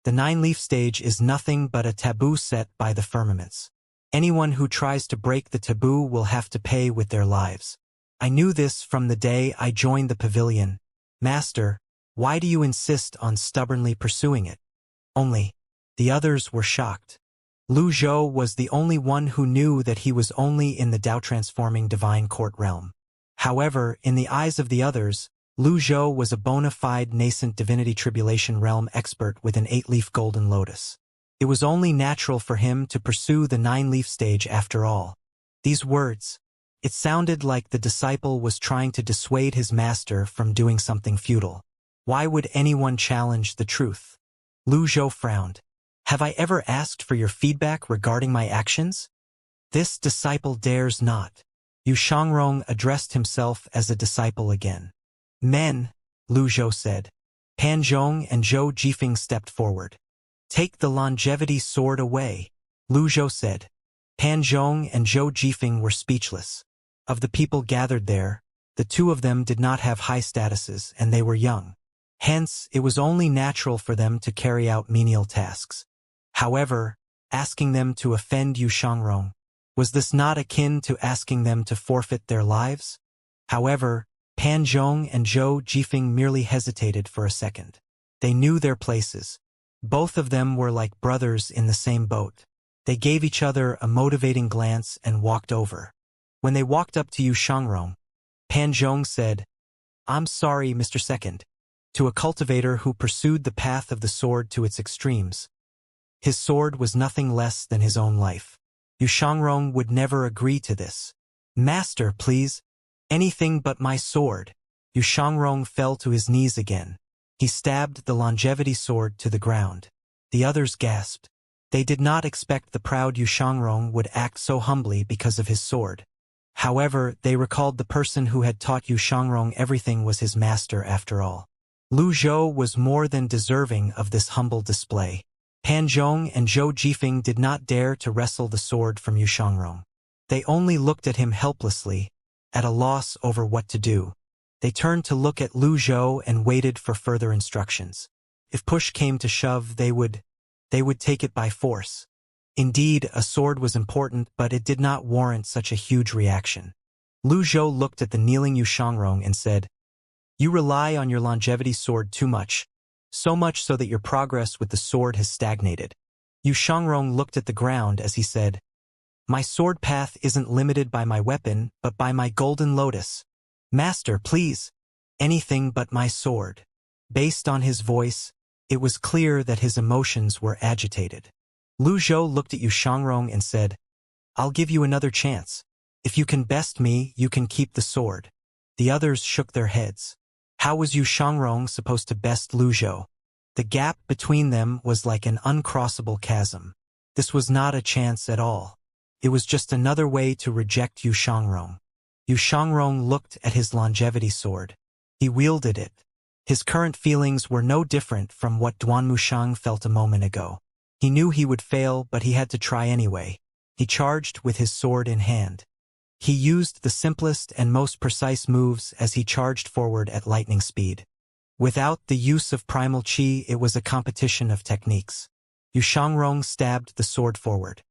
The 9-leaf stage is nothing but a taboo set by the firmaments. Anyone who tries to break the taboo will have to pay with their lives. I knew this from the day I joined the pavilion. Master, why do you insist on stubbornly pursuing it? Only. The others were shocked. Lu Zhou was the only one who knew that he was only in the Tao-transforming divine court realm. However, in the eyes of the others, Lu Zhou was a bona fide nascent divinity tribulation realm expert with an 8-leaf golden lotus. It was only natural for him to pursue the 9-leaf stage after all. These words, it sounded like the disciple was trying to dissuade his master from doing something futile. Why would anyone challenge the truth? Lu Zhou frowned. Have I ever asked for your feedback regarding my actions? This disciple dares not. Yu Shangrong addressed himself as a disciple again. Men, Lu Zhou said. Pan Zhong and Zhou Jifeng stepped forward. Take the longevity sword away, Lu Zhou said. Pan Zhong and Zhou Jifeng were speechless. Of the people gathered there, the two of them did not have high statuses and they were young. Hence, it was only natural for them to carry out menial tasks. However, asking them to offend Yu Shangrong, was this not akin to asking them to forfeit their lives? However, Pan Zhong and Zhou Jifeng merely hesitated for a second. They knew their places. Both of them were like brothers in the same boat. They gave each other a motivating glance and walked over. When they walked up to Yu Shangrong, Pan Zhong said, I'm sorry, Mr. Second. To a cultivator who pursued the path of the sword to its extremes. His sword was nothing less than his own life. Yu Shangrong would never agree to this. Master, please. Anything but my sword. Yu Shangrong fell to his knees again. He stabbed the longevity sword to the ground. The others gasped. They did not expect the proud Yu Shangrong would act so humbly because of his sword. However, they recalled the person who had taught Yu Shangrong everything was his master after all. Lu Zhou was more than deserving of this humble display. Pan Zhong and Zhou Jifeng did not dare to wrestle the sword from Yu Shangrong. They only looked at him helplessly, at a loss over what to do. They turned to look at Lu Zhou and waited for further instructions. If push came to shove, they would take it by force. Indeed, a sword was important, but it did not warrant such a huge reaction. Lu Zhou looked at the kneeling Yu Shangrong and said, You rely on your longevity sword too much, so much so that your progress with the sword has stagnated. Yu Shangrong looked at the ground as he said, My sword path isn't limited by my weapon, but by my golden lotus. Master, please. Anything but my sword. Based on his voice, it was clear that his emotions were agitated. Lu Zhou looked at Yu Shangrong and said, I'll give you another chance. If you can best me, you can keep the sword. The others shook their heads. How was Yu Shangrong supposed to best Lu Zhou? The gap between them was like an uncrossable chasm. This was not a chance at all. It was just another way to reject Yu Shangrong. Yu Shangrong looked at his longevity sword. He wielded it. His current feelings were no different from what Duan Mushang felt a moment ago. He knew he would fail, but he had to try anyway. He charged with his sword in hand. He used the simplest and most precise moves as he charged forward at lightning speed. Without the use of primal chi, it was a competition of techniques. Yu Shangrong stabbed the sword forward.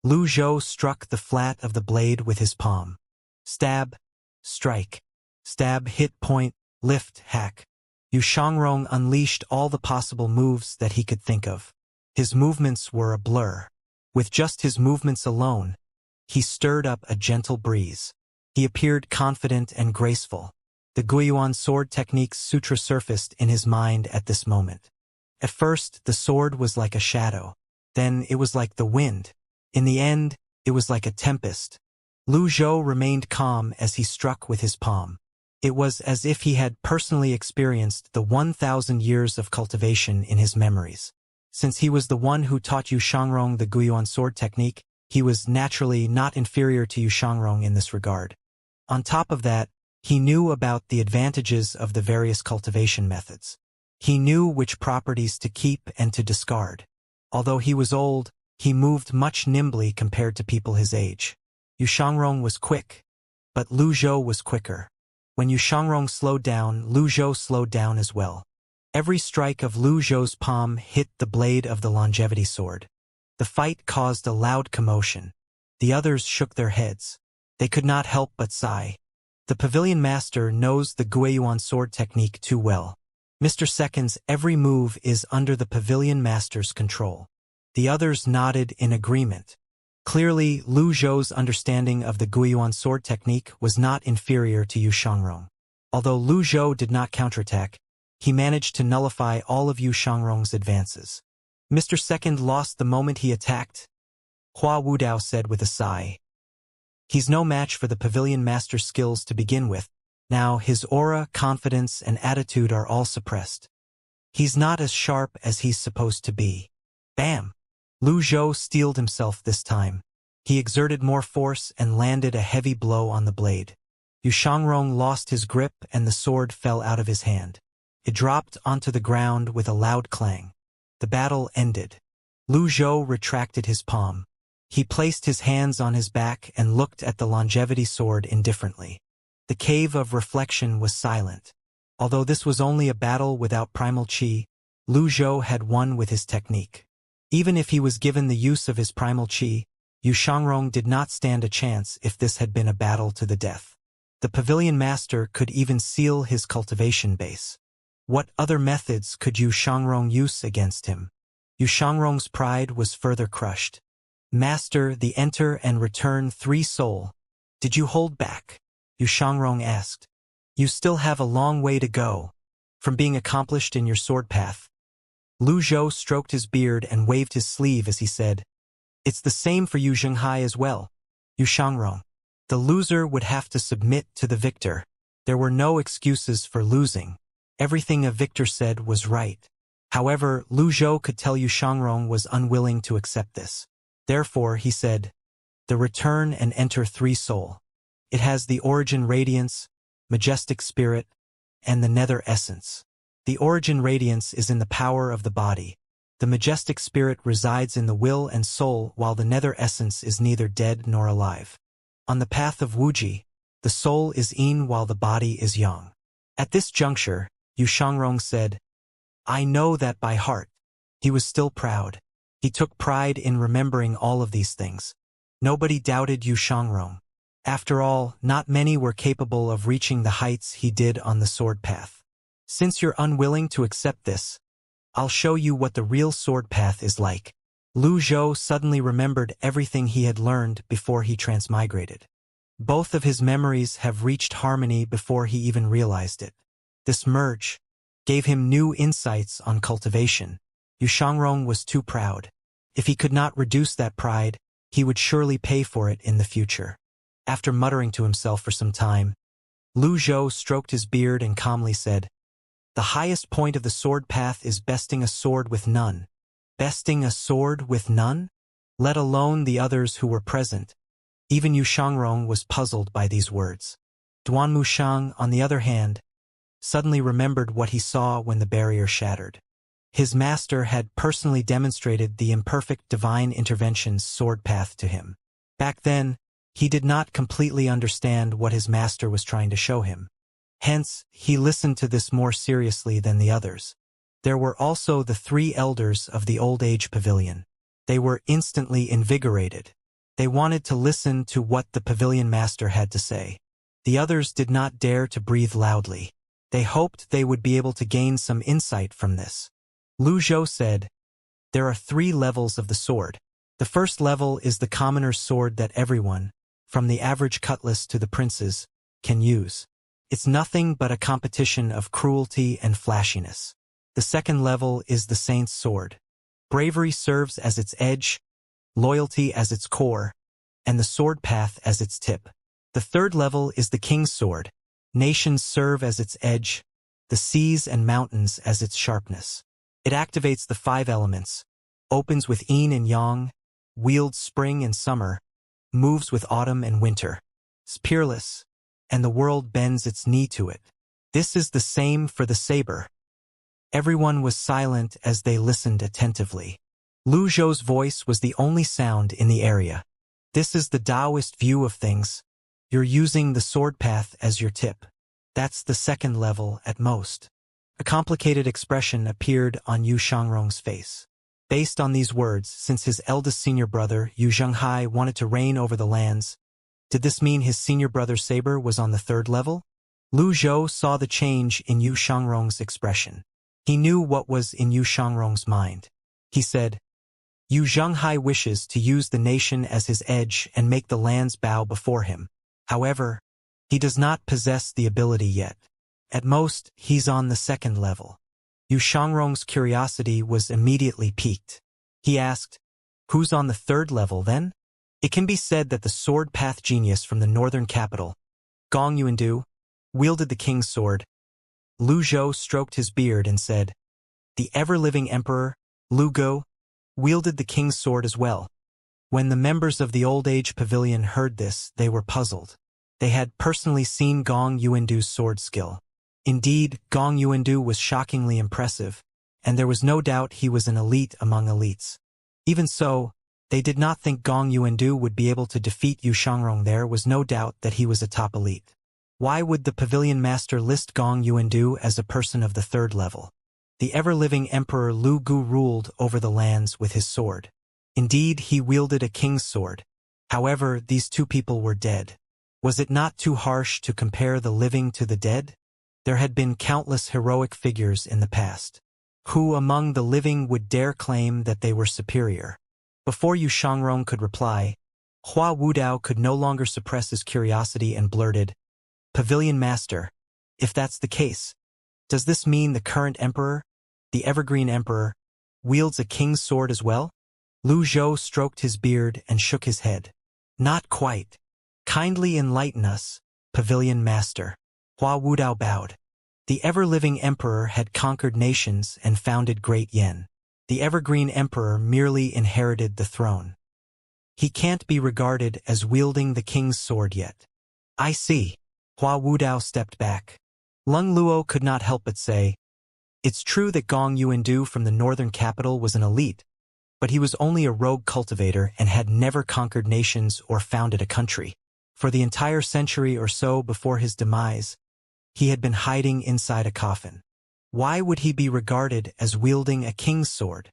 Lu Zhou struck the flat of the blade with his palm. Stab, strike, stab, hit, point, lift, hack. Yu Xiangrong unleashed all the possible moves that he could think of. His movements were a blur. With just his movements alone, he stirred up a gentle breeze. He appeared confident and graceful. The Guiyuan sword technique's sutra surfaced in his mind at this moment. At first, the sword was like a shadow. Then it was like the wind. In the end, it was like a tempest. Lu Zhou remained calm as he struck with his palm. It was as if he had personally experienced the 1,000 years of cultivation in his memories. Since he was the one who taught Yu Xiangrong the Guiyuan sword technique, he was naturally not inferior to Yu Xiangrong in this regard. On top of that, he knew about the advantages of the various cultivation methods. He knew which properties to keep and to discard. Although he was old, he moved much nimbly compared to people his age. Yu Xiangrong was quick, but Lu Zhou was quicker. When Yu Xiangrong slowed down, Lu Zhou slowed down as well. Every strike of Lu Zhou's palm hit the blade of the longevity sword. The fight caused a loud commotion. The others shook their heads. They could not help but sigh. The pavilion master knows the Guiyuan sword technique too well. Mr. Second's every move is under the pavilion master's control. The others nodded in agreement. Clearly, Lu Zhou's understanding of the Guiyuan sword technique was not inferior to Yu Xiangrong. Although Lu Zhou did not counterattack, he managed to nullify all of Yu Xiangrong's advances. Mr. Second lost the moment he attacked, Hua Wudao said with a sigh. He's no match for the pavilion master's skills to begin with. Now his aura, confidence, and attitude are all suppressed. He's not as sharp as he's supposed to be. Bam! Lu Zhou steeled himself this time. He exerted more force and landed a heavy blow on the blade. Yu Xiangrong lost his grip and the sword fell out of his hand. It dropped onto the ground with a loud clang. The battle ended. Lu Zhou retracted his palm. He placed his hands on his back and looked at the longevity sword indifferently. The cave of reflection was silent. Although this was only a battle without primal qi, Lu Zhou had won with his technique. Even if he was given the use of his primal qi, Yu Xiangrong did not stand a chance if this had been a battle to the death. The pavilion master could even seal his cultivation base. What other methods could Yu Xiangrong use against him? Yu Xiangrong's pride was further crushed. Master, the enter and return 3 soul. Did you hold back? Yu Xiangrong asked. You still have a long way to go from being accomplished in your sword path. Lu Zhou stroked his beard and waved his sleeve as he said, It's the same for Yu Zhenghai as well. Yu Xiangrong. The loser would have to submit to the victor. There were no excuses for losing. Everything a victor said was right. However, Lu Zhou could tell Yu Xiangrong was unwilling to accept this. Therefore, he said, The return and enter 3 soul. It has the origin radiance, majestic spirit, and the nether essence. The origin radiance is in the power of the body. The majestic spirit resides in the will and soul, while the nether essence is neither dead nor alive. On the path of Wuji, the soul is yin while the body is yang. At this juncture, Yu Xiangrong said, I know that by heart. He was still proud. He took pride in remembering all of these things. Nobody doubted Yu Xiangrong. After all, not many were capable of reaching the heights he did on the sword path. Since you're unwilling to accept this, I'll show you what the real sword path is like. Lu Zhou suddenly remembered everything he had learned before he transmigrated. Both of his memories have reached harmony before he even realized it. This merge gave him new insights on cultivation. Yu Xiangrong was too proud. If he could not reduce that pride, he would surely pay for it in the future. After muttering to himself for some time, Lu Zhou stroked his beard and calmly said, The highest point of the sword path is besting a sword with none. Besting a sword with none? Let alone the others who were present. Even Yu Xiangrong was puzzled by these words. Duan Mushang, on the other hand, suddenly remembered what he saw when the barrier shattered. His master had personally demonstrated the imperfect divine intervention's sword path to him. Back then, he did not completely understand what his master was trying to show him. Hence, he listened to this more seriously than the others. There were also the 3 elders of the old age pavilion. They were instantly invigorated. They wanted to listen to what the pavilion master had to say. The others did not dare to breathe loudly. They hoped they would be able to gain some insight from this. Lu Zhou said, "There are 3 levels of the sword. The first level is the commoner's sword that everyone, from the average cutlass to the princes, can use. It's nothing but a competition of cruelty and flashiness. The second level is the saint's sword. Bravery serves as its edge, loyalty as its core, and the sword path as its tip. The third level is the king's sword. Nations serve as its edge, the seas and mountains as its sharpness. It activates the 5 elements, opens with yin and yang, wields spring and summer, moves with autumn and winter. It's peerless, and the world bends its knee to it. This is the same for the saber." Everyone was silent as they listened attentively. Lu Zhou's voice was the only sound in the area. "This is the Taoist view of things. You're using the sword path as your tip. That's the second level at most." A complicated expression appeared on Yu Shangrong's face. Based on these words, since his eldest senior brother, Yu Zhenghai, wanted to reign over the lands, did this mean his senior brother's saber was on the 3rd level? Lu Zhou saw the change in Yu Shangrong's expression. He knew what was in Yu Shangrong's mind. He said, "Yu Zhenghai wishes to use the nation as his edge and make the lands bow before him. However, he does not possess the ability yet. At most, he's on the 2nd level." Yu Shangrong's curiosity was immediately piqued. He asked, "Who's on the 3rd level then?" It can be said that the sword path genius from the northern capital, Gong Yuandu, wielded the king's sword. Lu Zhou stroked his beard and said, "The ever-living emperor, Lu Go, wielded the king's sword as well." When the members of the Old Age Pavilion heard this, they were puzzled. They had personally seen Gong Yuandu's sword skill. Indeed, Gong Yuandu was shockingly impressive, and there was no doubt he was an elite among elites. Even so, they did not think Gong Yuandu would be able to defeat Yu Shangrong. There was no doubt that he was a top elite. Why would the pavilion master list Gong Yuandu as a person of the 3rd level? The ever-living emperor Lu Gu ruled over the lands with his sword. Indeed, he wielded a king's sword. However, these 2 people were dead. Was it not too harsh to compare the living to the dead? There had been countless heroic figures in the past. Who among the living would dare claim that they were superior? Before Yu Shangrong could reply, Hua Wudao could no longer suppress his curiosity and blurted, "Pavilion Master, if that's the case, does this mean the current emperor, the Evergreen Emperor, wields a king's sword as well?" Lu Zhou stroked his beard and shook his head. "Not quite. Kindly enlighten us, Pavilion Master." Hua Wudao bowed. The ever-living emperor had conquered nations and founded Great Yen. The Evergreen Emperor merely inherited the throne. He can't be regarded as wielding the king's sword yet. "I see." Hua Wudao stepped back. Lung Luo could not help but say, "It's true that Gong Yuandu from the northern capital was an elite, but he was only a rogue cultivator and had never conquered nations or founded a country. For the entire century or so before his demise, he had been hiding inside a coffin. Why would he be regarded as wielding a king's sword?"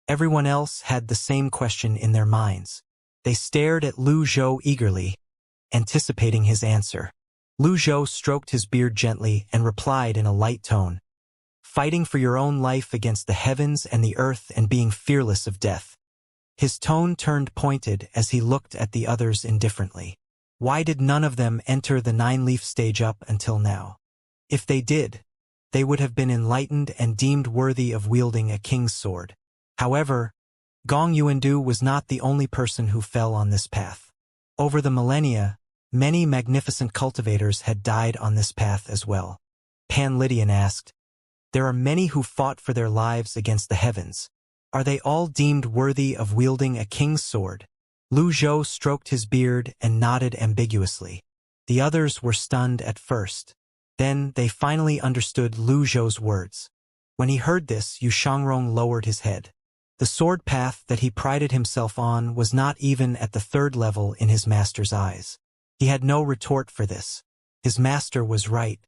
Everyone else had the same question in their minds. They stared at Lu Zhou eagerly, anticipating his answer. Lu Zhou stroked his beard gently and replied in a light tone, "Fighting for your own life against the heavens and the earth and being fearless of death." His tone turned pointed as he looked at the others indifferently. Why did none of them enter the 9-leaf stage up until now? If they did, they would have been enlightened and deemed worthy of wielding a king's sword. However, Gong Yuandu was not the only person who fell on this path. Over the millennia, many magnificent cultivators had died on this path as well. Pan Lydian asked, "There are many who fought for their lives against the heavens. Are they all deemed worthy of wielding a king's sword?" Lu Zhou stroked his beard and nodded ambiguously. The others were stunned at first. Then they finally understood Lu Zhou's words. When he heard this, Yu Shangrong lowered his head. The sword path that he prided himself on was not even at the 3rd level in his master's eyes. He had no retort for this. His master was right.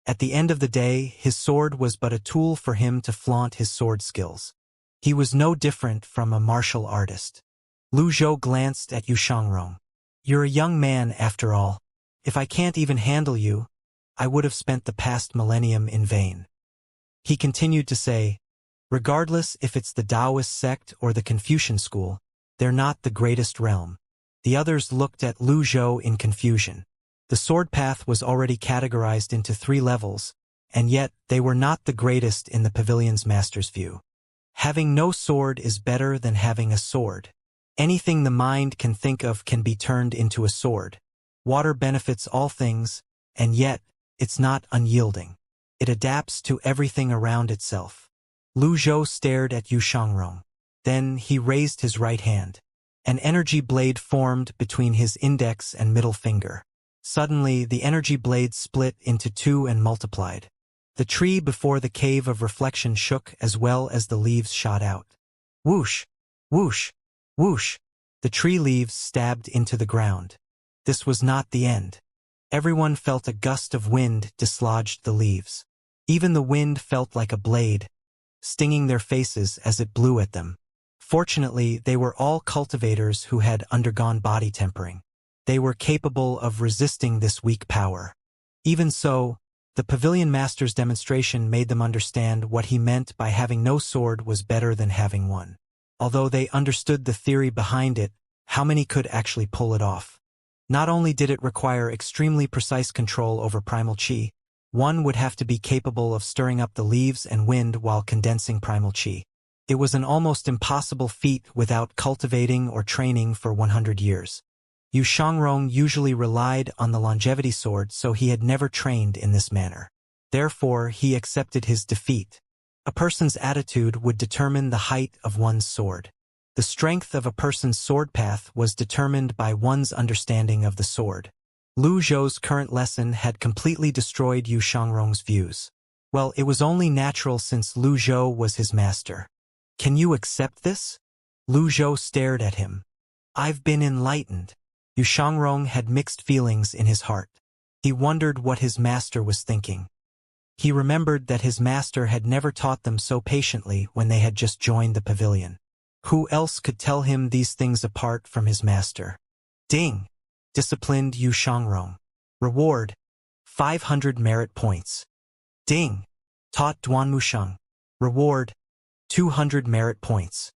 At the end of the day, his sword was but a tool for him to flaunt his sword skills. He was no different from a martial artist. Lu Zhou glanced at Yu Shangrong. "You're a young man after all. If I can't even handle you, I would have spent the past millennium in vain. He continued to say, regardless if it's the Taoist sect or the Confucian school, they're not the greatest realm. The others looked at Lu Zhou in confusion. The sword path was already categorized into 3 levels, and yet they were not the greatest in the pavilion's master's view. Having no sword is better than having a sword. Anything the mind can think of can be turned into a sword. Water benefits all things, and yet, it's not unyielding. It adapts to everything around itself. Lu Zhou stared at Yu Shangrong. Then he raised his right hand. An energy blade formed between his index and middle finger. Suddenly, the energy blade split into 2 and multiplied. The tree before the cave of reflection shook as well as the leaves shot out. Whoosh! Whoosh! Whoosh! The tree leaves stabbed into the ground. This was not the end. Everyone felt a gust of wind dislodged the leaves. Even the wind felt like a blade, stinging their faces as it blew at them. Fortunately, they were all cultivators who had undergone body tempering. They were capable of resisting this weak power. Even so, the pavilion master's demonstration made them understand what he meant by having no sword was better than having one. Although they understood the theory behind it, how many could actually pull it off? Not only did it require extremely precise control over primal chi, one would have to be capable of stirring up the leaves and wind while condensing primal chi. It was an almost impossible feat without cultivating or training for 100 years. Yu Shangrong usually relied on the longevity sword, so he had never trained in this manner. Therefore, he accepted his defeat. A person's attitude would determine the height of one's sword. The strength of a person's sword path was determined by one's understanding of the sword. Lu Zhou's current lesson had completely destroyed Yu Shangrong's views. Well, it was only natural since Lu Zhou was his master. Can you accept this? Lu Zhou stared at him. I've been enlightened. Yu Shangrong had mixed feelings in his heart. He wondered what his master was thinking. He remembered that his master had never taught them so patiently when they had just joined the pavilion. Who else could tell him these things apart from his master? Ding! Disciplined Yu Shangrong. Reward: 500 merit points. Ding! Taught Duanmusheng. Reward: 200 merit points.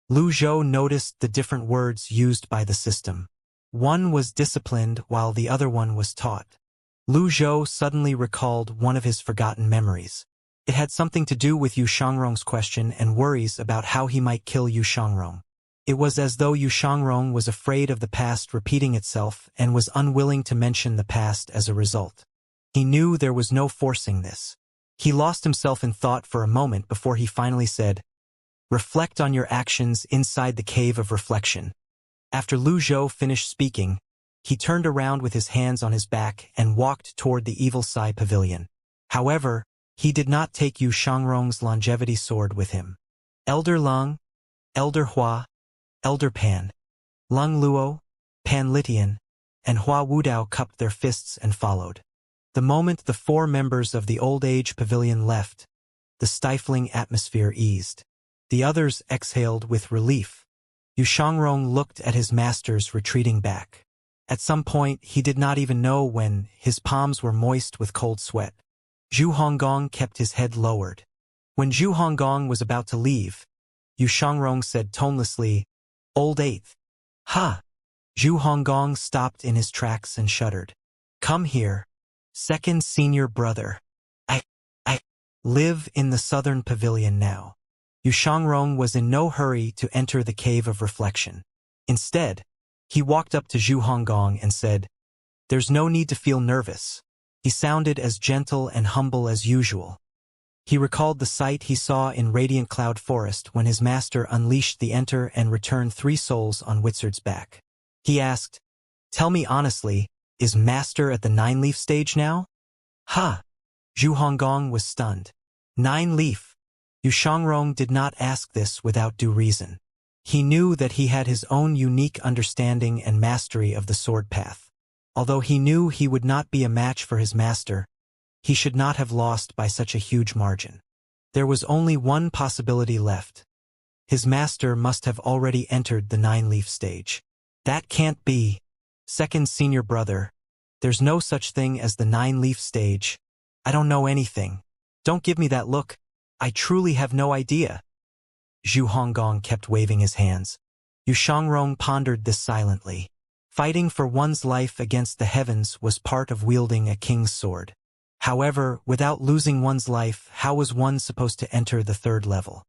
Lu Zhou noticed the different words used by the system. One was disciplined while the other one was taught. Lu Zhou suddenly recalled one of his forgotten memories. It had something to do with Yu Shangrong's question and worries about how he might kill Yu Shangrong. It was as though Yu Shangrong was afraid of the past repeating itself and was unwilling to mention the past as a result. He knew there was no forcing this. He lost himself in thought for a moment before he finally said, "Reflect on your actions inside the cave of reflection." After Lu Zhou finished speaking, he turned around with his hands on his back and walked toward the Evil Sai Pavilion. However, he did not take Yu Shangrong's longevity sword with him. Elder Lung, Elder Hua, Elder Pan, Lung Luo, Pan Litian, and Hua Wudao cupped their fists and followed. The moment the 4 members of the Old Age Pavilion left, the stifling atmosphere eased. The others exhaled with relief. Yu Shangrong looked at his masters retreating back. At some point, he did not even know when, his palms were moist with cold sweat. Zhu Honggong kept his head lowered. When Zhu Honggong was about to leave, Yu Shangrong said tonelessly, "Old Eighth." "Ha!" Zhu Honggong stopped in his tracks and shuddered. "Come here, second senior brother. I live in the southern pavilion now." Yu Shangrong was in no hurry to enter the cave of reflection. Instead, he walked up to Zhu Honggong and said, "There's no need to feel nervous." He sounded as gentle and humble as usual. He recalled the sight he saw in Radiant Cloud Forest when his master unleashed the Enter and returned 3 souls on Witzard's back. He asked, "Tell me honestly, is master at the 9-leaf stage now?" "Ha!" Zhu Honggong was stunned. 9-leaf. Yu Shangrong did not ask this without due reason. He knew that he had his own unique understanding and mastery of the sword path. Although he knew he would not be a match for his master, he should not have lost by such a huge margin. There was only one possibility left. His master must have already entered the 9-leaf stage. That can't be. Second senior brother, There's no such thing as the 9-leaf stage. I don't know anything. Don't give me that look. I truly have no idea. Zhu Honggong kept waving his hands. Yu Shangrong pondered this silently. Fighting for one's life against the heavens was part of wielding a king's sword. However, without losing one's life, how was one supposed to enter the third level?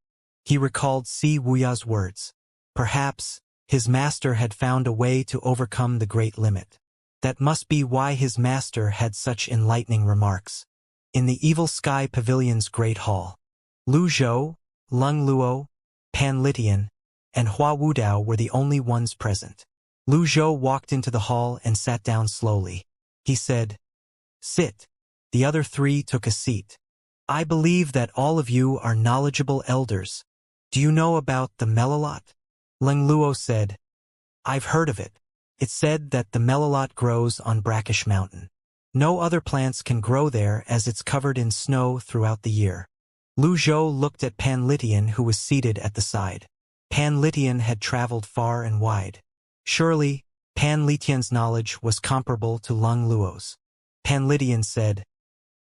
He recalled Si Wuya's words. Perhaps his master had found a way to overcome the great limit. That must be why his master had such enlightening remarks. In the Evil Sky Pavilion's great hall, Lu Zhou, Lung Luo, Pan Litian, and Hua Wudao were the only ones present. Lu Zhou walked into the hall and sat down slowly. He said, "Sit." The other three took a seat. "I believe that all of you are knowledgeable elders. Do you know about the Melilot?" Leng Luo said, "I've heard of it. It's said that the Melilot grows on Brackish Mountain. No other plants can grow there as it's covered in snow throughout the year." Lu Zhou looked at Pan Litian, who was seated at the side. Pan Litian had traveled far and wide. Surely, Pan Litian's knowledge was comparable to Lung Luo's. Pan Litian said,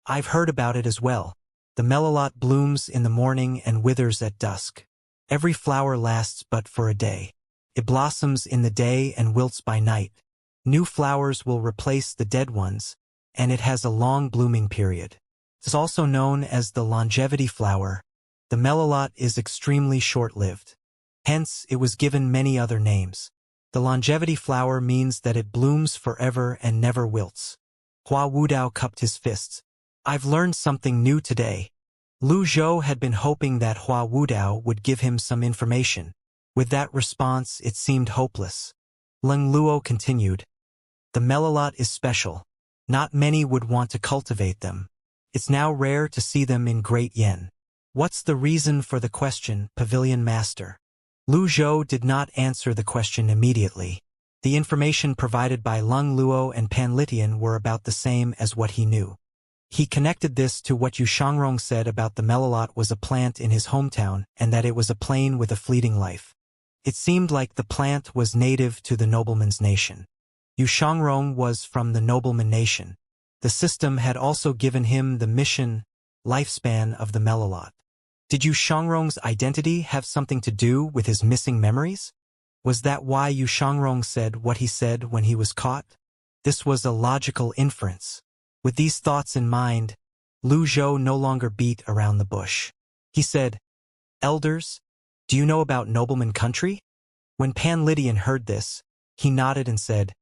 "I've heard about it as well. The Melilot blooms in the morning and withers at dusk. Every flower lasts but for a day. It blossoms in the day and wilts by night. New flowers will replace the dead ones, and it has a long blooming period. It's also known as the longevity flower. The Melilot is extremely short-lived. Hence, it was given many other names. The longevity flower means that it blooms forever and never wilts." Hua Wudao cupped his fists. "I've learned something new today." Lu Zhou had been hoping that Hua Wudao would give him some information. With that response, it seemed hopeless. Leng Luo continued, "The Melilot is special. Not many would want to cultivate them. It's now rare to see them in Great Yen. What's the reason for the question, Pavilion Master?" Lu Zhou did not answer the question immediately. The information provided by Lung Luo and Pan Litian were about the same as what he knew. He connected this to what Yu Shangrong said about the Melilot was a plant in his hometown and that it was a plane with a fleeting life. It seemed like the plant was native to the nobleman's nation. Yu Shangrong was from the nobleman nation. The system had also given him the mission, lifespan of the Melilot. Did Yu Shangrong's identity have something to do with his missing memories? Was that why Yu Shangrong said what he said when he was caught? This was a logical inference. With these thoughts in mind, Lu Zhou no longer beat around the bush. He said, "Elders, do you know about nobleman country?" When Pan Litian heard this, he nodded and said,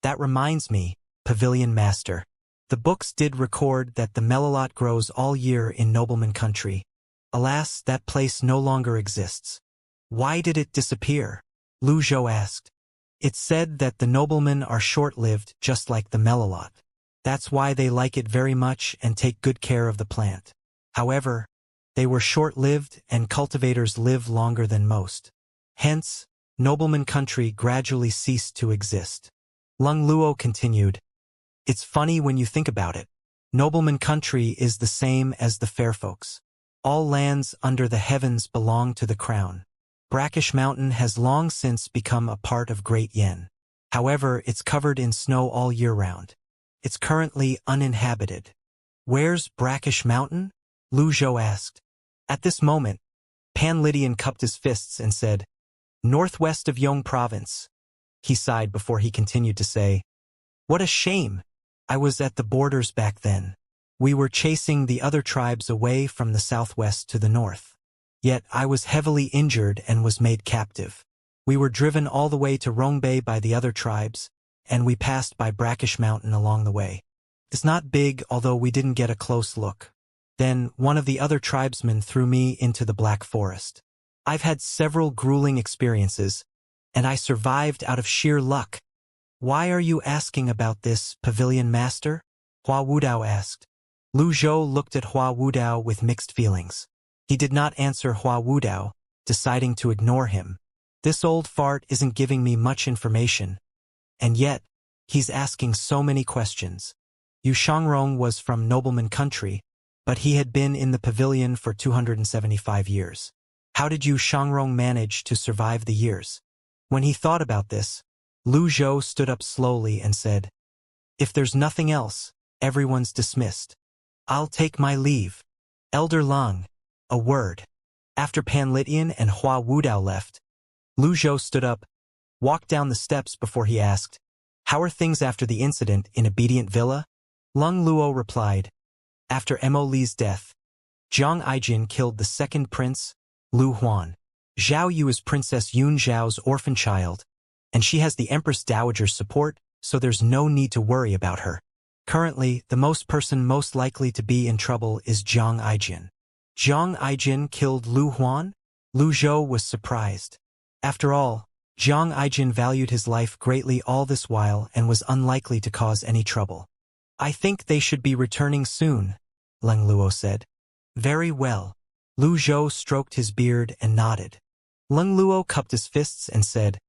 "That reminds me, Pavilion Master. The books did record that the Melilot grows all year in nobleman country. Alas, that place no longer exists." "Why did it disappear?" Lu Zhou asked. "It's said that the noblemen are short-lived just like the Melilot. That's why they like it very much and take good care of the plant. However, they were short-lived and cultivators live longer than most. Hence, nobleman country gradually ceased to exist." Lung Luo continued, "It's funny when you think about it. Nobleman country is the same as the fair folks. All lands under the heavens belong to the crown. Brackish Mountain has long since become a part of Great Yen. However, it's covered in snow all year round. It's currently uninhabited." "Where's Brackish Mountain?" Lu Zhou asked. At this moment, Pan Litian cupped his fists and said, "Northwest of Yong Province." He sighed before he continued to say, "What a shame! I was at the borders back then. We were chasing the other tribes away from the southwest to the north. Yet I was heavily injured and was made captive. We were driven all the way to Rongbei by the other tribes, and we passed by Brackish Mountain along the way. It's not big, although we didn't get a close look. Then one of the other tribesmen threw me into the Black Forest. I've had several grueling experiences, and I survived out of sheer luck." "Why are you asking about this, Pavilion Master?" Hua Wudao asked. Lu Zhou looked at Hua Wudao with mixed feelings. He did not answer Hua Wudao, deciding to ignore him. This old fart isn't giving me much information. And yet, he's asking so many questions. Yu Shangrong was from nobleman country, but he had been in the pavilion for 275 years. How did Yu Shangrong manage to survive the years? When he thought about this, Lu Zhou stood up slowly and said, If there's nothing else, everyone's dismissed. I'll take my leave. Elder Lung. A word. After Pan Litian and Hua Wudao left, Lu Zhou stood up, walked down the steps before he asked, "How are things after the incident in Obedient Villa?" Lung Luo replied, "After Mo Li's death, Zhang Aijin killed the second prince, Lu Huan. Zhao Yu is Princess Yun Zhao's orphan child, and she has the Empress Dowager's support, so there's no need to worry about her. Currently, the person most likely to be in trouble is Zhang Aijin." Zhang Aijin killed Lu Huan? Lu Zhou was surprised. After all, Zhang Aijin valued his life greatly all this while and was unlikely to cause any trouble. "I think they should be returning soon," Leng Luo said. "Very well." Lu Zhou stroked his beard and nodded. Leng Luo cupped his fists and said,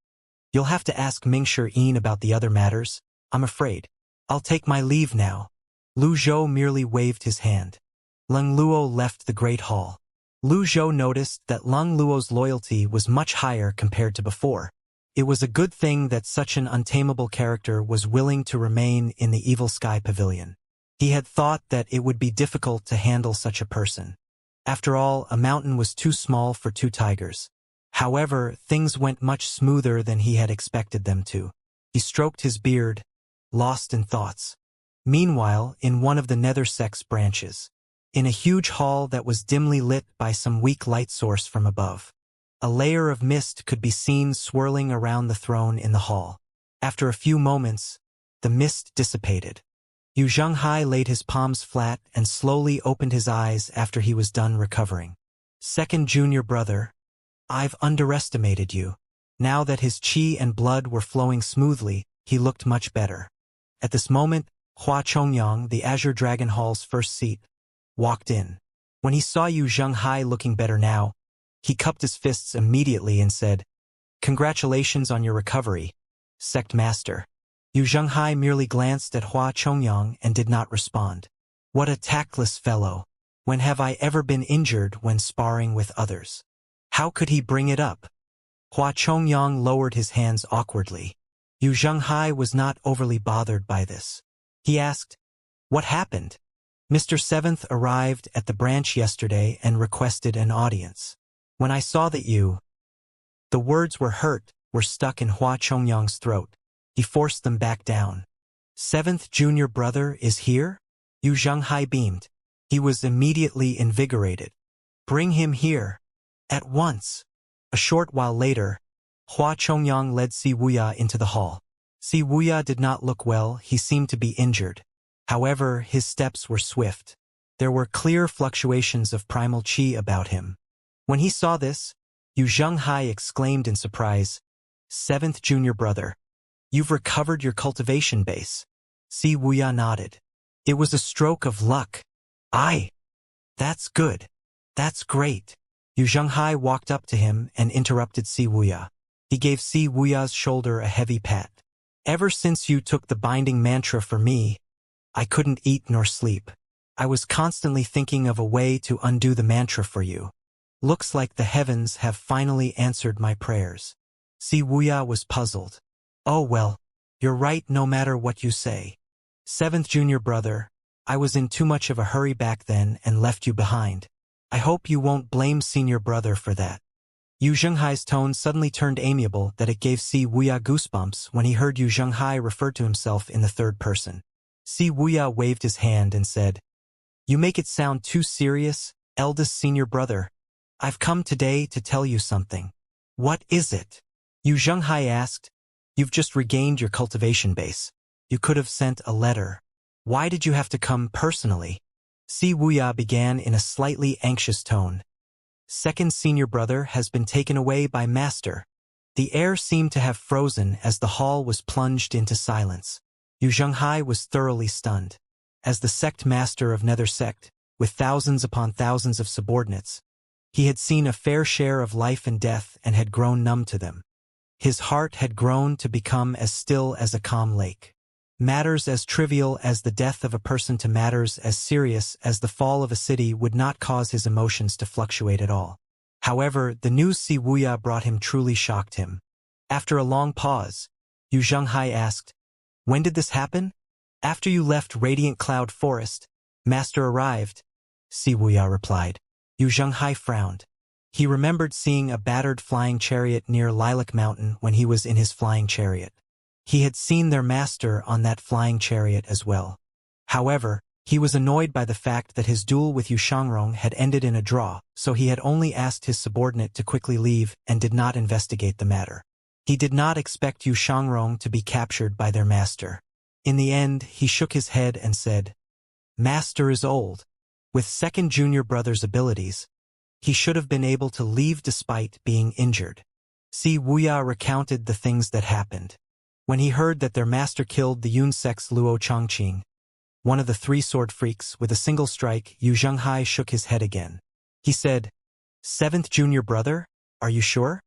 "You'll have to ask Mingshi Yin about the other matters, I'm afraid. I'll take my leave now." Lu Zhou merely waved his hand. Leng Luo left the Great Hall. Lu Zhou noticed that Leng Luo's loyalty was much higher compared to before. It was a good thing that such an untamable character was willing to remain in the Evil Sky Pavilion. He had thought that it would be difficult to handle such a person. After all, a mountain was too small for two tigers. However, things went much smoother than he had expected them to. He stroked his beard, lost in thoughts. Meanwhile, in one of the Nether Sect's branches, in a huge hall that was dimly lit by some weak light source from above, a layer of mist could be seen swirling around the throne in the hall. After a few moments, the mist dissipated. Yu Zhenghai laid his palms flat and slowly opened his eyes after he was done recovering. "Second junior brother, I've underestimated you." Now that his qi and blood were flowing smoothly, he looked much better. At this moment, Hua Chongyang, the Azure Dragon Hall's first seat, walked in. When he saw Yu Zhenghai looking better now, he cupped his fists immediately and said, "Congratulations on your recovery, Sect Master." Yu Zhenghai merely glanced at Hua Chongyang and did not respond. What a tactless fellow. When have I ever been injured when sparring with others? How could he bring it up? Hua Chongyang lowered his hands awkwardly. Yu Zhenghai was not overly bothered by this. He asked, "What happened?" "Mr. Seventh arrived at the branch yesterday and requested an audience. When I saw that you—" The words were stuck in Hua Chongyang's throat. He forced them back down. "Seventh junior brother is here?" Yu Zhenghai beamed. He was immediately invigorated. "Bring him here. At once." A short while later, Hua Chongyang led Si Wuya into the hall. Si Wuya did not look well, he seemed to be injured. However, his steps were swift. There were clear fluctuations of primal qi about him. When he saw this, Yu Zhenghai exclaimed in surprise, "Seventh junior brother, you've recovered your cultivation base." Si Wuya nodded. "It was a stroke of luck." "Aye. That's good. That's great." Yu Zhenghai walked up to him and interrupted Si Wuya. He gave Si Wuya's shoulder a heavy pat. "Ever since you took the binding mantra for me, I couldn't eat nor sleep. I was constantly thinking of a way to undo the mantra for you. Looks like the heavens have finally answered my prayers." Si Wuya was puzzled. "Oh well, you're right no matter what you say. Seventh junior brother, I was in too much of a hurry back then and left you behind. I hope you won't blame senior brother for that." Yu Zhenghai's tone suddenly turned amiable that it gave Si Wuya goosebumps when he heard Yu Zhenghai refer to himself in the third person. Si Wuya waved his hand and said, "You make it sound too serious, eldest senior brother. I've come today to tell you something." "What is it?" Yu Zhenghai asked. "You've just regained your cultivation base. You could have sent a letter. Why did you have to come personally?" Si Wuya began in a slightly anxious tone. "Second senior brother has been taken away by Master." The air seemed to have frozen as the hall was plunged into silence. Yu Zhenghai was thoroughly stunned. As the sect master of Nether Sect, with thousands upon thousands of subordinates, he had seen a fair share of life and death and had grown numb to them. His heart had grown to become as still as a calm lake. Matters as trivial as the death of a person to matters as serious as the fall of a city would not cause his emotions to fluctuate at all. However, the news Si Wuya brought him truly shocked him. After a long pause, Yu Zhenghai asked, "When did this happen?" After you left Radiant Cloud Forest, Master arrived, Si Wuya replied. Yu Zhenghai frowned. He remembered seeing a battered flying chariot near Lilac Mountain when he was in his flying chariot. He had seen their master on that flying chariot as well. However, he was annoyed by the fact that his duel with Yu Shangrong had ended in a draw, so he had only asked his subordinate to quickly leave and did not investigate the matter. He did not expect Yu Shangrong to be captured by their master. In the end, he shook his head and said, Master is old. With second junior brother's abilities, he should have been able to leave despite being injured. Si Wuya recounted the things that happened. When he heard that their master killed the Yunsex Luo Chongqing, one of the three-sword freaks, with a single strike, Yu Zhenghai shook his head again. He said, Seventh junior brother? Are you sure?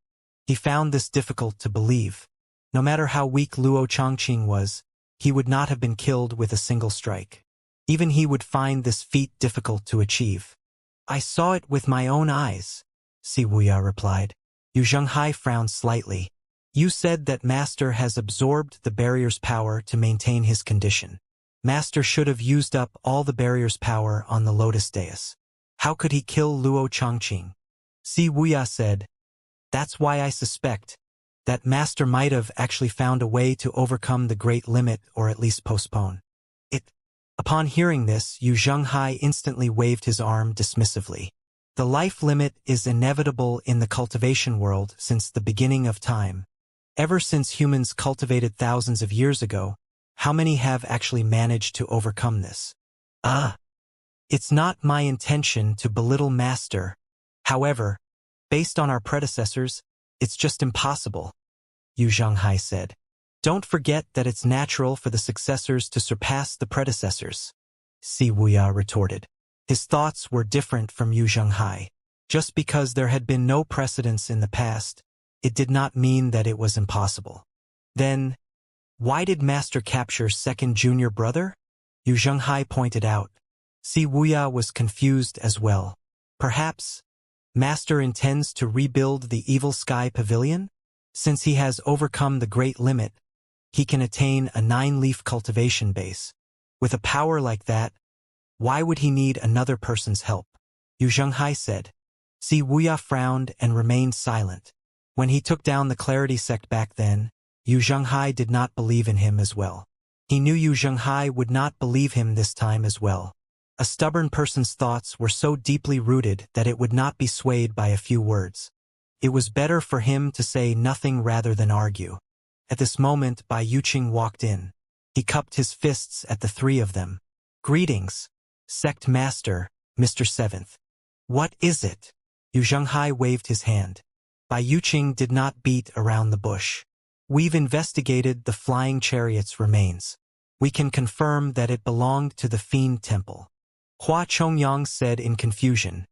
He found this difficult to believe. No matter how weak Luo Chongqing was, he would not have been killed with a single strike. Even he would find this feat difficult to achieve. I saw it with my own eyes, Si Wuya replied. Yu Zhenghai frowned slightly. You said that Master has absorbed the barrier's power to maintain his condition. Master should have used up all the barrier's power on the Lotus Dais. How could he kill Luo Chongqing? Si Wuya said, That's why I suspect that Master might have actually found a way to overcome the great limit or at least postpone it. Upon hearing this, Yu Zhenghai instantly waved his arm dismissively. The life limit is inevitable in the cultivation world since the beginning of time. Ever since humans cultivated thousands of years ago, how many have actually managed to overcome this? It's not my intention to belittle Master. However, based on our predecessors, it's just impossible, Yu Zhenghai said. Don't forget that it's natural for the successors to surpass the predecessors, Si Wuya retorted. His thoughts were different from Yu Zhenghai. Just because there had been no precedents in the past, it did not mean that it was impossible. Then, why did Master capture second junior brother? Yu Zhenghai pointed out. Si Wuya was confused as well. Perhaps Master intends to rebuild the Evil Sky Pavilion? Since he has overcome the Great Limit, he can attain a 9-leaf cultivation base. With a power like that, why would he need another person's help? Yu Zhenghai said. Si Wuya frowned and remained silent. When he took down the Clarity sect back then, Yu Zhenghai did not believe in him as well. He knew Yu Zhenghai would not believe him this time as well. A stubborn person's thoughts were so deeply rooted that it would not be swayed by a few words. It was better for him to say nothing rather than argue. At this moment, Bai Yuqing walked in. He cupped his fists at the three of them. Greetings, Sect Master, Mr. Seventh. What is it? Yu Zhenghai waved his hand. Bai Yuqing did not beat around the bush. We've investigated the flying chariot's remains. We can confirm that it belonged to the Fiend Temple. Hua Chongyang said in confusion.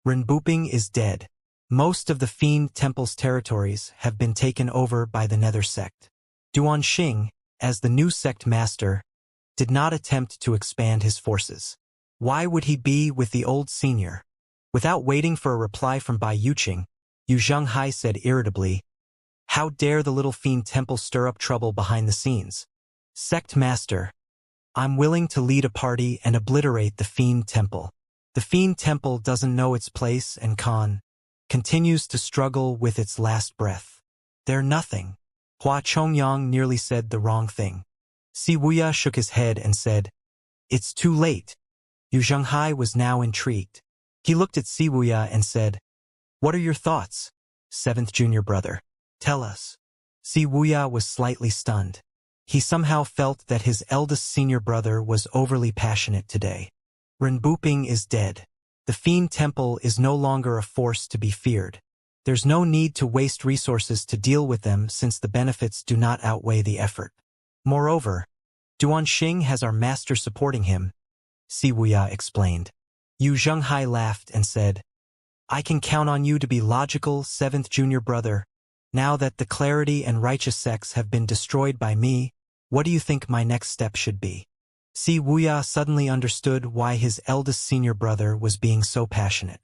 Renbuping is dead. Most of the Fiend Temple's territories have been taken over by the Nether sect. Duan Xing, as the new sect master, did not attempt to expand his forces. Why would he be with the old senior? Without waiting for a reply from Bai Yuqing, Yu Zhenghai said irritably, How dare the little Fiend Temple stir up trouble behind the scenes? Sect Master, I'm willing to lead a party and obliterate the Fiend Temple. The Fiend Temple doesn't know its place and continues to struggle with its last breath. They're nothing. Hua Chongyang nearly said the wrong thing. Si Wuya shook his head and said, It's too late. Yu Zhenghai was now intrigued. He looked at Si Wuya and said, What are your thoughts, seventh junior brother? Tell us. Si Wuya was slightly stunned. He somehow felt that his eldest senior brother was overly passionate today. Renbuping is dead. The Fiend Temple is no longer a force to be feared. There's no need to waste resources to deal with them since the benefits do not outweigh the effort. Moreover, Duan Xing has our master supporting him, Si Wuya explained. Yu Zhenghai laughed and said, I can count on you to be logical, seventh junior brother. Now that the Clarity and Righteous sects have been destroyed by me, what do you think my next step should be? Si Wuya suddenly understood why his eldest senior brother was being so passionate.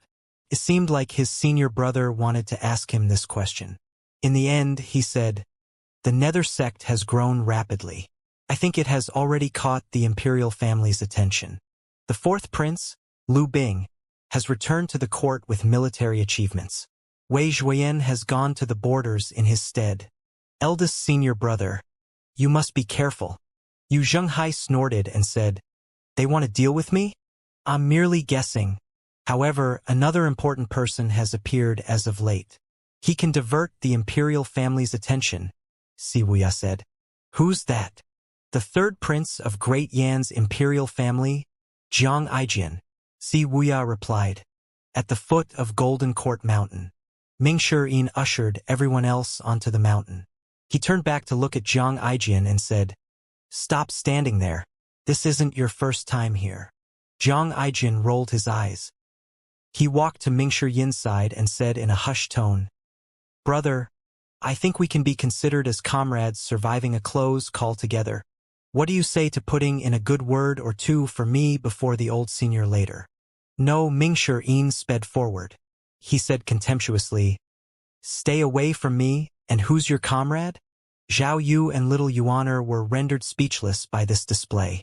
It seemed like his senior brother wanted to ask him this question. In the end, he said, The Nether sect has grown rapidly. I think it has already caught the imperial family's attention. The fourth prince, Lu Bing, has returned to the court with military achievements. Wei Zhuoyan has gone to the borders in his stead. Eldest senior brother, you must be careful. Yu Zhenghai snorted and said, They want to deal with me? I'm merely guessing. However, another important person has appeared as of late. He can divert the imperial family's attention, Wuxia said. Who's that? The third prince of Great Yan's imperial family, Jiang Aijian, Wuxia replied. At the foot of Golden Court Mountain. Mingshi ushered everyone else onto the mountain. He turned back to look at Jiang Aijian and said, Stop standing there. This isn't your first time here. Jiang Aijian rolled his eyes. He walked to Mingshi side and said in a hushed tone, Brother, I think we can be considered as comrades surviving a close call together. What do you say to putting in a good word or two for me before the old senior later? No, Mingshi sped forward. He said contemptuously, Stay away from me, and who's your comrade? Zhao Yu and little Yuaner were rendered speechless by this display.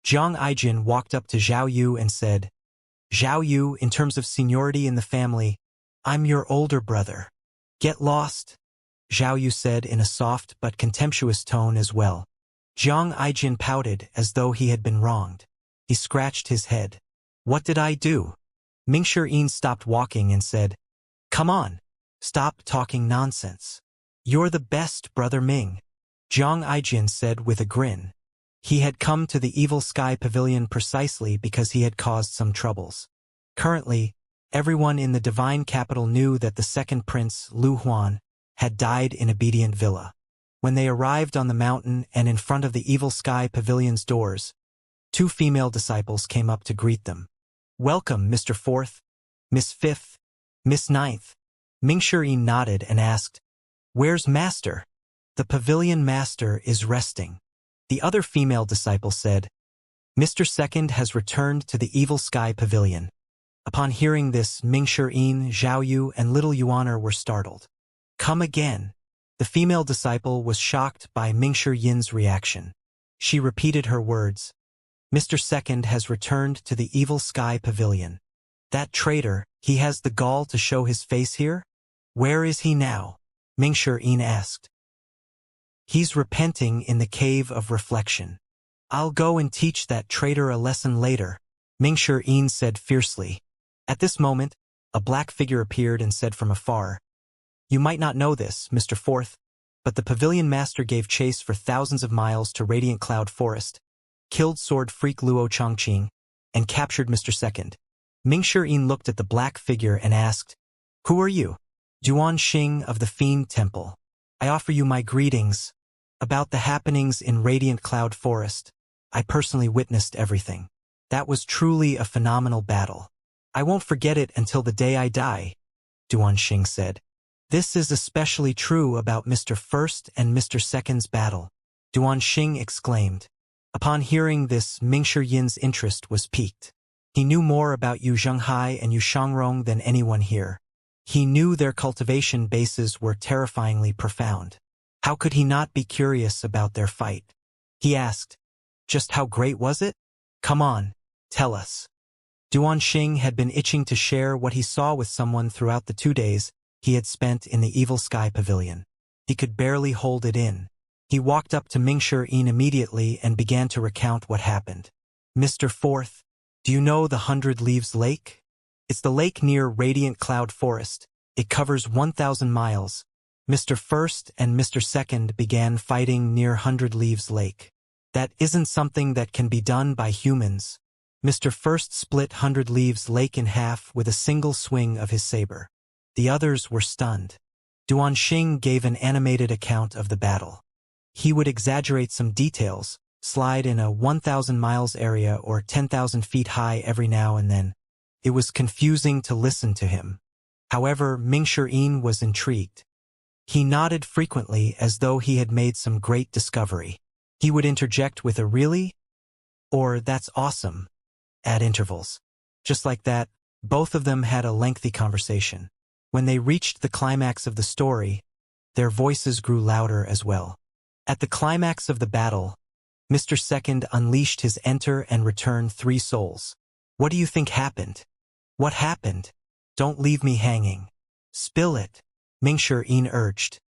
Jiang Aijian walked up to Zhao Yu and said, Zhao Yu, in terms of seniority in the family, I'm your older brother. Get lost, Zhao Yu said in a soft but contemptuous tone as well. Jiang Aijian pouted as though he had been wronged. He scratched his head. What did I do? Mingshi stopped walking and said, Come on, stop talking nonsense. You're the best, Brother Ming, Jiang Aijian said with a grin. He had come to the Evil Sky Pavilion precisely because he had caused some troubles. Currently, everyone in the divine capital knew that the second prince, Lu Huan, had died in Obedient Villa. When they arrived on the mountain and in front of the Evil Sky Pavilion's doors, two female disciples came up to greet them. Welcome, Mr. Fourth, Miss Fifth, Miss Ninth. Mingshi nodded and asked, Where's Master? The pavilion master is resting. The other female disciple said, Mr. Second has returned to the Evil Sky Pavilion. Upon hearing this, Mingshi, Zhao Yu, and little Yuaner were startled. Come again. The female disciple was shocked by Mingshi reaction. She repeated her words. Mr. Second has returned to the Evil Sky Pavilion. That traitor, he has the gall to show his face here? Where is he now? Mingshi asked. He's repenting in the Cave of Reflection. I'll go and teach that traitor a lesson later, Mingshi said fiercely. At this moment, a black figure appeared and said from afar, You might not know this, Mr. Fourth, but the pavilion master gave chase for thousands of miles to Radiant Cloud Forest, killed sword freak Luo Chongqing, and captured Mr. Second. Mingshi looked at the black figure and asked, Who are you? Duan Xing of the Fiend Temple. I offer you my greetings. About the happenings in Radiant Cloud Forest, I personally witnessed everything. That was truly a phenomenal battle. I won't forget it until the day I die, Duan Xing said. This is especially true about Mr. First and Mr. Second's battle, Duan Xing exclaimed. Upon hearing this, Mingshi interest was piqued. He knew more about Yu Zhenghai and Yu Shangrong than anyone here. He knew their cultivation bases were terrifyingly profound. How could he not be curious about their fight? He asked, Just how great was it? Come on, tell us. Duan Xing had been itching to share what he saw with someone throughout the 2 days he had spent in the Evil Sky Pavilion. He could barely hold it in. He walked up to Mingshi immediately and began to recount what happened. Mr. Fourth, do you know the 100 Leaves Lake? It's the lake near Radiant Cloud Forest. It covers 1,000 miles. Mr. First and Mr. Second began fighting near 100 Leaves Lake. That isn't something that can be done by humans. Mr. First split 100 Leaves Lake in half with a single swing of his saber. The others were stunned. Duan Xing gave an animated account of the battle. He would exaggerate some details, slide in a 1,000 miles area or 10,000 feet high every now and then. It was confusing to listen to him. However, Mingshi was intrigued. He nodded frequently as though he had made some great discovery. He would interject with a really? Or that's awesome, at intervals. Just like that, both of them had a lengthy conversation. When they reached the climax of the story, their voices grew louder as well. At the climax of the battle, Mr. Second unleashed his enter and return 3 souls. What do you think happened? What happened? Don't leave me hanging. Spill it, Mingshi urged.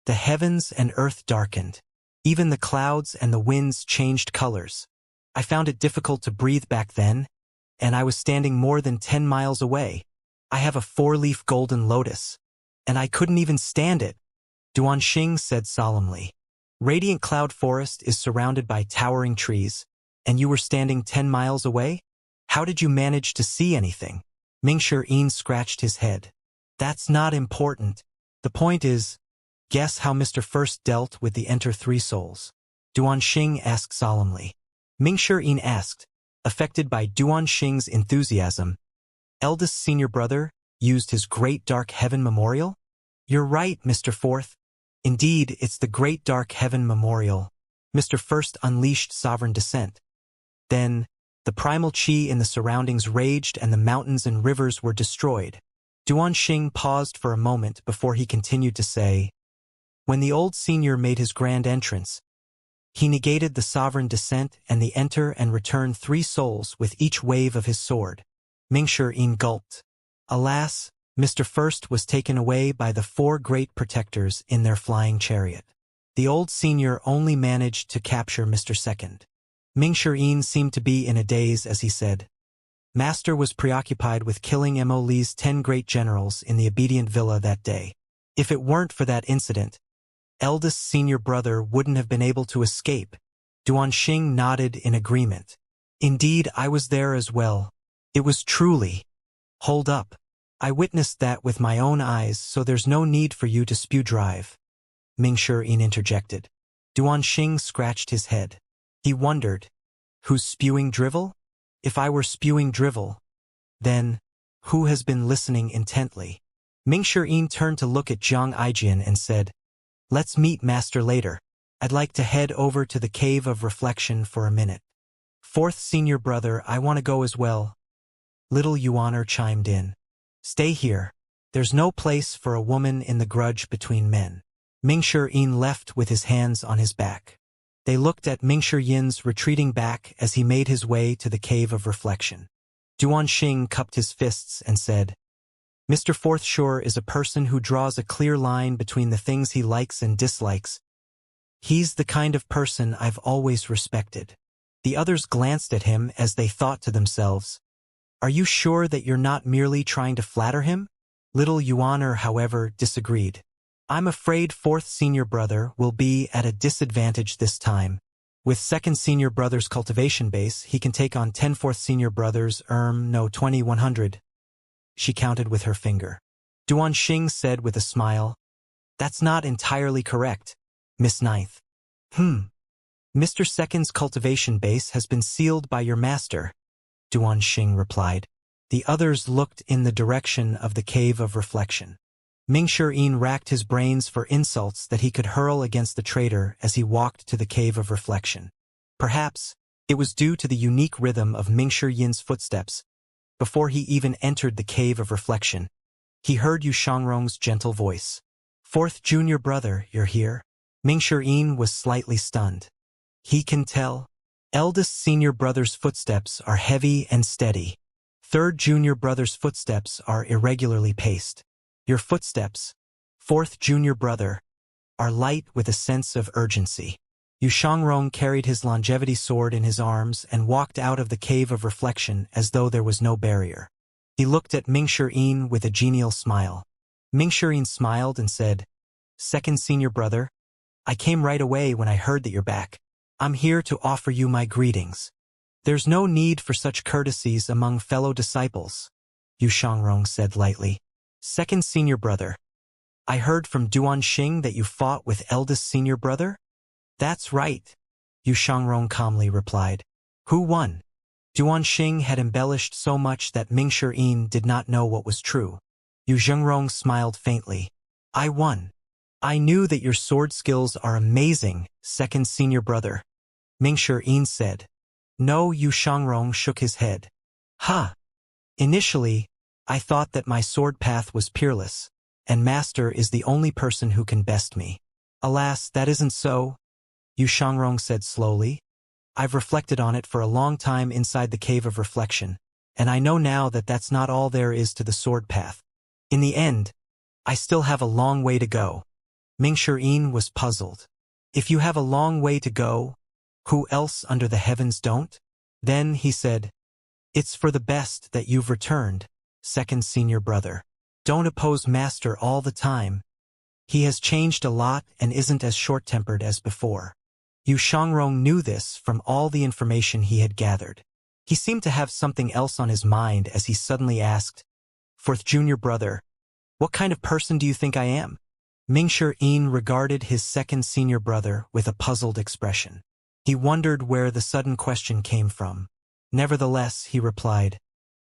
The heavens and earth darkened. Even the clouds and the winds changed colors. I found it difficult to breathe back then, and I was standing more than 10 miles away. I have a 4-leaf golden lotus, and I couldn't even stand it, Duanxing said solemnly. Radiant Cloud Forest is surrounded by towering trees, and you were standing 10 miles away? How did you manage to see anything? Mingshi scratched his head. That's not important. The point is, guess how Mr. First dealt with the Enter 3 souls? Duanxing asked solemnly. Mingshi asked, affected by Duanxing's enthusiasm. Eldest senior brother used his Great Dark Heaven Memorial? You're right, Mr. Fourth. Indeed, it's the Great Dark Heaven Memorial. Mr. First unleashed sovereign descent. Then, the primal chi in the surroundings raged and the mountains and rivers were destroyed. Duanxing paused for a moment before he continued to say, when the old senior made his grand entrance, he negated the sovereign descent and the enter and return 3 souls with each wave of his sword. Mingshi gulped. Alas, Mr. First was taken away by the 4 great protectors in their flying chariot. The old senior only managed to capture Mr. Second. Mingshi seemed to be in a daze as he said, Master was preoccupied with killing Mole's 10 great generals in the obedient villa that day. If it weren't for that incident, eldest senior brother wouldn't have been able to escape. Duanxing nodded in agreement. Indeed, I was there as well. It was truly. Hold up. I witnessed that with my own eyes, so there's no need for you to spew drive. Mingshi interjected. Duanxing scratched his head. He wondered, who's spewing drivel? If I were spewing drivel, then, who has been listening intently? Mingshi turned to look at Zhang Aijian and said, let's meet Master later. I'd like to head over to the Cave of Reflection for a minute. 4th senior brother, I want to go as well. Little Yuaner chimed in. Stay here. There's no place for a woman in the grudge between men. Mingshi left with his hands on his back. They looked at Mingshi retreating back as he made his way to the Cave of Reflection. Duanxing cupped his fists and said, Mr. Forthshore is a person who draws a clear line between the things he likes and dislikes. He's the kind of person I've always respected. The others glanced at him as they thought to themselves, are you sure that you're not merely trying to flatter him? Little Yuaner, however, disagreed. I'm afraid 4th senior brother will be at a disadvantage this time. With 2nd senior brother's cultivation base, he can take on 10 4th senior brothers, 2100. She counted with her finger. Duanxing said with a smile, that's not entirely correct, Miss Ninth. Mr. Second's cultivation base has been sealed by your master, Duanxing replied. The others looked in the direction of the Cave of Reflection. Mingshi racked his brains for insults that he could hurl against the traitor as he walked to the Cave of Reflection. Perhaps it was due to the unique rhythm of Mingshi footsteps. Before he even entered the Cave of Reflection, he heard Xianxia's gentle voice. 4th junior brother, you're here? Mingshi was slightly stunned. He can tell. Eldest senior brother's footsteps are heavy and steady. 3rd junior brother's footsteps are irregularly paced. Your footsteps, 4th junior brother, are light with a sense of urgency. Xianxia carried his longevity sword in his arms and walked out of the Cave of Reflection as though there was no barrier. He looked at Mingshi with a genial smile. Mingshi smiled and said, 2nd senior brother, I came right away when I heard that you're back. I'm here to offer you my greetings. There's no need for such courtesies among fellow disciples, Xianxia said lightly. 2nd senior brother, I heard from Duanxing that you fought with eldest senior brother? That's right, Xianxia calmly replied. Who won? Duanxing had embellished so much that Mingshi did not know what was true. Xianxia smiled faintly. I won. I knew that your sword skills are amazing, 2nd senior brother. Mingshi said. No, Xianxia shook his head. Initially, I thought that my sword path was peerless, and Master is the only person who can best me. Alas, that isn't so, Xianxia said slowly. I've reflected on it for a long time inside the cave of reflection, and I know now that that's not all there is to the sword path. In the end, I still have a long way to go. Ming-Shirin was puzzled. If you have a long way to go, who else under the heavens don't? Then he said, it's for the best that you've returned, second senior brother. Don't oppose master all the time. He has changed a lot and isn't as short-tempered as before. Yu Shangrong knew this from all the information he had gathered. He seemed to have something else on his mind as he suddenly asked, fourth junior brother, what kind of person do you think I am? Ming-Shirin regarded his second senior brother with a puzzled expression. He wondered where the sudden question came from. Nevertheless, he replied,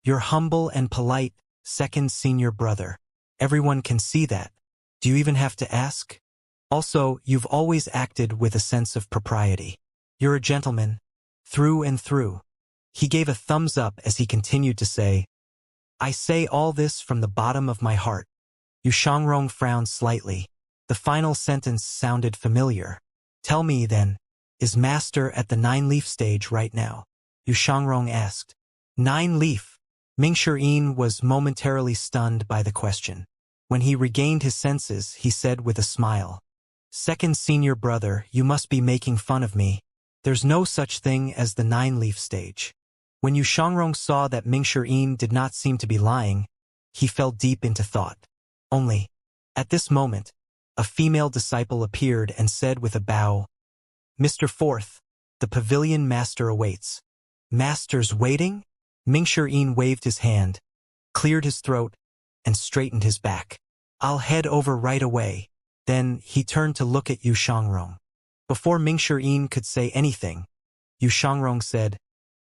you're humble and polite, second senior brother. Everyone can see that. Do you even have to ask? Also, you've always acted with a sense of propriety. You're a gentleman, through and through. He gave a thumbs up as he continued to say, I say all this from the bottom of my heart. Yu Shangrong frowned slightly. The final sentence sounded familiar. Tell me, then, is master at the 9-leaf stage right now? Yu Shangrong asked. 9-leaf? Ming-Shirin was momentarily stunned by the question. When he regained his senses, he said with a smile, second senior brother, you must be making fun of me. There's no such thing as the 9-leaf stage. When Yu Shangrong saw that Ming-Shirin did not seem to be lying, he fell deep into thought. Only, at this moment, a female disciple appeared and said with a bow, Mr. Fourth, the pavilion master awaits. Master's waiting? Ming-Shirin waved his hand, cleared his throat, and straightened his back. I'll head over right away. Then he turned to look at Yu Shangrong. Before Ming-Shirin could say anything, Yu Shangrong said,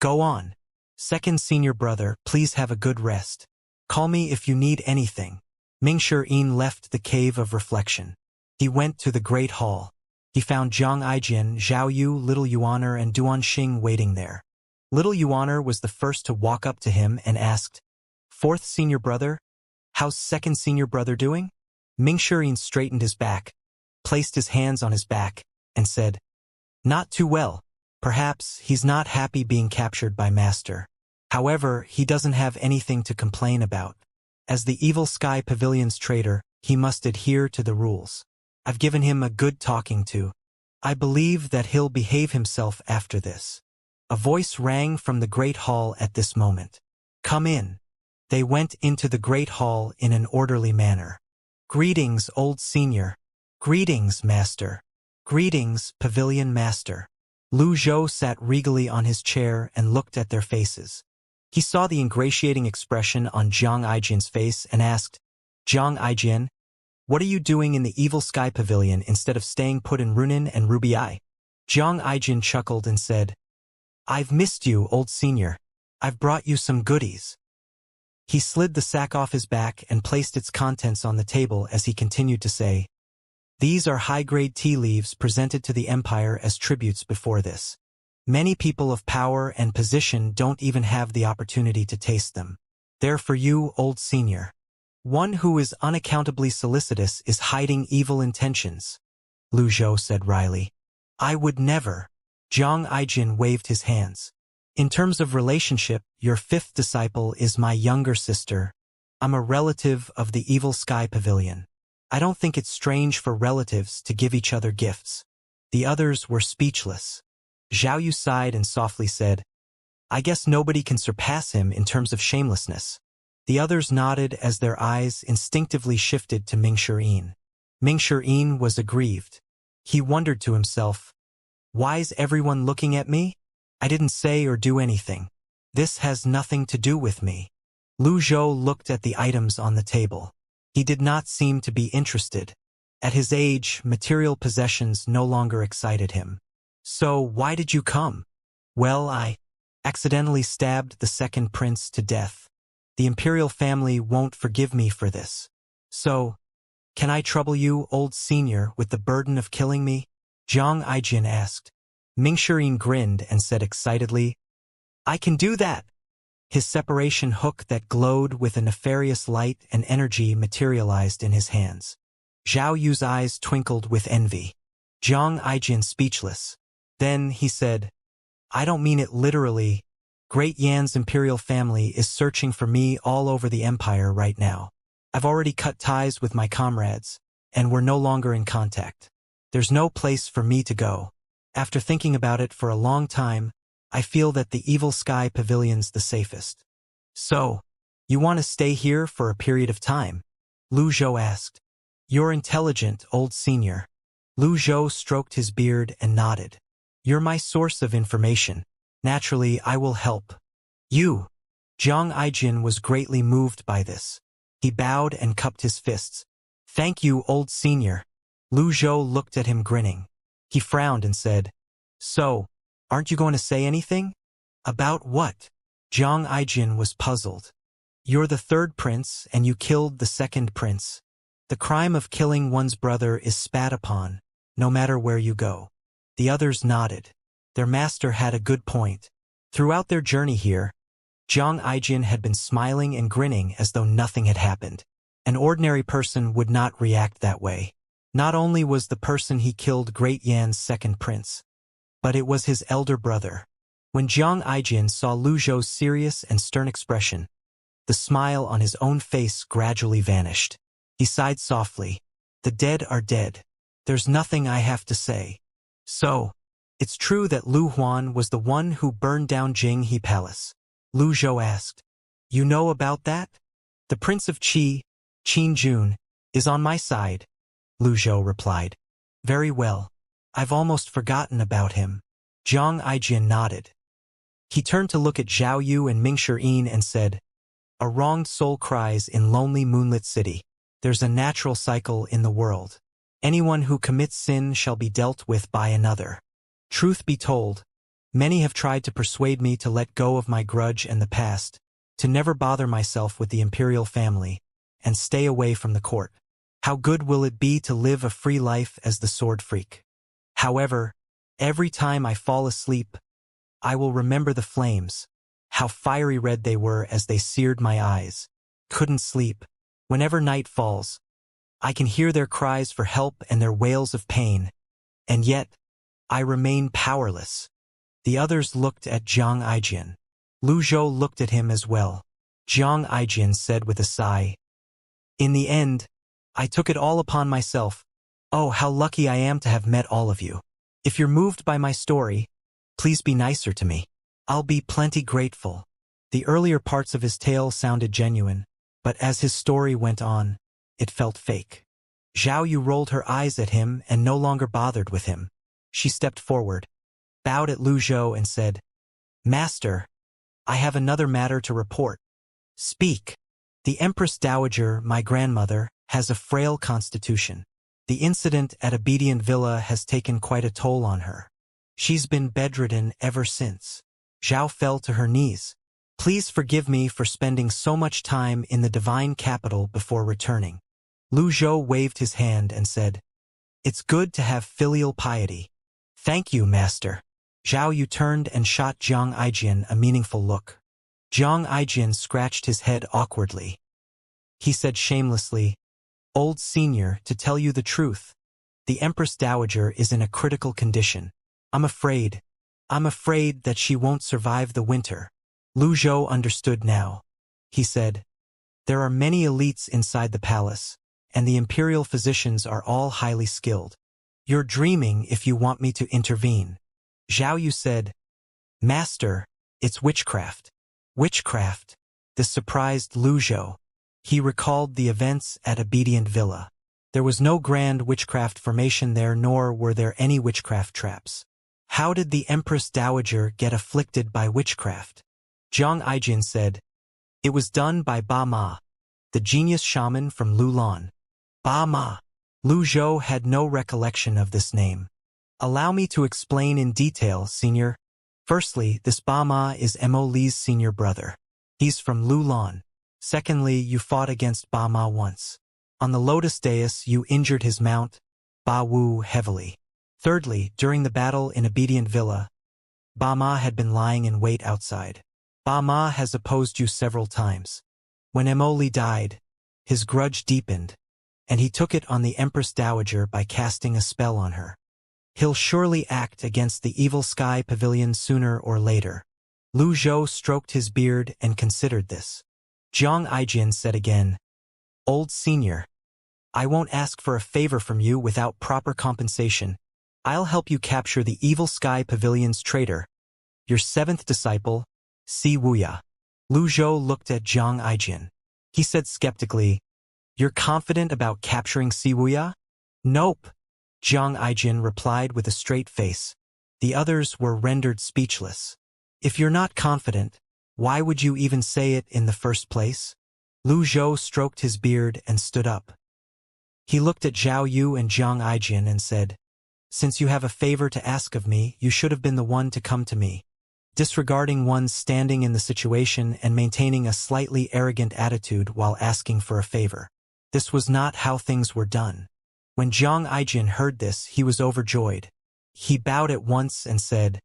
go on. Second senior brother, please have a good rest. Call me if you need anything. Ming-Shirin left the cave of reflection. He went to the great hall. He found Jiang Aijin, Zhao Yu, Little Yuaner, and Duan Xing waiting there. Little Yuaner was the first to walk up to him and asked, fourth senior brother, how's second senior brother doing? Ming-Shirin straightened his back, placed his hands on his back, and said, not too well. Perhaps he's not happy being captured by master. However, he doesn't have anything to complain about. As the Evil Sky Pavilion's traitor, he must adhere to the rules. I've given him a good talking to. I believe that he'll behave himself after this. A voice rang from the great hall at this moment. Come in. They went into the great hall in an orderly manner. Greetings, old senior. Greetings, master. Greetings, pavilion master. Lu Zhou sat regally on his chair and looked at their faces. He saw the ingratiating expression on Jiang Aijin's face and asked, Jiang Aijin, what are you doing in the Evil Sky Pavilion instead of staying put in Runin and Ruby Eye? Jiang Aijin chuckled and said, I've missed you, old senior. I've brought you some goodies. He slid the sack off his back and placed its contents on the table as he continued to say, these are high-grade tea leaves presented to the Empire as tributes before this. Many people of power and position don't even have the opportunity to taste them. They're for you, old senior. One who is unaccountably solicitous is hiding evil intentions, Lu Zhou said wryly. I would never. Jiang Aijin waved his hands. In terms of relationship, your fifth disciple is my younger sister. I'm a relative of the Evil Sky Pavilion. I don't think it's strange for relatives to give each other gifts. The others were speechless. Zhao Yu sighed and softly said, I guess nobody can surpass him in terms of shamelessness. The others nodded as their eyes instinctively shifted to Ming-Shirin. Ming-Shirin was aggrieved. He wondered to himself, why's everyone looking at me? I didn't say or do anything. This has nothing to do with me. Lu Zhou looked at the items on the table. He did not seem to be interested. At his age, material possessions no longer excited him. So, why did you come? Well, I accidentally stabbed the second prince to death. The imperial family won't forgive me for this. So, can I trouble you, old senior, with the burden of killing me? Jiang Aijin asked. Ming-Shirin grinned and said excitedly, I can do that. His separation hook that glowed with a nefarious light and energy materialized in his hands. Zhao Yu's eyes twinkled with envy. Jiang Aijin speechless. Then he said, I don't mean it literally. Great Yan's imperial family is searching for me all over the empire right now. I've already cut ties with my comrades, and we're no longer in contact. There's no place for me to go. After thinking about it for a long time, I feel that the Evil Sky Pavilion's the safest. So, you want to stay here for a period of time? Lu Zhou asked. You're intelligent, old senior. Lu Zhou stroked his beard and nodded. You're my source of information. Naturally, I will help. You. Jiang Aijin was greatly moved by this. He bowed and cupped his fists. Thank you, old senior. Lu Zhou looked at him grinning. He frowned and said, So, aren't you going to say anything? About what? Jiang Aijin was puzzled. You're the third prince and you killed the second prince. The crime of killing one's brother is spat upon, no matter where you go. The others nodded. Their master had a good point. Throughout their journey here, Jiang Aijin had been smiling and grinning as though nothing had happened. An ordinary person would not react that way. Not only was the person he killed Great Yan's second prince, but it was his elder brother. When Jiang Aijin saw Lu Zhou's serious and stern expression, the smile on his own face gradually vanished. He sighed softly. The dead are dead. There's nothing I have to say. So, it's true that Lu Huan was the one who burned down Jinghe Palace? Lu Zhou asked. You know about that? The Prince of Qi, Qin Jun, is on my side, Lu Zhou replied. Very well. I've almost forgotten about him. Jiang Aijin nodded. He turned to look at Zhao Yu and Ming Shirin and said, A wronged soul cries in lonely moonlit city. There's a natural cycle in the world. Anyone who commits sin shall be dealt with by another. Truth be told, many have tried to persuade me to let go of my grudge and the past, to never bother myself with the imperial family, and stay away from the court. How good will it be to live a free life as the sword freak? However, every time I fall asleep, I will remember the flames, how fiery red they were as they seared my eyes. Couldn't sleep. Whenever night falls, I can hear their cries for help and their wails of pain, and yet, I remain powerless. The others looked at Jiang Aijin. Lu Zhou looked at him as well. Jiang Aijin said with a sigh, In the end, I took it all upon myself. Oh, how lucky I am to have met all of you. If you're moved by my story, please be nicer to me. I'll be plenty grateful. The earlier parts of his tale sounded genuine, but as his story went on, it felt fake. Zhao Yu rolled her eyes at him and no longer bothered with him. She stepped forward, bowed at Lu Zhou and said, Master, I have another matter to report. Speak. The Empress Dowager, my grandmother, has a frail constitution. The incident at Obedient Villa has taken quite a toll on her. She's been bedridden ever since. Zhao fell to her knees. Please forgive me for spending so much time in the divine capital before returning. Lu Zhou waved his hand and said, It's good to have filial piety. Thank you, Master. Zhao Yu turned and shot Jiang Aijin a meaningful look. Jiang Aijin scratched his head awkwardly. He said shamelessly, Old senior, to tell you the truth, the Empress Dowager is in a critical condition. I'm afraid that she won't survive the winter. Lu Zhou understood now. He said, There are many elites inside the palace, and the imperial physicians are all highly skilled. You're dreaming if you want me to intervene. Zhao Yu said, Master, it's witchcraft. Witchcraft? This surprised Lu Zhou. He recalled the events at Obedient Villa. There was no grand witchcraft formation there, nor were there any witchcraft traps. How did the Empress Dowager get afflicted by witchcraft? Jiang Aijin said, It was done by Ba Ma, the genius shaman from Lulan. Ba Ma. Lu Zhou had no recollection of this name. Allow me to explain in detail, senior. Firstly, this Ba Ma is Mo Li's senior brother. He's from Lulan. Secondly, you fought against Ba Ma once. On the Lotus Dais, you injured his mount, Ba Wu, heavily. Thirdly, during the battle in Obedient Villa, Ba Ma had been lying in wait outside. Ba Ma has opposed you several times. When Mo Li died, his grudge deepened, and he took it on the Empress Dowager by casting a spell on her. He'll surely act against the evil sky pavilion sooner or later. Lu Zhou stroked his beard and considered this. Jiang Aijin said again, Old senior, I won't ask for a favor from you without proper compensation. I'll help you capture the evil sky pavilion's traitor, your seventh disciple, Si Wuya. Lu Zhou looked at Jiang Aijin. He said skeptically, You're confident about capturing Si Wuya? Nope, Jiang Aijin replied with a straight face. The others were rendered speechless. If you're not confident, why would you even say it in the first place? Lu Zhou stroked his beard and stood up. He looked at Zhao Yu and Jiang Aijin and said, Since you have a favor to ask of me, you should have been the one to come to me. Disregarding one's standing in the situation and maintaining a slightly arrogant attitude while asking for a favor. This was not how things were done. When Jiang Aijin heard this, he was overjoyed. He bowed at once and said,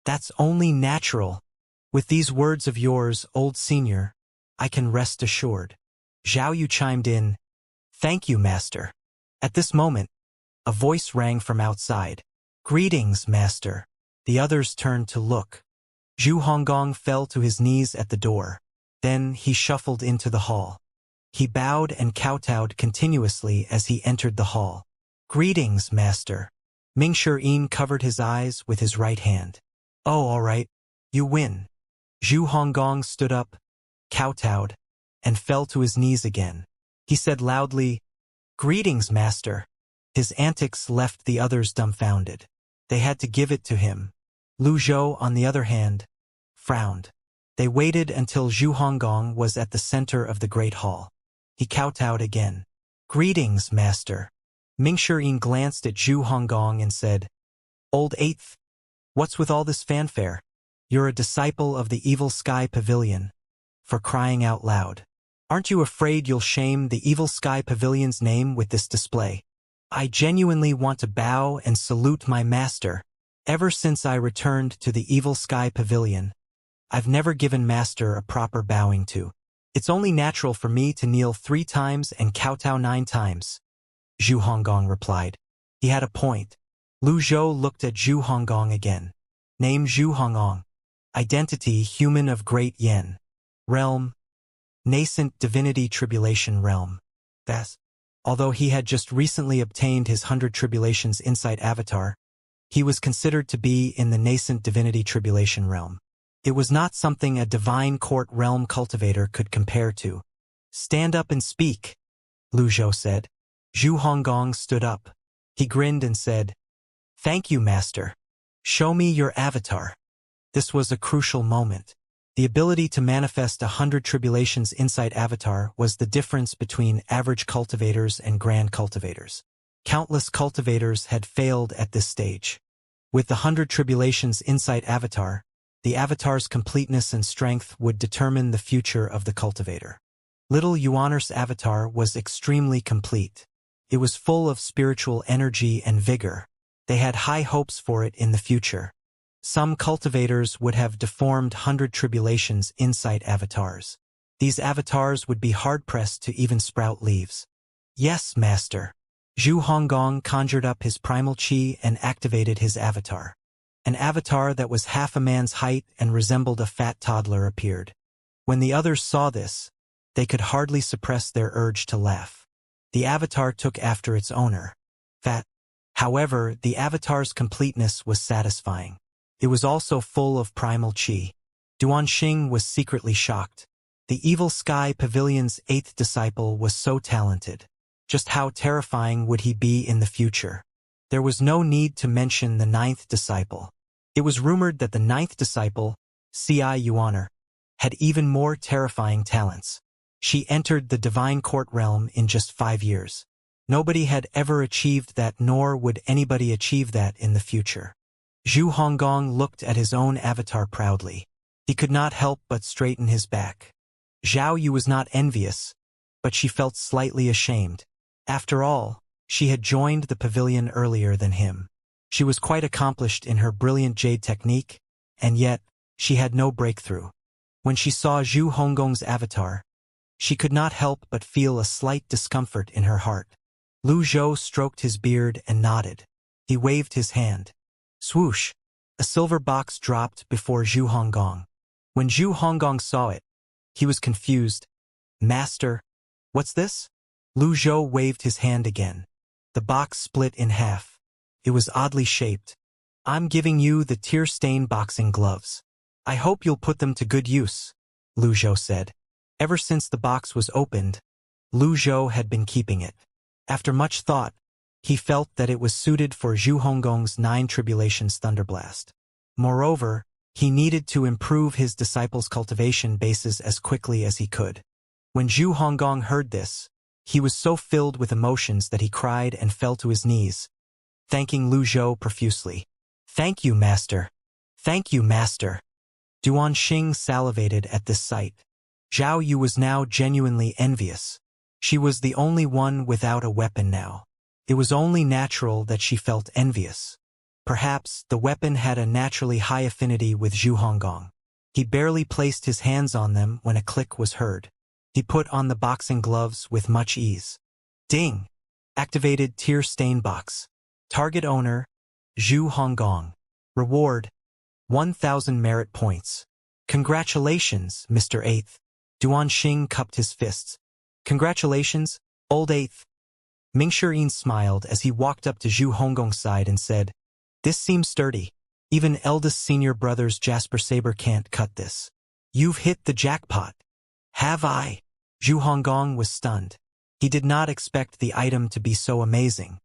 That's only natural. With these words of yours, old senior, I can rest assured. Zhao Yu chimed in, Thank you, master. At this moment, a voice rang from outside. Greetings, master. The others turned to look. Zhu Honggong fell to his knees at the door. Then he shuffled into the hall. He bowed and kowtowed continuously as he entered the hall. Greetings, master. Ming Shi'in covered his eyes with his right hand. Oh, all right. You win. Zhu Honggong stood up, kowtowed, and fell to his knees again. He said loudly, Greetings, master. His antics left the others dumbfounded. They had to give it to him. Lu Zhou, on the other hand, frowned. They waited until Zhu Honggong was at the center of the great hall. He kowtowed again. Greetings, master. Ming Shi'in glanced at Zhu Honggong and said, Old Eighth, what's with all this fanfare? You're a disciple of the Evil Sky Pavilion. For crying out loud. Aren't you afraid you'll shame the Evil Sky Pavilion's name with this display? I genuinely want to bow and salute my master. Ever since I returned to the Evil Sky Pavilion, I've never given master a proper bowing to. It's only natural for me to kneel 3 times and kowtow 9 times. Zhu Honggong replied. He had a point. Lu Zhou looked at Zhu Honggong again. Name Zhu Honggong. Identity human of Great Yen. Realm. Nascent divinity tribulation realm. Thus, although he had just recently obtained his 100 Tribulations Insight avatar, he was considered to be in the nascent divinity tribulation realm. It was not something a divine court realm cultivator could compare to. Stand up and speak, Lu Zhou said. Zhu Honggong stood up. He grinned and said, Thank you, master. Show me your avatar. This was a crucial moment. The ability to manifest 100 Tribulations Insight avatar was the difference between average cultivators and grand cultivators. Countless cultivators had failed at this stage. With the 100 Tribulations Insight avatar, the avatar's completeness and strength would determine the future of the cultivator. Little Yuaner's avatar was extremely complete. It was full of spiritual energy and vigor. They had high hopes for it in the future. Some cultivators would have deformed 100 Tribulations Insight avatars. These avatars would be hard-pressed to even sprout leaves. Yes, master. Zhu Honggong conjured up his primal chi and activated his avatar. An avatar that was half a man's height and resembled a fat toddler appeared. When the others saw this, they could hardly suppress their urge to laugh. The avatar took after its owner. Fat. However, the avatar's completeness was satisfying. It was also full of primal chi. Duanxing was secretly shocked. The Evil Sky Pavilion's 8th disciple was so talented. Just how terrifying would he be in the future? There was no need to mention the 9th disciple. It was rumored that the 9th disciple, Ci Yuaner, had even more terrifying talents. She entered the divine court realm in just 5 years. Nobody had ever achieved that, nor would anybody achieve that in the future. Zhu Honggong looked at his own avatar proudly. He could not help but straighten his back. Zhao Yu was not envious, but she felt slightly ashamed. After all, she had joined the pavilion earlier than him. She was quite accomplished in her brilliant jade technique, and yet, she had no breakthrough. When she saw Zhu Honggong's avatar, she could not help but feel a slight discomfort in her heart. Lu Zhou stroked his beard and nodded. He waved his hand. Swoosh! A silver box dropped before Zhu Honggong. When Zhu Honggong saw it, he was confused. Master, what's this? Lu Zhou waved his hand again. The box split in half. It was oddly shaped. I'm giving you the tear-stain boxing gloves. I hope you'll put them to good use, Lu Zhou said. Ever since the box was opened, Lu Zhou had been keeping it. After much thought, he felt that it was suited for Zhu Honggong's 9 Tribulations Thunderblast. Moreover, he needed to improve his disciples' cultivation bases as quickly as he could. When Zhu Honggong heard this, he was so filled with emotions that he cried and fell to his knees, thanking Lu Zhou profusely. Thank you, Master. Thank you, Master. Duanxing salivated at this sight. Zhao Yu was now genuinely envious. She was the only one without a weapon now. It was only natural that she felt envious. Perhaps the weapon had a naturally high affinity with Zhu Honggong. He barely placed his hands on them when a click was heard. He put on the boxing gloves with much ease. Ding! Activated Tear Stain Box. Target owner, Zhu Honggong. Reward, 1,000 merit points. Congratulations, Mr. Eighth. Duanxing cupped his fists. Congratulations, old Eighth. Mingxirin smiled as he walked up to Zhu Honggong's side and said, This seems sturdy. Even eldest senior brother's Jasper Saber can't cut this. You've hit the jackpot. Have I? Zhu Honggong was stunned. He did not expect the item to be so amazing.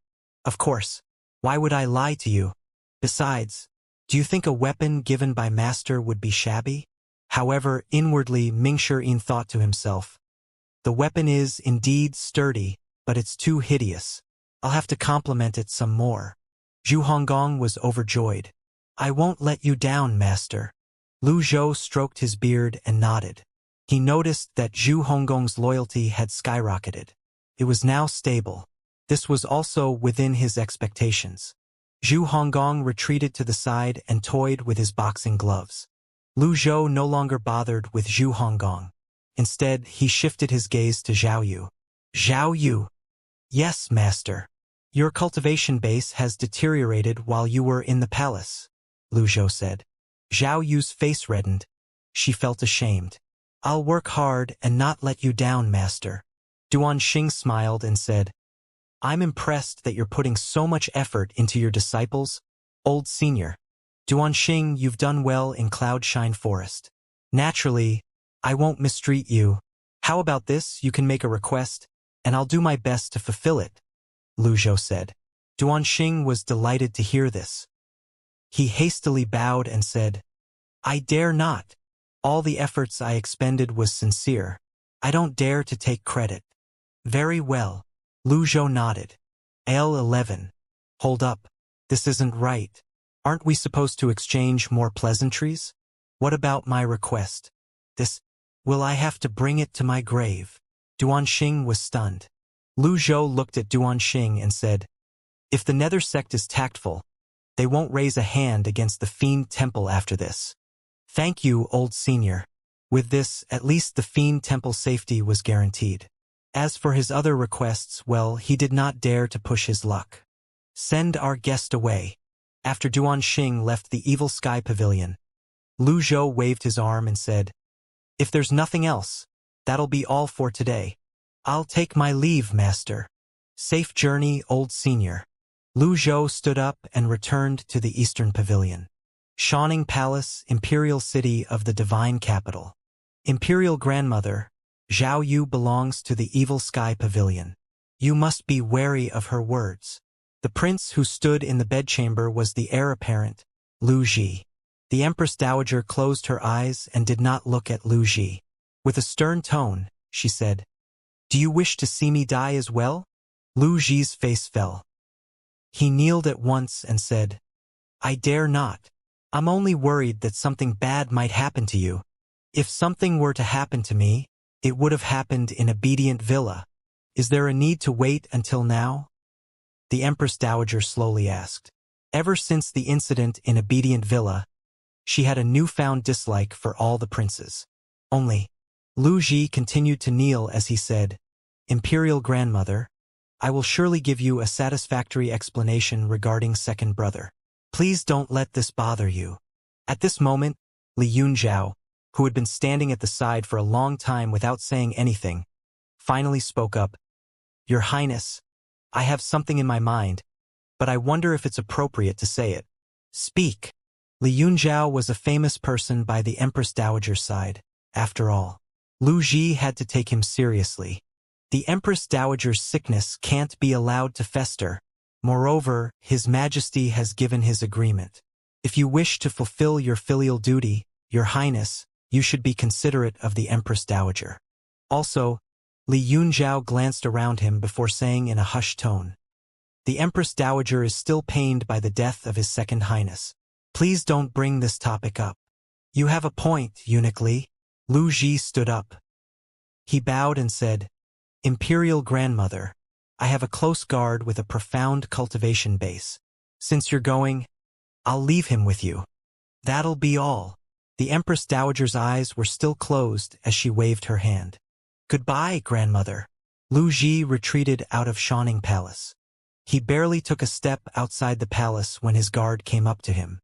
Of course. Why would I lie to you? Besides, do you think a weapon given by Master would be shabby? However, inwardly Mingxirin thought to himself, the weapon is indeed sturdy, but it's too hideous. I'll have to compliment it some more. Zhu Honggong was overjoyed. I won't let you down, Master. Lu Zhou stroked his beard and nodded. He noticed that Zhu Honggong's loyalty had skyrocketed. It was now stable. This was also within his expectations. Zhu Honggong retreated to the side and toyed with his boxing gloves. Lu Zhou no longer bothered with Zhu Honggong. Instead, he shifted his gaze to Zhao Yu. Zhao Yu. Yes, Master. Your cultivation base has deteriorated while you were in the palace, Lu Zhou said. Zhao Yu's face reddened. She felt ashamed. I'll work hard and not let you down, Master. Duanxing smiled and said, I'm impressed that you're putting so much effort into your disciples, old senior. Duanxing, you've done well in Cloudshine Forest. Naturally, I won't mistreat you. How about this? You can make a request, and I'll do my best to fulfill it, Lu Zhou said. Duanxing was delighted to hear this. He hastily bowed and said, I dare not. All the efforts I expended was sincere. I don't dare to take credit. Very well. Lu Zhou nodded. L11. Hold up. This isn't right. Aren't we supposed to exchange more pleasantries? What about my request? Will I have to bring it to my grave? Duanxing was stunned. Lu Zhou looked at Duanxing and said, If the Nether sect is tactful, they won't raise a hand against the Fiend Temple after this. Thank you, old senior. With this, at least the Fiend Temple safety was guaranteed. As for his other requests, well, he did not dare to push his luck. Send our guest away. After Duanxing left the Evil Sky Pavilion, Lu Zhou waved his arm and said, If there's nothing else, that'll be all for today. I'll take my leave, Master. Safe journey, old senior. Lu Zhou stood up and returned to the Eastern Pavilion. Shining Palace, Imperial City of the Divine Capital. Imperial Grandmother, Zhao Yu belongs to the Evil Sky Pavilion. You must be wary of her words. The prince who stood in the bedchamber was the heir apparent, Lu Ji. The Empress Dowager closed her eyes and did not look at Lu Ji. With a stern tone, she said, Do you wish to see me die as well? Lu Ji's face fell. He kneeled at once and said, I dare not. I'm only worried that something bad might happen to you. If something were to happen to me, it would have happened in Obedient Villa. Is there a need to wait until now? The Empress Dowager slowly asked. Ever since the incident in Obedient Villa, she had a newfound dislike for all the princes. Only, Lu Ji continued to kneel as he said, Imperial Grandmother, I will surely give you a satisfactory explanation regarding second brother. Please don't let this bother you. At this moment, Li Yunzhao, who had been standing at the side for a long time without saying anything, finally spoke up. Your Highness, I have something in my mind, but I wonder if it's appropriate to say it. Speak. Li Yunzhao was a famous person by the Empress Dowager's side, after all. Lu Ji had to take him seriously. The Empress Dowager's sickness can't be allowed to fester. Moreover, His Majesty has given his agreement. If you wish to fulfill your filial duty, Your Highness, you should be considerate of the Empress Dowager. Also, Li Yunzhao glanced around him before saying in a hushed tone, the Empress Dowager is still pained by the death of His Second Highness. Please don't bring this topic up. You have a point, Eunuch Li. Lu Ji stood up. He bowed and said, Imperial Grandmother, I have a close guard with a profound cultivation base. Since you're going, I'll leave him with you. That'll be all. The Empress Dowager's eyes were still closed as she waved her hand. Goodbye, Grandmother. Lu Ji retreated out of Shining Palace. He barely took a step outside the palace when his guard came up to him.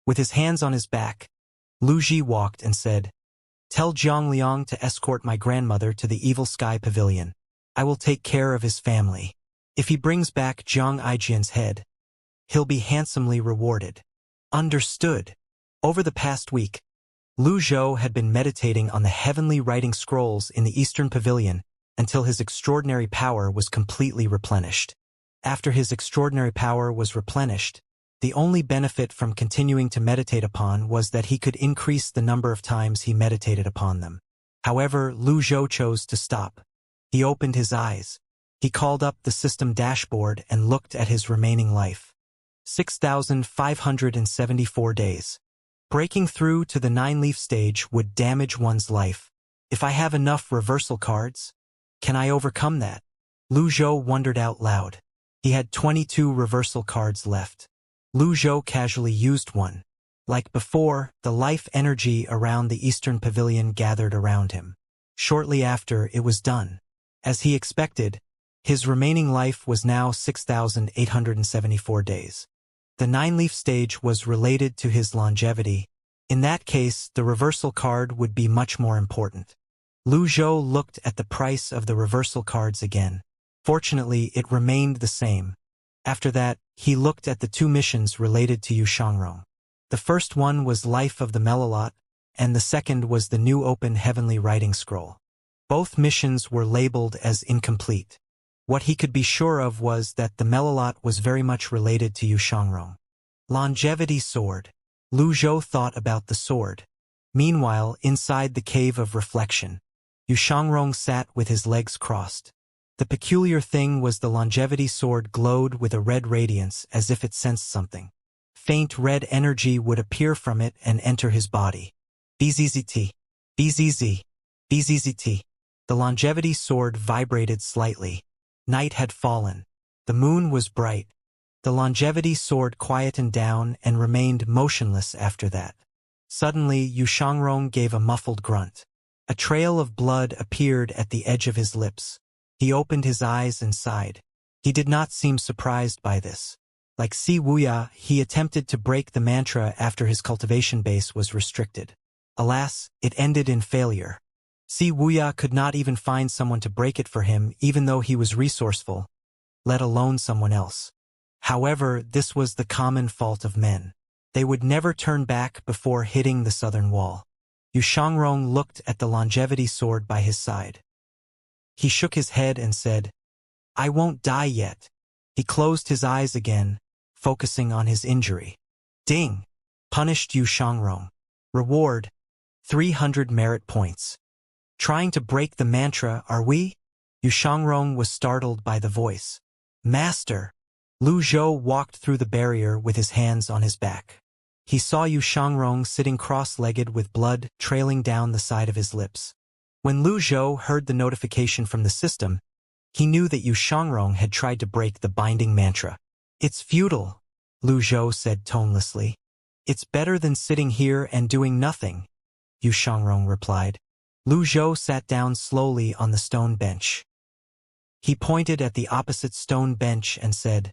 With his hands on his back, Lu Ji walked and said, Tell Jiang Liang to escort my grandmother to the Evil Sky Pavilion. I will take care of his family. If he brings back Jiang Aijian's head, he'll be handsomely rewarded. Understood. Over the past week, Lu Zhou had been meditating on the heavenly writing scrolls in the Eastern Pavilion until his extraordinary power was completely replenished. After his extraordinary power was replenished, the only benefit from continuing to meditate upon was that he could increase the number of times he meditated upon them. However, Lu Zhou chose to stop. He opened his eyes. He called up the system dashboard and looked at his remaining life. 6,574 days. Breaking through to the 9-leaf stage would damage one's life. If I have enough reversal cards, can I overcome that? Lu Zhou wondered out loud. He had 22 reversal cards left. Lu Zhou casually used one. Like before, the life energy around the Eastern Pavilion gathered around him. Shortly after, it was done. As he expected, his remaining life was now 6,874 days. The 9-leaf stage was related to his longevity. In that case, the reversal card would be much more important. Lu Zhou looked at the price of the reversal cards again. Fortunately, it remained the same. After that, he looked at the two missions related to Yu Shangrong. The first one was Life of the Melilot, and the second was the new open heavenly writing scroll. Both missions were labeled as incomplete. What he could be sure of was that the Melilot was very much related to Yu Shangrong. Longevity sword. Lu Zhou thought about the sword. Meanwhile, inside the cave of reflection, Yu Shangrong sat with his legs crossed. The peculiar thing was the longevity sword glowed with a red radiance as if it sensed something. Faint red energy would appear from it and enter his body. BZZT. BZZ. BZZT. The longevity sword vibrated slightly. Night had fallen. The moon was bright. The longevity sword quietened down and remained motionless after that. Suddenly, Yu Shangrong gave a muffled grunt. A trail of blood appeared at the edge of his lips. He opened his eyes and sighed. He did not seem surprised by this. Like Si Wuya, he attempted to break the mantra after his cultivation base was restricted. Alas, it ended in failure. Si Wuya could not even find someone to break it for him even though he was resourceful, let alone someone else. However, this was the common fault of men. They would never turn back before hitting the southern wall. Yu Shangrong looked at the longevity sword by his side. He shook his head and said, I won't die yet. He closed his eyes again, focusing on his injury. Ding! Punished Yu Shangrong. Reward: 300 merit points. Trying to break the mantra, are we? Yu Shangrong was startled by the voice. Master! Lu Zhou walked through the barrier with his hands on his back. He saw Yu Shangrong sitting cross-legged with blood trailing down the side of his lips. When Lu Zhou heard the notification from the system, he knew that Yu Shangrong had tried to break the binding mantra. It's futile, Lu Zhou said tonelessly. It's better than sitting here and doing nothing, Yu Shangrong replied. Lu Zhou sat down slowly on the stone bench. He pointed at the opposite stone bench and said,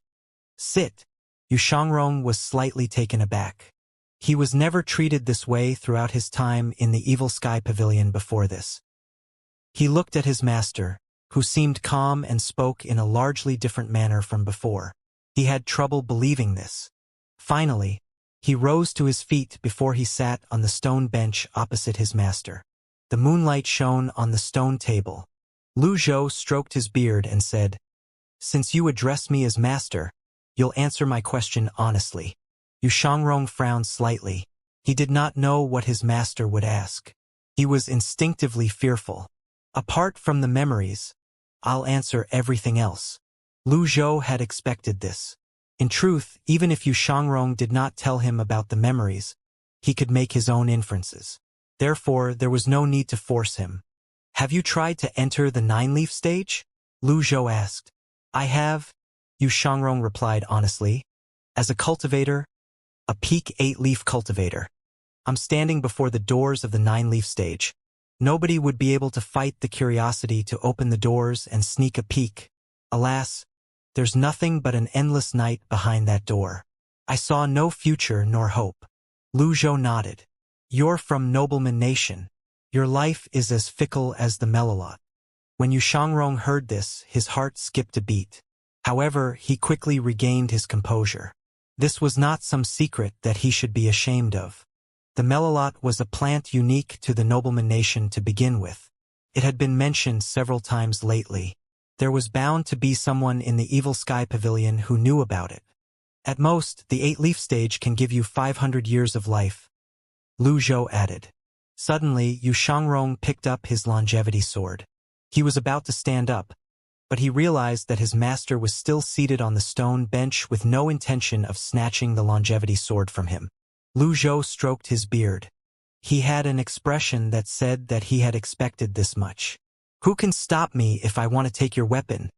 "Sit." Yu Shangrong was slightly taken aback. He was never treated this way throughout his time in the Evil Sky Pavilion before this. He looked at his master, who seemed calm and spoke in a largely different manner from before. He had trouble believing this. Finally, he rose to his feet before he sat on the stone bench opposite his master. The moonlight shone on the stone table. Lu Zhou stroked his beard and said, "Since you address me as master, you'll answer my question honestly." Yu Shangrong frowned slightly. He did not know what his master would ask. He was instinctively fearful. "Apart from the memories, I'll answer everything else." Lu Zhou had expected this. In truth, even if Yu Shangrong did not tell him about the memories, he could make his own inferences. Therefore, there was no need to force him. "Have you tried to enter the 9-leaf stage?" Lu Zhou asked. "I have," Yu Shangrong replied honestly. "As a cultivator, a peak 8-leaf cultivator. I'm standing before the doors of the 9-leaf stage. Nobody would be able to fight the curiosity to open the doors and sneak a peek. Alas, there's nothing but an endless night behind that door. I saw no future nor hope." Lu Zhou nodded. "You're from Nobleman Nation. Your life is as fickle as the Melilot." When Yu Shangrong heard this, his heart skipped a beat. However, he quickly regained his composure. This was not some secret that he should be ashamed of. The Melilot was a plant unique to the Nobleman Nation to begin with. It had been mentioned several times lately. There was bound to be someone in the Evil Sky Pavilion who knew about it. At most, the 8-leaf stage can give you 500 years of life, Lu Zhou added. Suddenly, Yu Shangrong picked up his longevity sword. He was about to stand up, but he realized that his master was still seated on the stone bench with no intention of snatching the longevity sword from him. Lu Zhou stroked his beard. He had an expression that said that he had expected this much. "Who can stop me if I want to take your weapon?"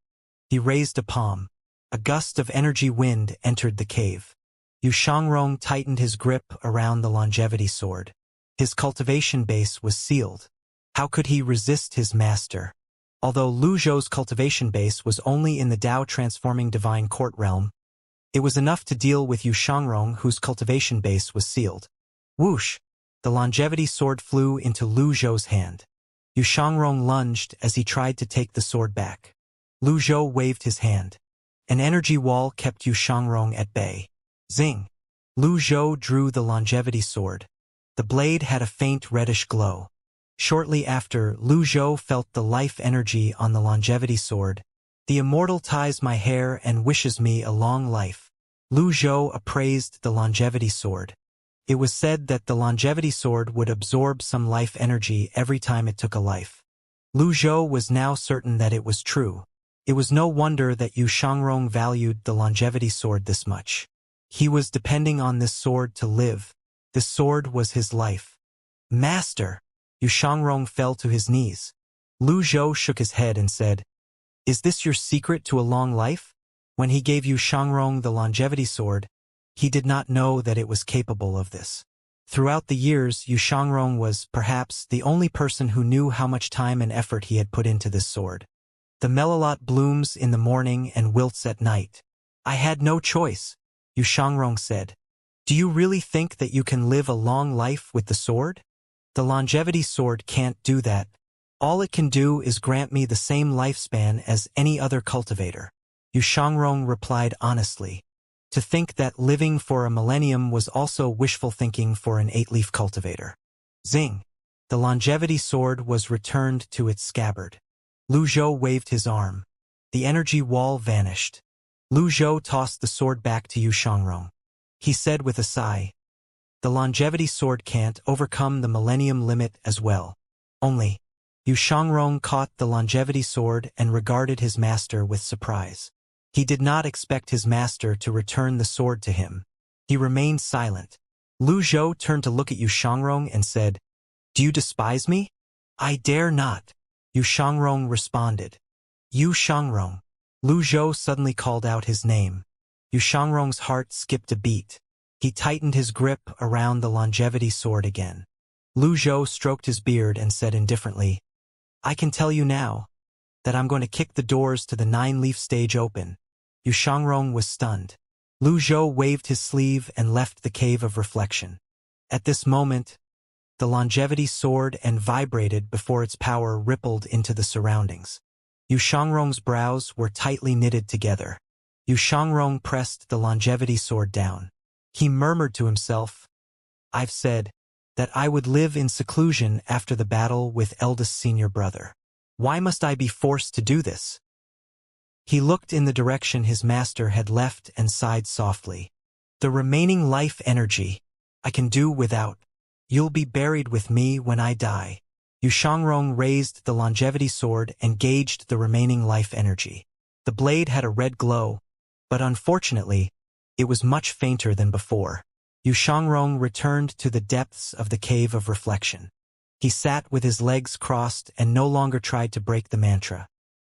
He raised a palm. A gust of energy wind entered the cave. Yu Shangrong tightened his grip around the longevity sword. His cultivation base was sealed. How could he resist his master? Although Lu Zhou's cultivation base was only in the Tao transforming divine court realm, it was enough to deal with Yu Shangrong, whose cultivation base was sealed. Whoosh! The longevity sword flew into Lu Zhou's hand. Yu Shangrong lunged as he tried to take the sword back. Lu Zhou waved his hand. An energy wall kept Yu Shangrong at bay. Zing! Lu Zhou drew the longevity sword. The blade had a faint reddish glow. Shortly after, Lu Zhou felt the life energy on the longevity sword. "The Immortal ties my hair and wishes me a long life." Lu Zhou appraised the longevity sword. It was said that the longevity sword would absorb some life energy every time it took a life. Lu Zhou was now certain that it was true. It was no wonder that Yu Shangrong valued the longevity sword this much. He was depending on this sword to live. This sword was his life. "Master!" Yu Shangrong fell to his knees. Lu Zhou shook his head and said, "Is this your secret to a long life?" When he gave Yu Shangrong the longevity sword, he did not know that it was capable of this. Throughout the years, Yu Shangrong was, perhaps, the only person who knew how much time and effort he had put into this sword. "The Melilot blooms in the morning and wilts at night. I had no choice," Yu Shangrong said. "Do you really think that you can live a long life with the sword?" "The longevity sword can't do that. All it can do is grant me the same lifespan as any other cultivator," Yu Shangrong replied honestly. To think that living for a millennium was also wishful thinking for an 8-leaf cultivator. Zing! The longevity sword was returned to its scabbard. Lu Zhou waved his arm. The energy wall vanished. Lu Zhou tossed the sword back to Yu Shangrong. He said with a sigh, "The longevity sword can't overcome the millennium limit as well." Only, Yu Shangrong caught the longevity sword and regarded his master with surprise. He did not expect his master to return the sword to him. He remained silent. Lu Zhou turned to look at Yu Shangrong and said, "Do you despise me?" "I dare not," Yu Shangrong responded. "Yu Shangrong." Lu Zhou suddenly called out his name. Yu Shangrong's heart skipped a beat. He tightened his grip around the longevity sword again. Lu Zhou stroked his beard and said indifferently, "I can tell you now. that I'm going to kick the doors to the 9-leaf stage open. Yu Shangrong was stunned. Lu Zhou waved his sleeve and left the cave of reflection. At this moment, the longevity soared and vibrated before its power rippled into the surroundings. Yu Shangrong's brows were tightly knitted together. Yu Shangrong pressed the longevity sword down. He murmured to himself, "I've said that I would live in seclusion after the battle with eldest senior brother. Why must I be forced to do this?" He looked in the direction his master had left and sighed softly. "The remaining life energy I can do without. You'll be buried with me when I die." Yu Shangrong raised the longevity sword and gauged the remaining life energy. The blade had a red glow, but unfortunately, it was much fainter than before. Yu Shangrong returned to the depths of the cave of reflection. He sat with his legs crossed and no longer tried to break the mantra.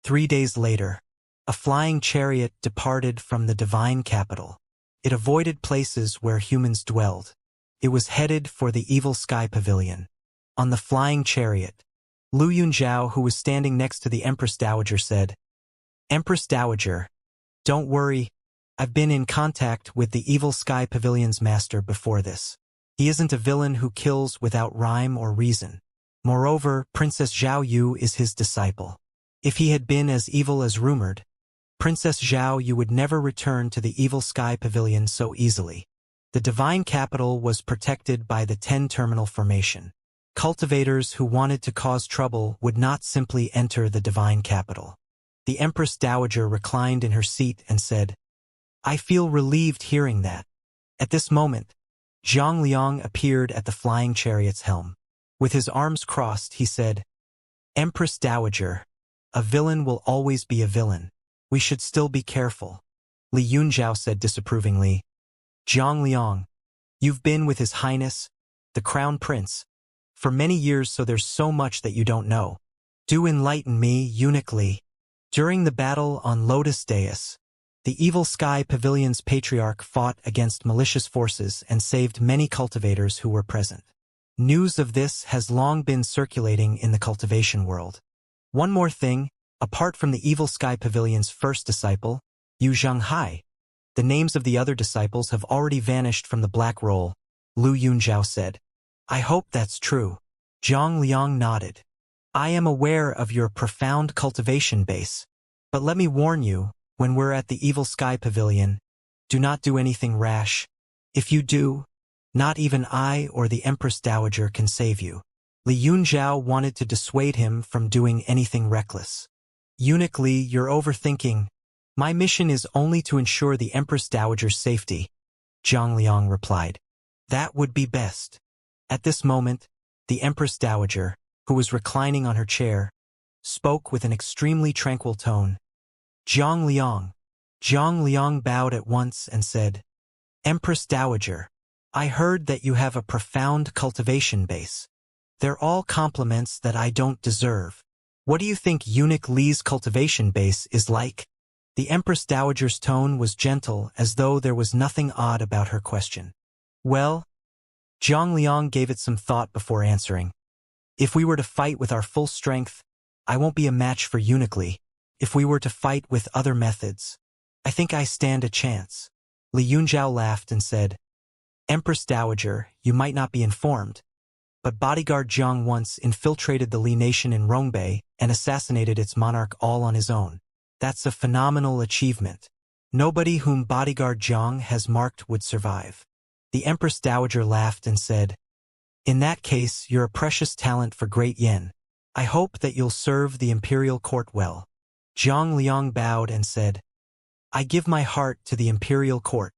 3 days later, a flying chariot departed from the divine capital. It avoided places where humans dwelled. It was headed for the evil sky pavilion. On the flying chariot, Lu Yunzhao, who was standing next to the Empress Dowager, said, "Empress Dowager, don't worry, I've been in contact with the evil sky pavilion's master before this. He isn't a villain who kills without rhyme or reason. Moreover, Princess Zhao Yu is his disciple. If he had been as evil as rumored, Princess Zhao Yu would never return to the evil sky pavilion so easily." The divine capital was protected by the 10-terminal formation. Cultivators who wanted to cause trouble would not simply enter the divine capital. The Empress Dowager reclined in her seat and said, "I feel relieved hearing that." At this moment, Zhang Liang appeared at the flying chariot's helm. With his arms crossed, he said, "Empress Dowager, a villain will always be a villain. We should still be careful." Li Yunzhao said disapprovingly, "Zhang Liang, you've been with His Highness, the Crown Prince, for many years, so there's so much that you don't know. Do enlighten me, Eunuch Li." During the battle on Lotus Dais, the evil sky pavilion's Patriarch fought against malicious forces and saved many cultivators who were present. News of this has long been circulating in the cultivation world. One more thing, apart from the evil sky pavilion's first disciple, Yu Zhanghai, the names of the other disciples have already vanished from the black roll, Lu Yunzhao said. "I hope that's true." Zhang Liang nodded. "I am aware of your profound cultivation base, but let me warn you, when we're at the evil sky pavilion, do not do anything rash. If you do, not even I or the Empress Dowager can save you." Li Yunzhao wanted to dissuade him from doing anything reckless. "Eunuch Li, you're overthinking. My mission is only to ensure the Empress Dowager's safety," Zhang Liang replied. "That would be best." At this moment, the Empress Dowager, who was reclining on her chair, spoke with an extremely tranquil tone. "Zhang Liang." Zhang Liang bowed at once and said, "Empress Dowager, I heard that you have a profound cultivation base. They're all compliments that I don't deserve. What do you think Eunuch Li's cultivation base is like?" The Empress Dowager's tone was gentle, as though there was nothing odd about her question. "Well," Zhang Liang gave it some thought before answering, "if we were to fight with our full strength, I won't be a match for Eunuch Li. If we were to fight with other methods, I think I stand a chance." Li Yunzhao laughed and said, "Empress Dowager, you might not be informed, but bodyguard Zhang once infiltrated the Li nation in Rongbei and assassinated its monarch all on his own. That's a phenomenal achievement. Nobody whom bodyguard Zhang has marked would survive." The Empress Dowager laughed and said, "In that case, you're a precious talent for Great Yen. I hope that you'll serve the imperial court well." Zhang Liang bowed and said, "I give my heart to the imperial court.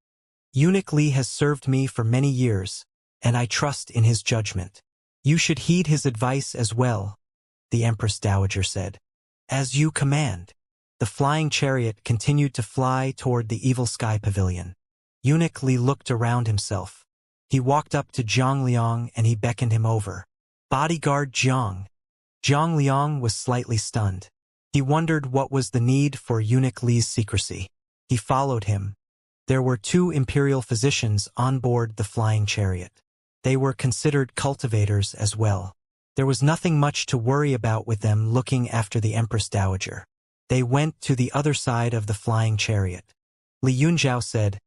Eunuch Li has served me for many years, and I trust in his judgment. You should heed his advice as well," the Empress Dowager said. "As you command." The flying chariot continued to fly toward the evil sky pavilion. Eunuch Li looked around himself. He walked up to Zhang Liang and he beckoned him over. "Bodyguard Zhang." Zhang Liang was slightly stunned. He wondered what was the need for Eunuch Li's secrecy. He followed him. There were 2 imperial physicians on board the flying chariot. They were considered cultivators as well. There was nothing much to worry about with them looking after the Empress Dowager. They went to the other side of the flying chariot. Li Yunzhao said,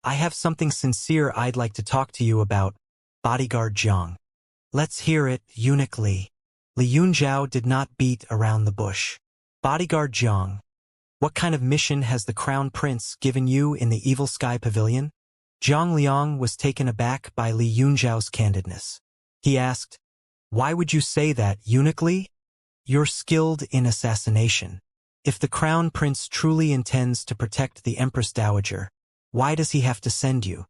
I have something sincere I'd like to talk to you about, bodyguard Jiang. Let's hear it, eunuch Li. Li Yunzhao did not beat around the bush. Bodyguard Jiang, what kind of mission has the Crown Prince given you in the Evil Sky Pavilion? Zhang Liang was taken aback by Li Yunzhao's candidness. He asked, Why would you say that, eunuch Li? You're skilled in assassination. If the Crown Prince truly intends to protect the Empress Dowager, why does he have to send you?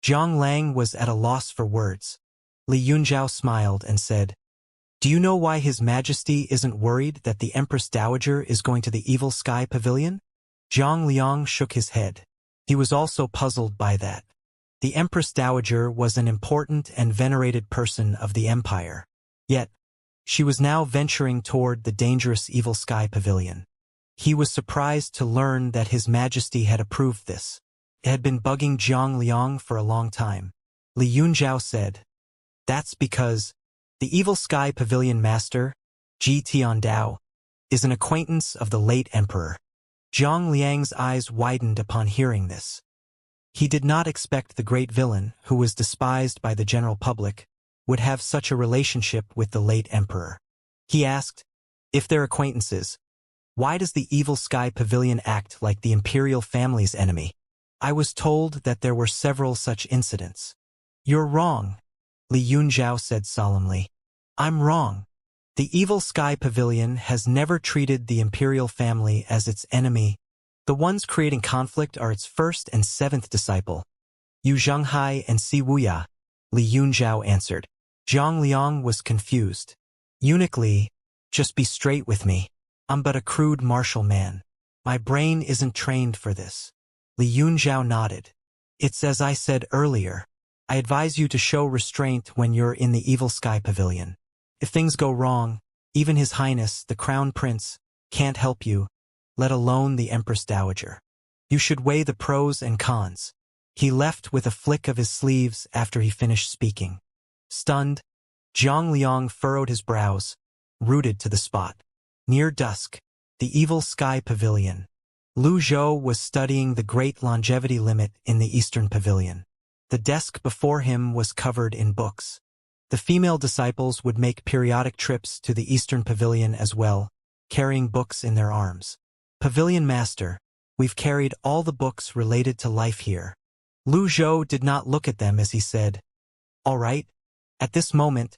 Zhang Lang was at a loss for words. Li Yunzhao smiled and said, Do you know why His Majesty isn't worried that the Empress Dowager is going to the Evil Sky Pavilion? Zhang Liang shook his head. He was also puzzled by that. The Empress Dowager was an important and venerated person of the Empire. Yet, she was now venturing toward the dangerous Evil Sky Pavilion. He was surprised to learn that His Majesty had approved this. It had been bugging Zhang Liang for a long time. Li Yunzhao said, That's because the Evil Sky Pavilion Master, Ji Tiandao, is an acquaintance of the late Emperor. Zhang Liang's eyes widened upon hearing this. He did not expect the great villain, who was despised by the general public, would have such a relationship with the late Emperor. He asked, If they're acquaintances, why does the Evil Sky Pavilion act like the imperial family's enemy? I was told that there were several such incidents. You're wrong, Li Yunzhao said solemnly. I'm wrong. The Evil Sky Pavilion has never treated the imperial family as its enemy. The ones creating conflict are its first and seventh disciple, Yu Zhenghai and Si Wuya, Li Yunzhao answered. Zhang Liang was confused. Eunuch Li, just be straight with me. I'm but a crude martial man. My brain isn't trained for this. Li Yunzhao nodded. It's as I said earlier. I advise you to show restraint when you're in the Evil Sky Pavilion. If things go wrong, even His Highness, the Crown Prince, can't help you, let alone the Empress Dowager. You should weigh the pros and cons. He left with a flick of his sleeves after he finished speaking. Stunned, Zhang Liang furrowed his brows, rooted to the spot. Near dusk, the Evil Sky Pavilion. Lu Zhou was studying the great longevity limit in the Eastern Pavilion. The desk before him was covered in books. The female disciples would make periodic trips to the Eastern Pavilion as well, carrying books in their arms. Pavilion Master, we've carried all the books related to life here. Lu Zhou did not look at them as he said, All right. At this moment,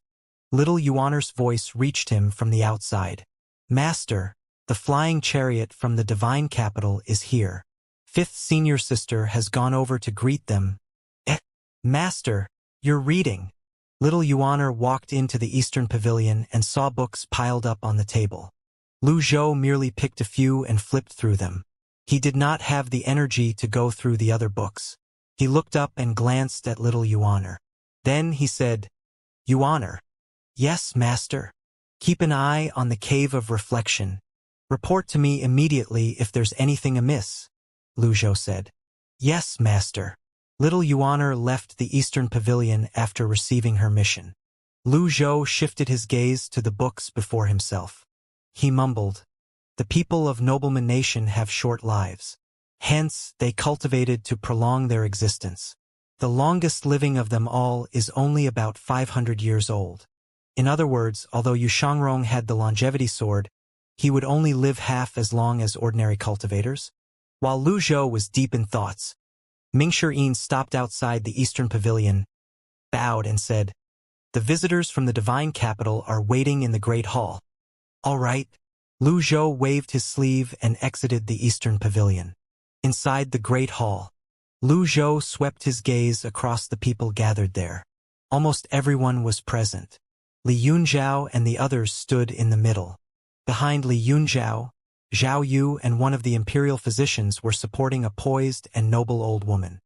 little Yuaner's voice reached him from the outside. Master, the flying chariot from the divine capital is here. Fifth senior sister has gone over to greet them. Master, you're reading. Little Yuaner walked into the Eastern Pavilion and saw books piled up on the table. Lu Zhou merely picked a few and flipped through them. He did not have the energy to go through the other books. He looked up and glanced at little Yuaner. Then he said, Yuaner. Yes, Master. Keep an eye on the Cave of Reflection. Report to me immediately if there's anything amiss, Lu Zhou said. Yes, Master. Little Yuaner left the Eastern Pavilion after receiving her mission. Lu Zhou shifted his gaze to the books before himself. He mumbled, The people of nobleman nation have short lives. Hence, they cultivated to prolong their existence. The longest living of them all is only about 500 years old. In other words, although Yu Shangrong had the longevity sword, he would only live half as long as ordinary cultivators. While Lu Zhou was deep in thoughts, Ming Shiyin stopped outside the Eastern Pavilion, bowed and said, The visitors from the divine capital are waiting in the Great Hall. All right. Lu Zhou waved his sleeve and exited the Eastern Pavilion. Inside the Great Hall, Lu Zhou swept his gaze across the people gathered there. Almost everyone was present. Li Yunzhao and the others stood in the middle. Behind Li Yunzhao, Zhao Yu and one of the imperial physicians were supporting a poised and noble old woman.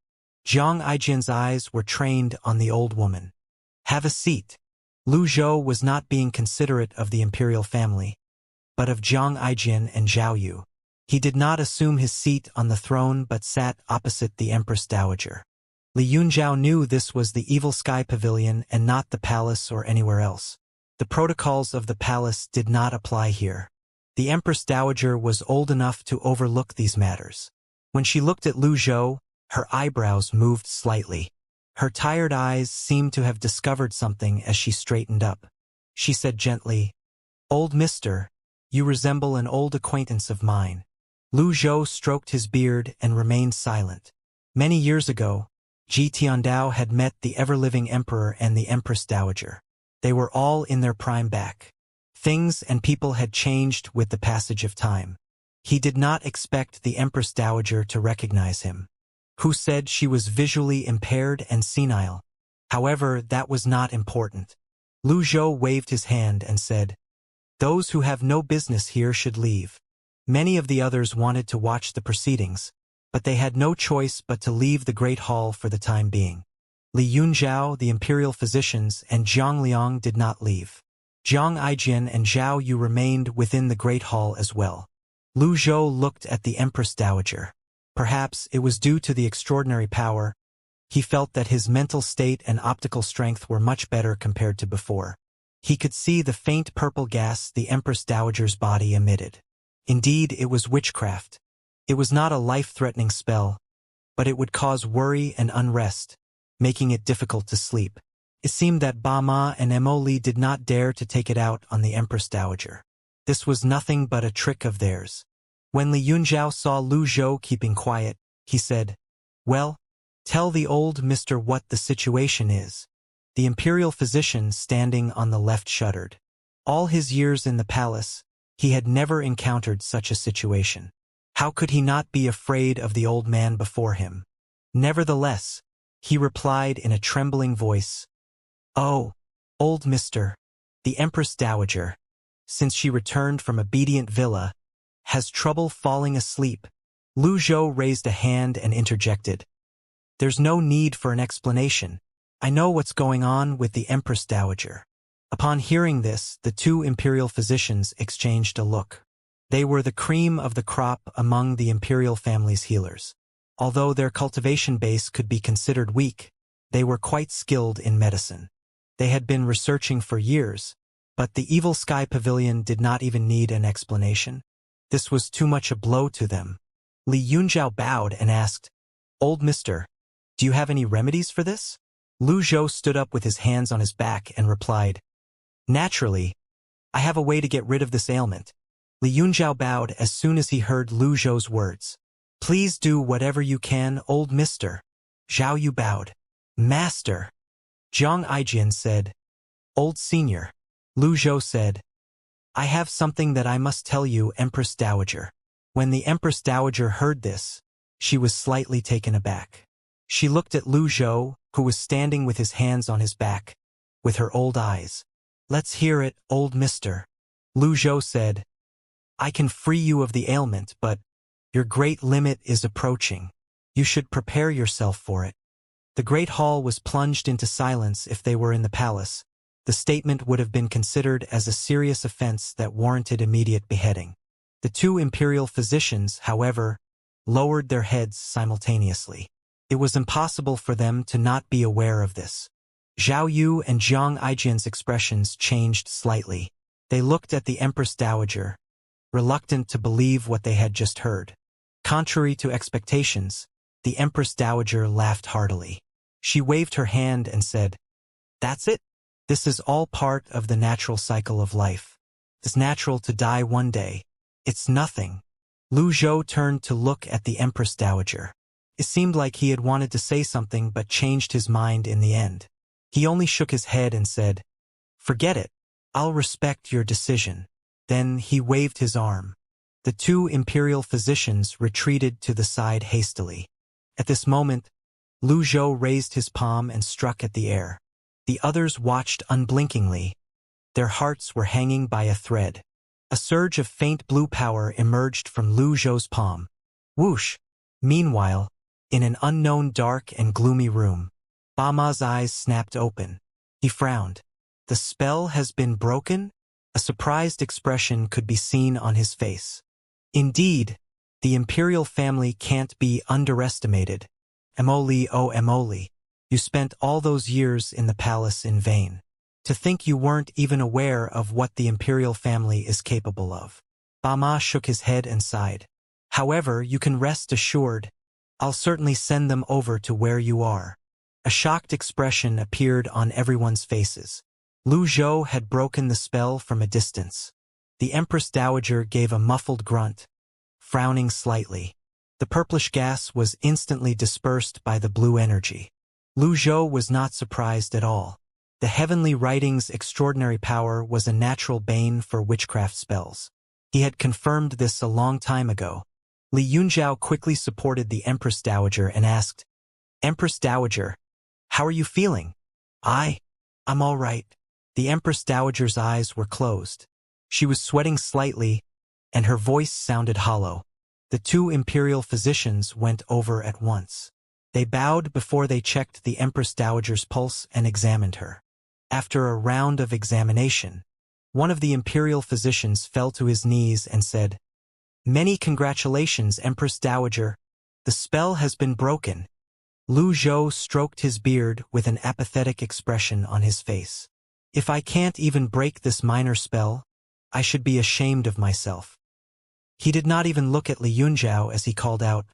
Jiang Aijian's eyes were trained on the old woman. Have a seat. Lu Zhou was not being considerate of the imperial family, but of Jiang Aijian and Zhao Yu. He did not assume his seat on the throne but sat opposite the Empress Dowager. Li Yunzhao knew this was the Evil Sky Pavilion and not the palace or anywhere else. The protocols of the palace did not apply here. The Empress Dowager was old enough to overlook these matters. When she looked at Lu Zhou, her eyebrows moved slightly. Her tired eyes seemed to have discovered something as she straightened up. She said gently, "Old mister, you resemble an old acquaintance of mine." Lu Zhou stroked his beard and remained silent. Many years ago, Ji Tiandao had met the ever-living emperor and the Empress Dowager. They were all in their prime back. Things and people had changed with the passage of time. He did not expect the Empress Dowager to recognize him. Who said she was visually impaired and senile? However, that was not important. Lu Zhou waved his hand and said, "Those who have no business here should leave." Many of the others wanted to watch the proceedings, but they had no choice but to leave the Great Hall for the time being. Li Yunzhao, the imperial physicians, and Zhang Liang did not leave. Jiang Aijian and Zhao Yu remained within the Great Hall as well. Lu Zhou looked at the Empress Dowager. Perhaps it was due to the extraordinary power. He felt that his mental state and optical strength were much better compared to before. He could see the faint purple gas the Empress Dowager's body emitted. Indeed, it was witchcraft. It was not a life-threatening spell, but it would cause worry and unrest, making it difficult to sleep. It seemed that Ba Ma and Mo Li did not dare to take it out on the Empress Dowager. This was nothing but a trick of theirs. When Li Yunzhao saw Lu Zhou keeping quiet, he said, "Well, tell the old mister what the situation is." The imperial physician standing on the left shuddered. All his years in the palace, he had never encountered such a situation. How could he not be afraid of the old man before him? Nevertheless, he replied in a trembling voice, "Oh, old mister, the Empress Dowager, since she returned from Obedient Villa, has trouble falling asleep." Lu Zhou raised a hand and interjected, "There's no need for an explanation. I know what's going on with the Empress Dowager." Upon hearing this, the two imperial physicians exchanged a look. They were the cream of the crop among the imperial family's healers. Although their cultivation base could be considered weak, they were quite skilled in medicine. They had been researching for years, but the Evil Sky Pavilion did not even need an explanation. This was too much a blow to them. Li Yunzhao bowed and asked, "Old mister, do you have any remedies for this?" Lu Zhou stood up with his hands on his back and replied, "Naturally, I have a way to get rid of this ailment." Li Yunzhao bowed as soon as he heard Lu Zhou's words. "Please do whatever you can, old mister." Zhao Yu bowed. "Master." Jiang Aijian said, "Old senior." Lu Zhou said, "I have something that I must tell you, Empress Dowager." When the Empress Dowager heard this, she was slightly taken aback. She looked at Lu Zhou, who was standing with his hands on his back, with her old eyes. "Let's hear it, old mister." Lu Zhou said, "I can free you of the ailment, but your great limit is approaching. You should prepare yourself for it." The Great Hall was plunged into silence. If they were in the palace, the statement would have been considered as a serious offense that warranted immediate beheading. The two imperial physicians, however, lowered their heads simultaneously. It was impossible for them to not be aware of this. Zhao Yu and Jiang Aijian's expressions changed slightly. They looked at the Empress Dowager, reluctant to believe what they had just heard. Contrary to expectations, the Empress Dowager laughed heartily. She waved her hand and said, "That's it. This is all part of the natural cycle of life. It's natural to die one day. It's nothing." Lu Zhou turned to look at the Empress Dowager. It seemed like he had wanted to say something but changed his mind in the end. He only shook his head and said, "Forget it. I'll respect your decision." Then he waved his arm. The two imperial physicians retreated to the side hastily. At this moment, Lu Zhou raised his palm and struck at the air. The others watched unblinkingly. Their hearts were hanging by a thread. A surge of faint blue power emerged from Lu Zhou's palm. Whoosh! Meanwhile, in an unknown dark and gloomy room, Ba Ma's eyes snapped open. He frowned. "The spell has been broken?" A surprised expression could be seen on his face. Indeed, the imperial family can't be underestimated. Emoli, oh Emoli, you spent all those years in the palace in vain. To think you weren't even aware of what the imperial family is capable of. Bama shook his head and sighed. However, you can rest assured, I'll certainly send them over to where you are. A shocked expression appeared on everyone's faces. Lu Zhou had broken the spell from a distance. The Empress Dowager gave a muffled grunt, frowning slightly. The purplish gas was instantly dispersed by the blue energy. Lu Zhou was not surprised at all. The heavenly writing's extraordinary power was a natural bane for witchcraft spells. He had confirmed this a long time ago. Li Yunzhao quickly supported the Empress Dowager and asked, Empress Dowager, how are you feeling? I'm all right. The Empress Dowager's eyes were closed. She was sweating slightly, and her voice sounded hollow. The two imperial physicians went over at once. They bowed before they checked the Empress Dowager's pulse and examined her. After a round of examination, one of the imperial physicians fell to his knees and said, Many congratulations, Empress Dowager. The spell has been broken. Lu Zhou stroked his beard with an apathetic expression on his face. If I can't even break this minor spell, I should be ashamed of myself. He did not even look at Li Yunzhao as he called out,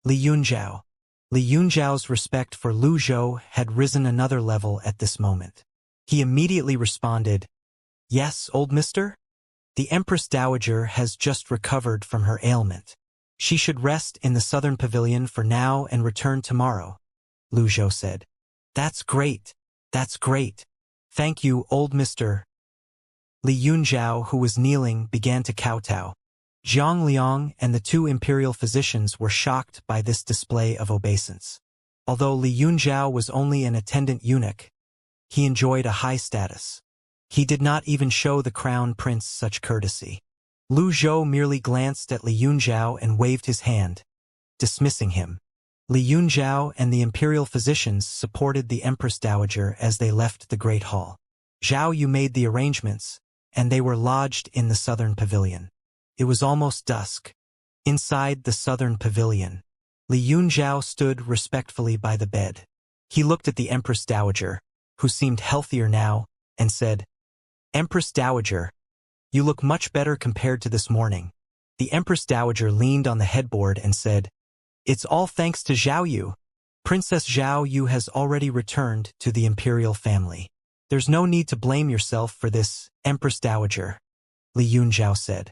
Li Yunzhao. Li Yunzhao's respect for Lu Zhou had risen another level at this moment. He immediately responded, Yes, old mister? The Empress Dowager has just recovered from her ailment. She should rest in the southern pavilion for now and return tomorrow, Lu Zhou said. That's great. That's great. Thank you, old mister. Li Yunzhao, who was kneeling, began to kowtow. Zhang Liang and the two imperial physicians were shocked by this display of obeisance. Although Li Yunzhao was only an attendant eunuch, he enjoyed a high status. He did not even show the crown prince such courtesy. Lu Zhou merely glanced at Li Yunzhao and waved his hand, dismissing him. Li Yunzhao and the imperial physicians supported the Empress Dowager as they left the Great Hall. Zhao Yu made the arrangements, and they were lodged in the southern pavilion. It was almost dusk. Inside the southern pavilion, Li Yunzhao stood respectfully by the bed. He looked at the Empress Dowager, who seemed healthier now, and said, Empress Dowager, you look much better compared to this morning. The Empress Dowager leaned on the headboard and said, It's all thanks to Zhao Yu. Princess Zhao Yu has already returned to the imperial family. There's no need to blame yourself for this, Empress Dowager, Li Yunzhao said.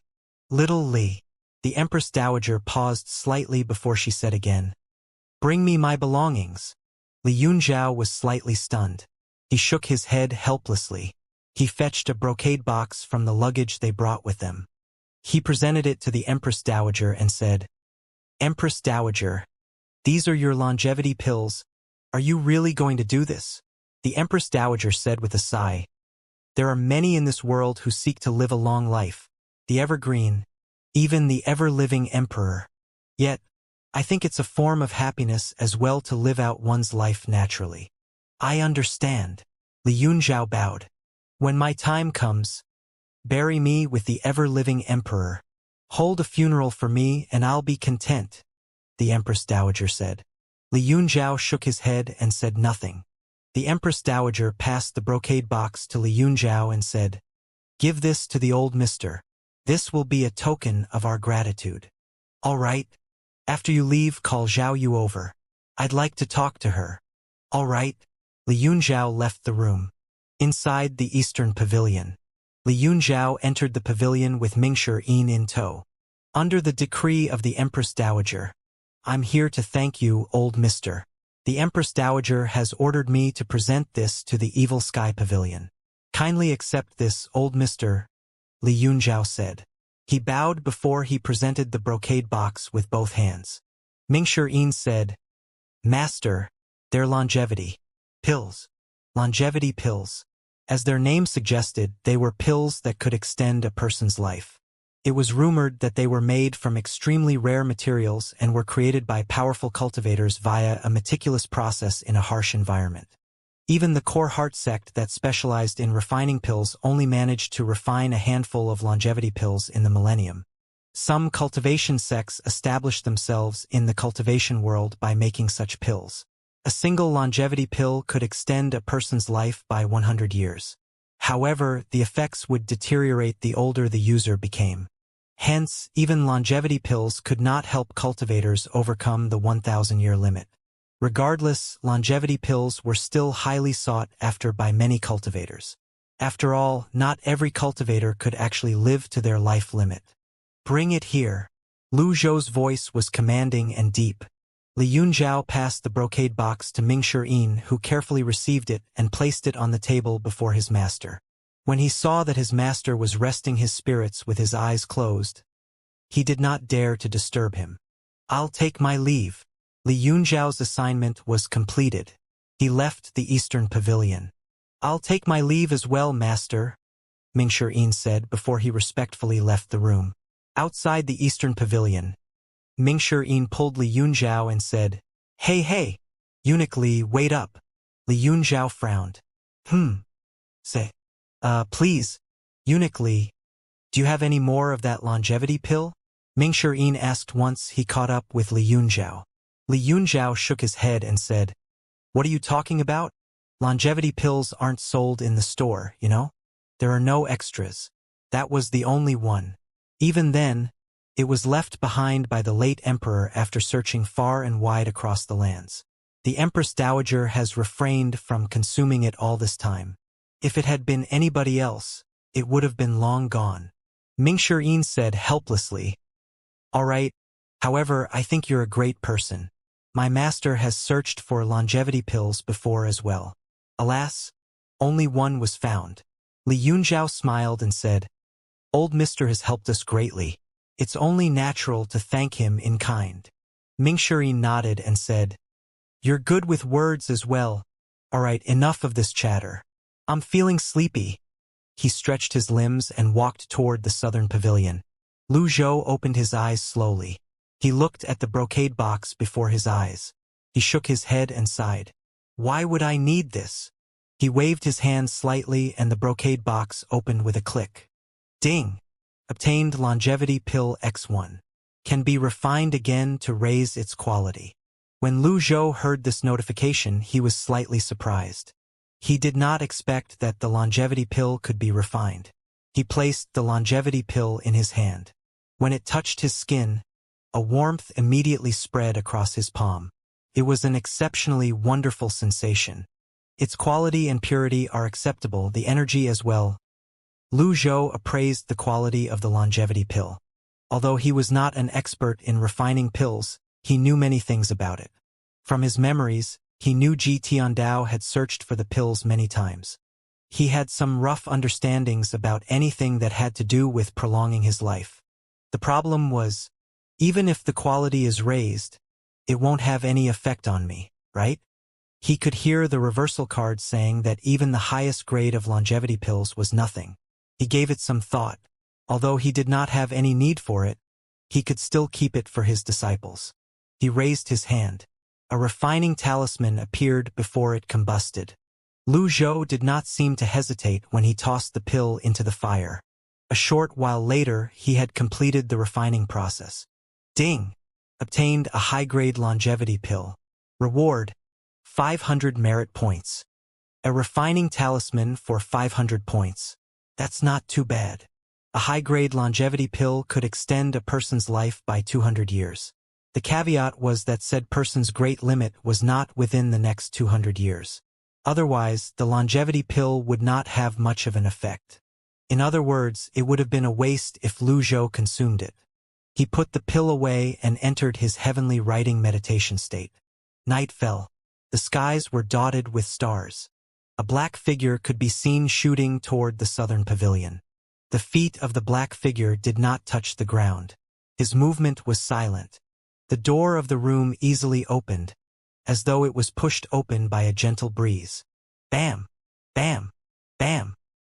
Little Li. The Empress Dowager paused slightly before she said again, Bring me my belongings. Li Yunzhao was slightly stunned. He shook his head helplessly. He fetched a brocade box from the luggage they brought with them. He presented it to the Empress Dowager and said, Empress Dowager, these are your longevity pills. Are you really going to do this? The Empress Dowager said with a sigh, There are many in this world who seek to live a long life, the evergreen, even the ever-living emperor. Yet, I think it's a form of happiness as well to live out one's life naturally. I understand. Li Yunzhao bowed. When my time comes, bury me with the ever-living emperor. Hold a funeral for me and I'll be content, the Empress Dowager said. Li Yunzhao shook his head and said nothing. The Empress Dowager passed the brocade box to Li Yunzhao and said, Give this to the old mister. This will be a token of our gratitude. All right. After you leave, call Zhao Yu over. I'd like to talk to her. All right. Li Yunzhao left the room. Inside the eastern pavilion, Li Yunzhao entered the pavilion with Mingshi Yin in tow. Under the decree of the Empress Dowager, I'm here to thank you, old mister. The Empress Dowager has ordered me to present this to the Evil Sky Pavilion. Kindly accept this, old mister, Li Yunzhao said. He bowed before he presented the brocade box with both hands. Mingshi Yin said, Master, their longevity. Pills. Longevity pills. As their name suggested, they were pills that could extend a person's life. It was rumored that they were made from extremely rare materials and were created by powerful cultivators via a meticulous process in a harsh environment. Even the core heart sect that specialized in refining pills only managed to refine a handful of longevity pills in the millennium. Some cultivation sects established themselves in the cultivation world by making such pills. A single longevity pill could extend a person's life by 100 years. However, the effects would deteriorate the older the user became. Hence, even longevity pills could not help cultivators overcome the 1,000-year limit. Regardless, longevity pills were still highly sought after by many cultivators. After all, not every cultivator could actually live to their life limit. Bring it here. Lu Zhou's voice was commanding and deep. Li Yunzhao passed the brocade box to Ming Shiyin, who carefully received it and placed it on the table before his master. When he saw that his master was resting his spirits with his eyes closed, he did not dare to disturb him. I'll take my leave. Li Yunzhao's assignment was completed. He left the Eastern Pavilion. I'll take my leave as well, master, Ming Shiyin said before he respectfully left the room. Outside the Eastern Pavilion, Ming Shiyin pulled Li Yunzhao and said, Hey, Eunuch Li, wait up. Li Yunzhao frowned. Say, please, Eunuch Li, do you have any more of that longevity pill? Ming Shiyin asked once he caught up with Li Yunzhao. Li Yunzhao shook his head and said, What are you talking about? Longevity pills aren't sold in the store, you know? There are no extras. That was the only one. Even then, it was left behind by the late emperor after searching far and wide across the lands. The Empress Dowager has refrained from consuming it all this time. If it had been anybody else, it would have been long gone. Ming Shiyin said helplessly, All right, however, I think you're a great person. My master has searched for longevity pills before as well. Alas, only one was found. Li Yunzhao smiled and said, Old Mister has helped us greatly. It's only natural to thank him in kind. Ming Shiyin nodded and said, You're good with words as well. All right, enough of this chatter. I'm feeling sleepy. He stretched his limbs and walked toward the southern pavilion. Lu Zhou opened his eyes slowly. He looked at the brocade box before his eyes. He shook his head and sighed. Why would I need this? He waved his hand slightly and the brocade box opened with a click. Ding! Obtained longevity pill X1. Can be refined again to raise its quality. When Lu Zhou heard this notification, he was slightly surprised. He did not expect that the longevity pill could be refined. He placed the longevity pill in his hand. When it touched his skin, a warmth immediately spread across his palm. It was an exceptionally wonderful sensation. Its quality and purity are acceptable, the energy as well. Lu Zhou appraised the quality of the longevity pill. Although he was not an expert in refining pills, he knew many things about it. From his memories, he knew Ji Tiandao had searched for the pills many times. He had some rough understandings about anything that had to do with prolonging his life. The problem was, even if the quality is raised, it won't have any effect on me, right? He could hear the reversal card saying that even the highest grade of longevity pills was nothing. He gave it some thought. Although he did not have any need for it, he could still keep it for his disciples. He raised his hand. A refining talisman appeared before it combusted. Lu Zhou did not seem to hesitate when he tossed the pill into the fire. A short while later, he had completed the refining process. Ding! Obtained a high-grade longevity pill. Reward: 500 merit points. A refining talisman for 500 points. That's not too bad. A high-grade longevity pill could extend a person's life by 200 years. The caveat was that said person's great limit was not within the next 200 years. Otherwise, the longevity pill would not have much of an effect. In other words, it would have been a waste if Lu Zhou consumed it. He put the pill away and entered his heavenly writing meditation state. Night fell. The skies were dotted with stars. A black figure could be seen shooting toward the southern pavilion. The feet of the black figure did not touch the ground. His movement was silent. The door of the room easily opened, as though it was pushed open by a gentle breeze. Bam! Bam! Bam!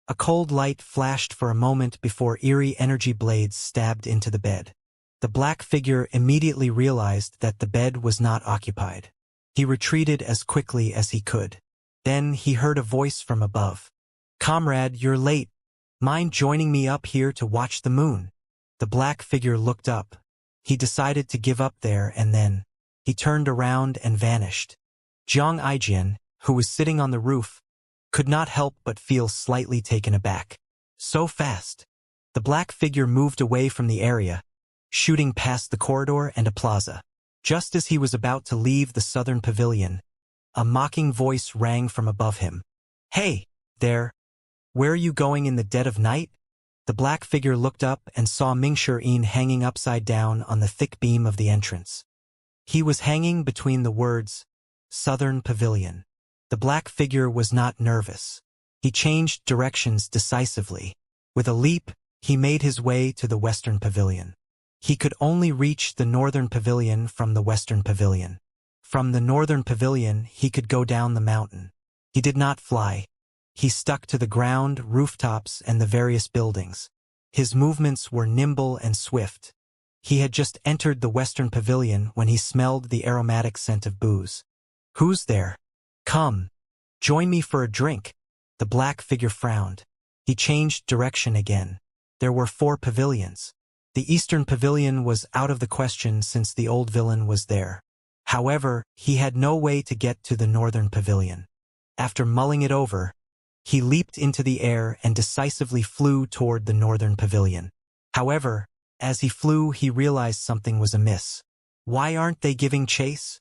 A cold light flashed for a moment before eerie energy blades stabbed into the bed. The black figure immediately realized that the bed was not occupied. He retreated as quickly as he could. Then he heard a voice from above. Comrade, you're late. Mind joining me up here to watch the moon? The black figure looked up. He decided to give up there and then he turned around and vanished. Jiang Aijian, who was sitting on the roof, could not help but feel slightly taken aback. So fast. The black figure moved away from the area, shooting past the corridor and a plaza. Just as he was about to leave the southern pavilion, a mocking voice rang from above him. "Hey, there! Where are you going in the dead of night?" The black figure looked up and saw Mingshi hanging upside down on the thick beam of the entrance. He was hanging between the words, "Southern Pavilion." The black figure was not nervous. He changed directions decisively. With a leap, he made his way to the Western Pavilion. He could only reach the Northern Pavilion from the Western Pavilion. From the Northern Pavilion, he could go down the mountain. He did not fly. He stuck to the ground, rooftops, and the various buildings. His movements were nimble and swift. He had just entered the Western Pavilion when he smelled the aromatic scent of booze. "Who's there? Come. Join me for a drink." The black figure frowned. He changed direction again. There were 4 pavilions. The Eastern Pavilion was out of the question since the old villain was there. However, he had no way to get to the Northern Pavilion. After mulling it over, he leaped into the air and decisively flew toward the Northern Pavilion. However, as he flew, he realized something was amiss. Why aren't they giving chase?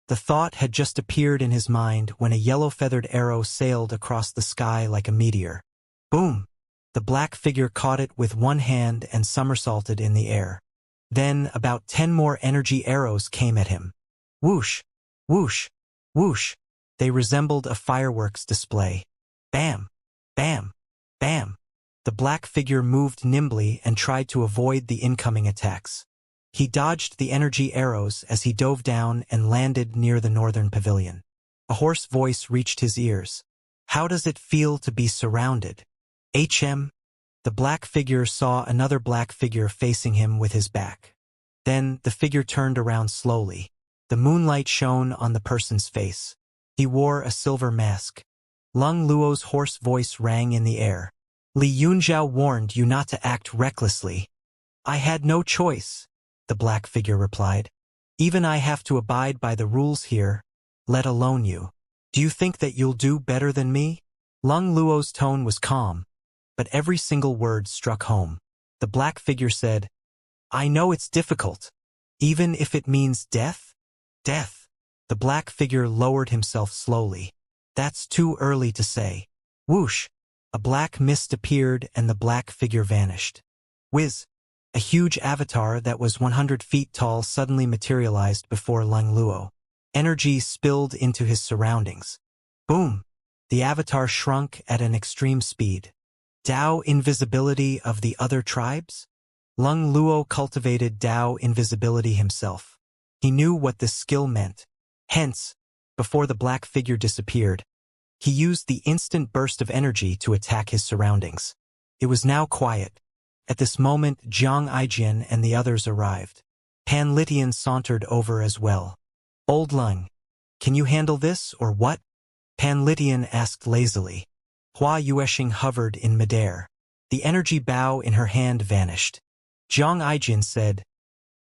The thought had just appeared in his mind when a yellow-feathered arrow sailed across the sky like a meteor. Boom! The black figure caught it with one hand and somersaulted in the air. Then about 10 more energy arrows came at him. Whoosh! Whoosh! Whoosh! They resembled a fireworks display. Bam! Bam! Bam! The black figure moved nimbly and tried to avoid the incoming attacks. He dodged the energy arrows as he dove down and landed near the Northern Pavilion. A hoarse voice reached his ears. "How does it feel to be surrounded?" "HM?" The black figure saw another black figure facing him with his back. Then the figure turned around slowly. The moonlight shone on the person's face. He wore a silver mask. Lung Luo's hoarse voice rang in the air. "Li Yunzhao warned you not to act recklessly." "I had no choice," the black figure replied. "Even I have to abide by the rules here, let alone you. Do you think that you'll do better than me?" Lung Luo's tone was calm, but every single word struck home. The black figure said, "I know it's difficult, even if it means death." "Death." The black figure lowered himself slowly. "That's too early to say." Whoosh! A black mist appeared and the black figure vanished. Whiz! A huge avatar that was 100 feet tall suddenly materialized before Lung Luo. Energy spilled into his surroundings. Boom! The avatar shrunk at an extreme speed. Dao invisibility of the other tribes? Lung Luo cultivated Dao invisibility himself. He knew what this skill meant. Hence, before the black figure disappeared, he used the instant burst of energy to attack his surroundings. It was now quiet. At this moment, Jiang Aijian and the others arrived. Pan Litian sauntered over as well. "Old Lung, can you handle this or what?" Pan Litian asked lazily. Hua Yueshing hovered in midair. The energy bow in her hand vanished. Jiang Aijian said,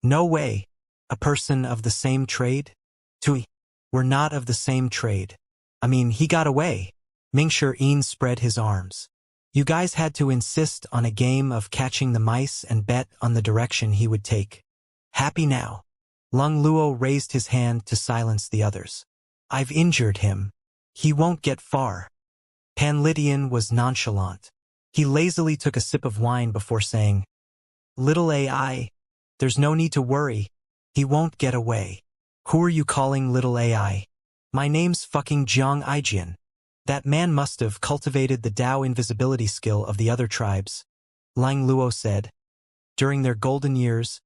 "No way. A person of the same trade? Tui, we're not of the same trade. I mean, he got away." Mingshi spread his arms. "You guys had to insist on a game of catching the mice and bet on the direction he would take. Happy now?" Lung Luo raised his hand to silence the others. "I've injured him. He won't get far." Pan Litian was nonchalant. He lazily took a sip of wine before saying, "Little AI, there's no need to worry. He won't get away." "Who are you calling little AI?" "My name's fucking Jiang Aijian." "That man must have cultivated the Dao invisibility skill of the other tribes," Lang Luo said. "During their golden years,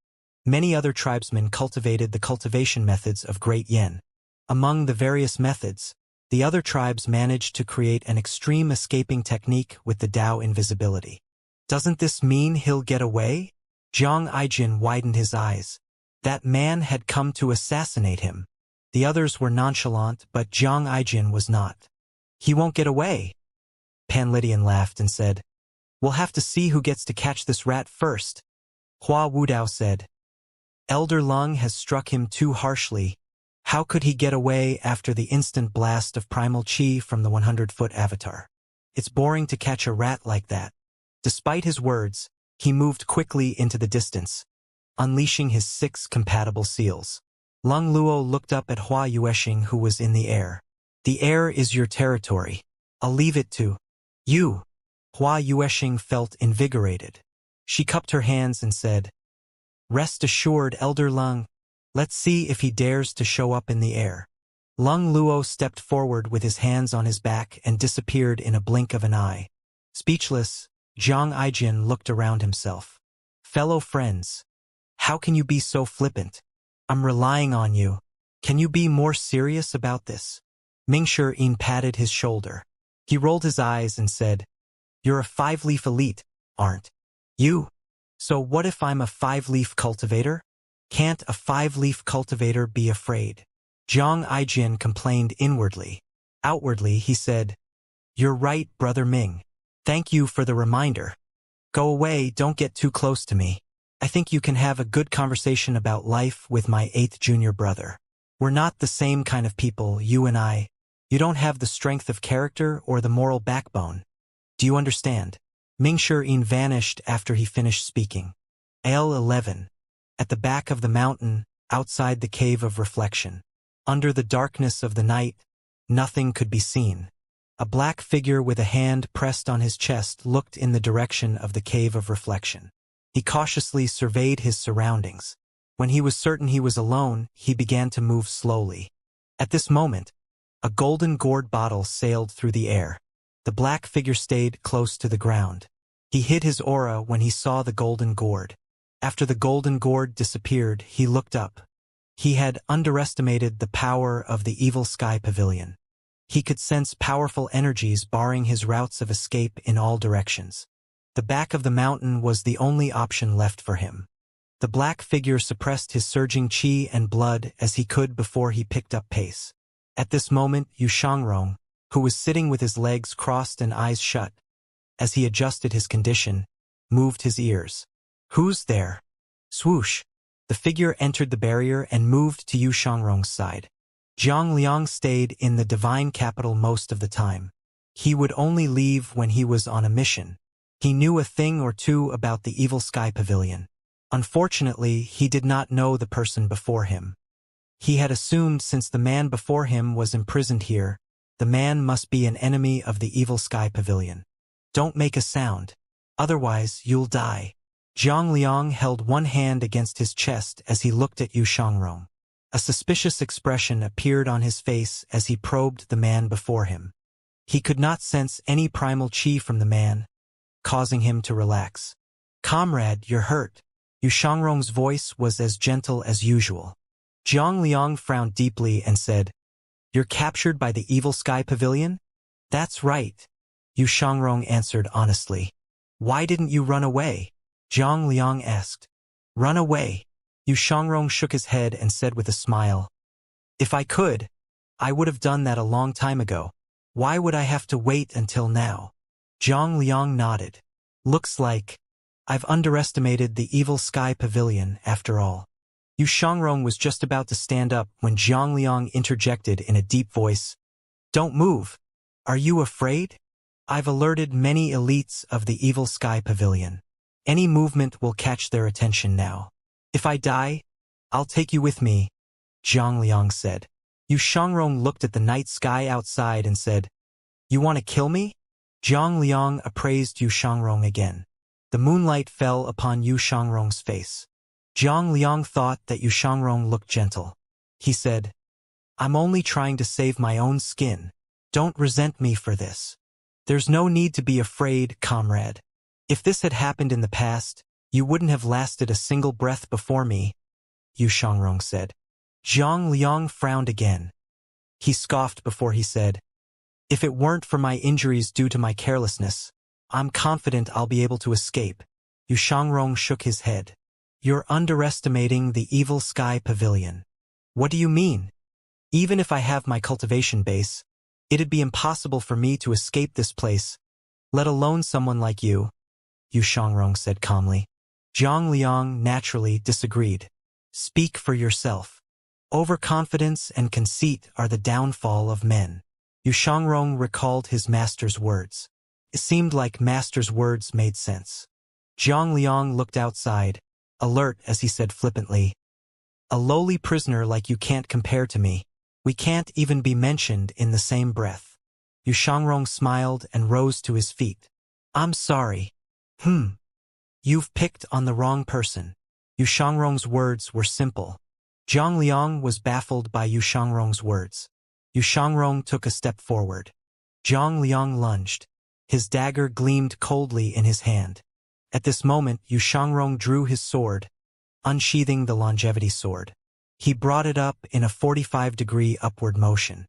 many other tribesmen cultivated the cultivation methods of Great Yen. Among the various methods, the other tribes managed to create an extreme escaping technique with the Dao invisibility. Doesn't this mean he'll get away?" Jiang Aijian widened his eyes. That man had come to assassinate him. The others were nonchalant, but Jiang Aijian was not. "He won't get away." Pan Litian laughed and said, "We'll have to see who gets to catch this rat first." Hua Wudao said, "Elder Lung has struck him too harshly. How could he get away after the instant blast of primal chi from the 100-foot avatar? It's boring to catch a rat like that. Despite his words, he moved quickly into the distance, unleashing his 6 compatible seals. Lung Luo looked up at Hua Yueshing, who was in the air. The air is your territory. I'll leave it to you. Hua Yueshing felt invigorated. She cupped her hands and said, "Rest assured, Elder Lung. Let's see if he dares to show up in the air." Lung Luo stepped forward with his hands on his back and disappeared in a blink of an eye. Speechless, Zhang Aijin looked around himself. "Fellow friends, how can you be so flippant? I'm relying on you. Can you be more serious about this?" Mingshi Yin patted his shoulder. He rolled his eyes and said, "You're a 5-leaf elite, aren't you? So what if I'm a 5-leaf cultivator? Can't a 5-leaf cultivator be afraid?" Zhang Aijin complained inwardly. Outwardly, he said, "You're right, Brother Ming. Thank you for the reminder. Go away, don't get too close to me. I think you can have a good conversation about life with my 8th junior brother. We're not the same kind of people, you and I. You don't have the strength of character or the moral backbone. Do you understand?" Mingshi Yin vanished after he finished speaking. L11. At the back of the mountain, outside the cave of reflection. Under the darkness of the night, nothing could be seen. A black figure with a hand pressed on his chest looked in the direction of the cave of reflection. He cautiously surveyed his surroundings. When he was certain he was alone, he began to move slowly. At this moment, a golden gourd bottle sailed through the air. The black figure stayed close to the ground. He hid his aura when he saw the golden gourd. After the golden gourd disappeared, he looked up. He had underestimated the power of the evil sky pavilion. He could sense powerful energies barring his routes of escape in all directions. The back of the mountain was the only option left for him. The black figure suppressed his surging chi and blood as he could before he picked up pace. At this moment, Yu Shangrong, who was sitting with his legs crossed and eyes shut, as he adjusted his condition, moved his ears. "Who's there?" Swoosh! The figure entered the barrier and moved to Yu Shangrong's side. Zhang Liang stayed in the divine capital most of the time. He would only leave when he was on a mission. He knew a thing or two about the evil sky pavilion. Unfortunately, he did not know the person before him. He had assumed since the man before him was imprisoned here, the man must be an enemy of the evil sky pavilion. "Don't make a sound. Otherwise, you'll die." Zhang Liang held one hand against his chest as he looked at Yu Shangrong. A suspicious expression appeared on his face as he probed the man before him. He could not sense any primal chi from the man, causing him to relax. "Comrade, you're hurt." Yu Shangrong's voice was as gentle as usual. Zhang Liang frowned deeply and said, "You're captured by the evil sky pavilion?" "That's right," Yu Shangrong answered honestly. "Why didn't you run away?" Zhang Liang asked. "Run away?" Yu Shangrong shook his head and said with a smile, "If I could, I would have done that a long time ago. Why would I have to wait until now?" Zhang Liang nodded. "Looks like I've underestimated the evil sky pavilion after all." Yu Shangrong was just about to stand up when Zhang Liang interjected in a deep voice. "Don't move. Are you afraid? I've alerted many elites of the evil sky pavilion. Any movement will catch their attention now. If I die, I'll take you with me," Zhang Liang said. Yu Shangrong looked at the night sky outside and said, "You want to kill me?" Zhang Liang appraised Yu Shangrong again. The moonlight fell upon Yu Shangrong's face. Zhang Liang thought that Yu Shangrong looked gentle. He said, "I'm only trying to save my own skin. Don't resent me for this. There's no need to be afraid, comrade. If this had happened in the past, you wouldn't have lasted a single breath before me," Yu Shangrong said. Zhang Liang frowned again. He scoffed before he said, "If it weren't for my injuries due to my carelessness, I'm confident I'll be able to escape." Yu Shangrong shook his head. "You're underestimating the evil sky pavilion." "What do you mean? Even if I have my cultivation base, it'd be impossible for me to escape this place, let alone someone like you," Yu Shangrong said calmly. Zhang Liang naturally disagreed. "Speak for yourself. Overconfidence and conceit are the downfall of men. Yu Shangrong recalled his master's words. It seemed like master's words made sense. Zhang Liang looked outside, alert as he said flippantly, "A lowly prisoner like you can't compare to me. We can't even be mentioned in the same breath." Yu Shangrong smiled and rose to his feet. "I'm sorry. You've picked on the wrong person." Yu Shangrong's words were simple. Zhang Liang was baffled by Yu Shangrong's words. Yu Shangrong took a step forward. Zhang Liang lunged. His dagger gleamed coldly in his hand. At this moment, Yu Shangrong drew his sword, unsheathing the longevity sword. He brought it up in a 45-degree upward motion.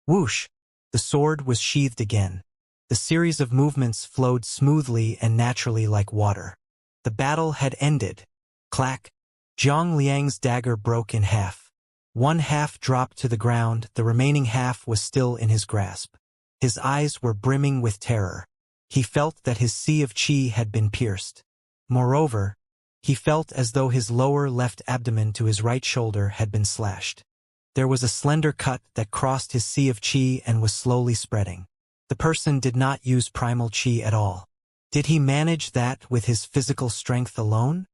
Whoosh! The sword was sheathed again. The series of movements flowed smoothly and naturally like water. The battle had ended. Clack! Zhang Liang's dagger broke in half. One half dropped to the ground, the remaining half was still in his grasp. His eyes were brimming with terror. He felt that his sea of qi had been pierced. Moreover, he felt as though his lower left abdomen to his right shoulder had been slashed. There was a slender cut that crossed his sea of qi and was slowly spreading. The person did not use primal qi at all. Did he manage that with his physical strength alone?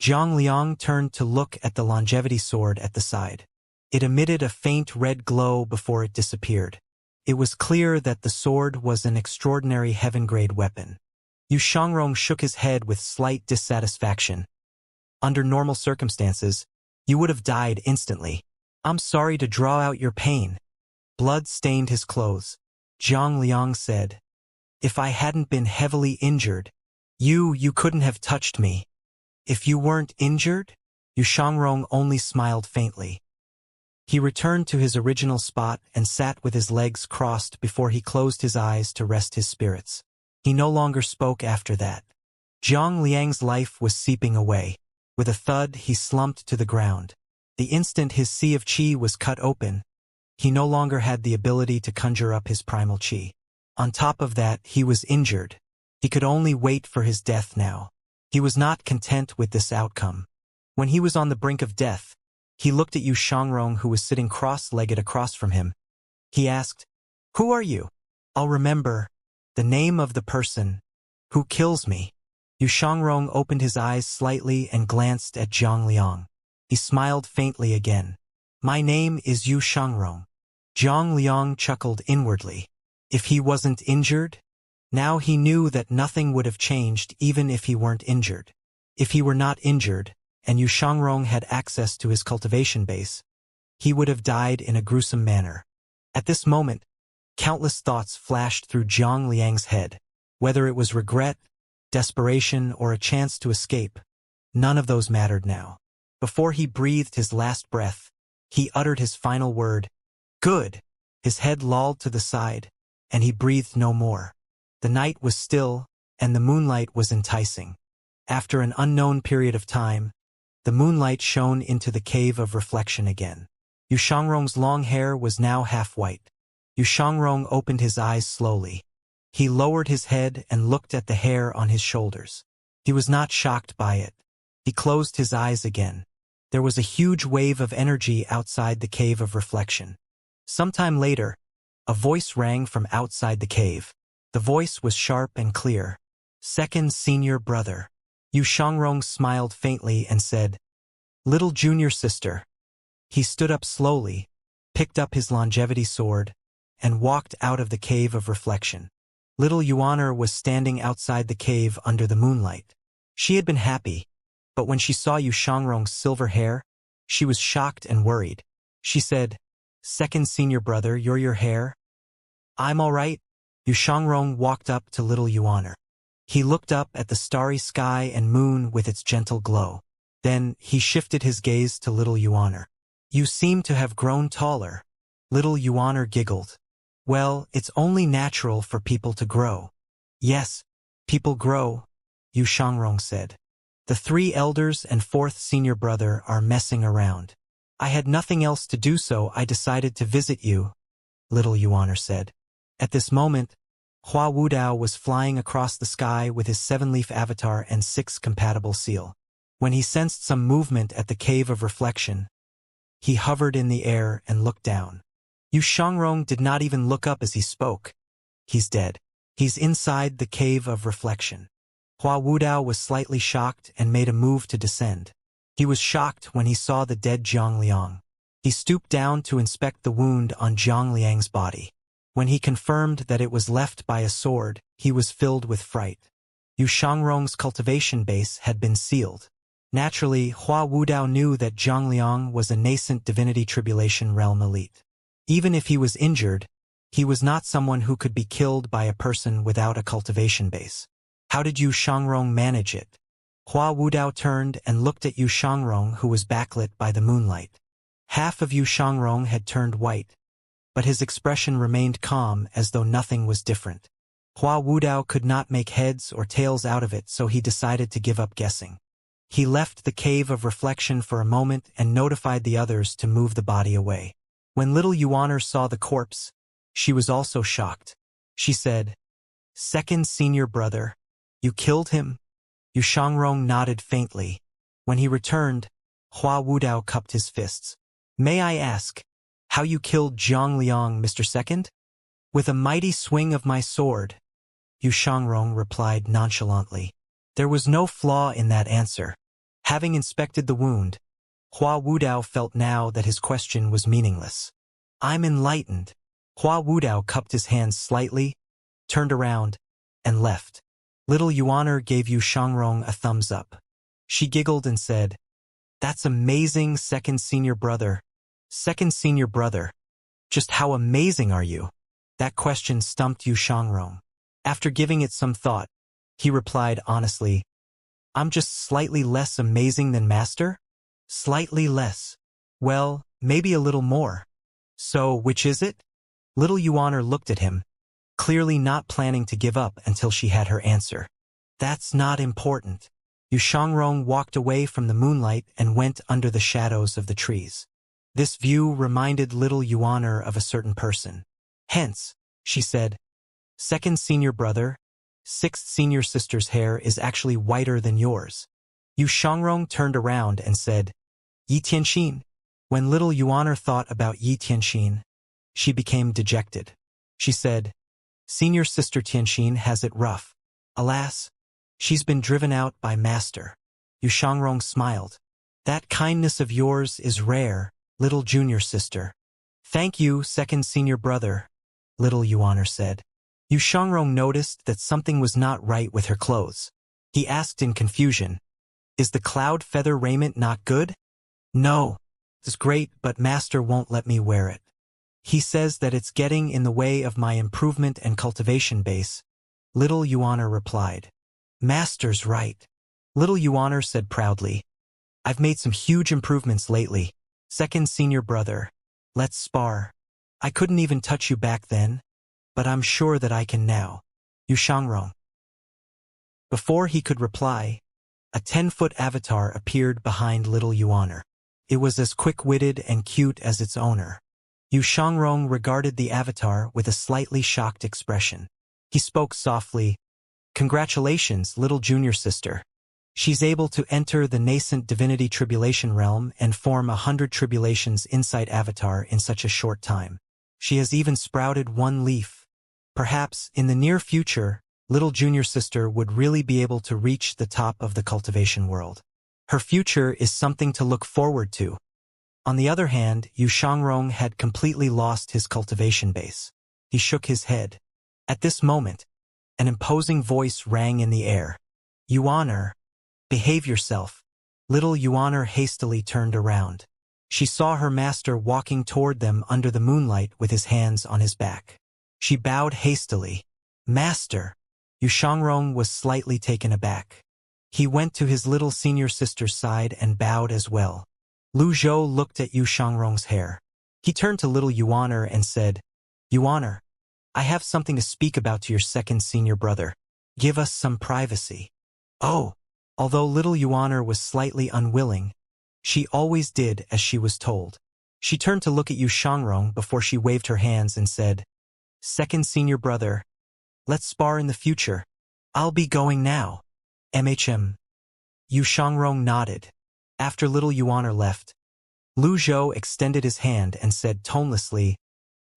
Zhang Liang turned to look at the longevity sword at the side. It emitted a faint red glow before it disappeared. It was clear that the sword was an extraordinary heaven-grade weapon. Yu Shangrong shook his head with slight dissatisfaction. Under normal circumstances, you would have died instantly. I'm sorry to draw out your pain. Blood stained his clothes. Zhang Liang said, "If I hadn't been heavily injured, you couldn't have touched me." "If you weren't injured?" Yu Shangrong only smiled faintly. He returned to his original spot and sat with his legs crossed before he closed his eyes to rest his spirits. He no longer spoke after that. Zhang Liang's life was seeping away. With a thud, he slumped to the ground. The instant his sea of qi was cut open, he no longer had the ability to conjure up his primal qi. On top of that, he was injured. He could only wait for his death now. He was not content with this outcome. When he was on the brink of death, he looked at Yu Shangrong, who was sitting cross-legged across from him. He asked, "Who are you?" "I'll remember. The name of the person who kills me." Yu Shangrong opened his eyes slightly and glanced at Zhang Liang. He smiled faintly again. "My name is Yu Shangrong." Zhang Liang chuckled inwardly. If he wasn't injured? Now he knew that nothing would have changed even if he weren't injured. If he were not injured, and Yu Shangrong had access to his cultivation base, he would have died in a gruesome manner. At this moment, countless thoughts flashed through Zhang Liang's head. Whether it was regret, desperation, or a chance to escape, none of those mattered now. Before he breathed his last breath, he uttered his final word, "Good!" His head lolled to the side, and he breathed no more. The night was still, and the moonlight was enticing. After an unknown period of time, the moonlight shone into the cave of reflection again. Yu Shangrong's long hair was now half white. Yu Shangrong opened his eyes slowly. He lowered his head and looked at the hair on his shoulders. He was not shocked by it. He closed his eyes again. There was a huge wave of energy outside the cave of reflection. Sometime later, a voice rang from outside the cave. The voice was sharp and clear. "Second senior brother." Yu Shangrong smiled faintly and said, "Little junior sister." He stood up slowly, picked up his longevity sword, and walked out of the cave of reflection. Little Yuaner was standing outside the cave under the moonlight. She had been happy, but when she saw Yu Shangrong's silver hair, she was shocked and worried. She said, "Second senior brother, you're your hair?" "I'm all right." Yu Shangrong walked up to little Yuaner. He looked up at the starry sky and moon with its gentle glow. Then he shifted his gaze to little Yuaner. "You seem to have grown taller." Little Yuaner giggled. "Well, it's only natural for people to grow." "Yes, people grow," Yu Shangrong said. "The 3 elders and 4th senior brother are messing around. I had nothing else to do, so I decided to visit you," little Yuaner said. At this moment, Hua Wudao was flying across the sky with his 7-leaf avatar and 6 compatible seal. When he sensed some movement at the cave of reflection, He hovered in the air and looked down. Yu Shangrong did not even look up as he spoke. He's dead. He's inside the cave of reflection. Hua Wudao was slightly shocked and made a move to descend. He was shocked when he saw the dead Zhang Liang. He stooped down to inspect the wound on Zhang Liang's body. When he confirmed that it was left by a sword, he was filled with fright. Yu Shangrong's cultivation base had been sealed. Naturally, Hua Wudao knew that Zhang Liang was a nascent divinity tribulation realm elite. Even if he was injured, he was not someone who could be killed by a person without a cultivation base. How did Yu Shangrong manage it? Hua Wudao turned and looked at Yu Shangrong, who was backlit by the moonlight. Half of Yu Shangrong had turned white, but his expression remained calm as though nothing was different. Hua Wudao could not make heads or tails out of it, so he decided to give up guessing. He left the cave of reflection for a moment and notified the others to move the body away. When little Yuaner saw the corpse, she was also shocked. She said, "Second senior brother, you killed him?" Yu Shangrong nodded faintly. When he returned, Hua Wudao cupped his fists. "May I ask how you killed Zhang Liang, Mr. Second?" "With a mighty swing of my sword," Yu Shangrong replied nonchalantly. There was no flaw in that answer. Having inspected the wound, Hua Wudao felt now that his question was meaningless. "I'm enlightened." Hua Wudao cupped his hands slightly, turned around, and left. Little Yuaner gave Yu Shangrong a thumbs up. She giggled and said, "That's amazing, second senior brother." "Second senior brother? Just how amazing are you?" That question stumped Yu Shangrong. After giving it some thought, he replied honestly, "I'm just slightly less amazing than Master?" "Slightly less. Well, maybe a little more." "So, which is it?" Little Yuaner looked at him, clearly not planning to give up until she had her answer. "That's not important." Yu Shangrong walked away from the moonlight and went under the shadows of the trees. This view reminded little Yuaner of a certain person. "Hence," she said, "second senior brother, sixth senior sister's hair is actually whiter than yours." Yu Shangrong turned around and said, "Yi Tianxin." When little Yuaner thought about Yi Tianxin, she became dejected. She said, "Senior sister Tianxin has it rough. Alas, she's been driven out by Master." Yu Shangrong smiled. "That kindness of yours is rare, little junior sister." "Thank you, second senior brother," little Yuaner said. Yu Shangrong noticed that something was not right with her clothes. He asked in confusion, "Is the cloud feather raiment not good?" "No, it's great, but Master won't let me wear it. He says that it's getting in the way of my improvement and cultivation base," little Yuaner replied. "Master's right," little Yuaner said proudly. "I've made some huge improvements lately. Second senior brother, let's spar. I couldn't even touch you back then, but I'm sure that I can now." Yu Shangrong. Before he could reply, a 10-foot avatar appeared behind little Yuaner. It was as quick-witted and cute as its owner. Yu Shangrong regarded the avatar with a slightly shocked expression. He spoke softly, "Congratulations, little junior sister. She's able to enter the nascent divinity tribulation realm and form 100 tribulations insight avatar in such a short time. She has even sprouted one leaf. Perhaps, in the near future, little junior sister would really be able to reach the top of the cultivation world. Her future is something to look forward to." On the other hand, Yu Shangrong had completely lost his cultivation base. He shook his head. At this moment, an imposing voice rang in the air. "Yuaner, behave yourself." Little Yuaner hastily turned around. She saw her master walking toward them under the moonlight with his hands on his back. She bowed hastily. "Master!" Yu Shangrong was slightly taken aback. He went to his little senior sister's side and bowed as well. Lu Zhou looked at Yu Shangrong's hair. He turned to little Yuaner and said, "Yuaner, I have something to speak about to your second senior brother. Give us some privacy." "Oh!" Although little Yuaner was slightly unwilling, she always did as she was told. She turned to look at Yu Shangrong before she waved her hands and said, "Second senior brother, let's spar in the future. I'll be going now." "MHM." Yu Shangrong nodded. After little Yuaner left, Lu Zhou extended his hand and said tonelessly,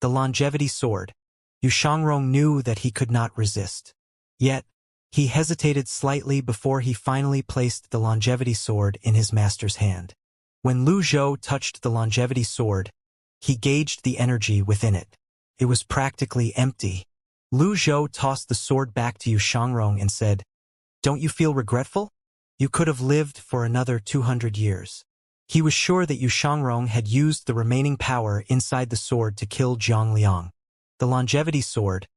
"The longevity sword." Yu Shangrong knew that he could not resist. Yet, he hesitated slightly before he finally placed the longevity sword in his master's hand. When Lu Zhou touched the longevity sword, he gauged the energy within it. It was practically empty. Lu Zhou tossed the sword back to Yu Shangrong and said, "Don't you feel regretful? You could have lived for another 200 years. He was sure that Yu Shangrong had used the remaining power inside the sword to kill Zhang Liang. The longevity sword,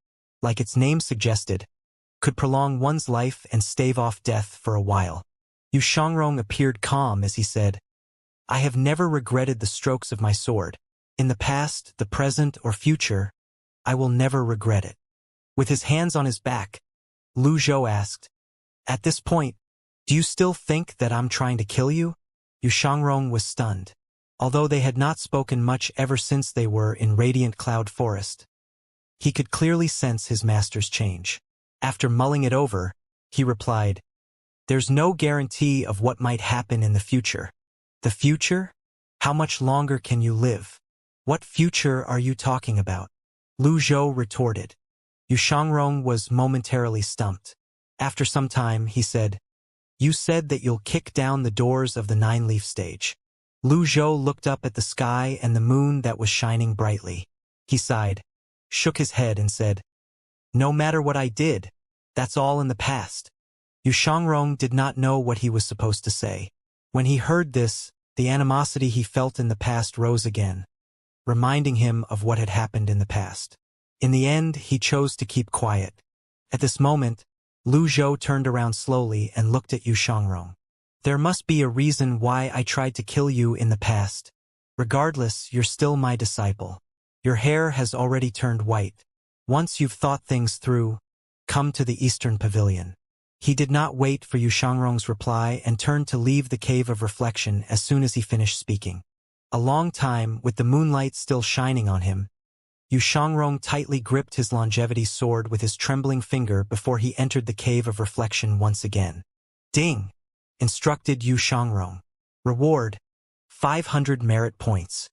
like its name suggested, could prolong one's life and stave off death for a while. Yu Shangrong appeared calm as he said, "I have never regretted the strokes of my sword. In the past, the present, or future, I will never regret it." With his hands on his back, Lu Zhou asked, "At this point, do you still think that I'm trying to kill you?" Yu Shangrong was stunned. Although they had not spoken much ever since they were in Radiant Cloud Forest, he could clearly sense his master's change. After mulling it over, he replied, "There's no guarantee of what might happen in the future." "The future? How much longer can you live? What future are you talking about?" Lu Zhou retorted. Yu Shangrong was momentarily stumped. After some time, he said, "You said that you'll kick down the doors of the nine-leaf stage." Lu Zhou looked up at the sky and the moon that was shining brightly. He sighed, shook his head and said, "No matter what I did, that's all in the past." Yu Shangrong did not know what he was supposed to say. When he heard this, the animosity he felt in the past rose again, reminding him of what had happened in the past. In the end, he chose to keep quiet. At this moment, Lu Zhou turned around slowly and looked at Yu Shangrong. "There must be a reason why I tried to kill you in the past. Regardless, you're still my disciple. Your hair has already turned white. Once you've thought things through, come to the Eastern Pavilion." He did not wait for Yu Shangrong's reply and turned to leave the Cave of Reflection as soon as he finished speaking. A long time, with the moonlight still shining on him, Yu Shangrong tightly gripped his longevity sword with his trembling finger before he entered the Cave of Reflection once again. "Ding!" instructed Yu Shangrong. "Reward: 500 merit points."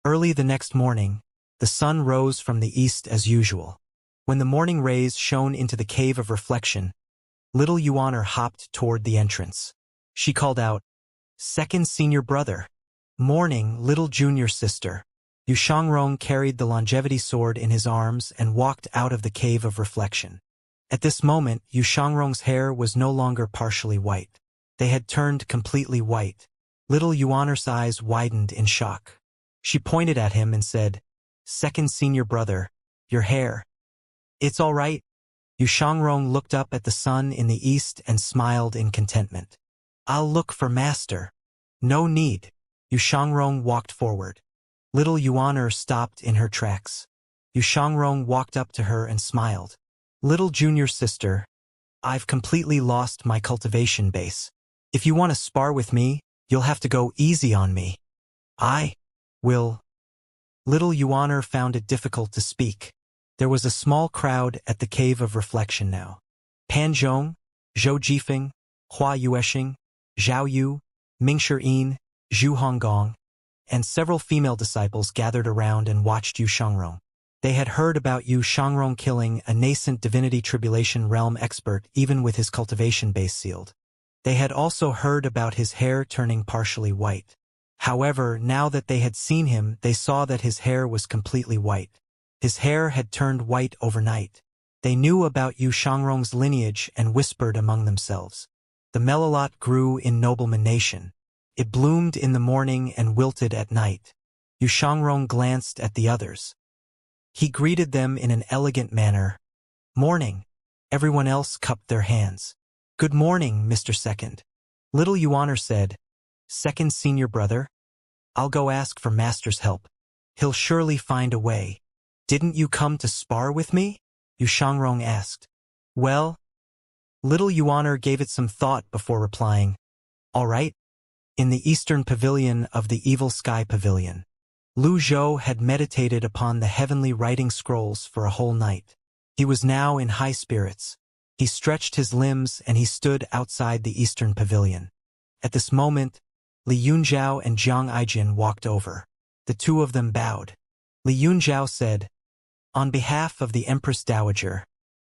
Early the next morning, the sun rose from the east as usual. When the morning rays shone into the Cave of Reflection, little Yuan hopped toward the entrance. She called out, "Second senior brother." "Morning, little junior sister." Yu Shangrong carried the longevity sword in his arms and walked out of the Cave of Reflection. At this moment, Yu Shangrong's hair was no longer partially white. They had turned completely white. Little Yuan's eyes widened in shock. She pointed at him and said, "Second senior brother, your hair. It's all right." Yu Shangrong looked up at the sun in the east and smiled in contentment. "I'll look for master." "No need." Yu Shangrong walked forward. Little Yuan stopped in her tracks. Yu Shangrong walked up to her and smiled. "Little junior sister, I've completely lost my cultivation base. If you want to spar with me, you'll have to go easy on me." "I will." Little Yuan found it difficult to speak. There was a small crowd at the Cave of Reflection now. Pan Zhong, Zhou Jifeng, Hua Yuesheng, Zhao Yu, Mingshi Yin, Zhu Honggong, and several female disciples gathered around and watched Yu Shangrong. They had heard about Yu Shangrong killing a nascent divinity tribulation realm expert even with his cultivation base sealed. They had also heard about his hair turning partially white. However, now that they had seen him, they saw that his hair was completely white. His hair had turned white overnight. They knew about Yu Shangrong's lineage and whispered among themselves. The melilot grew in Nobleman Nation. It bloomed in the morning and wilted at night. Yu Shangrong glanced at the others. He greeted them in an elegant manner. "Morning." Everyone else cupped their hands. "Good morning, Mr. Second." Little Yuan said, "Second senior brother? I'll go ask for master's help. He'll surely find a way." "Didn't you come to spar with me?" Yu Shangrong asked. "Well." Little Yuan gave it some thought before replying, "All right." In the Eastern Pavilion of the Evil Sky Pavilion, Lu Zhou had meditated upon the heavenly writing scrolls for a whole night. He was now in high spirits. He stretched his limbs and he stood outside the Eastern Pavilion. At this moment, Li Yunzhao and Zhang Aijin walked over. The two of them bowed. Li Yunzhao said, "On behalf of the Empress Dowager,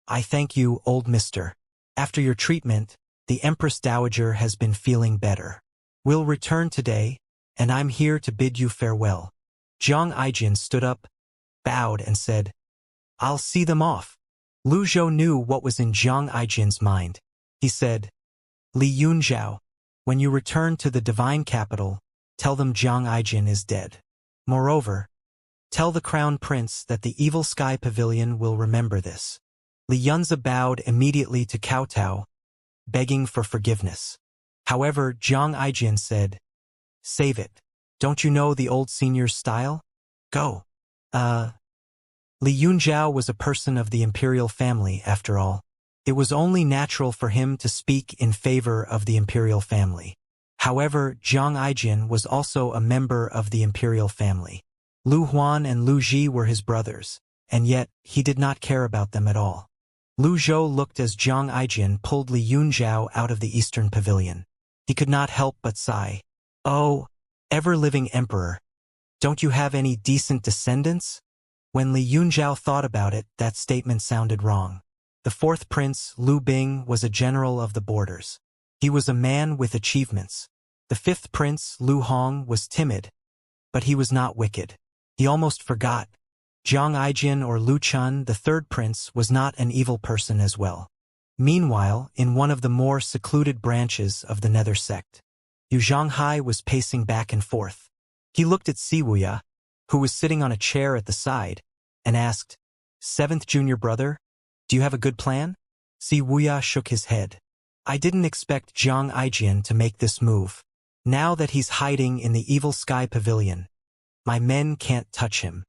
I thank you, old mister. After your treatment, the Empress Dowager has been feeling better. We'll return today, and I'm here to bid you farewell." Zhang Aijin stood up, bowed and said, "I'll see them off." Lu Zhou knew what was in Zhang Aijin's mind. He said, "Li Yunzhao, when you return to the divine capital, tell them Zhang Aijin is dead. Moreover, tell the Crown Prince that the Evil Sky Pavilion will remember this." Li Yunzi bowed immediately to Kowtow, begging for forgiveness. However, Zhang Aijin said, "Save it. Don't you know the old senior's style? Go." Li Yunzhao was a person of the imperial family, after all. It was only natural for him to speak in favor of the imperial family. However, Zhang Aijin was also a member of the imperial family. Lu Huan and Lu Ji were his brothers, and yet he did not care about them at all. Lu Zhou looked as Zhang Aijin pulled Li Yunzhao out of the eastern pavilion. He could not help but sigh. "Oh, ever-living emperor, don't you have any decent descendants?" When Li Yunzhao thought about it, that statement sounded wrong. The fourth prince, Lu Bing, was a general of the borders. He was a man with achievements. The fifth prince, Lu Hong, was timid, but he was not wicked. He almost forgot. Zhang Aijin or Lu Chun, the third prince, was not an evil person as well. Meanwhile, in one of the more secluded branches of the Nether sect, Yu Zhanghai was pacing back and forth. He looked at Wuya, who was sitting on a chair at the side, and asked, "Seventh junior brother, do you have a good plan?" Wuya shook his head. "I didn't expect Zhang Aijin to make this move. Now that he's hiding in the Evil Sky Pavilion, my men can't touch him.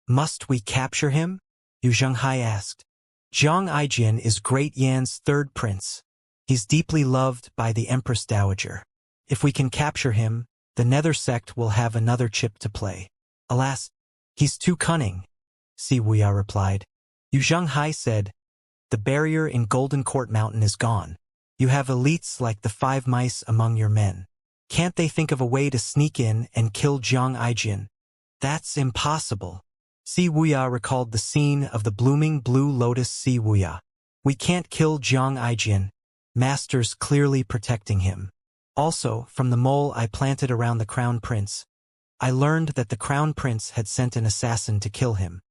Must we capture him?" Yu Zhanghai asked. "Zhang Aijin is Great Yan's third prince. He's deeply loved by the Empress Dowager. If we can capture him, the Nether sect will have another chip to play." "Alas, he's too cunning," Wuya replied. Yu Zhanghai said, "The barrier in Golden Court Mountain is gone. You have elites like the Five Mice among your men. Can't they think of a way to sneak in and kill Zhang Aijin?" "That's impossible." Wuya recalled the scene of the blooming blue lotus. Wuya. "We can't kill Zhang Aijin. Master's clearly protecting him. Also, from the mole I planted around the Crown Prince, I learned that the Crown Prince had sent an assassin to kill him."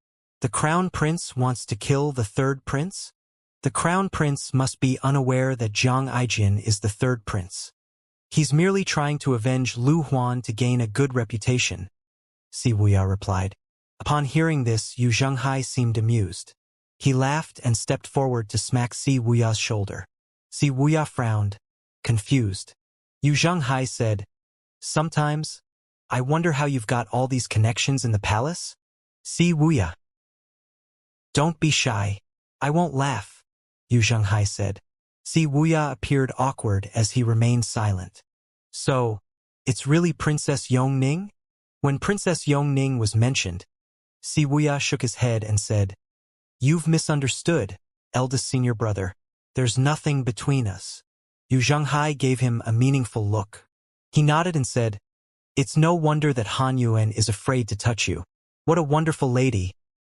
"The Crown Prince wants to kill the third prince?" "The Crown Prince must be unaware that Zhang Aijin is the third prince. He's merely trying to avenge Lu Huan to gain a good reputation," Wuya replied. Upon hearing this, Yu Zhanghai seemed amused. He laughed and stepped forward to smack Wuya's shoulder. Wuya frowned, confused. Yu Zhanghai said, "Sometimes, I wonder how you've got all these connections in the palace?" Wuya. "Don't be shy. I won't laugh," Yu Zhanghai said. Wuya appeared awkward as he remained silent. "So, it's really Princess Yongning?" When Princess Yongning was mentioned, Wuya shook his head and said, "You've misunderstood, eldest senior brother. There's nothing between us." Yu Zhanghai gave him a meaningful look. He nodded and said, "It's no wonder that Han Yuan is afraid to touch you. What a wonderful lady.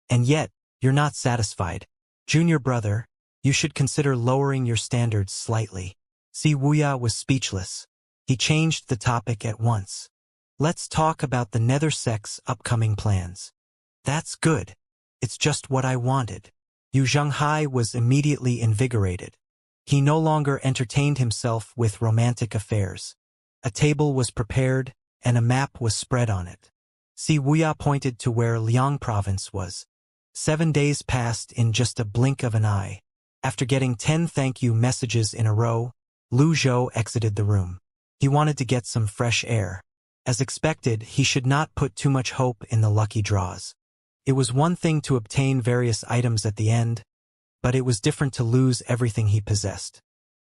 And yet, you're not satisfied. Junior brother, you should consider lowering your standards slightly." Wuya was speechless. He changed the topic at once. "Let's talk about the Nether sect's upcoming plans." "That's good. It's just what I wanted." Yu Zhanghai was immediately invigorated. He no longer entertained himself with romantic affairs. A table was prepared, and a map was spread on it. Wuya pointed to where Liang province was. 7 days passed in just a blink of an eye. After getting 10 thank you messages in a row, Lu Zhou exited the room. He wanted to get some fresh air. As expected, he should not put too much hope in the lucky draws. It was one thing to obtain various items at the end, but it was different to lose everything he possessed.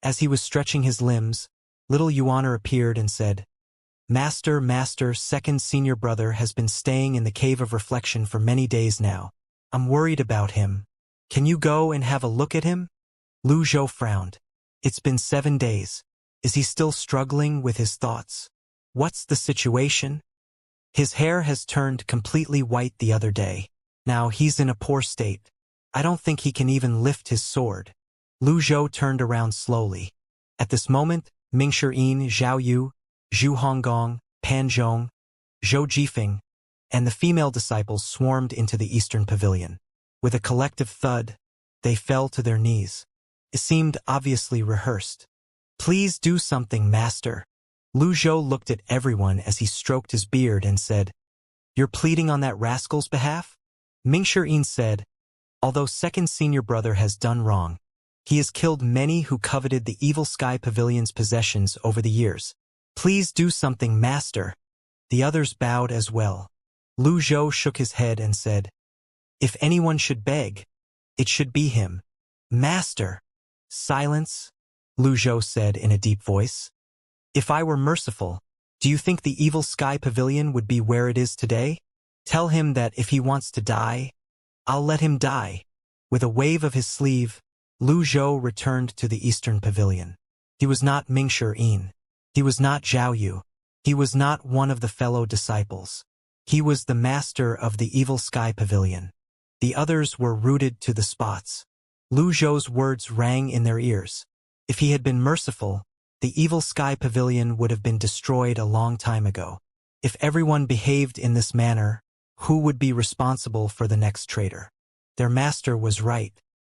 As he was stretching his limbs, little Yuaner appeared and said, Master, second senior brother has been staying in the Cave of Reflection for many days now. I'm worried about him. Can you go and have a look at him?" Lu Zhou frowned. "It's been 7 days. Is he still struggling with his thoughts?" What's the situation? His hair has turned completely white the other day. Now he's in a poor state. I don't think he can even lift his sword. Lu Zhou turned around slowly. At this moment, Ming Shiyin, Zhao Yu, Zhu Honggong, Pan Zhong, Zhou Jifeng, and the female disciples swarmed into the eastern pavilion. With a collective thud, they fell to their knees. It seemed obviously rehearsed. Please do something, master. Lu Zhou looked at everyone as he stroked his beard and said, You're pleading on that rascal's behalf? Ming Shiyin said, Although second senior brother has done wrong, he has killed many who coveted the Evil Sky Pavilion's possessions over the years. Please do something, master. The others bowed as well. Lu Zhou shook his head and said, If anyone should beg, it should be him. Master. Silence, Lu Zhou said in a deep voice. If I were merciful, do you think the Evil Sky Pavilion would be where it is today? Tell him that if he wants to die, I'll let him die. With a wave of his sleeve, Lu Zhou returned to the Eastern Pavilion. He was not Ming Shiyin. He was not Zhao Yu. He was not one of the fellow disciples. He was the master of the Evil Sky Pavilion. The others were rooted to the spots. Lu Zhou's words rang in their ears. If he had been merciful, the Evil Sky Pavilion would have been destroyed a long time ago. If everyone behaved in this manner, who would be responsible for the next traitor? Their master was right.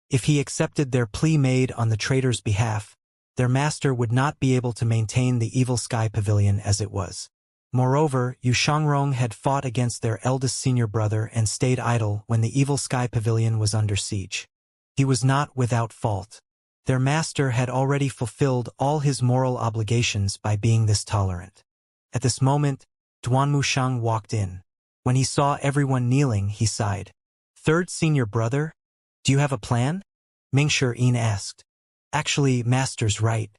If he accepted their plea made on the traitor's behalf, their master would not be able to maintain the Evil Sky Pavilion as it was. Moreover, Yu Shangrong had fought against their eldest senior brother and stayed idle when the Evil Sky Pavilion was under siege. He was not without fault. Their master had already fulfilled all his moral obligations by being this tolerant. At this moment, Duan Mushang walked in. When he saw everyone kneeling, he sighed. Third senior brother? Do you have a plan? Ming Shiyin asked. Actually, master's right.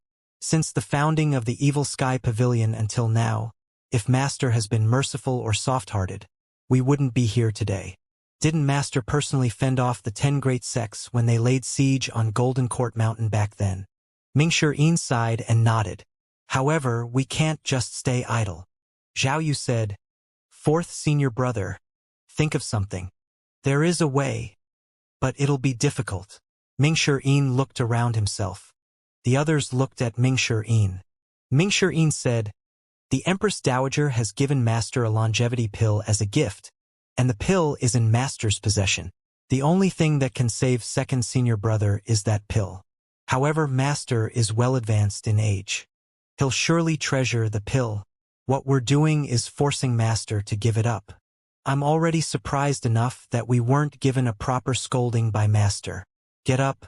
Since the founding of the Evil Sky Pavilion until now, if master has been merciful or soft-hearted, we wouldn't be here today. Didn't master personally fend off the 10 great sects when they laid siege on Golden Court Mountain back then? Ming Shiyin sighed and nodded. However, we can't just stay idle. Zhao Yu said, Fourth senior brother, think of something. There is a way, but it'll be difficult. Ming Shiyin looked around himself. The others looked at Ming Shiyin. Ming Shiyin said, The Empress Dowager has given master a longevity pill as a gift, and the pill is in master's possession. The only thing that can save second senior brother is that pill. However, master is well advanced in age. He'll surely treasure the pill. What we're doing is forcing master to give it up. I'm already surprised enough that we weren't given a proper scolding by master. Get up,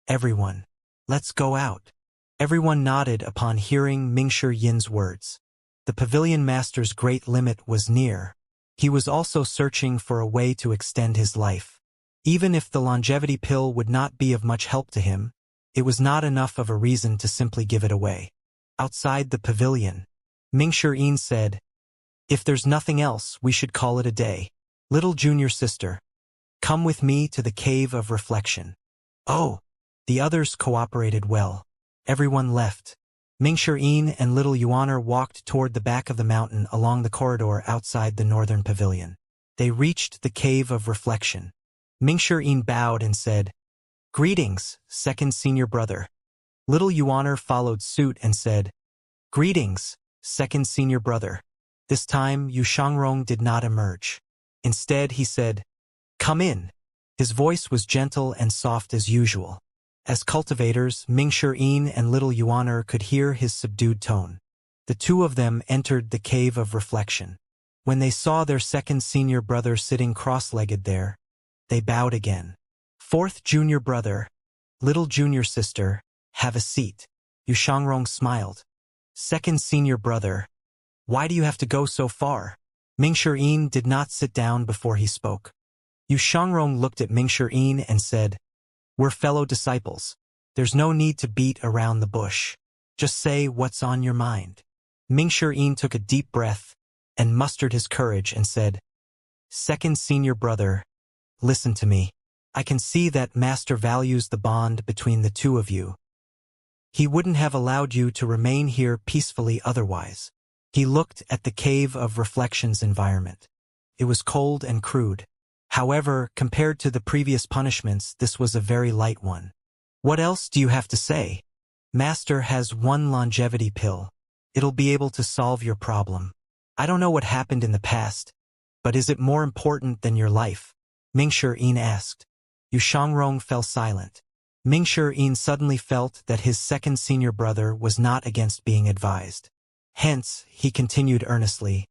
everyone. Let's go out. Everyone nodded upon hearing Ming Shiyin's words. The pavilion master's great limit was near. He was also searching for a way to extend his life. Even if the longevity pill would not be of much help to him, it was not enough of a reason to simply give it away. Outside the pavilion, Ming Shiyin said, If there's nothing else, we should call it a day. Little junior sister, come with me to the Cave of Reflection. Oh! The others cooperated well. Everyone left. Ming Shiyin and little Yuaner walked toward the back of the mountain along the corridor outside the northern pavilion. They reached the Cave of Reflection. Ming Shiyin bowed and said, Greetings, second senior brother. Little Yuaner followed suit and said, Greetings, second senior brother. This time, Yu Shangrong did not emerge. Instead, he said, Come in. His voice was gentle and soft as usual. As cultivators, Ming Shiyin and little Yuaner could hear his subdued tone. The two of them entered the Cave of Reflection. When they saw their second senior brother sitting cross-legged there, they bowed again. Fourth junior brother, little junior sister, have a seat. Yu Shangrong smiled. Second senior brother, why do you have to go so far? Ming Shiyin did not sit down before he spoke. Yu Shangrong looked at Ming Shiyin and said, We're fellow disciples. There's no need to beat around the bush. Just say what's on your mind. Ming Shiyin took a deep breath and mustered his courage and said, Second senior brother, listen to me. I can see that master values the bond between the two of you. He wouldn't have allowed you to remain here peacefully otherwise. He looked at the cave of reflections environment. It was cold and crude. However, compared to the previous punishments, this was a very light one. What else do you have to say? Master has one longevity pill. It'll be able to solve your problem. I don't know what happened in the past, but is it more important than your life? Mingshi asked. Yu Shangrong fell silent. Mingshi suddenly felt that his second senior brother was not against being advised. Hence, he continued earnestly,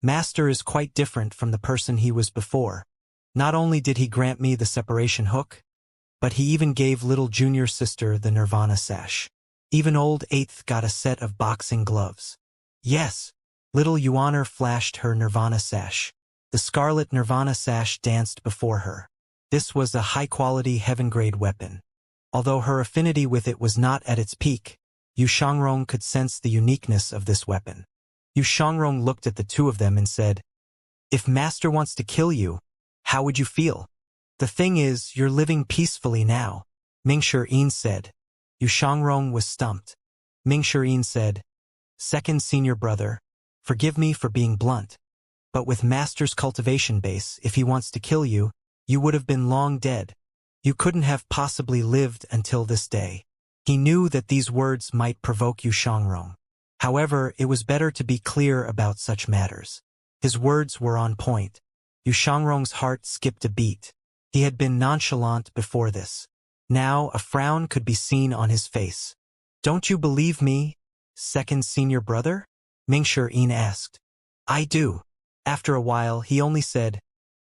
Master is quite different from the person he was before. Not only did he grant me the separation hook, but he even gave little junior sister the Nirvana sash. Even old Eighth got a set of boxing gloves. Yes, little Yuaner flashed her Nirvana sash. The scarlet Nirvana sash danced before her. This was a high-quality heaven-grade weapon. Although her affinity with it was not at its peak, Yu Shangrong could sense the uniqueness of this weapon. Yu Shangrong looked at the two of them and said, If Master wants to kill you, how would you feel? The thing is, you're living peacefully now, Mingshi said. Yu Shangrong was stumped. Mingshi said, Second senior brother, forgive me for being blunt, but with Master's cultivation base, if he wants to kill you, you would have been long dead. You couldn't have possibly lived until this day. He knew that these words might provoke Yu Shangrong. However, it was better to be clear about such matters. His words were on point. Yu Shangrong's heart skipped a beat. He had been nonchalant before this. Now a frown could be seen on his face. Don't you believe me, second senior brother? Mingshi asked. I do. After a while, he only said,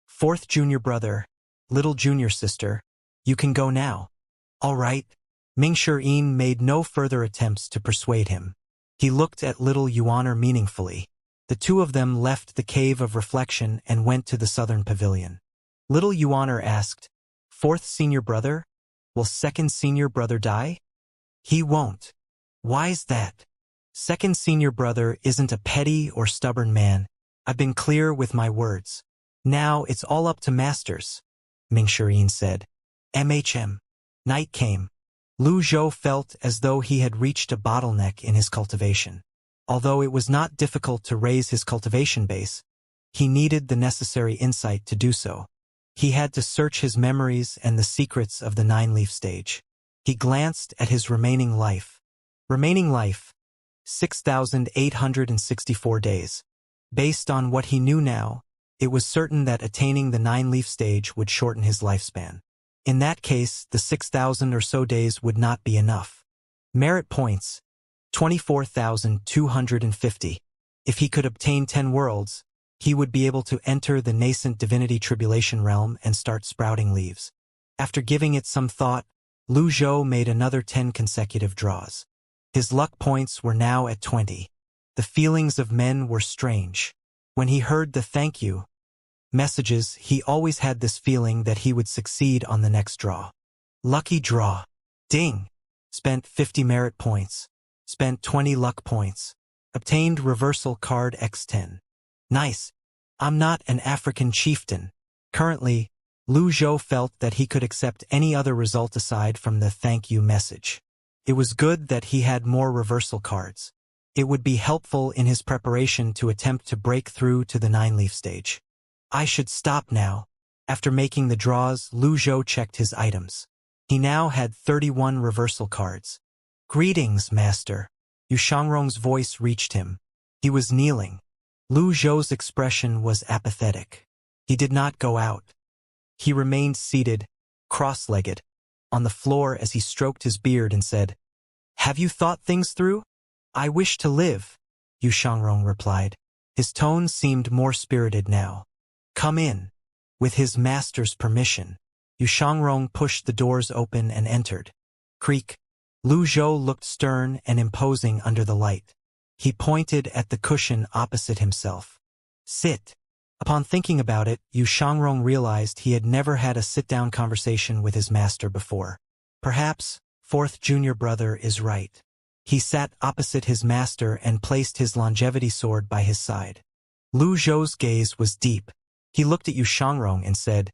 Fourth junior brother, little junior sister, you can go now. All right. Mingshi made no further attempts to persuade him. He looked at little Yuaner meaningfully. The two of them left the cave of reflection and went to the southern pavilion. Little Yuaner asked, Fourth senior brother? Will second senior brother die? He won't. Why's that? Second senior brother isn't a petty or stubborn man. I've been clear with my words. Now it's all up to Masters, Mingshi said. Night came. Lu Zhou felt as though he had reached a bottleneck in his cultivation. Although it was not difficult to raise his cultivation base, he needed the necessary insight to do so. He had to search his memories and the secrets of the nine-leaf stage. He glanced at his remaining life. 6,864 days. Based on what he knew now, it was certain that attaining the nine-leaf stage would shorten his lifespan. In that case, the 6,000 or so days would not be enough. Merit points, 24,250. If he could obtain 10 worlds, he would be able to enter the nascent divinity tribulation realm and start sprouting leaves. After giving it some thought, Lu Zhou made another 10 consecutive draws. His luck points were now at 20. The feelings of men were strange. When he heard the thank you messages, he always had this feeling that he would succeed on the next draw. Lucky draw. Ding. Spent 50 merit points. Spent 20 luck points. Obtained reversal card X10. Nice. I'm not an African chieftain. Currently, Lu Zhou felt that he could accept any other result aside from the thank you message. It was good that he had more reversal cards. It would be helpful in his preparation to attempt to break through to the nine-leaf stage. I should stop now. After making the draws, Lu Zhou checked his items. He now had 31 reversal cards. Greetings, Master. Yu Shangrong's voice reached him. He was kneeling. Lu Zhou's expression was apathetic. He did not go out. He remained seated, cross-legged, on the floor as he stroked his beard and said, Have you thought things through? I wish to live, Yu Shangrong replied. His tone seemed more spirited now. Come in. With his master's permission. Yu Shangrong pushed the doors open and entered. Creak. Lu Zhou looked stern and imposing under the light. He pointed at the cushion opposite himself. Sit. Upon thinking about it, Yu Shangrong realized he had never had a sit-down conversation with his master before. Perhaps, fourth junior brother is right. He sat opposite his master and placed his longevity sword by his side. Lu Zhou's gaze was deep. He looked at Yu Shangrong and said,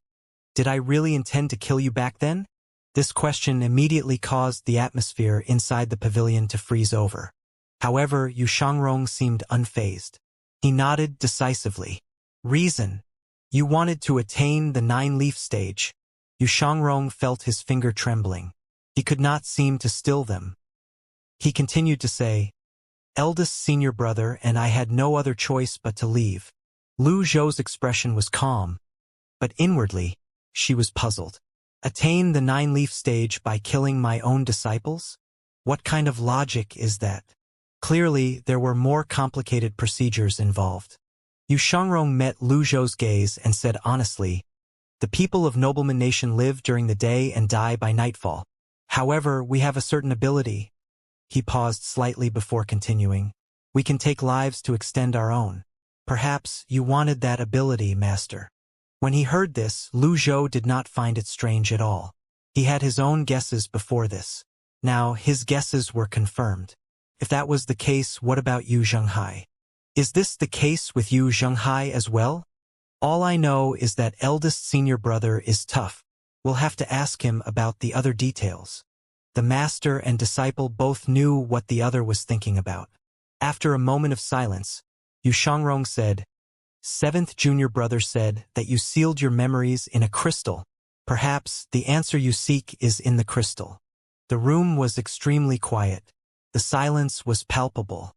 Did I really intend to kill you back then? This question immediately caused the atmosphere inside the pavilion to freeze over. However, Yu Shangrong seemed unfazed. He nodded decisively. Reason. You wanted to attain the 9-leaf stage. Yu Shangrong felt his finger trembling. He could not seem to still them. He continued to say, eldest senior brother, and I had no other choice but to leave. Lu Zhou's expression was calm, but inwardly, she was puzzled. Attain the 9-leaf stage by killing my own disciples? What kind of logic is that? Clearly, there were more complicated procedures involved. Yu Shangrong met Lu Zhou's gaze and said honestly, the people of Nobleman Nation live during the day and die by nightfall. However, we have a certain ability. He paused slightly before continuing. We can take lives to extend our own. Perhaps you wanted that ability, Master. When he heard this, Lu Zhou did not find it strange at all. He had his own guesses before this. Now, his guesses were confirmed. If that was the case, what about Yu Zhenghai? Is this the case with Yu Zhenghai as well? All I know is that eldest senior brother is tough. We'll have to ask him about the other details. The master and disciple both knew what the other was thinking about. After a moment of silence, Yu Shangrong said, 7th junior brother said that you sealed your memories in a crystal. Perhaps the answer you seek is in the crystal. The room was extremely quiet. The silence was palpable.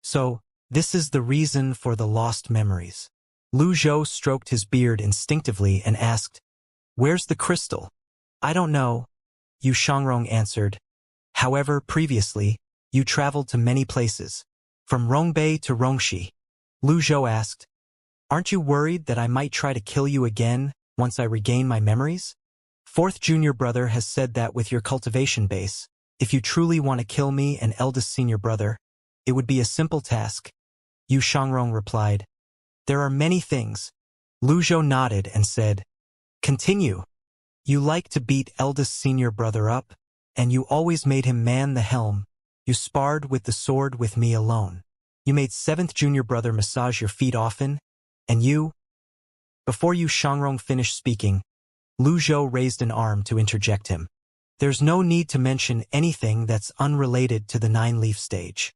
So, this is the reason for the lost memories. Lu Zhou stroked his beard instinctively and asked, where's the crystal? I don't know, Yu Shangrong answered. However, previously, you traveled to many places. From Rongbei to Rongxi. Lu Zhou asked, aren't you worried that I might try to kill you again once I regain my memories? 4th junior brother has said that with your cultivation base, if you truly want to kill me and eldest senior brother, it would be a simple task. Yu Shangrong replied, there are many things. Lu Zhou nodded and said, continue. You like to beat eldest senior brother up, and you always made him man the helm. You sparred with the sword with me alone. You made 7th junior brother massage your feet often, and you... Before Yu Shangrong finished speaking, Lu Zhou raised an arm to interject him. There's no need to mention anything that's unrelated to the 9-leaf stage.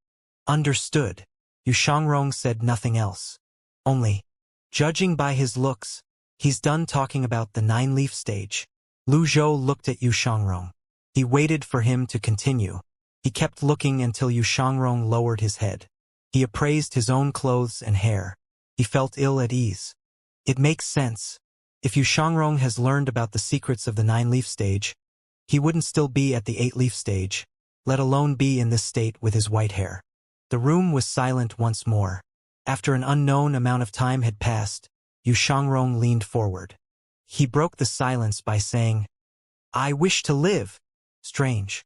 Understood. Yu Shangrong said nothing else. Only, judging by his looks, he's done talking about the 9-leaf stage. Lu Zhou looked at Yu Shangrong. He waited for him to continue. He kept looking until Yu Shangrong lowered his head. He appraised his own clothes and hair. He felt ill at ease. It makes sense. If Yu Shangrong has learned about the secrets of the 9-leaf stage, he wouldn't still be at the 8-leaf stage, let alone be in this state with his white hair. The room was silent once more. After an unknown amount of time had passed, Yu Shangrong leaned forward. He broke the silence by saying, I wish to live. Strange.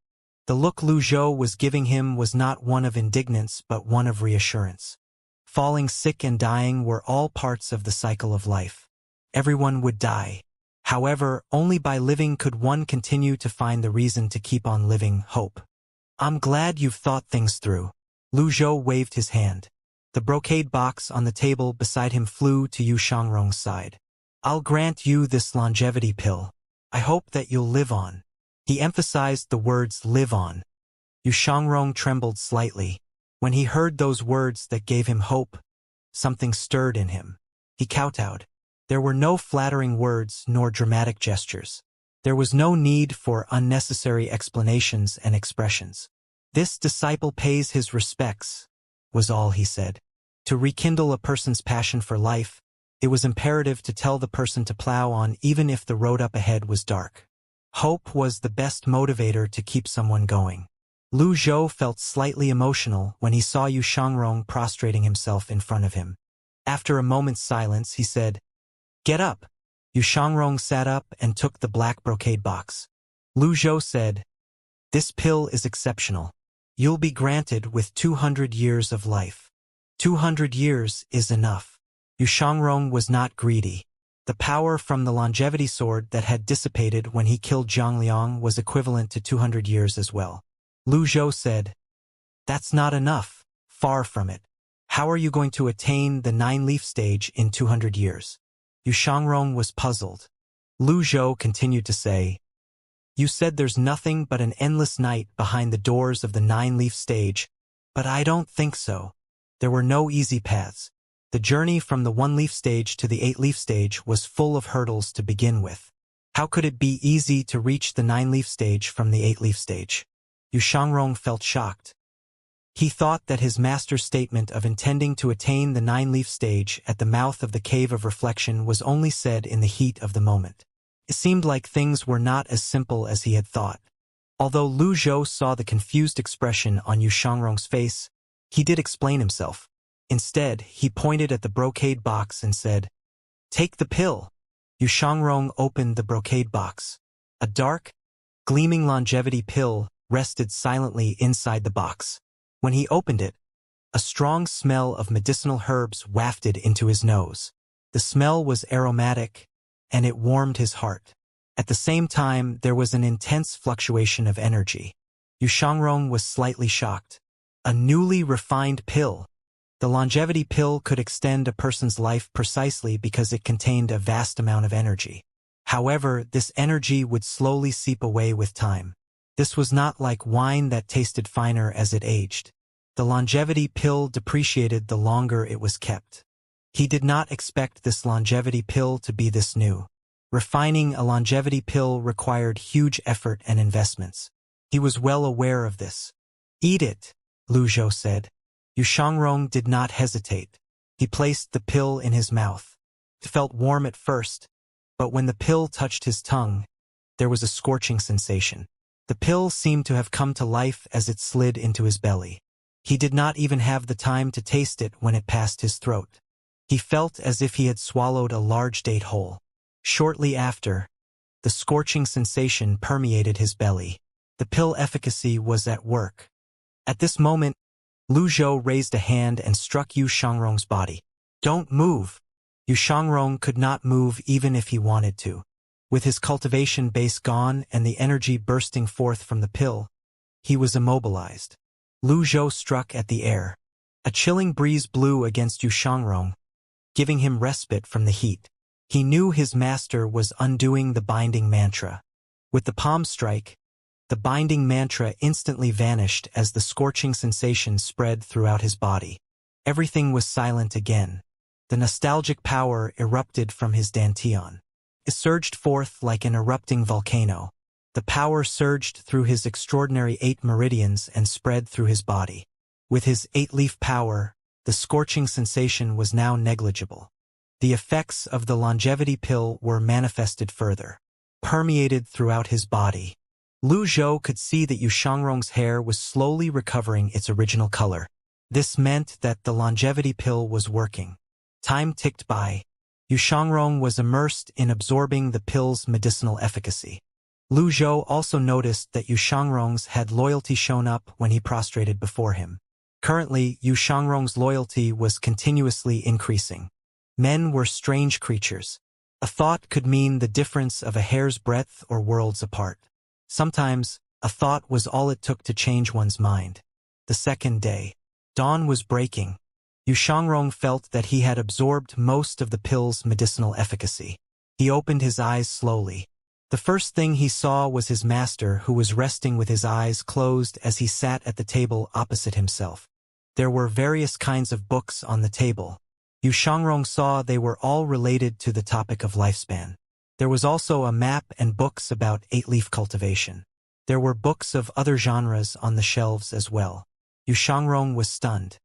The look Lu Zhou was giving him was not one of indignance but one of reassurance. Falling sick and dying were all parts of the cycle of life. Everyone would die. However, only by living could one continue to find the reason to keep on living, hope. I'm glad you've thought things through. Lu Zhou waved his hand. The brocade box on the table beside him flew to Yu Shangrong's side. I'll grant you this longevity pill. I hope that you'll live on. He emphasized the words live on. Yu Shangrong trembled slightly. When he heard those words that gave him hope, something stirred in him. He kowtowed. There were no flattering words nor dramatic gestures. There was no need for unnecessary explanations and expressions. This disciple pays his respects, was all he said. To rekindle a person's passion for life, it was imperative to tell the person to plow on even if the road up ahead was dark. Hope was the best motivator to keep someone going. Lu Zhou felt slightly emotional when he saw Yu Shangrong prostrating himself in front of him. After a moment's silence, he said, Get up. Yu Shangrong sat up and took the black brocade box. Lu Zhou said, This pill is exceptional. You'll be granted with 200 years of life. 200 years is enough. Yu Shangrong was not greedy. The power from the longevity sword that had dissipated when he killed Zhang Liang was equivalent to 200 years as well. Lu Zhou said, That's not enough. Far from it. How are you going to attain the 9-leaf stage in 200 years? Yu Shangrong was puzzled. Lu Zhou continued to say, You said there's nothing but an endless night behind the doors of the 9-leaf stage, But I don't think so. There were no easy paths. The journey from the 1-leaf stage to the 8-leaf stage was full of hurdles to begin with. How could it be easy to reach the 9-leaf stage from the 8-leaf stage? Yu Xiangrong felt shocked. He thought that his master's statement of intending to attain the 9-leaf stage at the mouth of the Cave of Reflection was only said in the heat of the moment. It seemed like things were not as simple as he had thought. Although Lu Zhou saw the confused expression on Yu Xiangrong's face, he did explain himself. Instead, he pointed at the brocade box and said, "Take the pill." Yu Xiangrong opened the brocade box. A dark, gleaming longevity pill rested silently inside the box. When he opened it, a strong smell of medicinal herbs wafted into his nose. The smell was aromatic, and it warmed his heart. At the same time, there was an intense fluctuation of energy. Yu Xiangrong was slightly shocked. A newly refined pill. The longevity pill could extend a person's life precisely because it contained a vast amount of energy. However, this energy would slowly seep away with time. This was not like wine that tasted finer as it aged. The longevity pill depreciated the longer it was kept. He did not expect this longevity pill to be this new. Refining a longevity pill required huge effort and investments. He was well aware of this. "Eat it," Lu Zhou said. Yu Xiangrong did not hesitate. He placed the pill in his mouth. It felt warm at first, but when the pill touched his tongue, there was a scorching sensation. The pill seemed to have come to life as it slid into his belly. He did not even have the time to taste it when it passed his throat. He felt as if he had swallowed a large date whole. Shortly after, the scorching sensation permeated his belly. The pill efficacy was at work. At this moment, Lu Zhou raised a hand and struck Yu Xiangrong's body. "Don't move." Yu Xiangrong could not move even if he wanted to. With his cultivation base gone and the energy bursting forth from the pill, he was immobilized. Lu Zhou struck at the air. A chilling breeze blew against Yu Xiangrong, giving him respite from the heat. He knew his master was undoing the binding mantra. With the palm strike, the binding mantra instantly vanished as the scorching sensation spread throughout his body. Everything was silent again. The nostalgic power erupted from his dantian. It surged forth like an erupting volcano. The power surged through his extraordinary 8 meridians and spread through his body. With his 8-leaf power, the scorching sensation was now negligible. The effects of the longevity pill were manifested further, permeated throughout his body. Lu Zhou could see that Yu Xiangrong's hair was slowly recovering its original color. This meant that the longevity pill was working. Time ticked by. Yu Xiangrong was immersed in absorbing the pill's medicinal efficacy. Lu Zhou also noticed that Yu Xiangrong's had loyalty shown up when he prostrated before him. Currently, Yu Xiangrong's loyalty was continuously increasing. Men were strange creatures. A thought could mean the difference of a hair's breadth or worlds apart. Sometimes, a thought was all it took to change one's mind. The second day. Dawn was breaking. Yu Xiangrong felt that he had absorbed most of the pill's medicinal efficacy. He opened his eyes slowly. The first thing he saw was his master, who was resting with his eyes closed as he sat at the table opposite himself. There were various kinds of books on the table. Yu Xiangrong saw they were all related to the topic of lifespan. There was also a map and books about 8-leaf cultivation. There were books of other genres on the shelves as well. Yu Xiangrong was stunned.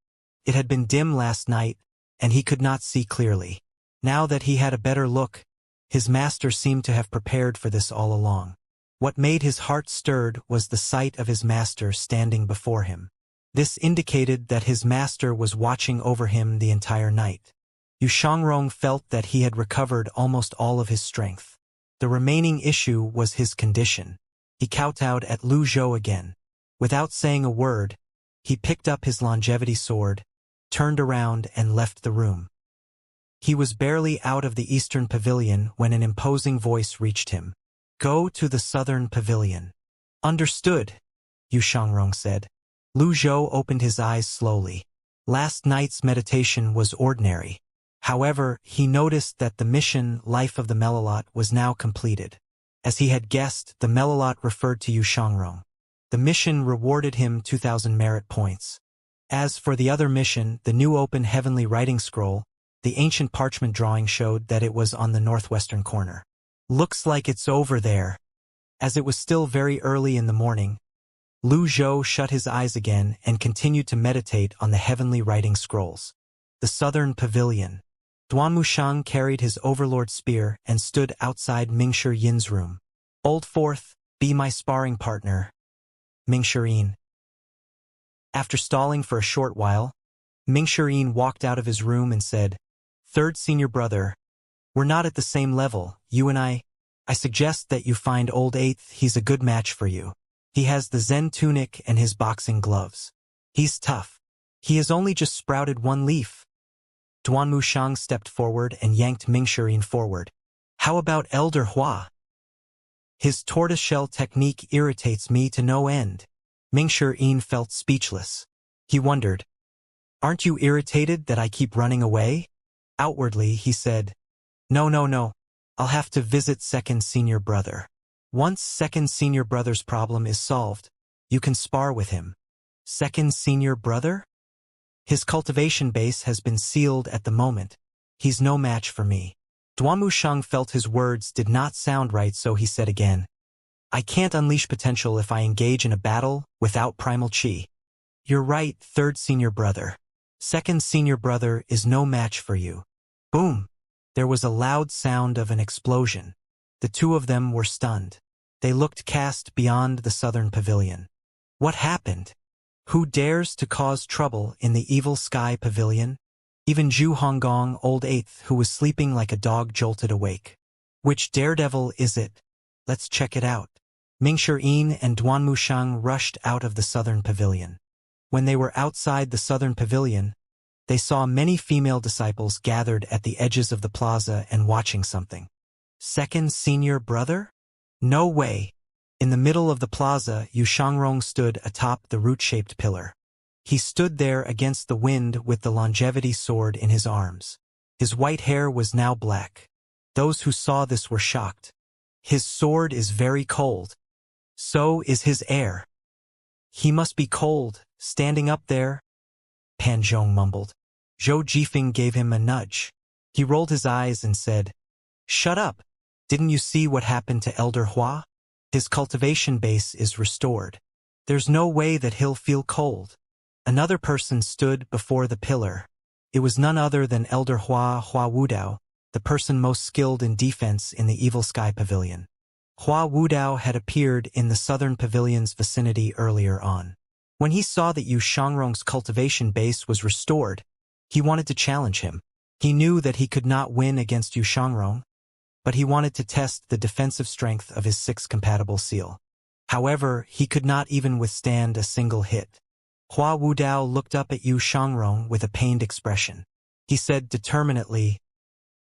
It had been dim last night, and he could not see clearly. Now that he had a better look, his master seemed to have prepared for this all along. What made his heart stirred was the sight of his master standing before him. This indicated that his master was watching over him the entire night. Yu Xiangrong felt that he had recovered almost all of his strength. The remaining issue was his condition. He kowtowed at Lu Zhou again. Without saying a word, he picked up his longevity sword, turned around and left the room. He was barely out of the eastern pavilion when an imposing voice reached him. "Go to the southern pavilion." "Understood," Yu Xiangrong said. Lu Zhou opened his eyes slowly. Last night's meditation was ordinary. However, he noticed that the mission, Life of the Melilot, was now completed. As he had guessed, the Melilot referred to Yu Xiangrong. The mission rewarded him 2,000 merit points. As for the other mission, the new open heavenly writing scroll, the ancient parchment drawing showed that it was on the northwestern corner. Looks like it's over there. As it was still very early in the morning, Lu Zhou shut his eyes again and continued to meditate on the heavenly writing scrolls. The southern pavilion. Duan Mushang carried his overlord spear and stood outside Mingshi Yin's room. Old Fourth, be my sparring partner. Mingshi Yin. After stalling for a short while, Mingshi Yin walked out of his room and said, Third senior brother, we're not at the same level, you and I suggest that you find old Eighth, he's a good match for you. He has the Zen tunic and his boxing gloves. He's tough. He has only just sprouted one leaf. Duan Mushang stepped forward and yanked Mingshi Yin forward. How about Elder Hua? His tortoiseshell technique irritates me to no end. Mingshi Yin felt speechless. He wondered, aren't you irritated that I keep running away? Outwardly, he said, No. I'll have to visit second senior brother. Once second senior brother's problem is solved, you can spar with him. Second senior brother? His cultivation base has been sealed at the moment. He's no match for me. Duan Mushang felt his words did not sound right, so he said again, I can't unleash potential if I engage in a battle without primal chi. You're right, third senior brother. Second senior brother is no match for you. Boom! There was a loud sound of an explosion. The two of them were stunned. They looked cast beyond the southern pavilion. What happened? Who dares to cause trouble in the evil sky pavilion? Even Zhu Honggong, old Eighth, who was sleeping like a dog, jolted awake. Which daredevil is it? Let's check it out. Mingshi Yin and Duan Mushang rushed out of the southern pavilion. When they were outside the southern pavilion, they saw many female disciples gathered at the edges of the plaza and watching something. Second senior brother? No way. In the middle of the plaza, Yu Shangrong stood atop the root-shaped pillar. He stood there against the wind with the longevity sword in his arms. His white hair was now black. Those who saw this were shocked. His sword is very cold. So is his air. He must be cold, standing up there. Pan Zhong mumbled. Zhou Jifeng gave him a nudge. He rolled his eyes and said, Shut up. Didn't you see what happened to Elder Hua? His cultivation base is restored. There's no way that he'll feel cold. Another person stood before the pillar. It was none other than Elder Hua Wudao, the person most skilled in defense in the Evil Sky Pavilion. Hua Wudao had appeared in the southern pavilion's vicinity earlier on. When he saw that Yu Shangrong's cultivation base was restored, he wanted to challenge him. He knew that he could not win against Yu Shangrong, but he wanted to test the defensive strength of his 6 compatible seal. However, he could not even withstand a single hit. Hua Wudao looked up at Yu Shangrong with a pained expression. He said determinedly,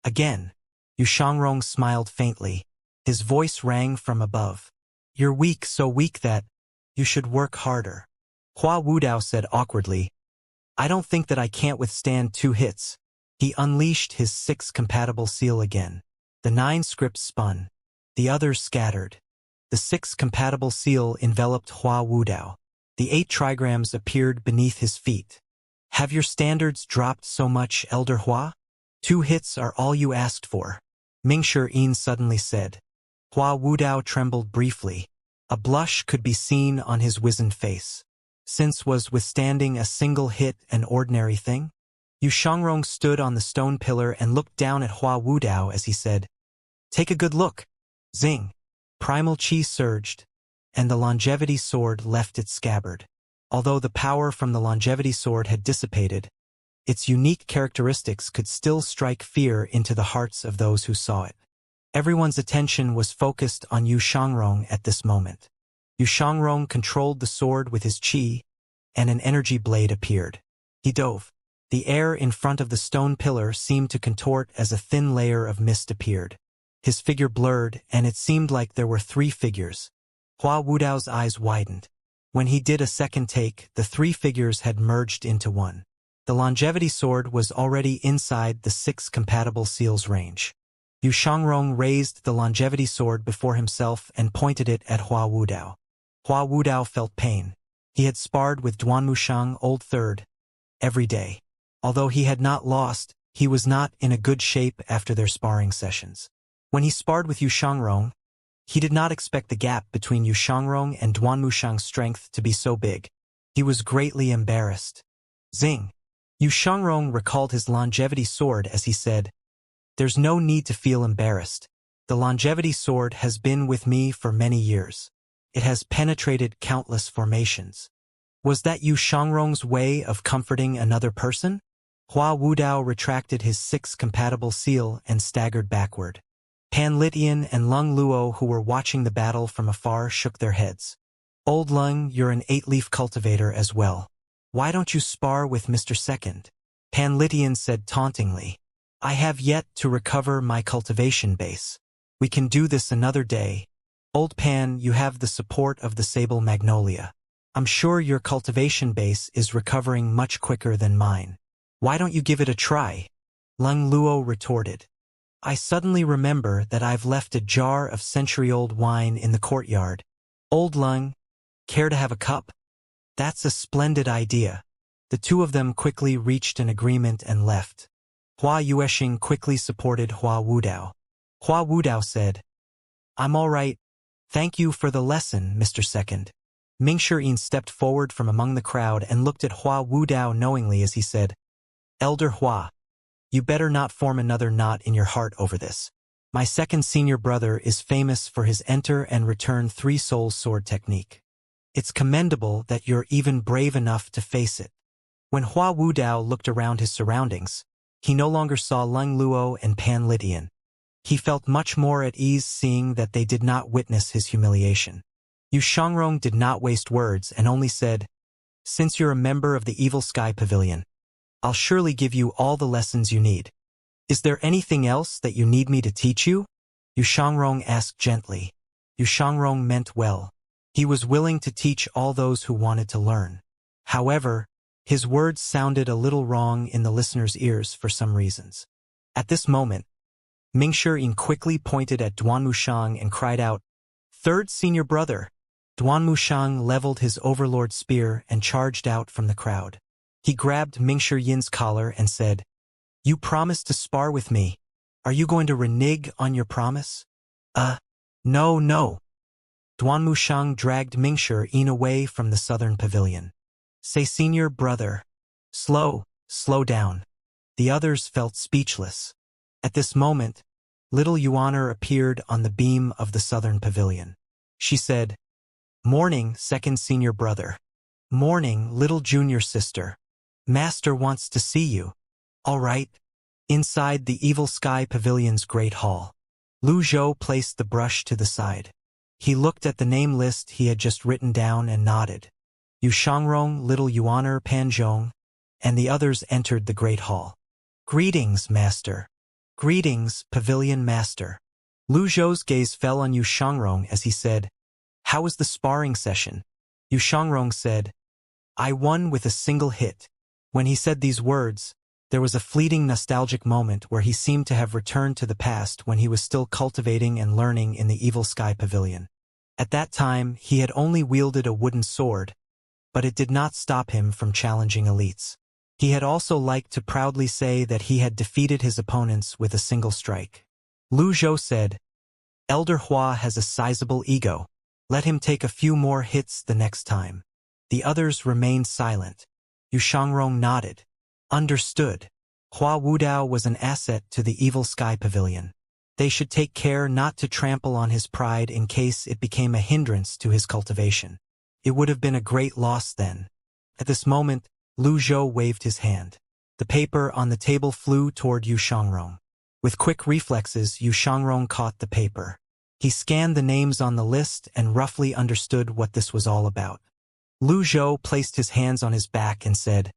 Again. Yu Shangrong smiled faintly. His voice rang from above. You're weak, so weak that you should work harder. Hua Wudao said awkwardly, I don't think that I can't withstand 2 hits. He unleashed his 6 compatible seal again. The 9 scripts spun. The others scattered. The 6 compatible seal enveloped Hua Wudao. The 8 trigrams appeared beneath his feet. Have your standards dropped so much, Elder Hua? 2 hits are all you asked for. Mingshi Yin suddenly said. Hua Wudao trembled briefly. A blush could be seen on his wizened face. Since was withstanding a single hit an ordinary thing? Yu Shangrong stood on the stone pillar and looked down at Hua Wudao as he said, Take a good look. Zing. Primal chi surged, and the longevity sword left its scabbard. Although the power from the longevity sword had dissipated, its unique characteristics could still strike fear into the hearts of those who saw it. Everyone's attention was focused on Yu Shangrong at this moment. Yu Shangrong controlled the sword with his chi, and an energy blade appeared. He dove. The air in front of the stone pillar seemed to contort as a thin layer of mist appeared. His figure blurred, and it seemed like there were 3 figures. Hua Wudao's eyes widened. When he did a second take, the 3 figures had merged into one. The longevity sword was already inside the 6 compatible seals range. Yu Shangrong raised the longevity sword before himself and pointed it at Hua Wudao. Hua Wudao felt pain. He had sparred with Duan Mushang, old third, every day. Although he had not lost, he was not in a good shape after their sparring sessions. When he sparred with Yu Shangrong, he did not expect the gap between Yu Shangrong and Duanmushang's strength to be so big. He was greatly embarrassed. Zing! Yu Shangrong recalled his longevity sword as he said, "There's no need to feel embarrassed. The longevity sword has been with me for many years. It has penetrated countless formations." Was that Yu Shangrong's way of comforting another person? Hua Wudao retracted his 6 compatible seal and staggered backward. Pan Litian and Lung Luo, who were watching the battle from afar, shook their heads. "Old Lung, you're an 8-leaf cultivator as well. Why don't you spar with Mr. Second?" Pan Litian said tauntingly. "I have yet to recover my cultivation base. We can do this another day. Old Pan, you have the support of the Sable Magnolia. I'm sure your cultivation base is recovering much quicker than mine. Why don't you give it a try?" Lung Luo retorted. "I suddenly remember that I've left a jar of century-old wine in the courtyard. Old Lung, care to have a cup?" "That's a splendid idea." The two of them quickly reached an agreement and left. Hua Yueshing quickly supported Hua Wudao. Hua Wudao said, "I'm all right. Thank you for the lesson, Mr. Second." Ming Shiyin stepped forward from among the crowd and looked at Hua Wudao knowingly as he said, "Elder Hua, you better not form another knot in your heart over this. My second senior brother is famous for his enter and return 3 souls sword technique. It's commendable that you're even brave enough to face it." When Hua Wudao looked around his surroundings, he no longer saw Lung Luo and Pan Litian. He felt much more at ease seeing that they did not witness his humiliation. Yu Shangrong did not waste words and only said, "Since you're a member of the Evil Sky Pavilion, I'll surely give you all the lessons you need. Is there anything else that you need me to teach you?" Yu Shangrong asked gently. Yu Shangrong meant well. He was willing to teach all those who wanted to learn. However, his words sounded a little wrong in the listener's ears for some reasons. At this moment, Ming Shiyin quickly pointed at Duanmushang and cried out, "Third senior brother!" Duanmushang leveled his overlord spear and charged out from the crowd. He grabbed Ming Shiyin's collar and said, "You promised to spar with me. Are you going to renege on your promise?" No. Duanmushang dragged Ming Shiyin away from the southern pavilion. "Say senior brother. Slow down." The others felt speechless. At this moment, little Yuaner appeared on the beam of the southern pavilion. She said, "Morning, second senior brother. Morning, little junior sister. Master wants to see you." "All right." Inside the Evil Sky Pavilion's great hall, Lu Zhou placed the brush to the side. He looked at the name list he had just written down and nodded. Yu Shangrong, little Yuaner, Panzhong, and the others entered the great hall. "Greetings, master." "Greetings, pavilion master." Lu Zhou's gaze fell on Yu Shangrong as he said, "How was the sparring session?" Yu Shangrong said, "I won with a single hit." When he said these words, there was a fleeting nostalgic moment where he seemed to have returned to the past when he was still cultivating and learning in the Evil Sky Pavilion. At that time, he had only wielded a wooden sword, but it did not stop him from challenging elites. He had also liked to proudly say that he had defeated his opponents with a single strike. Lu Zhou said, "Elder Hua has a sizable ego. Let him take a few more hits the next time." The others remained silent. Yu Shangrong nodded. Understood. Hua Wudao was an asset to the Evil Sky Pavilion. They should take care not to trample on his pride in case it became a hindrance to his cultivation. It would have been a great loss then. At this moment, Lu Zhou waved his hand. The paper on the table flew toward Yu Shangrong. With quick reflexes, Yu Shangrong caught the paper. He scanned the names on the list and roughly understood what this was all about. Lu Zhou placed his hands on his back and said,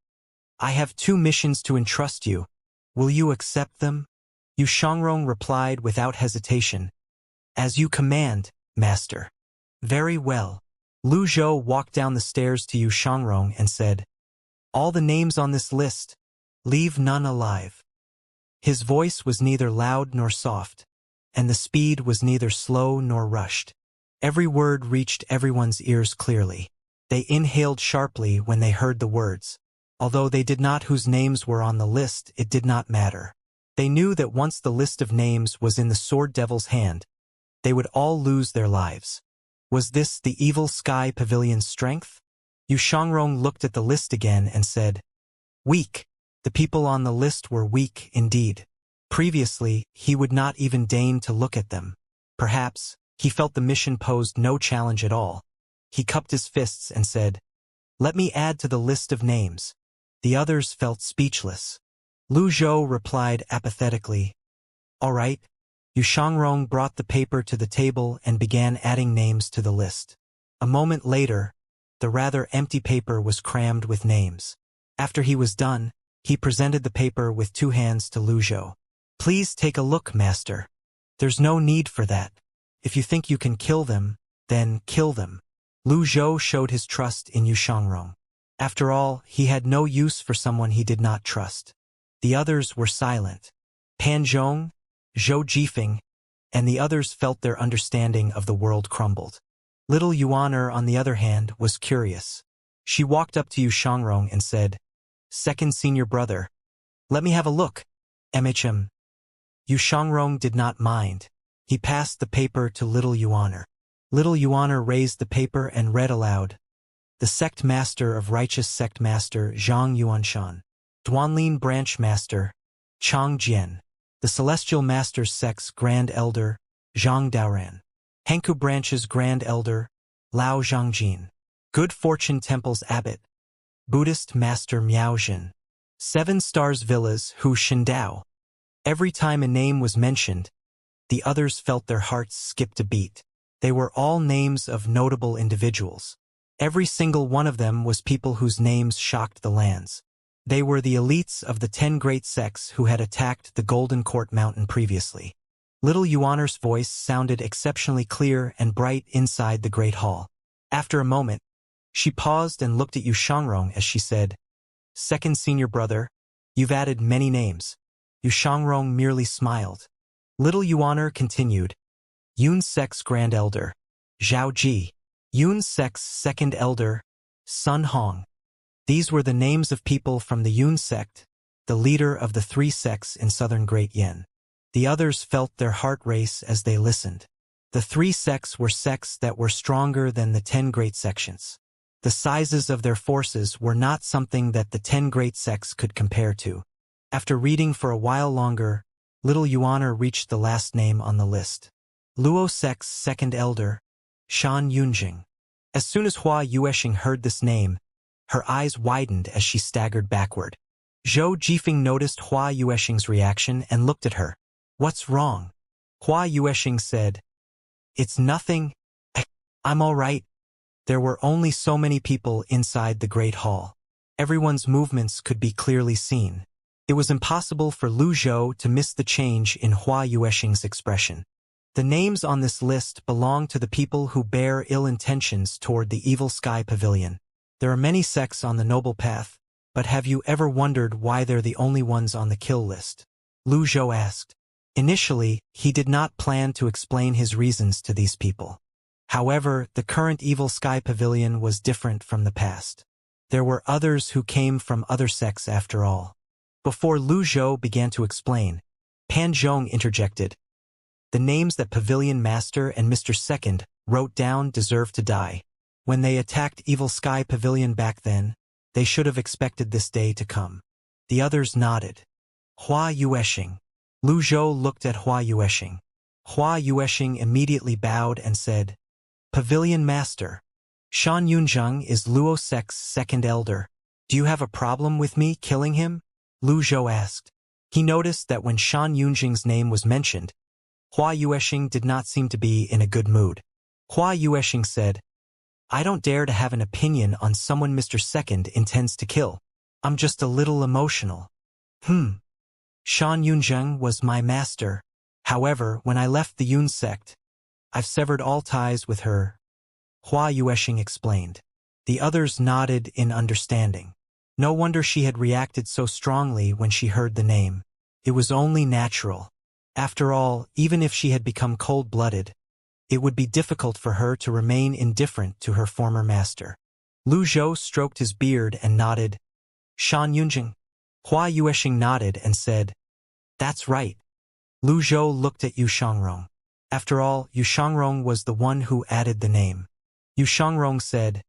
"I have 2 missions to entrust you. Will you accept them?" Yu Shangrong replied without hesitation, "As you command, master." "Very well." Lu Zhou walked down the stairs to Yu Shangrong and said, "All the names on this list, leave none alive." His voice was neither loud nor soft, and the speed was neither slow nor rushed. Every word reached everyone's ears clearly. They inhaled sharply when they heard the words. Although they did not whose names were on the list, it did not matter. They knew that once the list of names was in the Sword Devil's hand, they would all lose their lives. Was this the evil sky pavilion's strength? Yu Shangrong looked at the list again and said, "Weak." The people on the list were weak indeed. Previously, he would not even deign to look at them. Perhaps, he felt the mission posed no challenge at all. He cupped his fists and said, "Let me add to the list of names." The others felt speechless. Lu Zhou replied apathetically, "All right." Yu Shangrong brought the paper to the table and began adding names to the list. A moment later, the rather empty paper was crammed with names. After he was done, he presented the paper with two hands to Lu Zhou. "Please take a look, master. There's no need for that. If you think you can kill them, then kill them." Lu Zhou showed his trust in Yu Shangrong. After all, he had no use for someone he did not trust. The others were silent. Pan Zhong, Zhou Jifeng, and the others felt their understanding of the world crumbled. Little Yuaner, on the other hand, was curious. She walked up to Yu Shangrong and said, "Second senior brother, let me have a look." MHM. Yu Shangrong did not mind. He passed the paper to Little Yuaner. Little Yuaner raised the paper and read aloud, "The Sect Master of Righteous Sect Master Zhang Yuanshan. Duanlin Branch Master, Chang Jian. The Celestial Master's Sect's Grand Elder, Zhang Daoran. Hanku Branch's Grand Elder, Lao Zhangjin. Good Fortune Temple's Abbot, Buddhist Master Miao Jin. Seven Stars Villas Hu Shindao." Every time a name was mentioned, the others felt their hearts skipped a beat. They were all names of notable individuals. Every single one of them was people whose names shocked the lands. They were the elites of the 10 great sects who had attacked the Golden Court Mountain previously. Little Yuaner's voice sounded exceptionally clear and bright inside the great hall. After a moment, she paused and looked at Yu Shangrong as she said, "Second senior brother, you've added many names." Yu Shangrong merely smiled. Little Yuaner continued, "Yun Sect's Grand Elder, Zhao Ji. Yun Sect's Second Elder, Sun Hong." These were the names of people from the Yun Sect, the leader of the 3 sects in southern Great Yin. The others felt their heart race as they listened. The 3 sects were sects that were stronger than the 10 great sections. The sizes of their forces were not something that the 10 great sects could compare to. After reading for a while longer, Little Yuaner reached the last name on the list. Luo Sect's Second Elder, Shan Yunjing. As soon as Hua Yueshing heard this name, her eyes widened as she staggered backward. Zhou Jifeng noticed Hua Yueshing's reaction and looked at her. "What's wrong?" Hua Yueshing said, "It's nothing. I'm all right." There were only so many people inside the Great Hall. Everyone's movements could be clearly seen. It was impossible for Lu Zhou to miss the change in Hua Yueshing's expression. The names on this list belong to the people who bear ill intentions toward the Evil Sky Pavilion. There are many sects on the Noble Path, but have you ever wondered why they're the only ones on the kill list? Lu Zhou asked. Initially, he did not plan to explain his reasons to these people. However, the current Evil Sky Pavilion was different from the past. There were others who came from other sects after all. Before Lu Zhou began to explain, Pan Zhong interjected. "The names that Pavilion Master and Mr. Second wrote down deserve to die. When they attacked Evil Sky Pavilion back then, they should have expected this day to come." The others nodded. Hua Yueshing. Lu Zhou looked at Hua Yueshing. Hua Yueshing immediately bowed and said, "Pavilion Master, Shan Yunzheng is Luo Sect's Second Elder. Do you have a problem with me killing him?" Lu Zhou asked. He noticed that when Shan Yunzheng's name was mentioned, Hua Yueshing did not seem to be in a good mood. Hua Yueshing said, "I don't dare to have an opinion on someone Mr. Second intends to kill. I'm just a little emotional." Shan Yunzheng was my master. However, when I left the Yun sect, I've severed all ties with her," Hua Yueshing explained. The others nodded in understanding. No wonder she had reacted so strongly when she heard the name. It was only natural. After all, even if she had become cold-blooded, it would be difficult for her to remain indifferent to her former master. Lu Zhou stroked his beard and nodded. Shan Yunjing. Hua Yueshing nodded and said, "That's right." Lu Zhou looked at Yu Shangrong. After all, Yu Shangrong was the one who added the name. Yu Shangrong said,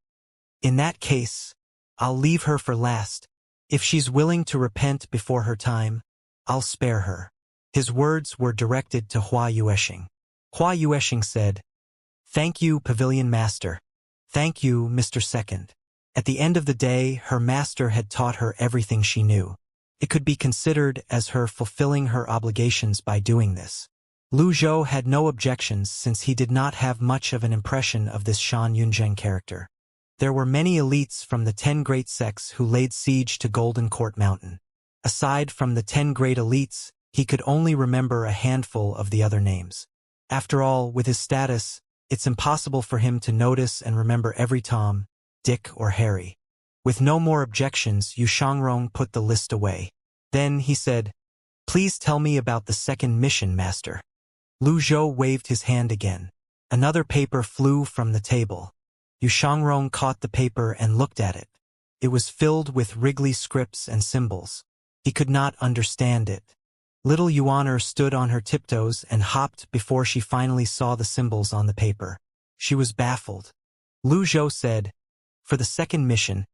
"In that case, I'll leave her for last. If she's willing to repent before her time, I'll spare her." His words were directed to Hua Yueshing. Hua Yueshing said, "Thank you, Pavilion Master. Thank you, Mr. Second." At the end of the day, her master had taught her everything she knew. It could be considered as her fulfilling her obligations by doing this. Lu Zhou had no objections since he did not have much of an impression of this Shan Yunzheng character. There were many elites from the 10 great sects who laid siege to Golden Court Mountain. Aside from the 10 great elites, he could only remember a handful of the other names. After all, with his status, it's impossible for him to notice and remember every Tom, Dick, or Harry. With no more objections, Yu Shangrong put the list away. Then he said, "Please tell me about the second mission, Master." Lu Zhou waved his hand again. Another paper flew from the table. Yu Shangrong caught the paper and looked at it. It was filled with wriggly scripts and symbols. He could not understand it. Little Yuaner stood on her tiptoes and hopped before she finally saw the symbols on the paper. She was baffled. Lu Zhou said, "For the second mission,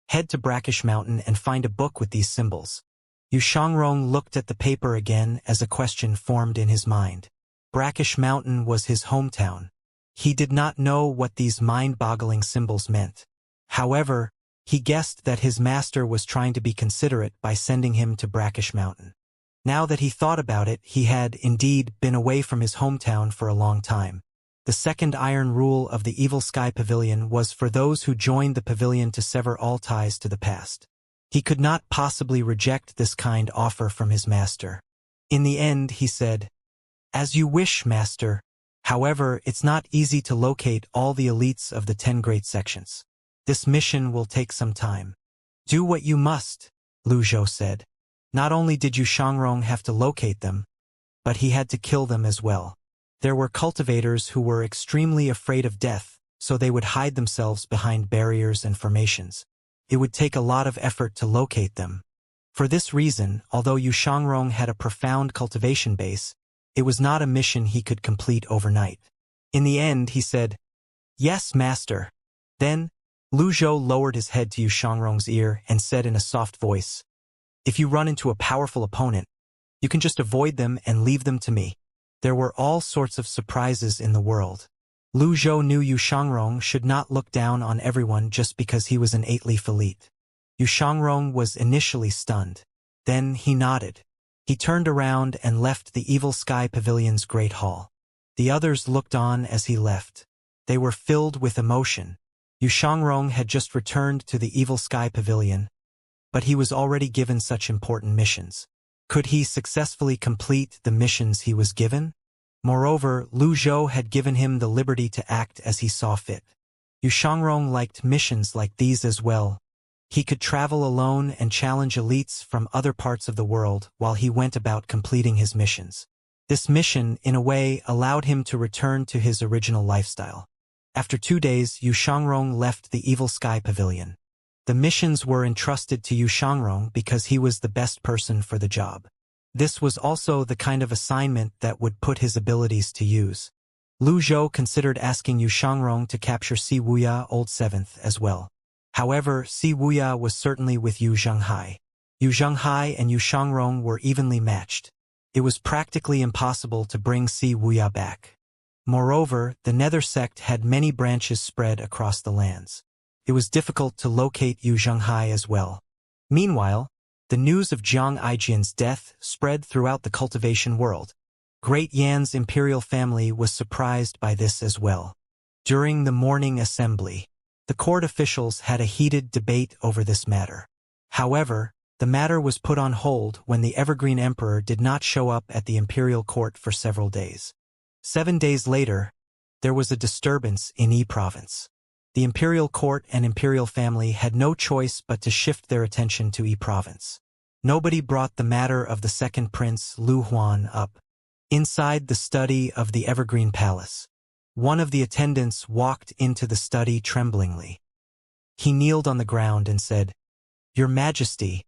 head to Brackish Mountain and find a book with these symbols." Yu Shangrong looked at the paper again as a question formed in his mind. Brackish Mountain was his hometown. He did not know what these mind-boggling symbols meant. However, he guessed that his master was trying to be considerate by sending him to Brackish Mountain. Now that he thought about it, he had, indeed, been away from his hometown for a long time. The second iron rule of the Evil Sky Pavilion was for those who joined the pavilion to sever all ties to the past. He could not possibly reject this kind offer from his master. In the end, he said, "As you wish, Master. However, it's not easy to locate all the elites of the 10 great sections. This mission will take some time." "Do what you must," Lu Zhou said. Not only did Yu Shangrong have to locate them, but he had to kill them as well. There were cultivators who were extremely afraid of death, so they would hide themselves behind barriers and formations. It would take a lot of effort to locate them. For this reason, although Yu Shangrong had a profound cultivation base, it was not a mission he could complete overnight. In the end, he said, "Yes, Master." Then, Lu Zhou lowered his head to Yu Shangrong's ear and said in a soft voice, "If you run into a powerful opponent, you can just avoid them and leave them to me." There were all sorts of surprises in the world. Lu Zhou knew Yu Shangrong should not look down on everyone just because he was an 8-leaf elite. Yu Shangrong was initially stunned. Then he nodded. He turned around and left the Evil Sky Pavilion's great hall. The others looked on as he left. They were filled with emotion. Yu Shangrong had just returned to the Evil Sky Pavilion, but he was already given such important missions. Could he successfully complete the missions he was given? Moreover, Lu Zhou had given him the liberty to act as he saw fit. Yu Shangrong liked missions like these as well. He could travel alone and challenge elites from other parts of the world while he went about completing his missions. This mission, in a way, allowed him to return to his original lifestyle. After 2 days, Yu Shangrong left the Evil Sky Pavilion. The missions were entrusted to Yu Shangrong because he was the best person for the job. This was also the kind of assignment that would put his abilities to use. Lu Zhou considered asking Yu Shangrong to capture Si Wuya Old Seventh as well. However, Si Wuya was certainly with Yu Zhenghai. Yu Zhenghai and Yu Shangrong were evenly matched. It was practically impossible to bring Si Wuya back. Moreover, the Nether sect had many branches spread across the lands. It was difficult to locate Yu Zhenghai as well. Meanwhile, the news of Jiang Aijian's death spread throughout the cultivation world. Great Yan's imperial family was surprised by this as well. During the morning assembly, the court officials had a heated debate over this matter. However, the matter was put on hold when the Evergreen Emperor did not show up at the imperial court for several days. 7 days later, there was a disturbance in Yi province. The imperial court and imperial family had no choice but to shift their attention to Yi province. Nobody brought the matter of the second prince, Lu Huan, up. Inside the study of the Evergreen Palace, one of the attendants walked into the study tremblingly. He kneeled on the ground and said, Your Majesty,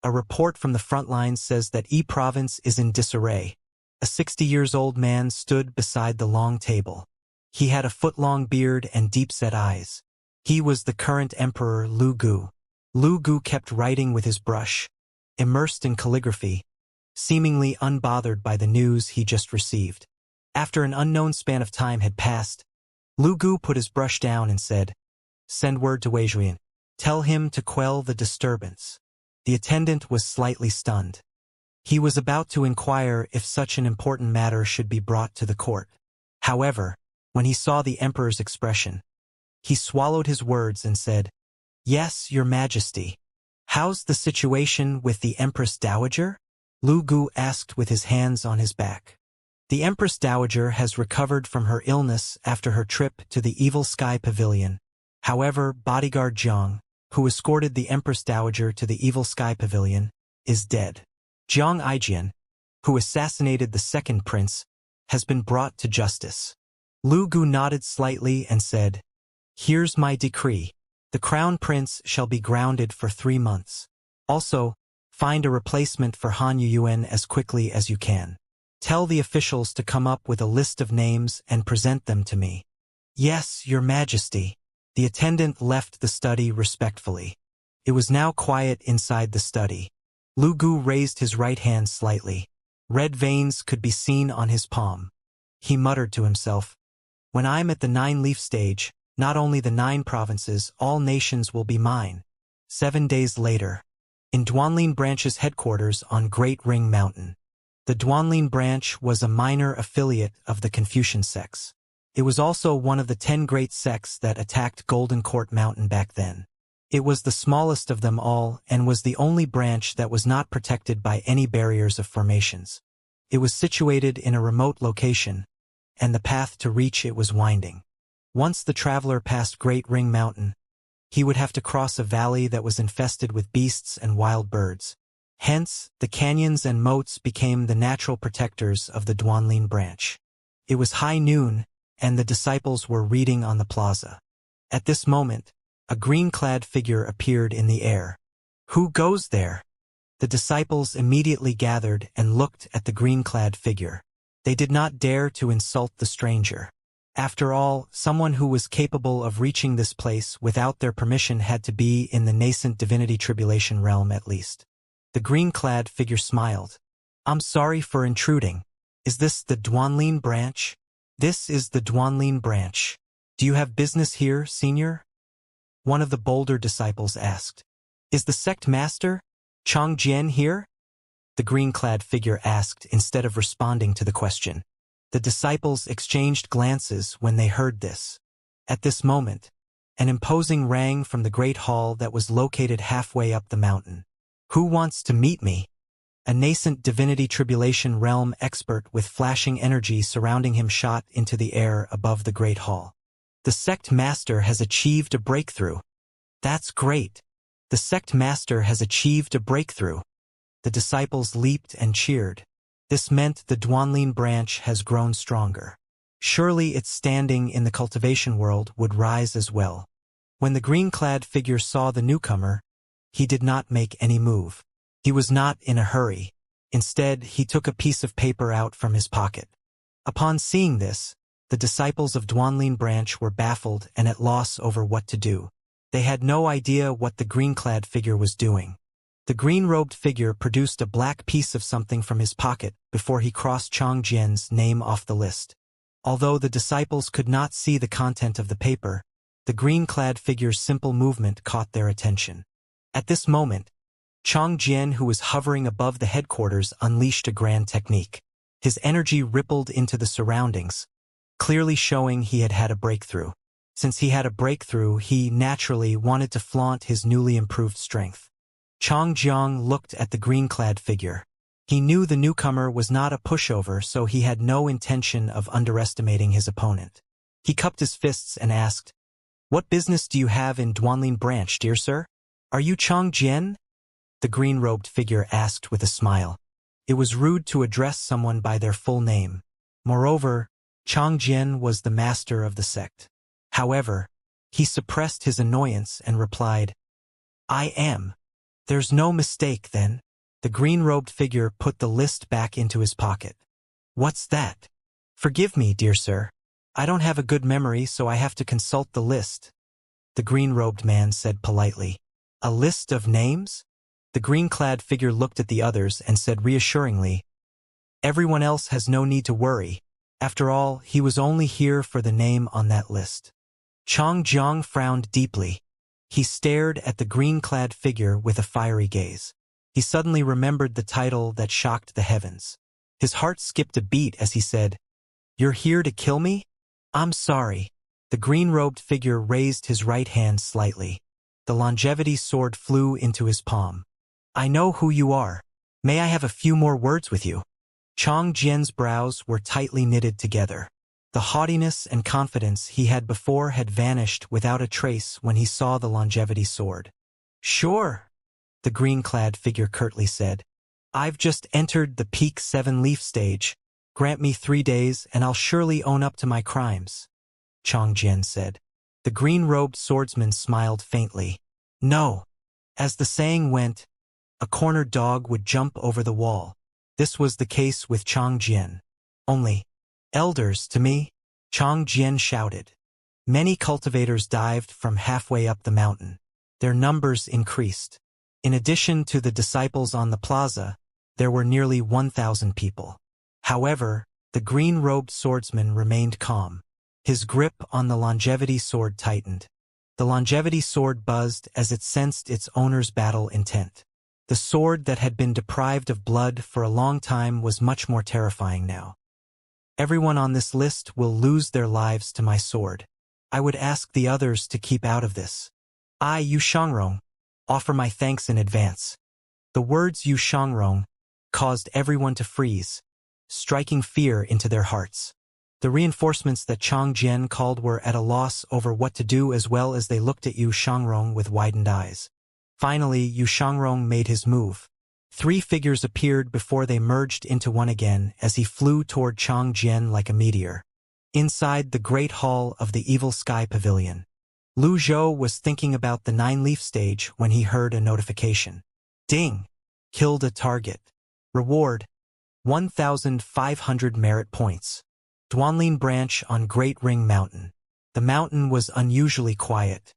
a report from the front lines says that E province is in disarray. A 60-years-old man stood beside the long table. He had a foot-long beard and deep-set eyes. He was the current emperor Lu Gu. Lu Gu kept writing with his brush, immersed in calligraphy, seemingly unbothered by the news he just received. After an unknown span of time had passed, Lu Gu put his brush down and said, "Send word to Wei Juan. Tell him to quell the disturbance." The attendant was slightly stunned. He was about to inquire if such an important matter should be brought to the court. However, when he saw the emperor's expression, he swallowed his words and said, "Yes, Your Majesty." "How's the situation with the Empress Dowager?" Lu Gu asked with his hands on his back. "The Empress Dowager has recovered from her illness after her trip to the Evil Sky Pavilion. However, bodyguard Jiang, who escorted the Empress Dowager to the Evil Sky Pavilion, is dead. Jiang Aijian, who assassinated the second prince, has been brought to justice." Lu Gu nodded slightly and said, "Here's my decree. The crown prince shall be grounded for 3 months. Also, find a replacement for Han Yuyuan as quickly as you can. Tell the officials to come up with a list of names and present them to me." "Yes, Your Majesty." The attendant left the study respectfully. It was now quiet inside the study. Lu Gu raised his right hand slightly. Red veins could be seen on his palm. He muttered to himself, "When I'm at the 9-leaf stage, not only the 9 provinces, all nations will be mine." 7 days later, in Duanlin Branch's headquarters on Great Ring Mountain. The Duanlin Branch was a minor affiliate of the Confucian sects. It was also one of the 10 great sects that attacked Golden Court Mountain back then. It was the smallest of them all and was the only branch that was not protected by any barriers of formations. It was situated in a remote location, and the path to reach it was winding. Once the traveler passed Great Ring Mountain, he would have to cross a valley that was infested with beasts and wild birds. Hence, the canyons and moats became the natural protectors of the Duanlin Branch. It was high noon, and the disciples were reading on the plaza. At this moment, a green-clad figure appeared in the air. "Who goes there?" The disciples immediately gathered and looked at the green-clad figure. They did not dare to insult the stranger. After all, someone who was capable of reaching this place without their permission had to be in the nascent divinity tribulation realm at least. The green-clad figure smiled. "I'm sorry for intruding. Is this the Duanlin Branch?" "This is the Duanlin Branch. Do you have business here, Senior?" One of the bolder disciples asked. "Is the sect master, Chang Jian, here?" The green-clad figure asked instead of responding to the question. The disciples exchanged glances when they heard this. At this moment, an imposing rang from the great hall that was located halfway up the mountain. "Who wants to meet me?" A nascent divinity tribulation realm expert with flashing energy surrounding him shot into the air above the great hall. "The sect master has achieved a breakthrough." "That's great. The sect master has achieved a breakthrough." The disciples leaped and cheered. This meant the Duanlin Branch has grown stronger. Surely its standing in the cultivation world would rise as well. When the green-clad figure saw the newcomer, he did not make any move. He was not in a hurry. Instead, he took a piece of paper out from his pocket. Upon seeing this, the disciples of Duanlin Branch were baffled and at loss over what to do. They had no idea what the green-clad figure was doing. The green-robed figure produced a black piece of something from his pocket before he crossed Chang Jian's name off the list. Although the disciples could not see the content of the paper, the green-clad figure's simple movement caught their attention. At this moment, Chang Jian, who was hovering above the headquarters, unleashed a grand technique. His energy rippled into the surroundings, clearly showing he had had a breakthrough. Since he had a breakthrough, he naturally wanted to flaunt his newly improved strength. Chang Jiang looked at the green-clad figure. He knew the newcomer was not a pushover, so he had no intention of underestimating his opponent. He cupped his fists and asked, "What business do you have in Duanlin Branch, dear sir? Are you Chang Jian?" The green-robed figure asked with a smile. It was rude to address someone by their full name. Moreover, Chang Jian was the master of the sect. However, he suppressed his annoyance and replied, "I am." There's no mistake, then. The green-robed figure put the list back into his pocket. What's that? Forgive me, dear sir. I don't have a good memory, so I have to consult the list. The green-robed man said politely. A list of names? The green-clad figure looked at the others and said reassuringly, everyone else has no need to worry. After all, he was only here for the name on that list. Chang Jiang frowned deeply. He stared at the green-clad figure with a fiery gaze. He suddenly remembered the title that shocked the heavens. His heart skipped a beat as he said, You're here to kill me? I'm sorry. The green-robed figure raised his right hand slightly. The longevity sword flew into his palm. I know who you are. May I have a few more words with you? Chang Jian's brows were tightly knitted together. The haughtiness and confidence he had before had vanished without a trace when he saw the longevity sword. Sure, the green-clad figure curtly said. I've just entered the peak 7-leaf stage. Grant me 3 days and I'll surely own up to my crimes, Chang Jian said. The green-robed swordsman smiled faintly. No. As the saying went, a cornered dog would jump over the wall. This was the case with Chang Jian. Only, elders to me, Chang Jian shouted. Many cultivators dived from halfway up the mountain. Their numbers increased. In addition to the disciples on the plaza, there were nearly 1,000 people. However, the green-robed swordsman remained calm. His grip on the longevity sword tightened. The longevity sword buzzed as it sensed its owner's battle intent. The sword that had been deprived of blood for a long time was much more terrifying now. Everyone on this list will lose their lives to my sword. I would ask the others to keep out of this. I, Yu Shangrong, offer my thanks in advance. The words Yu Shangrong caused everyone to freeze, striking fear into their hearts. The reinforcements that Chang Jian called were at a loss over what to do as well as they looked at Yu Shangrong with widened eyes. Finally, Yu Shangrong made his move. 3 figures appeared before they merged into one again as he flew toward Chang Jian like a meteor. Inside the great hall of the Evil Sky Pavilion, Lu Zhou was thinking about the 9-leaf stage when he heard a notification. Ding! Killed a target. Reward: 1,500 merit points. Duanlin branch on Great Ring Mountain. The mountain was unusually quiet.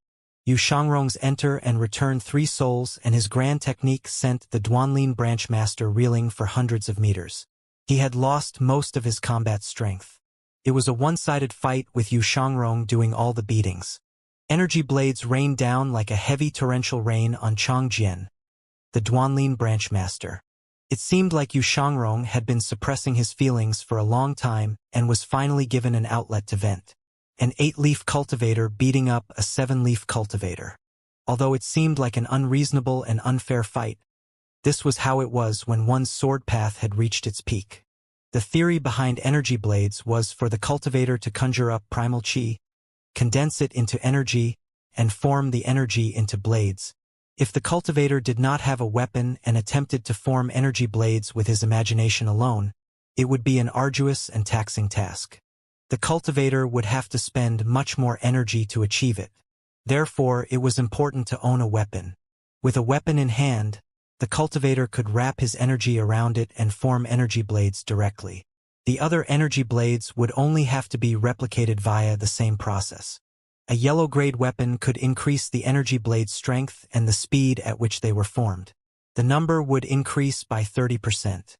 Yu Shangrong's enter and return 3 souls and his grand technique sent the Duanlin branch master reeling for hundreds of meters. He had lost most of his combat strength. It was a one-sided fight with Yu Shangrong doing all the beatings. Energy blades rained down like a heavy torrential rain on Chang Jian, the Duanlin branch master. It seemed like Yu Shangrong had been suppressing his feelings for a long time and was finally given an outlet to vent. An 8-leaf cultivator beating up a 7-leaf cultivator. Although it seemed like an unreasonable and unfair fight, this was how it was when one's sword path had reached its peak. The theory behind energy blades was for the cultivator to conjure up primal chi, condense it into energy, and form the energy into blades. If the cultivator did not have a weapon and attempted to form energy blades with his imagination alone, it would be an arduous and taxing task. The cultivator would have to spend much more energy to achieve it. Therefore, it was important to own a weapon. With a weapon in hand, the cultivator could wrap his energy around it and form energy blades directly. The other energy blades would only have to be replicated via the same process. A yellow-grade weapon could increase the energy blade's strength and the speed at which they were formed. The number would increase by 30%.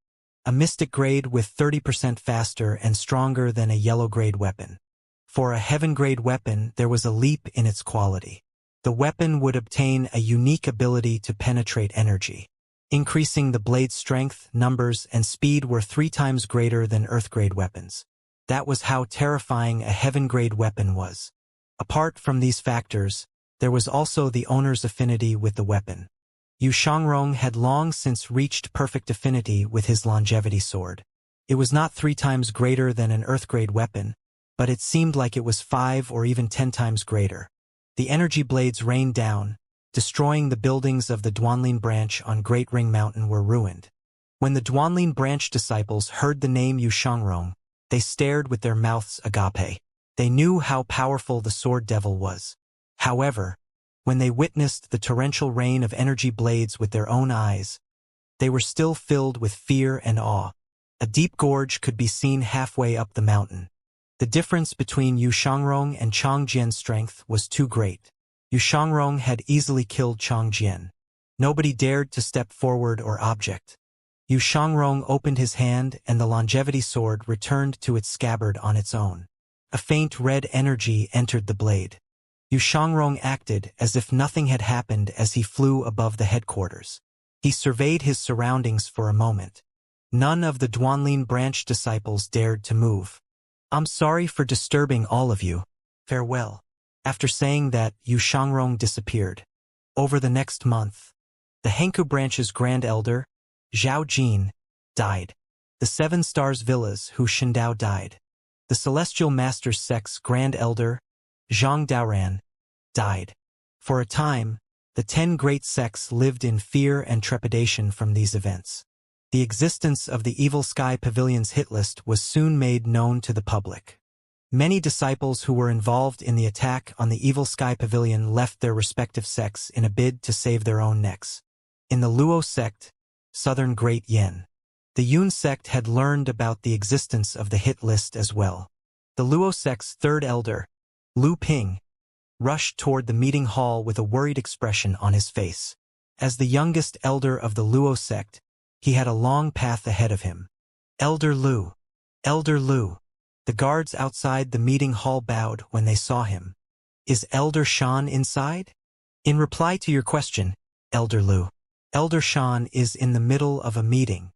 A mystic grade with 30% faster and stronger than a yellow-grade weapon. For a heaven-grade weapon, there was a leap in its quality. The weapon would obtain a unique ability to penetrate energy. Increasing the blade's strength, numbers, and speed were 3 times greater than Earth-grade weapons. That was how terrifying a heaven-grade weapon was. Apart from these factors, there was also the owner's affinity with the weapon. Yu Shangrong had long since reached perfect affinity with his longevity sword. It was not 3 times greater than an Earth-grade weapon, but it seemed like it was 5 or even 10 times greater. The energy blades rained down, destroying the buildings of the Duanlin branch on Great Ring Mountain were ruined. When the Duanlin branch disciples heard the name Yu Shangrong, they stared with their mouths agape. They knew how powerful the sword devil was. However, When they witnessed the torrential rain of energy blades with their own eyes, they were still filled with fear and awe. A deep gorge could be seen halfway up the mountain. The difference between Yu Shangrong and Chang Jian's strength was too great. Yu Shangrong had easily killed Chang Jian. Nobody dared to step forward or object. Yu Shangrong opened his hand and the longevity sword returned to its scabbard on its own. A faint red energy entered the blade. Yu Shangrong acted as if nothing had happened as he flew above the headquarters. He surveyed his surroundings for a moment. None of the Duanlin branch disciples dared to move. "I'm sorry for disturbing all of you. Farewell." After saying that, Yu Shangrong disappeared. Over the next month, the Henku branch's grand elder, Zhao Jin, died. The Seven Stars Villas Hu Shindao died. The Celestial Master's Sect's grand elder, Zhang Daoran, died. For a time, the 10 great sects lived in fear and trepidation from these events. The existence of the Evil Sky Pavilion's hit list was soon made known to the public. Many disciples who were involved in the attack on the Evil Sky Pavilion left their respective sects in a bid to save their own necks. In the Luo sect, Southern Great Yen, the Yun sect had learned about the existence of the hit list as well. The Luo sect's third elder, Lu Ping, rushed toward the meeting hall with a worried expression on his face. As the youngest elder of the Luo sect, he had a long path ahead of him. "Elder Lu! Elder Lu!" The guards outside the meeting hall bowed when they saw him. "Is Elder Shan inside?" "In reply to your question, Elder Lu, Elder Shan is in the middle of a meeting."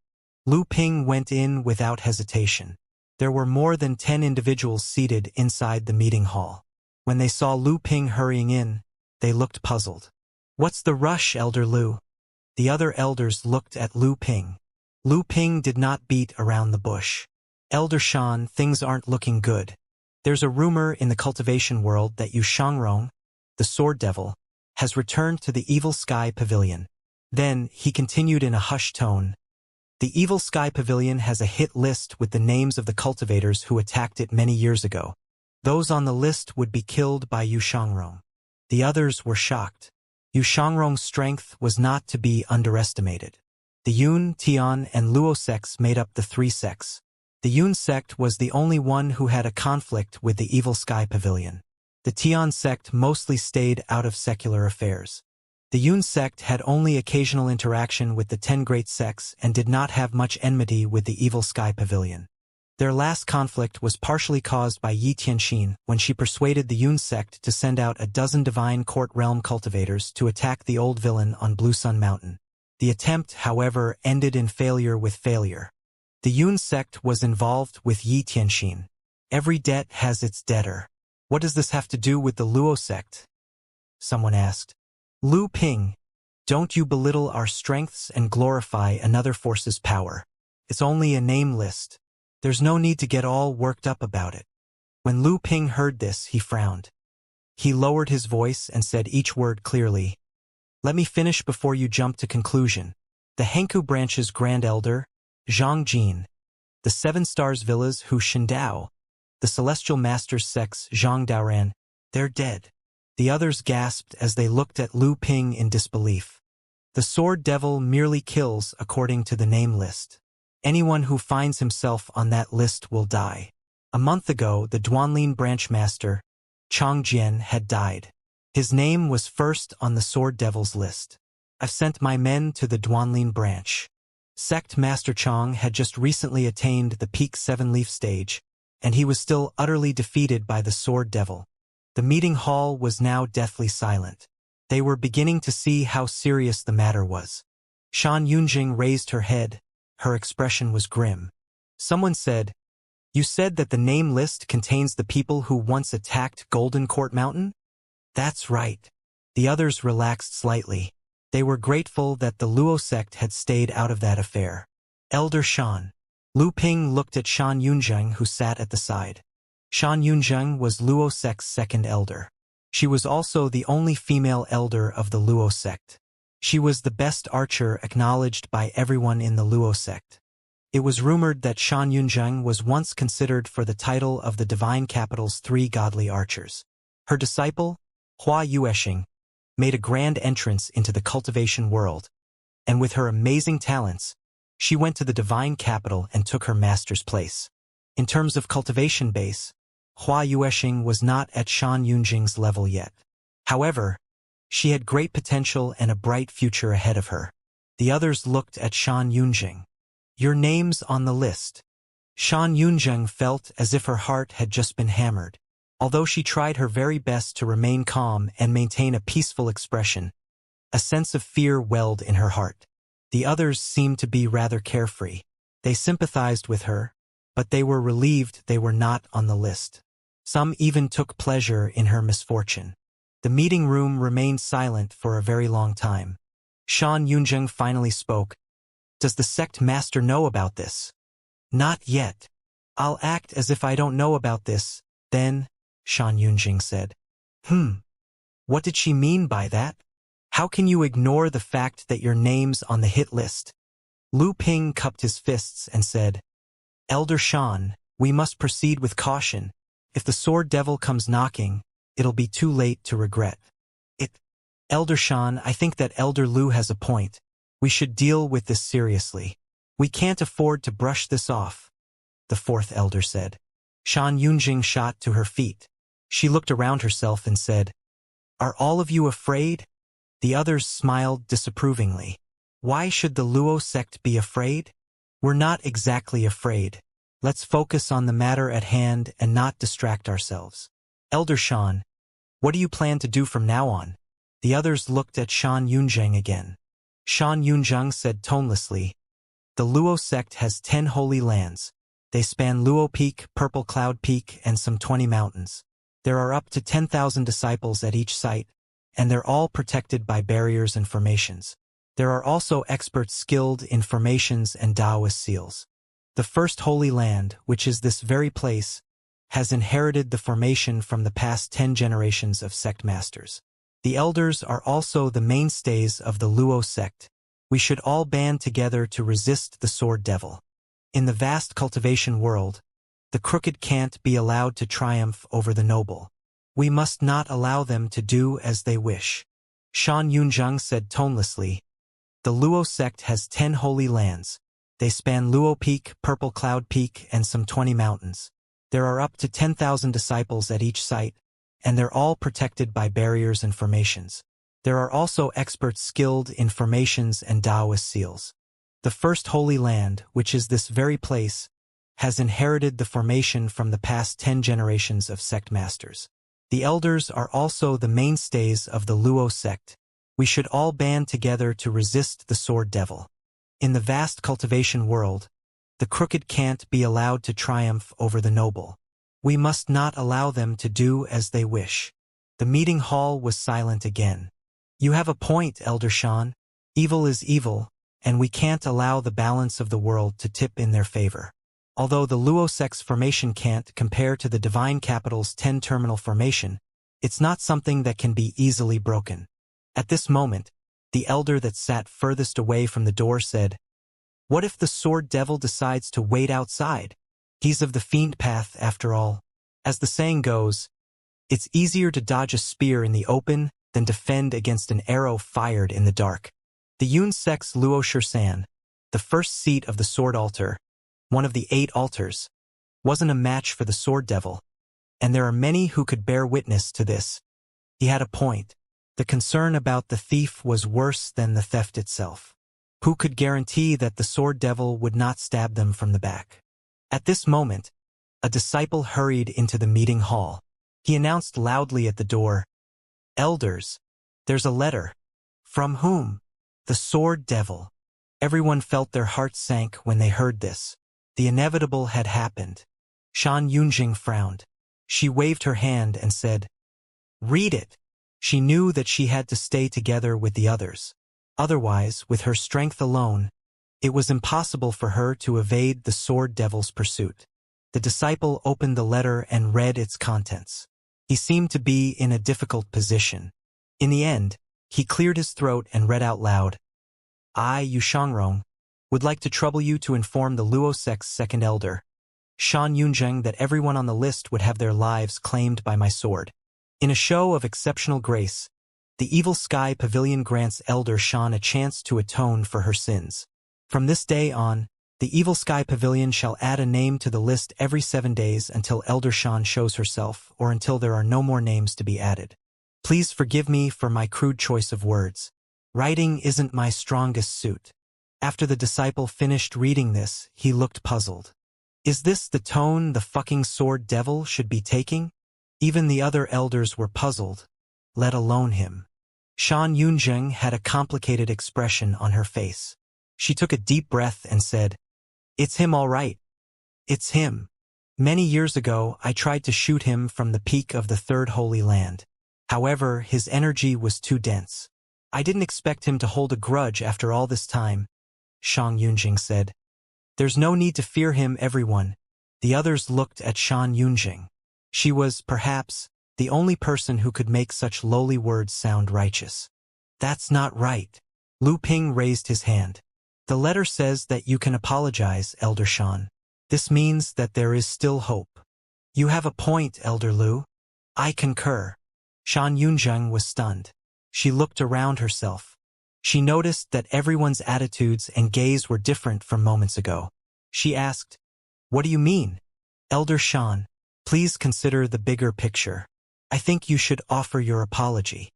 Lu Ping went in without hesitation. There were more than 10 individuals seated inside the meeting hall. When they saw Lu Ping hurrying in, they looked puzzled. "What's the rush, Elder Lu?" The other elders looked at Lu Ping. Lu Ping did not beat around the bush. "Elder Shan, things aren't looking good. There's a rumor in the cultivation world that Yu Shangrong, the Sword Devil, has returned to the Evil Sky Pavilion." Then, he continued in a hushed tone, "The Evil Sky Pavilion has a hit list with the names of the cultivators who attacked it many years ago. Those on the list would be killed by Yu Shangrong." The others were shocked. Yu Shangrong's strength was not to be underestimated. The Yun, Tian, and Luo sects made up the 3 sects. The Yun sect was the only one who had a conflict with the Evil Sky Pavilion. The Tian sect mostly stayed out of secular affairs. The Yun sect had only occasional interaction with the 10 great sects and did not have much enmity with the Evil Sky Pavilion. Their last conflict was partially caused by Yi Tianxin when she persuaded the Yun sect to send out a dozen Divine Court Realm cultivators to attack the old villain on Blue Sun Mountain. The attempt, however, ended in failure with failure. The Yun sect was involved with Yi Tianxin. Every debt has its debtor. "What does this have to do with the Luo sect?" someone asked. "Lu Ping, don't you belittle our strengths and glorify another force's power. It's only a name list. There's no need to get all worked up about it." When Lu Ping heard this, he frowned. He lowered his voice and said each word clearly. "Let me finish before you jump to conclusion. The Henku branch's grand elder, Zhang Jin, the 7 Stars Villas Hu Shindao, the Celestial Master's sects Zhang Daoran, they're dead." The others gasped as they looked at Lu Ping in disbelief. The Sword Devil merely kills according to the name list. Anyone who finds himself on that list will die. A month ago, the Duanlin branch master, Chang Jian, had died. His name was first on the Sword Devil's list. "I've sent my men to the Duanlin branch." Sect Master Chang had just recently attained the peak 7-leaf stage, and he was still utterly defeated by the Sword Devil. The meeting hall was now deathly silent. They were beginning to see how serious the matter was. Shan Yunjing raised her head. Her expression was grim. Someone said, "You said that the name list contains the people who once attacked Golden Court Mountain?" "That's right." The others relaxed slightly. They were grateful that the Luo sect had stayed out of that affair. "Elder Shan." Lu Ping looked at Shan Yunjing, who sat at the side. Shan Yunjing was Luo sect's second elder. She was also the only female elder of the Luo sect. She was the best archer acknowledged by everyone in the Luo sect. It was rumored that Shan Yunjing was once considered for the title of the Divine Capital's 3 godly archers. Her disciple, Hua Yueshing, made a grand entrance into the cultivation world, and with her amazing talents, she went to the divine capital and took her master's place. In terms of cultivation base, Hua Yuexing was not at Shan Yunjing's level yet. However, she had great potential and a bright future ahead of her. The others looked at Shan Yunjing. "Your name's on the list." Shan Yunjing felt as if her heart had just been hammered. Although she tried her very best to remain calm and maintain a peaceful expression, a sense of fear welled in her heart. The others seemed to be rather carefree. They sympathized with her, but they were relieved they were not on the list. Some even took pleasure in her misfortune. The meeting room remained silent for a very long time. Shan Yunjing finally spoke. "Does the sect master know about this?" "Not yet. I'll act as if I don't know about this, then," Shan Yunjing said. What did she mean by that? How can you ignore the fact that your name's on the hit list?" Lu Ping cupped his fists and said, "Elder Shan, we must proceed with caution. If the sword devil comes knocking, it'll be too late to regret it." "Elder Shan, I think that Elder Lu has a point. We should deal with this seriously. We can't afford to brush this off," the fourth elder said. Shan Yunjing shot to her feet. She looked around herself and said, "Are all of you afraid?" The others smiled disapprovingly. "Why should the Luo sect be afraid?" "We're not exactly afraid. Let's focus on the matter at hand and not distract ourselves." "Elder Shan, what do you plan to do from now on?" The others looked at Shan Yunjing again. Shan Yunjing said tonelessly, "The Luo sect has 10 holy lands. They span Luo Peak, Purple Cloud Peak, and some 20 mountains. There are up to 10,000 disciples at each site, and they're all protected by barriers and formations. There are also experts skilled in formations and Taoist seals. The first holy land, which is this very place, has inherited the formation from the past 10 generations of sect masters. The elders are also the mainstays of the Luo sect. We should all band together to resist the sword devil. In the vast cultivation world, the crooked can't be allowed to triumph over the noble. We must not allow them to do as they wish." Shan Yunjing said tonelessly, "The Luo sect has 10 holy lands. They span Luo Peak, Purple Cloud Peak, and some 20 mountains. There are up to 10,000 disciples at each site, and they're all protected by barriers and formations. There are also experts skilled in formations and Taoist seals. The first holy land, which is this very place, has inherited the formation from the past 10 generations of sect masters. The elders are also the mainstays of the Luo sect. We should all band together to resist the sword devil. In the vast cultivation world, the crooked can't be allowed to triumph over the noble. We must not allow them to do as they wish." The meeting hall was silent again. "You have a point, Elder Shan. Evil is evil, and we can't allow the balance of the world to tip in their favor. Although the Luo sect's formation can't compare to the divine capital's 10-terminal formation, it's not something that can be easily broken." At this moment, the elder that sat furthest away from the door said, "What if the sword devil decides to wait outside? He's of the fiend path after all. As the saying goes, it's easier to dodge a spear in the open than defend against an arrow fired in the dark." The Yun sect's Luo Shursan, the first seat of the sword altar, one of the 8 altars, wasn't a match for the sword devil, and there are many who could bear witness to this. He had a point. The concern about the thief was worse than the theft itself. Who could guarantee that the sword devil would not stab them from the back? At this moment, a disciple hurried into the meeting hall. He announced loudly at the door, "Elders, there's a letter." "From whom?" "The sword devil." Everyone felt their hearts sank when they heard this. The inevitable had happened. Shan Yunjing frowned. She waved her hand and said, "Read it." She knew that she had to stay together with the others. Otherwise, with her strength alone, it was impossible for her to evade the sword devil's pursuit. The disciple opened the letter and read its contents. He seemed to be in a difficult position. In the end, he cleared his throat and read out loud, "I, Yu Shangrong, would like to trouble you to inform the Luo sect's second elder, Shan Yunjing, that everyone on the list would have their lives claimed by my sword." In a show of exceptional grace, the Evil Sky Pavilion grants Elder Shan a chance to atone for her sins. From this day on, the Evil Sky Pavilion shall add a name to the list every 7 days until Elder Shan shows herself or until there are no more names to be added. Please forgive me for my crude choice of words. Writing isn't my strongest suit. After the disciple finished reading this, he looked puzzled. Is this the tone the fucking sword devil should be taking? Even the other elders were puzzled, let alone him. Shan Yunjing had a complicated expression on her face. She took a deep breath and said, "It's him all right. It's him. Many years ago, I tried to shoot him from the peak of the Third Holy Land. However, his energy was too dense. I didn't expect him to hold a grudge after all this time," Shang Yunjing said. "There's no need to fear him, everyone." The others looked at Shan Yunjing. She was, perhaps, the only person who could make such lowly words sound righteous. "That's not right." Lu Ping raised his hand. "The letter says that you can apologize, Elder Shan. This means that there is still hope." "You have a point, Elder Lu." "I concur." Shan Yunjing was stunned. She looked around herself. She noticed that everyone's attitudes and gaze were different from moments ago. She asked, "What do you mean?" "Elder Shan, please consider the bigger picture. I think you should offer your apology."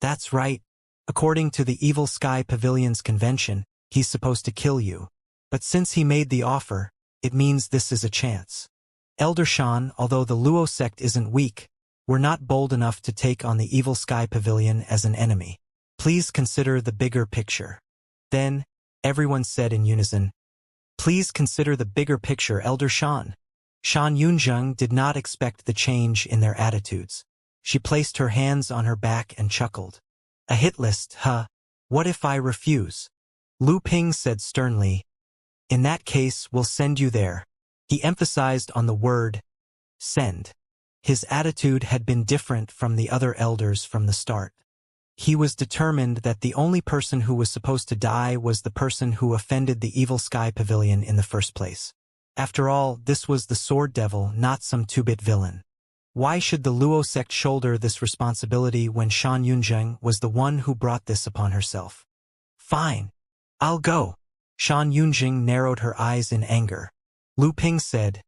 "That's right. According to the Evil Sky Pavilion's convention, he's supposed to kill you. But since he made the offer, it means this is a chance. Elder Shan, although the Luo sect isn't weak, we're not bold enough to take on the Evil Sky Pavilion as an enemy. Please consider the bigger picture." Then, everyone said in unison, "Please consider the bigger picture, Elder Shan." Shan Yunjing did not expect the change in their attitudes. She placed her hands on her back and chuckled. "A hit list, huh? What if I refuse?" Lu Ping said sternly, "In that case, we'll send you there." He emphasized on the word, send. His attitude had been different from the other elders from the start. He was determined that the only person who was supposed to die was the person who offended the Evil Sky Pavilion in the first place. After all, this was the Sword Devil, not some two-bit villain. Why should the Luo sect shoulder this responsibility when Shan Yunjing was the one who brought this upon herself? "Fine. I'll go." Shan Yunjing narrowed her eyes in anger. Lu Ping said,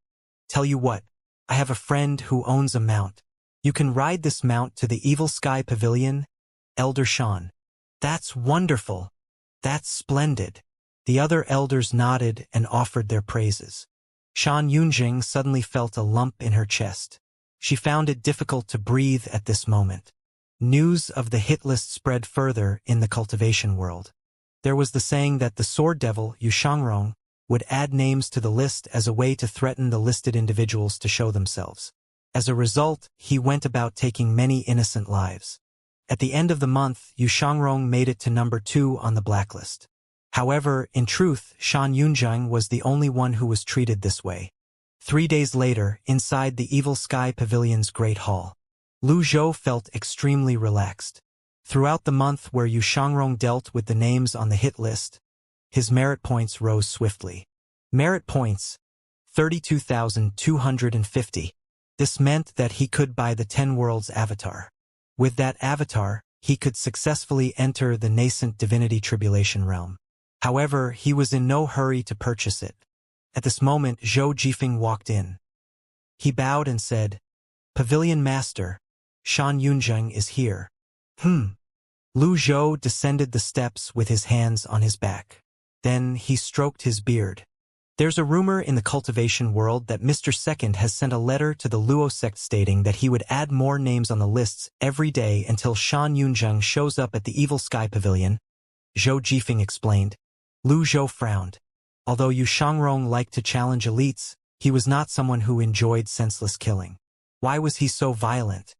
"Tell you what, I have a friend who owns a mount. You can ride this mount to the Evil Sky Pavilion, Elder Shan." "That's wonderful. That's splendid." The other elders nodded and offered their praises. Shan Yunjing suddenly felt a lump in her chest. She found it difficult to breathe at this moment. News of the hit list spread further in the cultivation world. There was the saying that the Sword Devil, Yu Shangrong, would add names to the list as a way to threaten the listed individuals to show themselves. As a result, he went about taking many innocent lives. At the end of the month, Yu Shangrong made it to number 2 on the blacklist. However, in truth, Shan Yunjing was the only one who was treated this way. 3 days later, inside the Evil Sky Pavilion's Great Hall, Lu Zhou felt extremely relaxed. Throughout the month where Yu Shangrong dealt with the names on the hit list, his merit points rose swiftly. Merit points, 32,250. This meant that he could buy the 10 Worlds avatar. With that avatar, he could successfully enter the nascent divinity tribulation realm. However, he was in no hurry to purchase it. At this moment, Zhou Jifeng walked in. He bowed and said, "Pavilion Master, Shan Yunjing is here." Lu Zhou descended the steps with his hands on his back. Then he stroked his beard. "There's a rumor in the cultivation world that Mr. Second has sent a letter to the Luo sect stating that he would add more names on the lists every day until Shan Yunjing shows up at the Evil Sky Pavilion," Zhou Jifeng explained. Lu Zhou frowned. Although Yu Shangrong liked to challenge elites, he was not someone who enjoyed senseless killing. Why was he so violent?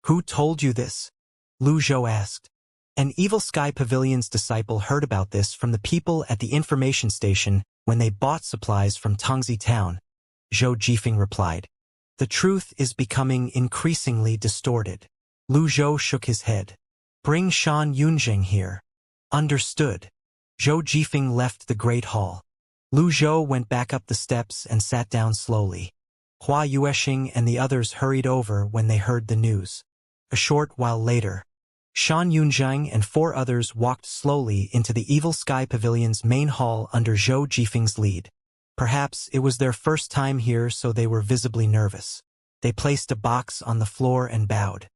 "Who told you this?" Lu Zhou asked. "An Evil Sky Pavilion's disciple heard about this from the people at the information station when they bought supplies from Tongzi Town," Zhou Jifeng replied. "The truth is becoming increasingly distorted." Lu Zhou shook his head. "Bring Shan Yunjing here." "Understood." Zhou Jifeng left the Great Hall. Lu Zhou went back up the steps and sat down slowly. Hua Yuesheng and the others hurried over when they heard the news. A short while later, Shan Yunzheng and 4 others walked slowly into the Evil Sky Pavilion's main hall under Zhou Jifeng's lead. Perhaps it was their first time here, so they were visibly nervous. They placed a box on the floor and bowed.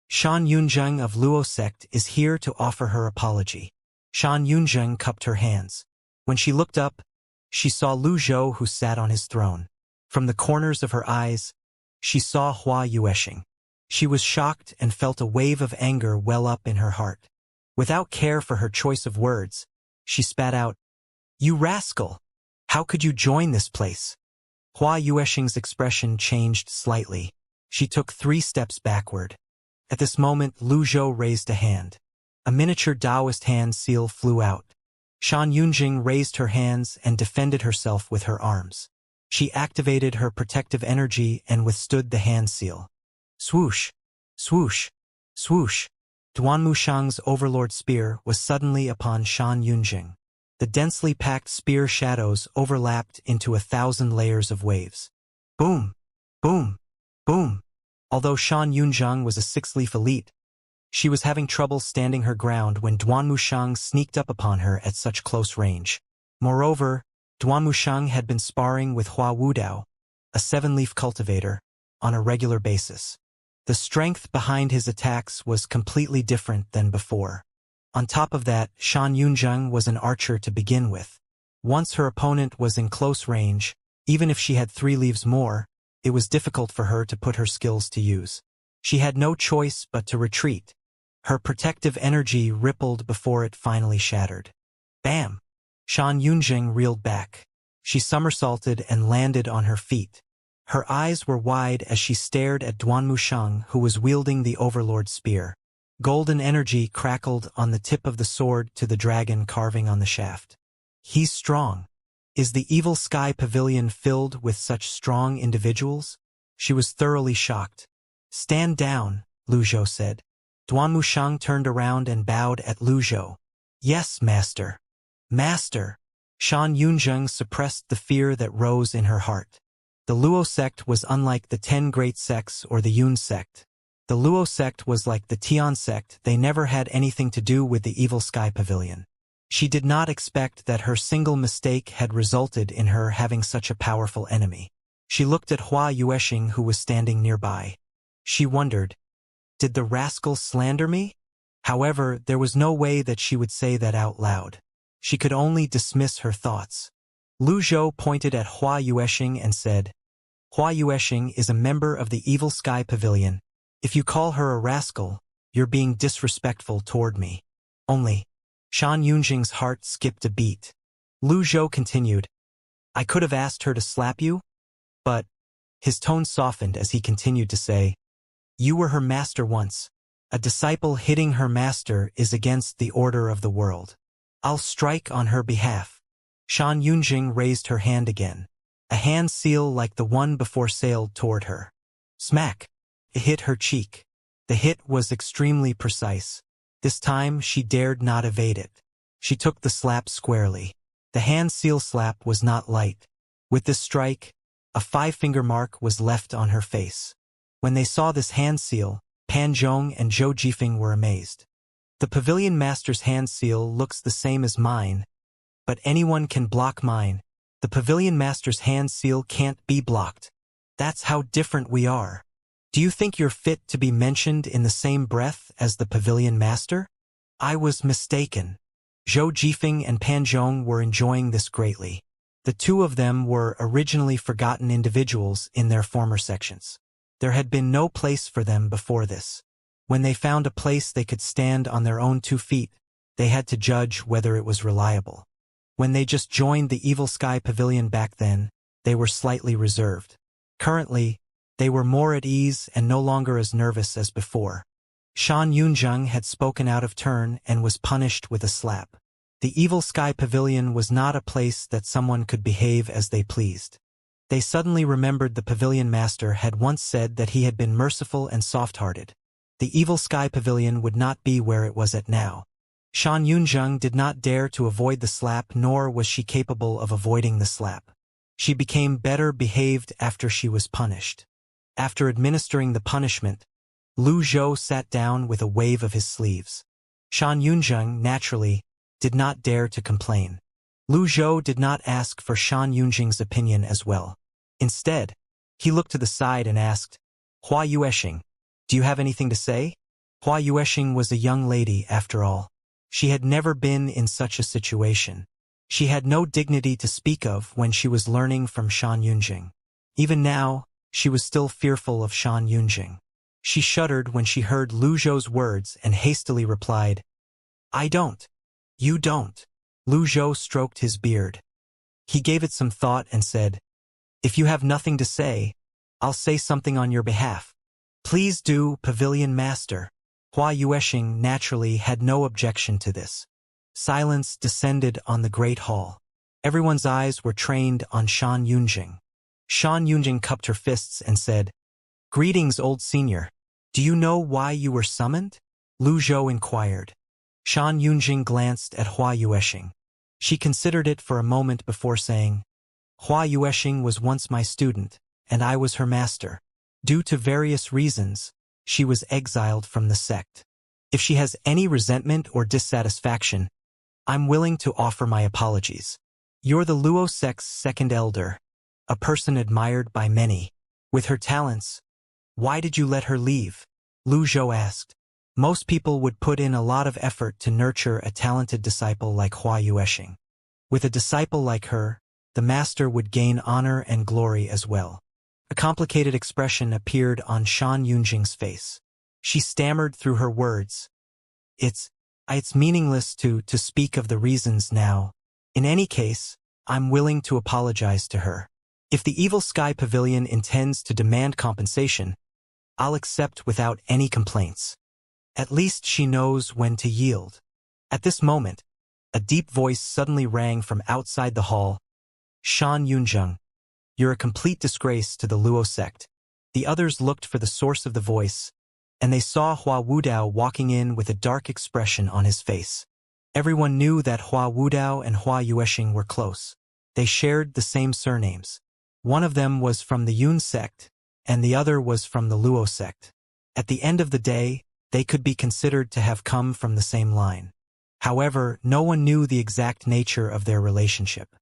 Shan Yunzheng of Luo sect is here to offer her apology. Shan Yunzheng cupped her hands. When she looked up, she saw Lu Zhou, who sat on his throne. From the corners of her eyes, she saw Hua Yueshing. She was shocked and felt a wave of anger well up in her heart. Without care for her choice of words, she spat out, "You rascal! How could you join this place?" Hua Yueshing's expression changed slightly. She took 3 steps backward. At this moment, Lu Zhou raised a hand. A miniature Taoist hand seal flew out. Shan Yunjing raised her hands and defended herself with her arms. She activated her protective energy and withstood the hand seal. Swoosh! Swoosh! Swoosh! Duanmu Shang's overlord spear was suddenly upon Shan Yunjing. The densely packed spear shadows overlapped into 1,000 layers of waves. Boom! Boom! Boom! Although Shan Yunzhang was a 6-leaf elite, she was having trouble standing her ground when Duanmu Shang sneaked up upon her at such close range. Moreover, Duanmu Shang had been sparring with Hua Wudao, a 7-leaf cultivator, on a regular basis. The strength behind his attacks was completely different than before. On top of that, Shan Yunzheng was an archer to begin with. Once her opponent was in close range, even if she had 3 leaves more, it was difficult for her to put her skills to use. She had no choice but to retreat. Her protective energy rippled before it finally shattered. Bam! Shan Yunjing reeled back. She somersaulted and landed on her feet. Her eyes were wide as she stared at Duanmu Shang, who was wielding the Overlord spear. Golden energy crackled on the tip of the sword to the dragon carving on the shaft. He's strong. Is the Evil Sky Pavilion filled with such strong individuals? She was thoroughly shocked. Stand down, Lu Zhou said. Duanmu Shang turned around and bowed at Lu Zhou. Yes, master. Master. Shan Yunzheng suppressed the fear that rose in her heart. The Luo sect was unlike the 10 great sects or the Yun sect. The Luo sect was like the Tian sect. They never had anything to do with the Evil Sky Pavilion. She did not expect that her single mistake had resulted in her having such a powerful enemy. She looked at Hua Yueshing, who was standing nearby. She wondered, did the rascal slander me? However, there was no way that she would say that out loud. She could only dismiss her thoughts. Lu Zhou pointed at Hua Yueshing and said, Hua Yueshing is a member of the Evil Sky Pavilion. If you call her a rascal, you're being disrespectful toward me. Only, Shan Yunjing's heart skipped a beat. Lu Zhou continued, I could have asked her to slap you, but his tone softened as he continued to say, you were her master once. A disciple hitting her master is against the order of the world. I'll strike on her behalf. Shan Yunjing raised her hand again. A hand seal like the one before sailed toward her. Smack! It hit her cheek. The hit was extremely precise. This time she dared not evade it. She took the slap squarely. The hand seal slap was not light. With this strike, a 5-finger mark was left on her face. When they saw this hand seal, Pan Zhong and Zhou Jifeng were amazed. The Pavilion Master's hand seal looks the same as mine, but anyone can block mine. The Pavilion Master's hand seal can't be blocked. That's how different we are. Do you think you're fit to be mentioned in the same breath as the Pavilion Master? I was mistaken. Zhou Jifeng and Pan Zhong were enjoying this greatly. The two of them were originally forgotten individuals in their former sections. There had been no place for them before this. When they found a place they could stand on their own 2 feet, they had to judge whether it was reliable. When they just joined the Evil Sky Pavilion back then, they were slightly reserved. Currently, they were more at ease and no longer as nervous as before. Shan Yunzheng had spoken out of turn and was punished with a slap. The Evil Sky Pavilion was not a place that someone could behave as they pleased. They suddenly remembered the Pavilion Master had once said that he had been merciful and soft-hearted. The Evil Sky Pavilion would not be where it was at now. Shan Yunzheng did not dare to avoid the slap, nor was she capable of avoiding the slap. She became better behaved after she was punished. After administering the punishment, Lu Zhou sat down with a wave of his sleeves. Shan Yunzheng, naturally, did not dare to complain. Lu Zhou did not ask for Shan Yunzheng's opinion as well. Instead, he looked to the side and asked, Hua Yueshing, do you have anything to say? Hua Yueshing was a young lady, after all. She had never been in such a situation. She had no dignity to speak of when she was learning from Shan Yunzheng. Even now, she was still fearful of Shan Yunzheng. She shuddered when she heard Lu Zhou's words and hastily replied, I don't. You don't. Lu Zhou stroked his beard. He gave it some thought and said, If you have nothing to say, I'll say something on your behalf. Please do, Pavilion Master. Hua Yueshing naturally had no objection to this. Silence descended on the great hall. Everyone's eyes were trained on Shan Yunzheng. Shan Yunzheng cupped her fists and said, Greetings, old senior. Do you know why you were summoned? Lu Zhou inquired. Shan Yunzheng glanced at Hua Yueshing. She considered it for a moment before saying, Hua Yueshing was once my student, and I was her master. Due to various reasons, she was exiled from the sect. If she has any resentment or dissatisfaction, I'm willing to offer my apologies. You're the Luo sect's second elder, a person admired by many. With her talents, why did you let her leave? Lu Zhou asked. Most people would put in a lot of effort to nurture a talented disciple like Hua Yueshing. With a disciple like her, the master would gain honor and glory as well. A complicated expression appeared on Shan Yunzheng's face. She stammered through her words. It's meaningless to speak of the reasons now. In any case, I'm willing to apologize to her. If the Evil Sky Pavilion intends to demand compensation, I'll accept without any complaints. At least she knows when to yield. At this moment, a deep voice suddenly rang from outside the hall. Shan Yunzheng, you're a complete disgrace to the Luo sect. The others looked for the source of the voice, and they saw Hua Wudao walking in with a dark expression on his face. Everyone knew that Hua Wudao and Hua Yueshing were close. They shared the same surnames. One of them was from the Yun sect, and the other was from the Luo sect. At the end of the day, they could be considered to have come from the same line. However, no one knew the exact nature of their relationship.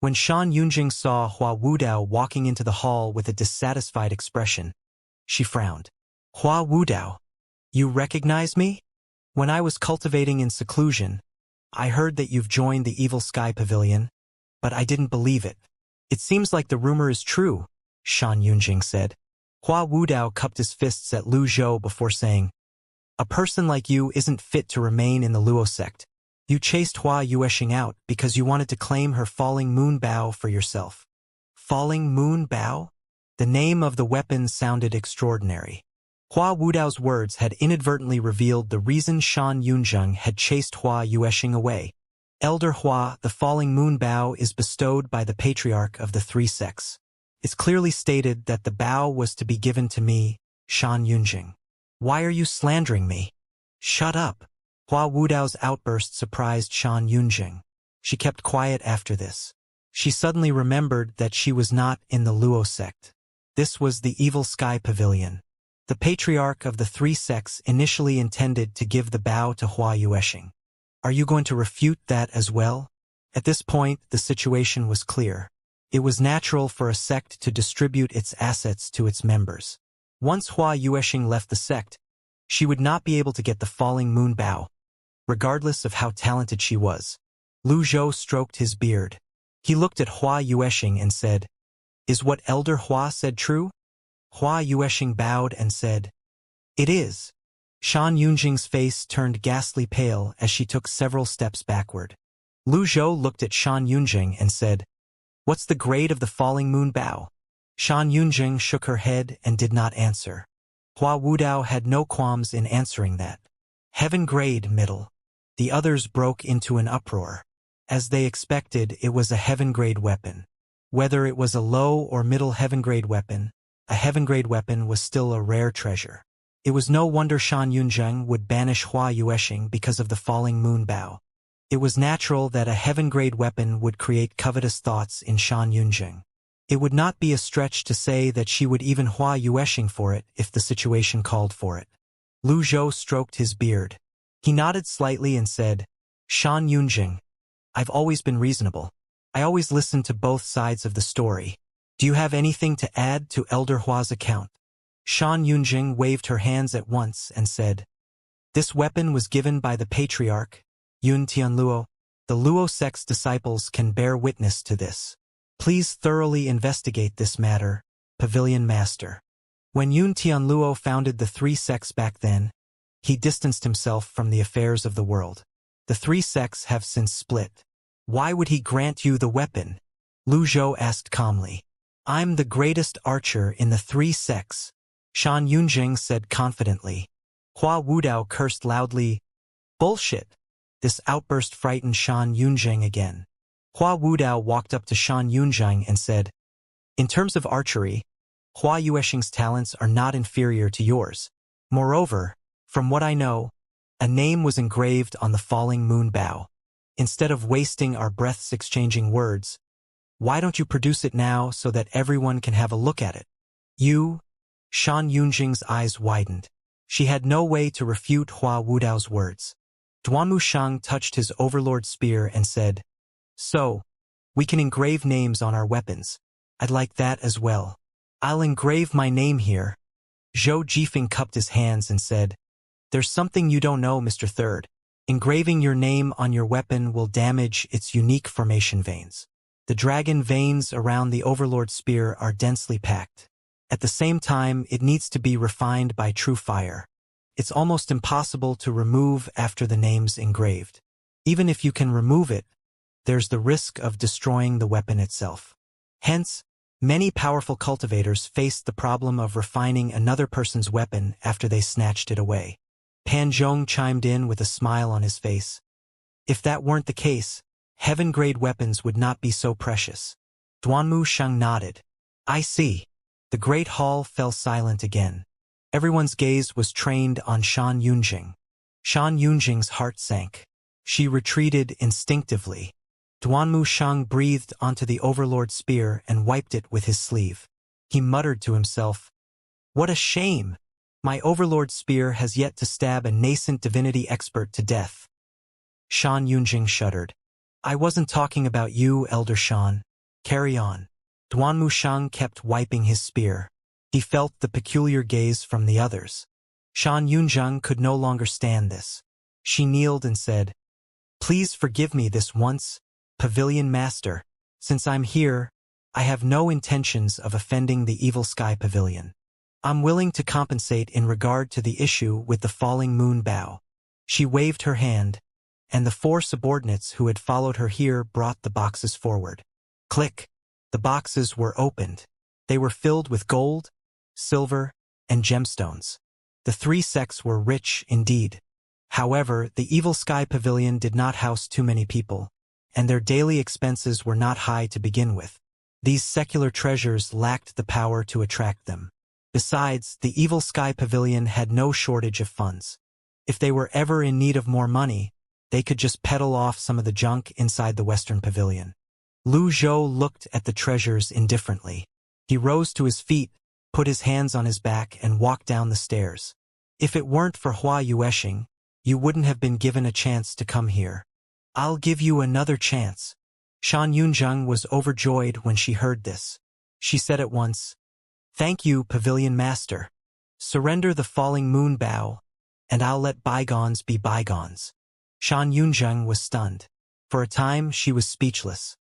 When Shan Yunzheng saw Hua Wudao walking into the hall with a dissatisfied expression, she frowned. Hua Wudao, you recognize me? When I was cultivating in seclusion, I heard that you've joined the Evil Sky Pavilion, but I didn't believe it. It seems like the rumor is true, Shan Yunzheng said. Hua Wudao cupped his fists at Lu Zhou before saying, A person like you isn't fit to remain in the Luo sect. You chased Hua Yueshing out because you wanted to claim her falling moon bow for yourself. Falling moon bow? The name of the weapon sounded extraordinary. Hua Wudao's words had inadvertently revealed the reason Shan Yunzheng had chased Hua Yueshing away. Elder Hua, the falling moon bow is bestowed by the Patriarch of the three sects. It's clearly stated that the bow was to be given to me, Shan Yunzheng. Why are you slandering me? Shut up. Hua Wudao's outburst surprised Shan Yunzheng. She kept quiet after this. She suddenly remembered that she was not in the Luo sect. This was the Evil Sky Pavilion. The Patriarch of the three sects initially intended to give the bow to Hua Yueshing. Are you going to refute that as well? At this point, the situation was clear. It was natural for a sect to distribute its assets to its members. Once Hua Yueshing left the sect, she would not be able to get the falling moon bow, regardless of how talented she was. Lu Zhou stroked his beard. He looked at Hua Yueshing and said, Is what Elder Hua said true? Hua Yueshing bowed and said, It is. Shan Yunzheng's face turned ghastly pale as she took several steps backward. Lu Zhou looked at Shan Yunzheng and said, What's the grade of the falling moon bow? Shan Yunzheng shook her head and did not answer. Hua Wudao had no qualms in answering that. Heaven grade, middle. The others broke into an uproar. As they expected, it was a heaven-grade weapon. Whether it was a low or middle heaven-grade weapon, a heaven-grade weapon was still a rare treasure. It was no wonder Shan Yunzheng would banish Hua Yueshing because of the falling moon bow. It was natural that a heaven-grade weapon would create covetous thoughts in Shan Yunzheng. It would not be a stretch to say that she would even Hua Yueshing for it if the situation called for it. Lu Zhou stroked his beard. He nodded slightly and said, Shan Yunjing, I've always been reasonable. I always listen to both sides of the story. Do you have anything to add to Elder Hua's account? Shan Yunjing waved her hands at once and said, This weapon was given by the Patriarch, Yun Tianluo. The Luo sect's disciples can bear witness to this. Please thoroughly investigate this matter, Pavilion Master. When Yun Tianluo founded the three sects back then, he distanced himself from the affairs of the world. The three sects have since split. Why would he grant you the weapon? Lu Zhou asked calmly. I'm the greatest archer in the three sects, Shan Yunjing said confidently. Hua Wudao cursed loudly. Bullshit! This outburst frightened Shan Yunjing again. Hua Wudao walked up to Shan Yunjing and said, In terms of archery, Hua Yueshing's talents are not inferior to yours. Moreover, from what I know, a name was engraved on the falling moon bow. Instead of wasting our breaths exchanging words, why don't you produce it now so that everyone can have a look at it? You? Shan Yunjing's eyes widened. She had no way to refute Hua Wudao's words. Duanmu Shang touched his overlord spear and said, So, we can engrave names on our weapons. I'd like that as well. I'll engrave my name here. Zhou Jifeng cupped his hands and said, There's something you don't know, Mr. Third. Engraving your name on your weapon will damage its unique formation veins. The dragon veins around the overlord spear are densely packed. At the same time, it needs to be refined by true fire. It's almost impossible to remove after the name's engraved. Even if you can remove it, there's the risk of destroying the weapon itself. Hence, many powerful cultivators faced the problem of refining another person's weapon after they snatched it away. Pan Zhong chimed in with a smile on his face. If that weren't the case, heaven-grade weapons would not be so precious. Duanmu Shang nodded. I see. The great hall fell silent again. Everyone's gaze was trained on Shan Yunjing. Shan Yunjing's heart sank. She retreated instinctively. Duanmu Shang breathed onto the overlord spear and wiped it with his sleeve. He muttered to himself, What a shame! My overlord spear has yet to stab a nascent divinity expert to death. Shan Yunjing shuddered. I wasn't talking about you, Elder Shan. Carry on. Duanmu Shang kept wiping his spear. He felt the peculiar gaze from the others. Shan Yunjing could no longer stand this. She kneeled and said, Please forgive me this once, Pavilion Master. Since I'm here, I have no intentions of offending the Evil Sky Pavilion. I'm willing to compensate in regard to the issue with the falling moon bow. She waved her hand, and the four subordinates who had followed her here brought the boxes forward. Click! The boxes were opened. They were filled with gold, silver, and gemstones. The three sects were rich indeed. However, the Evil Sky Pavilion did not house too many people, and their daily expenses were not high to begin with. These secular treasures lacked the power to attract them. Besides, the Evil Sky Pavilion had no shortage of funds. If they were ever in need of more money, they could just peddle off some of the junk inside the Western Pavilion. Lu Zhou looked at the treasures indifferently. He rose to his feet, put his hands on his back, and walked down the stairs. If it weren't for Hua Yueshing, you wouldn't have been given a chance to come here. I'll give you another chance. Shan Yunjing was overjoyed when she heard this. She said at once, Thank you, Pavilion Master. Surrender the falling moon bow, and I'll let bygones be bygones. Shan Yunjing was stunned. For a time, she was speechless.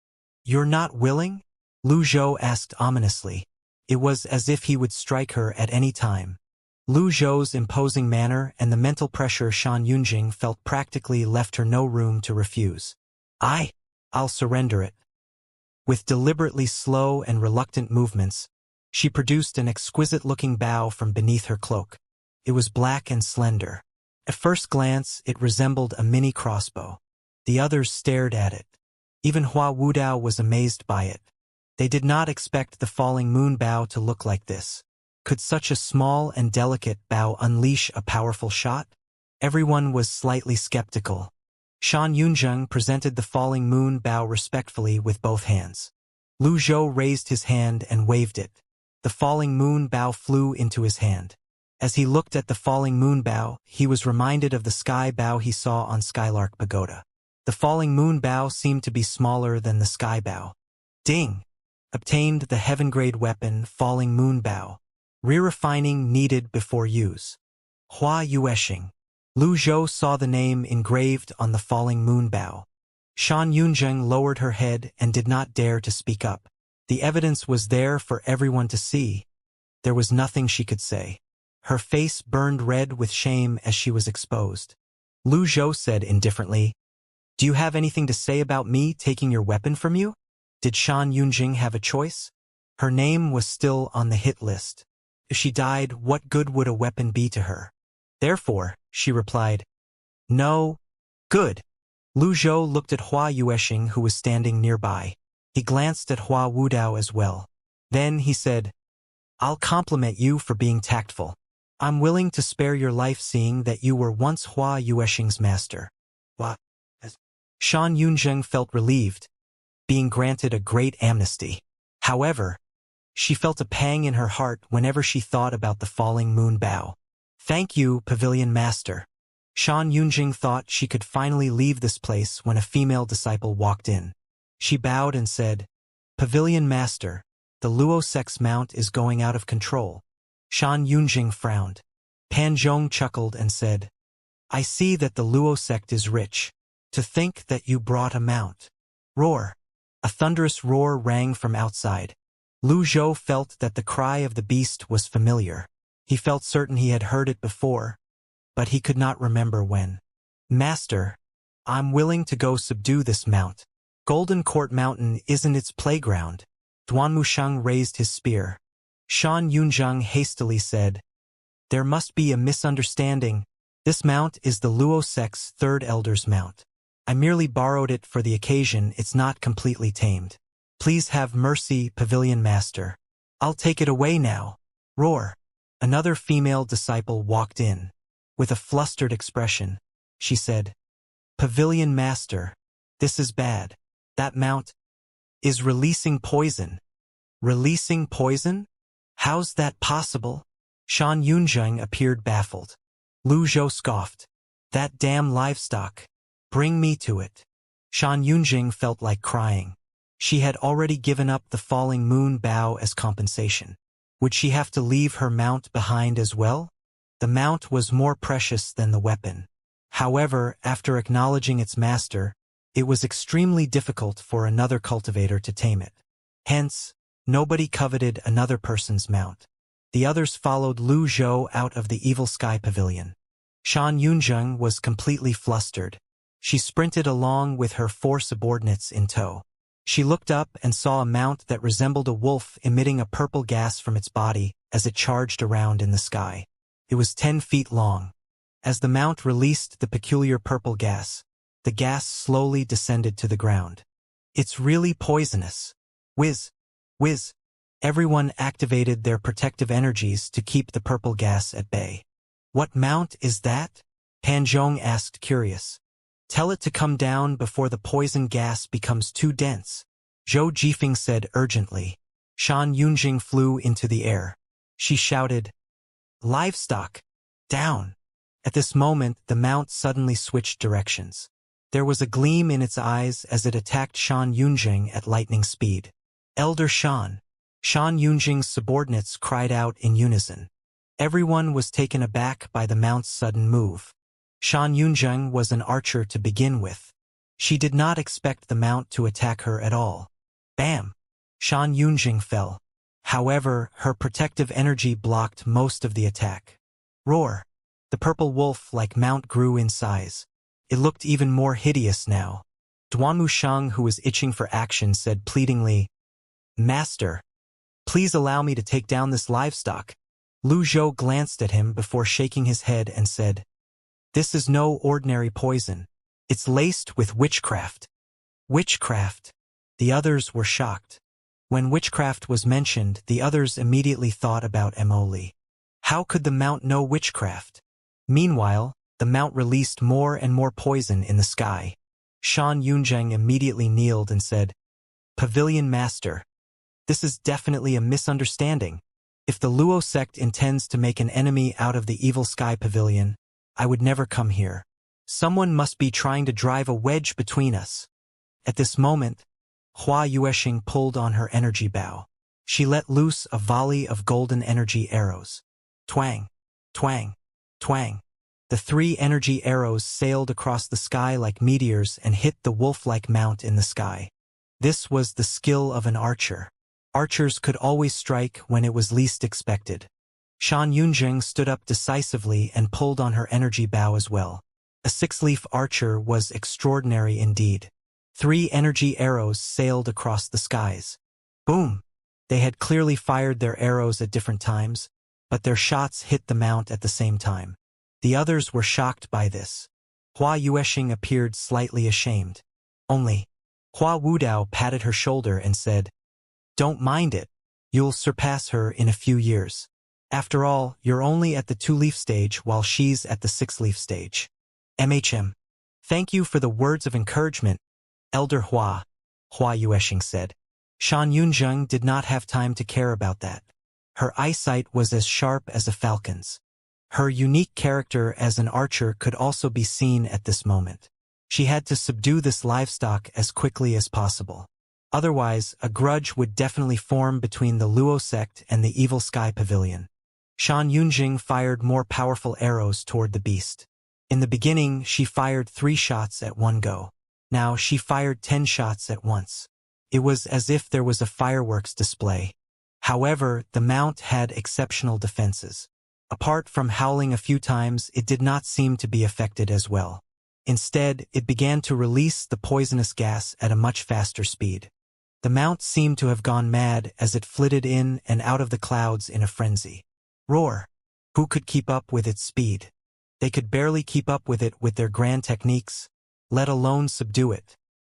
You're not willing? Lu Zhou asked ominously. It was as if he would strike her at any time. Lu Zhou's imposing manner and the mental pressure Shan Yunjing felt practically left her no room to refuse. I'll surrender it. With deliberately slow and reluctant movements, she produced an exquisite-looking bow from beneath her cloak. It was black and slender. At first glance, it resembled a mini crossbow. The others stared at it. Even Hua Wudao was amazed by it. They did not expect the falling moon bow to look like this. Could such a small and delicate bow unleash a powerful shot? Everyone was slightly skeptical. Shan Yunjing presented the falling moon bow respectfully with both hands. Lu Zhou raised his hand and waved it. The falling moon bow flew into his hand. As he looked at the falling moon bow, he was reminded of the sky bow he saw on Skylark Pagoda. The falling moon bow seemed to be smaller than the sky bow. Ding! Obtained the heaven-grade weapon, falling moon bow. Re-refining needed before use. Hua Yueshing. Lu Zhou saw the name engraved on the falling moon bow. Shan Yunzheng lowered her head and did not dare to speak up. The evidence was there for everyone to see. There was nothing she could say. Her face burned red with shame as she was exposed. Lu Zhou said indifferently, "Do you have anything to say about me taking your weapon from you?" Did Shan Yunjing have a choice? Her name was still on the hit list. If she died, what good would a weapon be to her? Therefore, she replied, "No." "Good." Lu Zhou looked at Hua Yueshing, who was standing nearby. He glanced at Hua Wudao as well. Then he said, "I'll compliment you for being tactful. I'm willing to spare your life seeing that you were once Hua Yueshing's master." What? Shan Yunzheng felt relieved, being granted a great amnesty. However, she felt a pang in her heart whenever she thought about the falling moon bow. "Thank you, Pavilion Master." Shan Yunjing thought she could finally leave this place when a female disciple walked in. She bowed and said, "Pavilion Master, the Luo sex mount is going out of control." Shan Yunjing frowned. Pan Zhong chuckled and said, "I see that the Luo sect is rich. To think that you brought a mount." Roar. A thunderous roar rang from outside. Lu Zhou felt that the cry of the beast was familiar. He felt certain he had heard it before, but he could not remember when. "Master, I'm willing to go subdue this mount. Golden Court Mountain isn't its playground." Duanmusheng raised his spear. Shan Yunzhang hastily said, "There must be a misunderstanding. This mount is the Luo sect's third elder's mount. I merely borrowed it for the occasion. It's not completely tamed. Please have mercy, Pavilion Master. I'll take it away now." Roar. Another female disciple walked in. With a flustered expression, she said, "Pavilion Master, this is bad. That mount is releasing poison." "Releasing poison? How's that possible?" Shan Yunzheng appeared baffled. Lu Zhou scoffed. "That damn livestock. Bring me to it." Shan Yunjing felt like crying. She had already given up the falling moon bow as compensation. Would she have to leave her mount behind as well? The mount was more precious than the weapon. However, after acknowledging its master, it was extremely difficult for another cultivator to tame it. Hence, nobody coveted another person's mount. The others followed Lu Zhou out of the Evil Sky Pavilion. Shan Yunzheng was completely flustered. She sprinted along with her 4 subordinates in tow. She looked up and saw a mount that resembled a wolf emitting a purple gas from its body as it charged around in the sky. It was 10 feet long. As the mount released the peculiar purple gas, the gas slowly descended to the ground. "It's really poisonous." Whiz! Whiz! Everyone activated their protective energies to keep the purple gas at bay. "What mount is that?" Pan Zhong asked, curious. "Tell it to come down before the poison gas becomes too dense," Zhou Jifeng said urgently. Shan Yunjing flew into the air. She shouted, "Livestock! Down!" At this moment, the mount suddenly switched directions. There was a gleam in its eyes as it attacked Shan Yunjing at lightning speed. "Elder Shan!" Shan Yunjing's subordinates cried out in unison. Everyone was taken aback by the mount's sudden move. Shan Yunjing was an archer to begin with. She did not expect the mount to attack her at all. Bam! Shan Yunjing fell. However, her protective energy blocked most of the attack. Roar! The purple wolf-like mount grew in size. It looked even more hideous now. Duanmusheng, who was itching for action, said pleadingly, "Master, please allow me to take down this livestock." Lu Zhou glanced at him before shaking his head and said, "This is no ordinary poison. It's laced with witchcraft." Witchcraft? The others were shocked. When witchcraft was mentioned, the others immediately thought about Emoli. How could the mount know witchcraft? Meanwhile, the mount released more and more poison in the sky. Shan Yunjing immediately kneeled and said, Pavilion Master. This is definitely a misunderstanding. If the Luo sect intends to make an enemy out of the evil sky pavilion, I would never come here. Someone must be trying to drive a wedge between us. At this moment, Hua Yueshing pulled on her energy bow. She let loose a volley of golden energy arrows. Twang, twang, twang. The 3 energy arrows sailed across the sky like meteors and hit the wolf-like mount in the sky. This was the skill of an archer. Archers could always strike when it was least expected. Shan Yunjing stood up decisively and pulled on her energy bow as well. A 6-leaf archer was extraordinary indeed. 3 energy arrows sailed across the skies. Boom! They had clearly fired their arrows at different times, but their shots hit the mount at the same time. The others were shocked by this. Hua Yueshing appeared slightly ashamed. Only, Hua Wudao patted her shoulder and said, "Don't mind it. You'll surpass her in a few years. After all, you're only at the 2-leaf stage while she's at the 6-leaf stage." Thank you for the words of encouragement, Elder Hua, Hua Yueshing said. Shan Yunjing did not have time to care about that. Her eyesight was as sharp as a falcon's. Her unique character as an archer could also be seen at this moment. She had to subdue this livestock as quickly as possible. Otherwise, a grudge would definitely form between the Luo sect and the Evil Sky Pavilion. Shan Yunjing fired more powerful arrows toward the beast. In the beginning, she fired 3 shots at one go. Now she fired 10 shots at once. It was as if there was a fireworks display. However, the mount had exceptional defenses. Apart from howling a few times, it did not seem to be affected as well. Instead, it began to release the poisonous gas at a much faster speed. The mount seemed to have gone mad as it flitted in and out of the clouds in a frenzy. Roar! Who could keep up with its speed? They could barely keep up with it with their grand techniques, let alone subdue it.